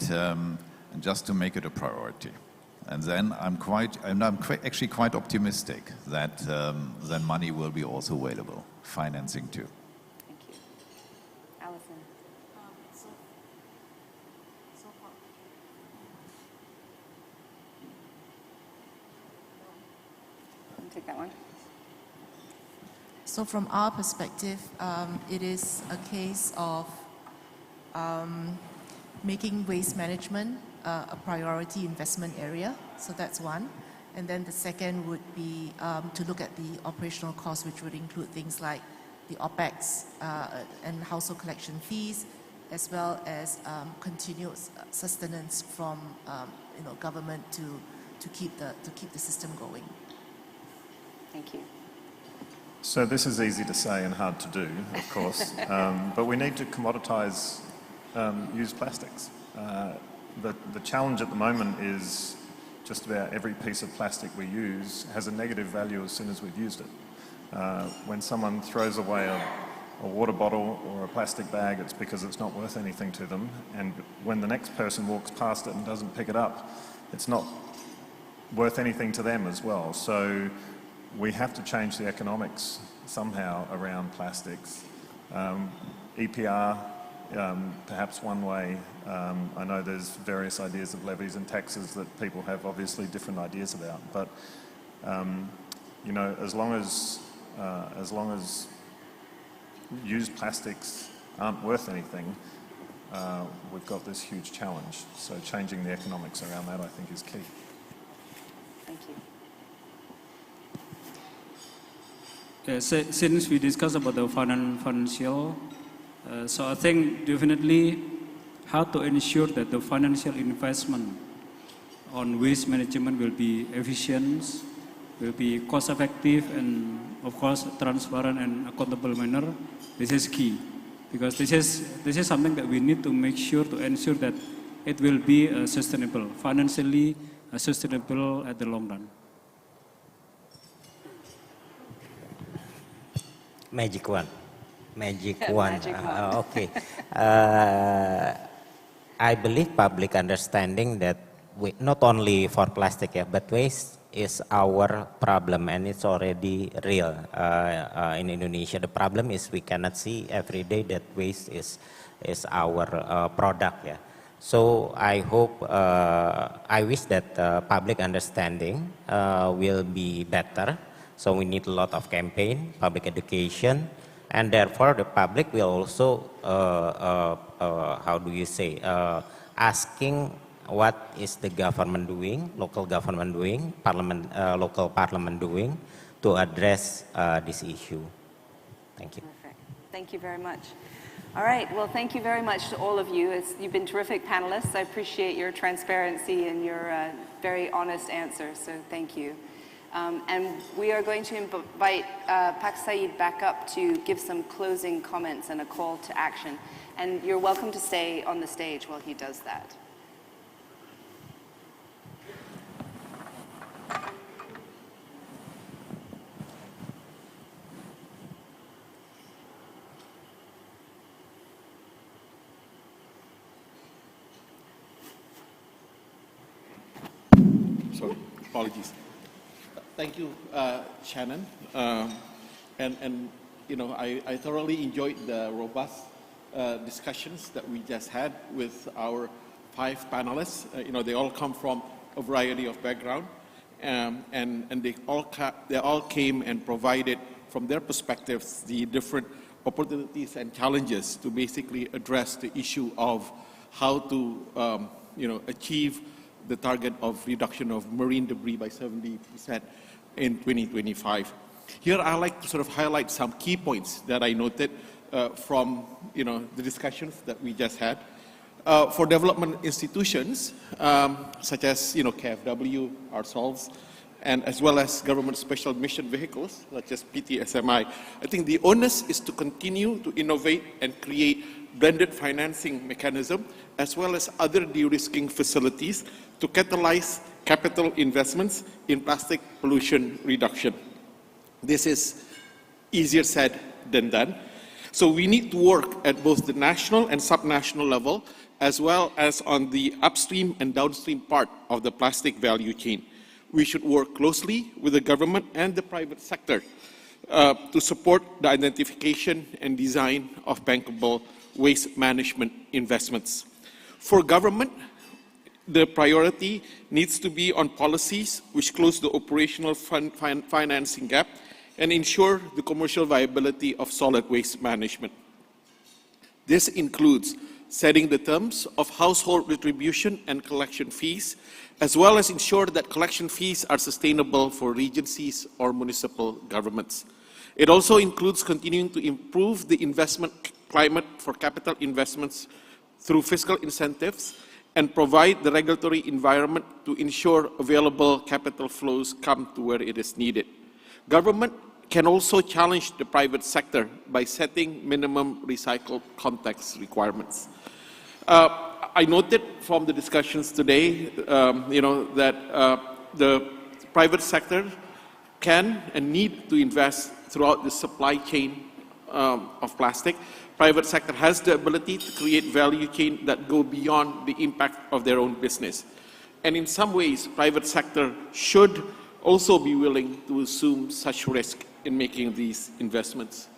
[SPEAKER 3] just to make it a priority. And then I'm actually quite optimistic that then money will be also available, financing too.
[SPEAKER 11] Thank you. Alison. Take that one.
[SPEAKER 8] So from our perspective, it is a case of making waste management a priority investment area. So that's one. And then the second would be to look at the operational costs, which would include things like the OPEX and household collection fees, as well as continuous sustenance from government to keep the system going.
[SPEAKER 11] Thank you.
[SPEAKER 7] So this is easy to say and hard to do, of course, but we need to commoditize used plastics. The challenge at the moment is just about every piece of plastic we use has a negative value as soon as we've used it. When someone throws away a water bottle or a plastic bag, it's because it's not worth anything to them, and when the next person walks past it and doesn't pick it up, it's not worth anything to them as well. So we have to change the economics somehow around plastics. EPR, perhaps one way. I know there's various ideas of levies and taxes that people have obviously different ideas about, but you know, as long as used plastics aren't worth anything, we've got this huge challenge. So changing the economics around that, I think, is key.
[SPEAKER 11] Thank you.
[SPEAKER 6] Since we discussed about the financial, so I think definitely how to ensure that the financial investment on waste management will be efficient, will be cost effective, and of course transparent and accountable manner. This is key, because this is something that we need to make sure to ensure that it will be sustainable, financially sustainable at the long run.
[SPEAKER 5] Magic one.
[SPEAKER 11] Magic one.
[SPEAKER 5] Okay. I believe public understanding that not only for plastic, but waste is our problem, and it's already real in Indonesia. The problem is we cannot see every day that waste is our product. Yeah. So I hope, I wish that public understanding will be better. So we need a lot of campaign, public education, and therefore the public will also, how do you say, asking what is the government doing, local government doing, local parliament doing to address this issue. Thank you.
[SPEAKER 11] Perfect. Thank you very much. All right, well, thank you very much to all of you. You've been terrific panelists. I appreciate your transparency and your very honest answers, so thank you. And we are going to invite Pak Said back up to give some closing comments and a call to action. And you're welcome to stay on the stage while he does that.
[SPEAKER 4] Sorry, apologies. Thank you, Shannon. And you know, I thoroughly enjoyed the robust discussions that we just had with our 5 panelists. You know, they all come from a variety of background, and they all came and provided from their perspectives the different opportunities and challenges to basically address the issue of how to you know, achieve the target of reduction of marine debris by 70% in 2025. Here I'd like to sort of highlight some key points that I noted from, you know, the discussions that we just had. For development institutions, such as, you know, KfW, ourselves, and as well as government special mission vehicles, such as PTSMI, I think the onus is to continue to innovate and create
[SPEAKER 12] blended financing mechanism, as well as other de-risking facilities to catalyze capital investments in plastic pollution reduction. This is easier said than done. So we need to work at both the national and subnational level, as well as on the upstream and downstream part of the plastic value chain. We should work closely with the government and the private sector to support the identification and design of bankable waste management investments. For government, the priority needs to be on policies which close the operational financing gap and ensure the commercial viability of solid waste management. This includes setting the terms of household retribution and collection fees, as well as ensure that collection fees are sustainable for regencies or municipal governments. It also includes continuing to improve the investment climate for capital investments through fiscal incentives and provide the regulatory environment to ensure available capital flows come to where it is needed. Government can also challenge the private sector by setting minimum recycled context requirements. I noted from the discussions today, that the private sector can and need to invest throughout the supply chain of plastic. Private sector has the ability to create value chain that go beyond the impact of their own business. And in some ways, private sector should also be willing to assume such risk in making these investments.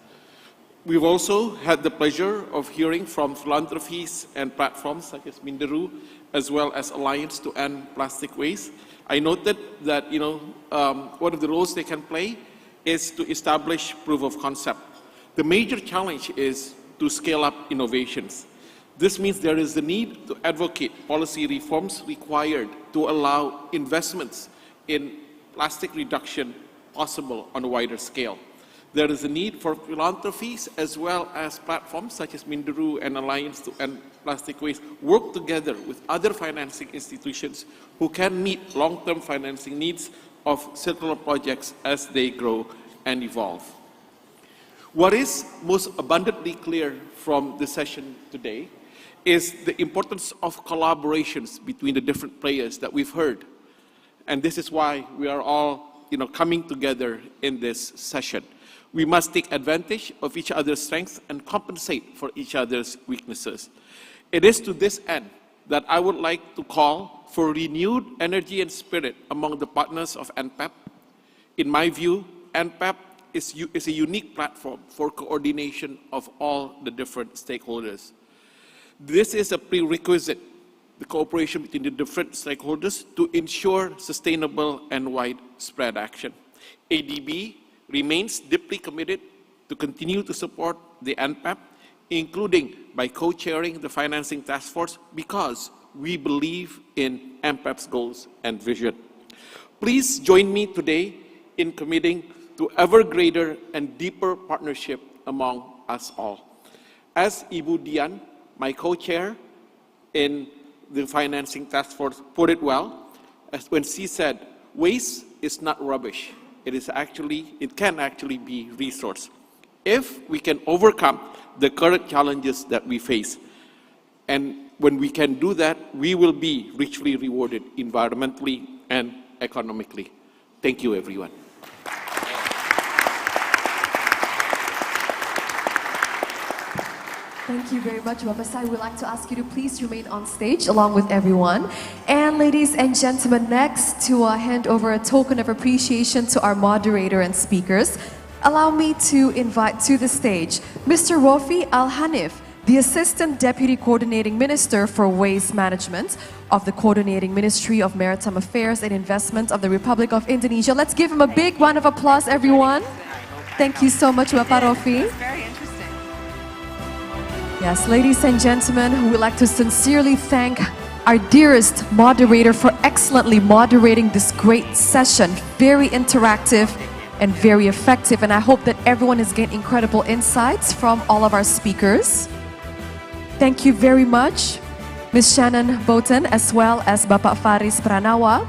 [SPEAKER 12] We've also had the pleasure of hearing from philanthropies and platforms such as Minderu, as well as Alliance to End Plastic Waste. I noted that one of the roles they can play is to establish proof of concept. The major challenge is to scale up innovations. This means there is a need to advocate policy reforms required to allow investments in plastic reduction possible on a wider scale. There is a need for philanthropies as well as platforms such as Minderu and Alliance to End Plastic Waste work together with other financing institutions who can meet long-term financing needs of circular projects as they grow and evolve. What is most abundantly clear from the session today is the importance of collaborations between the different players that we've heard. And this is why we are all coming together in this session. We must take advantage of each other's strengths and compensate for each other's weaknesses. It is to this end that I would like to call for renewed energy and spirit among the partners of NPEP. In my view, NPEP is a unique platform for coordination of all the different stakeholders. This is a prerequisite, the cooperation between the different stakeholders to ensure sustainable and widespread action. ADB remains deeply committed to continue to support the NPEP, including by co-chairing the Financing Task Force, because we believe in NPEP's goals and vision. Please join me today in committing to ever greater and deeper partnership among us all. As Ibu Dian, my co-chair in the Financing Task Force, put it well, as when she said, waste is not rubbish. It can actually be resource. If we can overcome the current challenges that we face, and when we can do that, we will be richly rewarded environmentally and economically. Thank you, everyone.
[SPEAKER 1] Thank you very much, Bapak Sai. We'd like to ask you to please remain on stage along with everyone. And ladies and gentlemen, next to hand over a token of appreciation to our moderator and speakers, allow me to invite to the stage Mr. Rofi Al-Hanif, the Assistant Deputy Coordinating Minister for Waste Management of the Coordinating Ministry of Maritime Affairs and Investment of the Republic of Indonesia. Let's give him a big round of applause, everyone. Thank you so much, Bapak Rofi.
[SPEAKER 11] Very interesting.
[SPEAKER 1] Yes, ladies and gentlemen, we would like to sincerely thank our dearest moderator for excellently moderating this great session. Very interactive and very effective, and I hope that everyone has gained incredible insights from all of our speakers. Thank you very much, Ms. Shannon Boughton, as well as Bapak Faris Pranawa,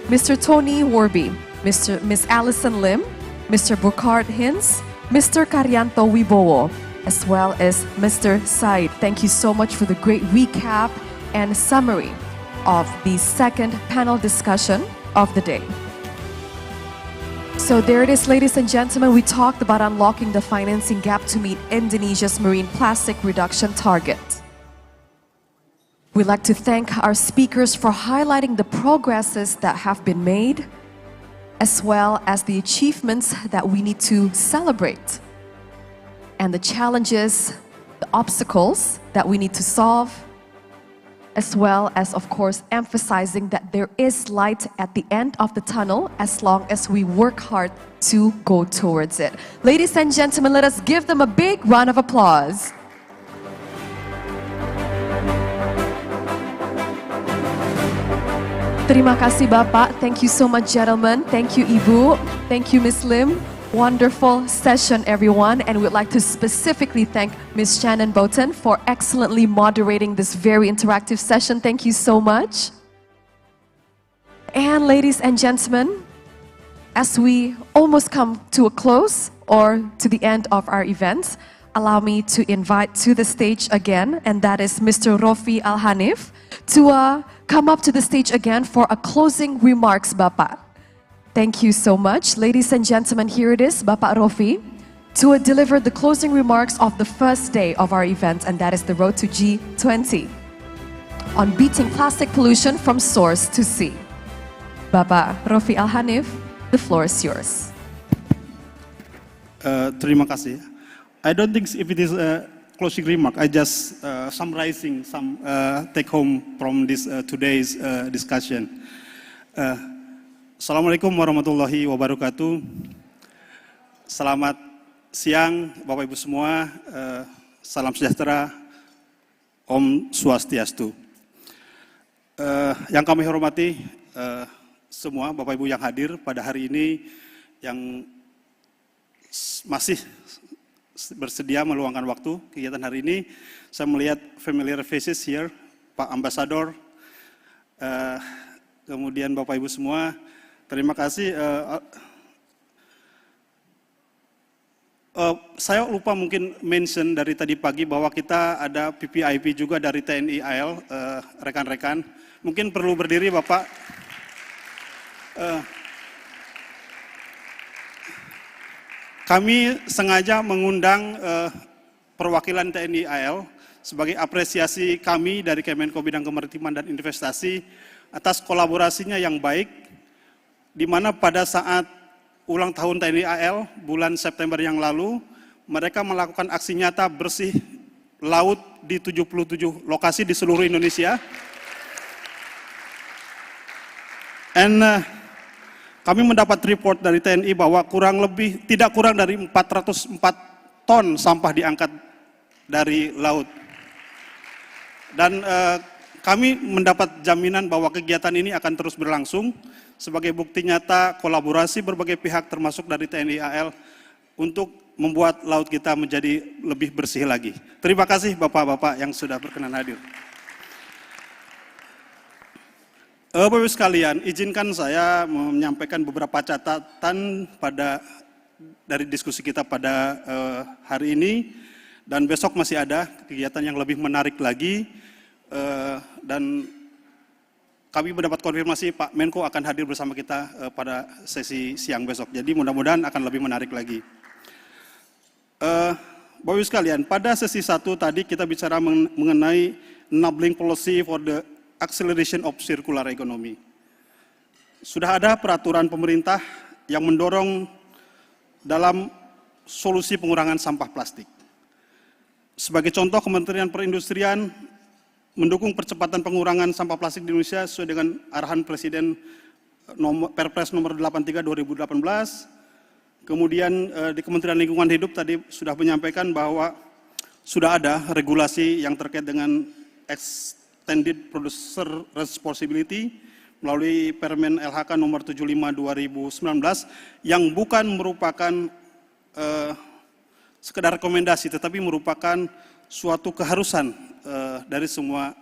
[SPEAKER 1] Mr. Tony Warby, Ms. Alison Lim, Mr. Burkhard Hinz, Mr. Karyanto Wibowo, as well as Mr. Said. Thank you so much for the great recap and summary of the second panel discussion of the day. So there it is, ladies and gentlemen. We talked about unlocking the financing gap to meet Indonesia's marine plastic reduction target. We'd like to thank our speakers for highlighting the progresses that have been made, as well as the achievements that we need to celebrate, and the challenges, the obstacles that we need to solve, as well as, of course, emphasizing that there is light at the end of the tunnel as long as we work hard to go towards it. Ladies and gentlemen, let us give them a big round of applause. Terima kasih Bapak, thank you so much gentlemen, thank you Ibu, thank you Ms. Lim. Wonderful session everyone, and we'd like to specifically thank Ms. Shannon Boughton for excellently moderating this very interactive session. Thank you so much. And ladies and gentlemen, as we almost come to a close or to the end of our event, allow me to invite to the stage again, and that is Mr. Rofi Al-Hanif, to come up to the stage again for a closing remarks, Bapak. Thank you so much. Ladies and gentlemen, here it is, Bapak Rofi, to deliver the closing remarks of the first day of our event, and that is the Road to G20 on beating plastic pollution from source to sea. Bapak Rofi Al-Hanif, the floor is yours.
[SPEAKER 13] Terima kasih. I don't think if it is a closing remark, I just summarizing some take home from this today's discussion. Assalamualaikum warahmatullahi wabarakatuh. Selamat siang Bapak Ibu semua, salam sejahtera, Om Swastiastu. Yang kami hormati semua Bapak Ibu yang hadir pada hari ini, yang masih bersedia meluangkan waktu kegiatan hari ini. Saya melihat familiar faces here, Pak Ambassador, kemudian Bapak Ibu semua. Terima kasih. Saya lupa mungkin mention dari tadi pagi bahwa kita ada PPIP juga dari TNI AL, rekan-rekan. Mungkin perlu berdiri Bapak. Kami sengaja mengundang perwakilan TNI AL sebagai apresiasi kami dari Kemenko Bidang Kemaritiman dan Investasi atas kolaborasinya yang baik, di mana pada saat ulang tahun TNI AL bulan September yang lalu, mereka melakukan aksi nyata bersih laut di 77 lokasi di seluruh Indonesia. Kami mendapat report dari TNI bahwa tidak kurang dari 404 ton sampah diangkat dari laut. Dan kami mendapat jaminan bahwa kegiatan ini akan terus berlangsung sebagai bukti nyata kolaborasi berbagai pihak termasuk dari TNI AL untuk membuat laut kita menjadi lebih bersih lagi. Terima kasih Bapak-Bapak yang sudah berkenan hadir. Bapak-Ibu sekalian, izinkan saya menyampaikan beberapa catatan dari diskusi kita pada hari ini, dan besok masih ada kegiatan yang lebih menarik lagi, dan kami mendapat konfirmasi Pak Menko akan hadir bersama kita pada sesi siang besok. Jadi mudah-mudahan akan lebih menarik lagi. Bapak-Ibu sekalian, pada sesi 1 tadi kita bicara mengenai enabling policy for the acceleration of circular economy. Sudah ada peraturan pemerintah yang mendorong dalam solusi pengurangan sampah plastik. Sebagai contoh, Kementerian Perindustrian mendukung percepatan pengurangan sampah plastik di Indonesia sesuai dengan arahan Presiden Perpres nomor 83 2018. Kemudian di Kementerian Lingkungan Hidup tadi sudah menyampaikan bahwa sudah ada regulasi yang terkait dengan Extended Producer Responsibility melalui Permen LHK nomor 75 2019 yang bukan merupakan sekedar rekomendasi, tetapi merupakan suatu keharusan dari semua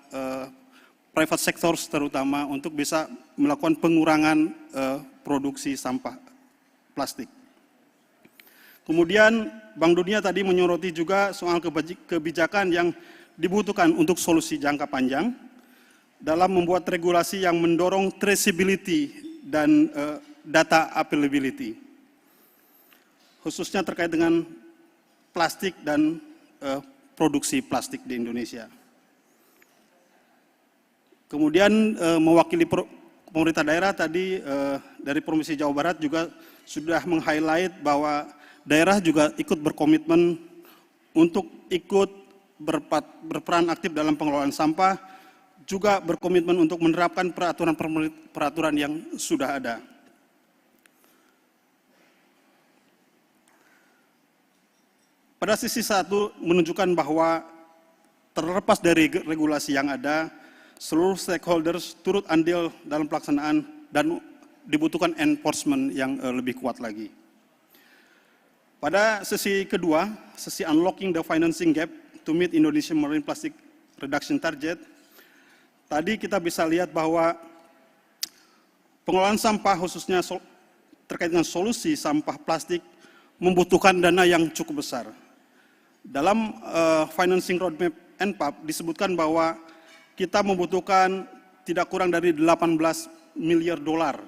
[SPEAKER 13] private sector terutama untuk bisa melakukan pengurangan produksi sampah plastik. Kemudian Bank Dunia tadi menyoroti juga soal kebijakan yang dibutuhkan untuk solusi jangka panjang dalam membuat regulasi yang mendorong traceability dan data availability, khususnya terkait dengan plastik dan produksi plastik di Indonesia. Kemudian mewakili pemerintah daerah tadi dari Provinsi Jawa Barat juga sudah meng-highlight bahwa daerah juga ikut berkomitmen untuk ikut berperan aktif dalam pengelolaan sampah, juga berkomitmen untuk menerapkan peraturan yang sudah ada. Pada sisi satu menunjukkan bahwa terlepas dari regulasi yang ada, seluruh stakeholders turut andil dalam pelaksanaan dan dibutuhkan enforcement yang lebih kuat lagi. Pada sesi kedua, sesi unlocking the financing gap to meet Indonesian marine plastic reduction target, tadi kita bisa lihat bahwa pengelolaan sampah khususnya terkait dengan solusi sampah plastik membutuhkan dana yang cukup besar. Dalam financing roadmap NPAP disebutkan bahwa kita membutuhkan tidak kurang dari 18 miliar dolar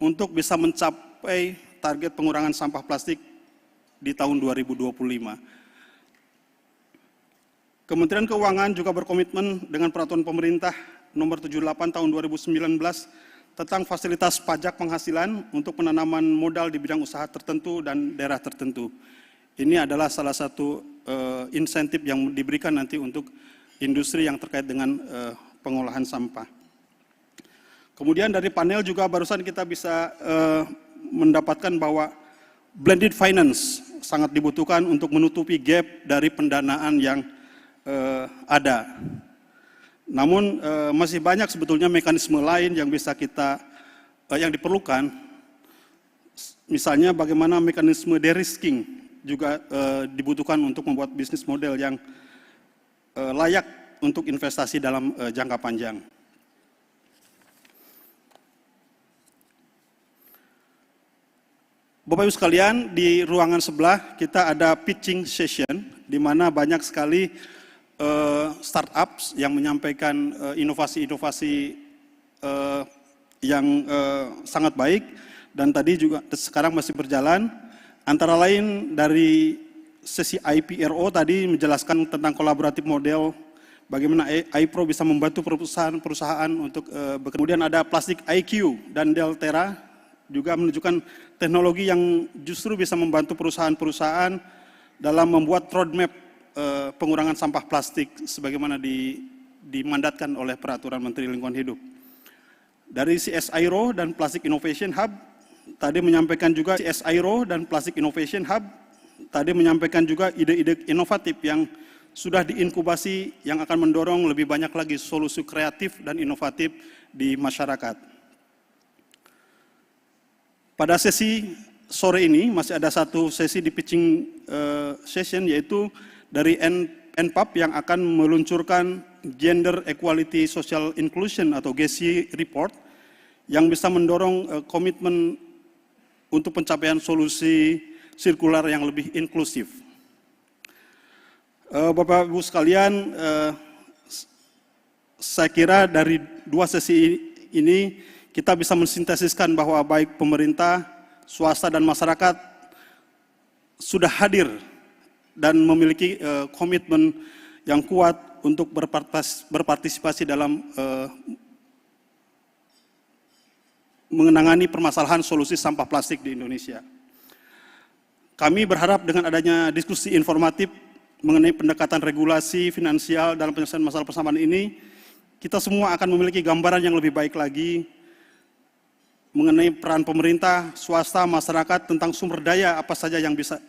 [SPEAKER 13] untuk bisa mencapai target pengurangan sampah plastik di tahun 2025. Kementerian Keuangan juga berkomitmen dengan peraturan pemerintah nomor 78 tahun 2019 tentang fasilitas pajak penghasilan untuk penanaman modal di bidang usaha tertentu dan daerah tertentu. Ini adalah salah satu insentif yang diberikan nanti untuk industri yang terkait dengan pengolahan sampah. Kemudian dari panel juga barusan kita bisa mendapatkan bahwa blended finance sangat dibutuhkan untuk menutupi gap dari pendanaan yang ada. Namun masih banyak sebetulnya mekanisme lain yang bisa yang diperlukan. Misalnya bagaimana mekanisme de-risking juga dibutuhkan untuk membuat bisnis model yang layak untuk investasi dalam jangka panjang. Bapak Ibu sekalian, di ruangan sebelah kita ada pitching session, di mana banyak sekali startups yang menyampaikan inovasi-inovasi yang sangat baik, dan tadi juga sekarang masih berjalan. Antara lain dari sesi IPRO tadi menjelaskan tentang kolaboratif model, bagaimana iPro bisa membantu perusahaan-perusahaan untuk kemudian ada Plastic IQ dan Deltera juga menunjukkan teknologi yang justru bisa membantu perusahaan-perusahaan dalam membuat roadmap pengurangan sampah plastik sebagaimana dimandatkan oleh Peraturan Menteri Lingkungan Hidup. Dari CSIRO dan Plastic Innovation Hub tadi menyampaikan juga ide-ide inovatif yang sudah diinkubasi yang akan mendorong lebih banyak lagi solusi kreatif dan inovatif di masyarakat. Pada sesi sore ini masih ada satu sesi di pitching session, yaitu dari NPAP yang akan meluncurkan Gender Equality Social Inclusion atau GESI Report yang bisa mendorong komitmen untuk pencapaian solusi sirkular yang lebih inklusif. Bapak Ibu sekalian, saya kira dari dua sesi ini kita bisa mensintesiskan bahwa baik pemerintah, swasta dan masyarakat sudah hadir dan memiliki komitmen yang kuat untuk berpartisipasi dalam menangani permasalahan solusi sampah plastik di Indonesia. Kami berharap dengan adanya diskusi informatif mengenai pendekatan regulasi finansial dalam penyelesaian masalah persamaan ini, kita semua akan memiliki gambaran yang lebih baik lagi mengenai peran pemerintah, swasta, masyarakat tentang sumber daya apa saja yang bisa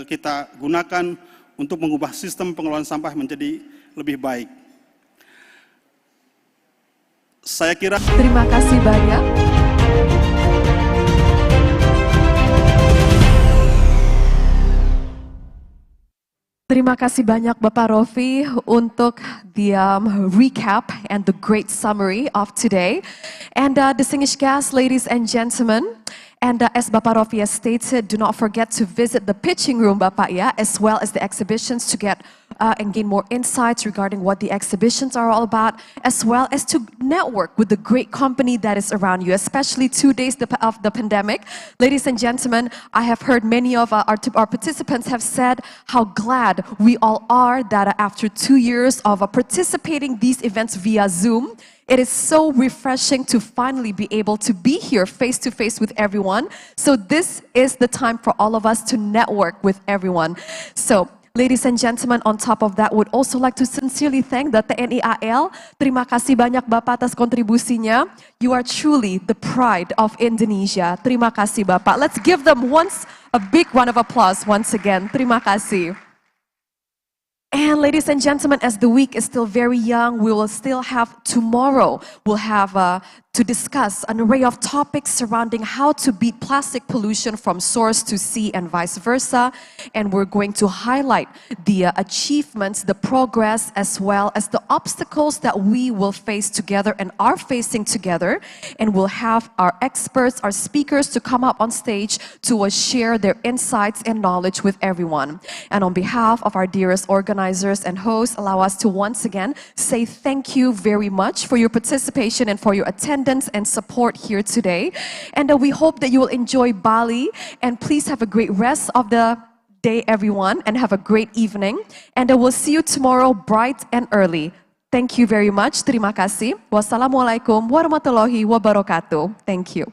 [SPEAKER 13] kita gunakan untuk mengubah sistem pengelolaan sampah menjadi lebih baik. Saya kira.
[SPEAKER 1] Terima kasih banyak. Terima kasih banyak Bapak Rofi untuk the recap and the great summary of today. And distinguished guests, ladies and gentlemen, And as Bapak Rofi has stated, do not forget to visit the pitching room, Bapak, ya, as well as the exhibitions to get and gain more insights regarding what the exhibitions are all about, as well as to network with the great company that is around you, especially 2 days of the pandemic. Ladies and gentlemen, I have heard many of our participants have said how glad we all are that after 2 years of participating these events via Zoom, it is so refreshing to finally be able to be here face to face with everyone. So this is the time for all of us to network with everyone. So, ladies and gentlemen, on top of that, would also like to sincerely thank the TNI AL. Terima kasih banyak Bapak atas kontribusinya. You are truly the pride of Indonesia. Terima kasih Bapak. Let's give them once a big round of applause once again. Terima kasih. And ladies and gentlemen, as the week is still very young, we will still have tomorrow, we'll have to discuss an array of topics surrounding how to beat plastic pollution from source to sea and vice versa. And we're going to highlight the achievements, the progress, as well as the obstacles that we will face together and are facing together. And we'll have our experts, our speakers to come up on stage to share their insights and knowledge with everyone. And on behalf of our dearest organizers and hosts, allow us to once again say thank you very much for your participation and for your attendance and support here today. And we hope that you will enjoy Bali, and please have a great rest of the day, everyone, and have a great evening. And we'll see you tomorrow bright and early. Thank you very much. Terima kasih. Wassalamualaikum warahmatullahi wabarakatuh. Thank you.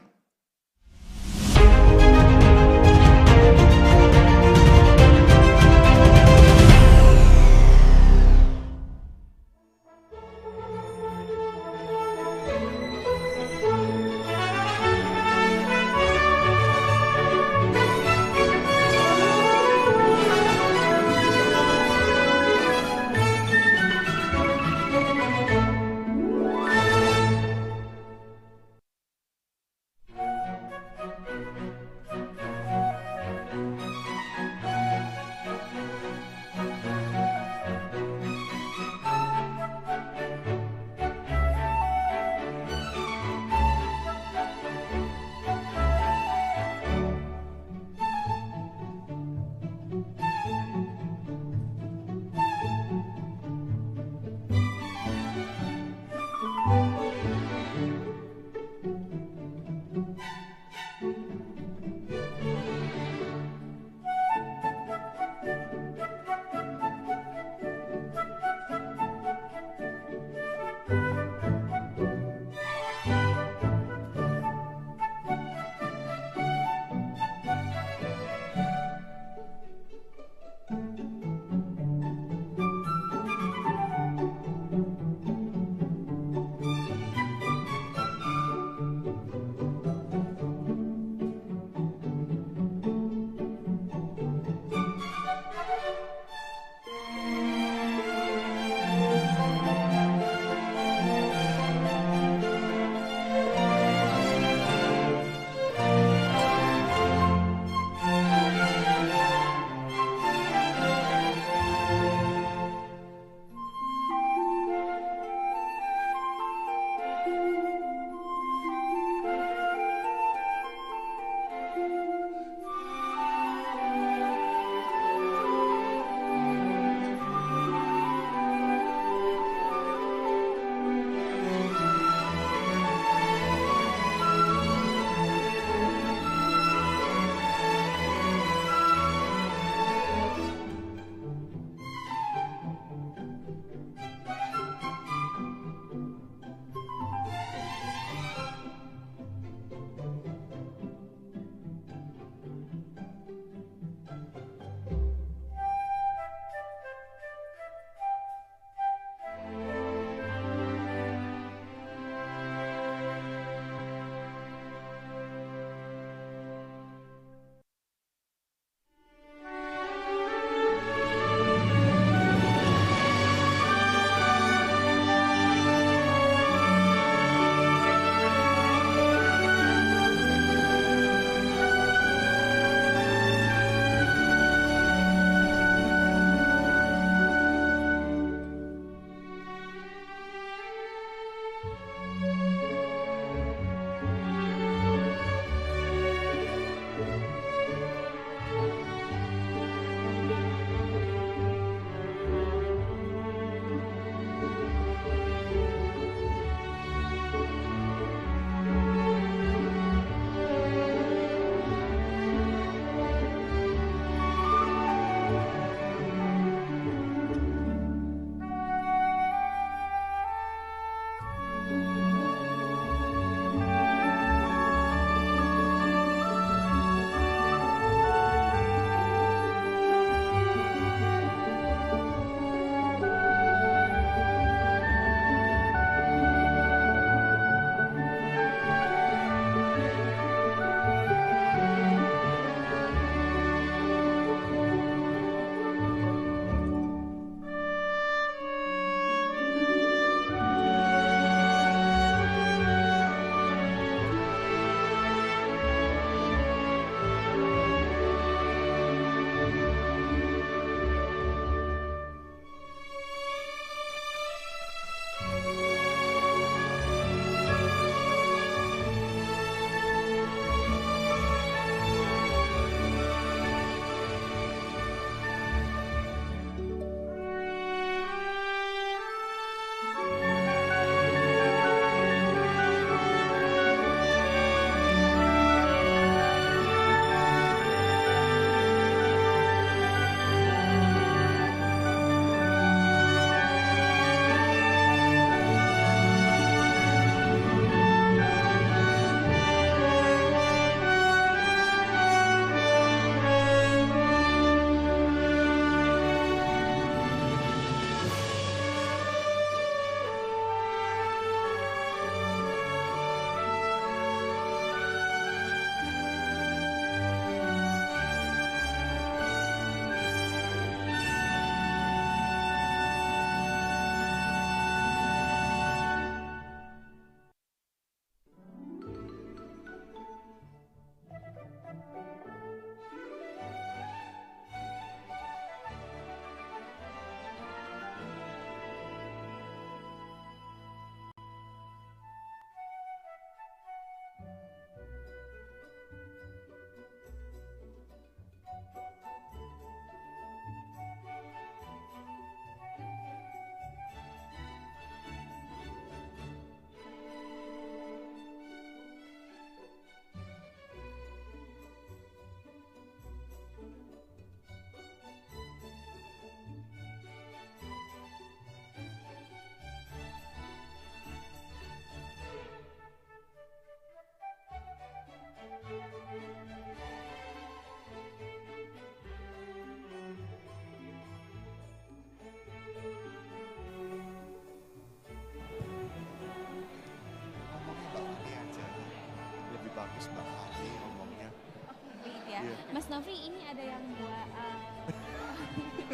[SPEAKER 14] Nofri, ini ada yang buat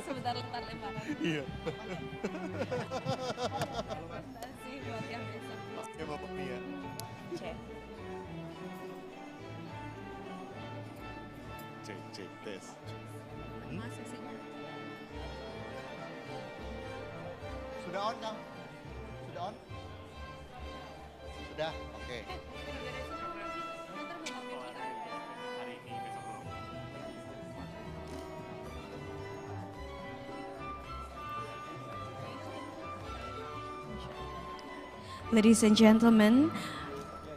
[SPEAKER 14] sebentar lempar.
[SPEAKER 20] Iya.
[SPEAKER 14] Presentasi buat yang besok.
[SPEAKER 20] Oke, Bapak Mia.
[SPEAKER 14] Cek.
[SPEAKER 20] Cek, tes.
[SPEAKER 14] Masa sih?
[SPEAKER 20] Sudah on, Kang? Sudah on? Sudah, oke.
[SPEAKER 22] Ladies and gentlemen,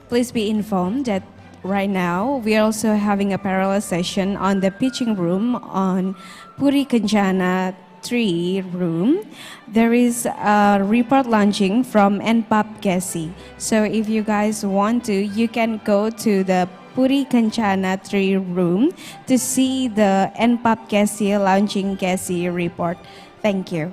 [SPEAKER 22] please be informed that right now we are also having a parallel session on the pitching room on Puri Kencana 3 room. There is a report launching from NPAP GESI. So if you guys want to, you can go to the Puri Kencana 3 room to see the NPAP GESI launching GESI report. Thank you.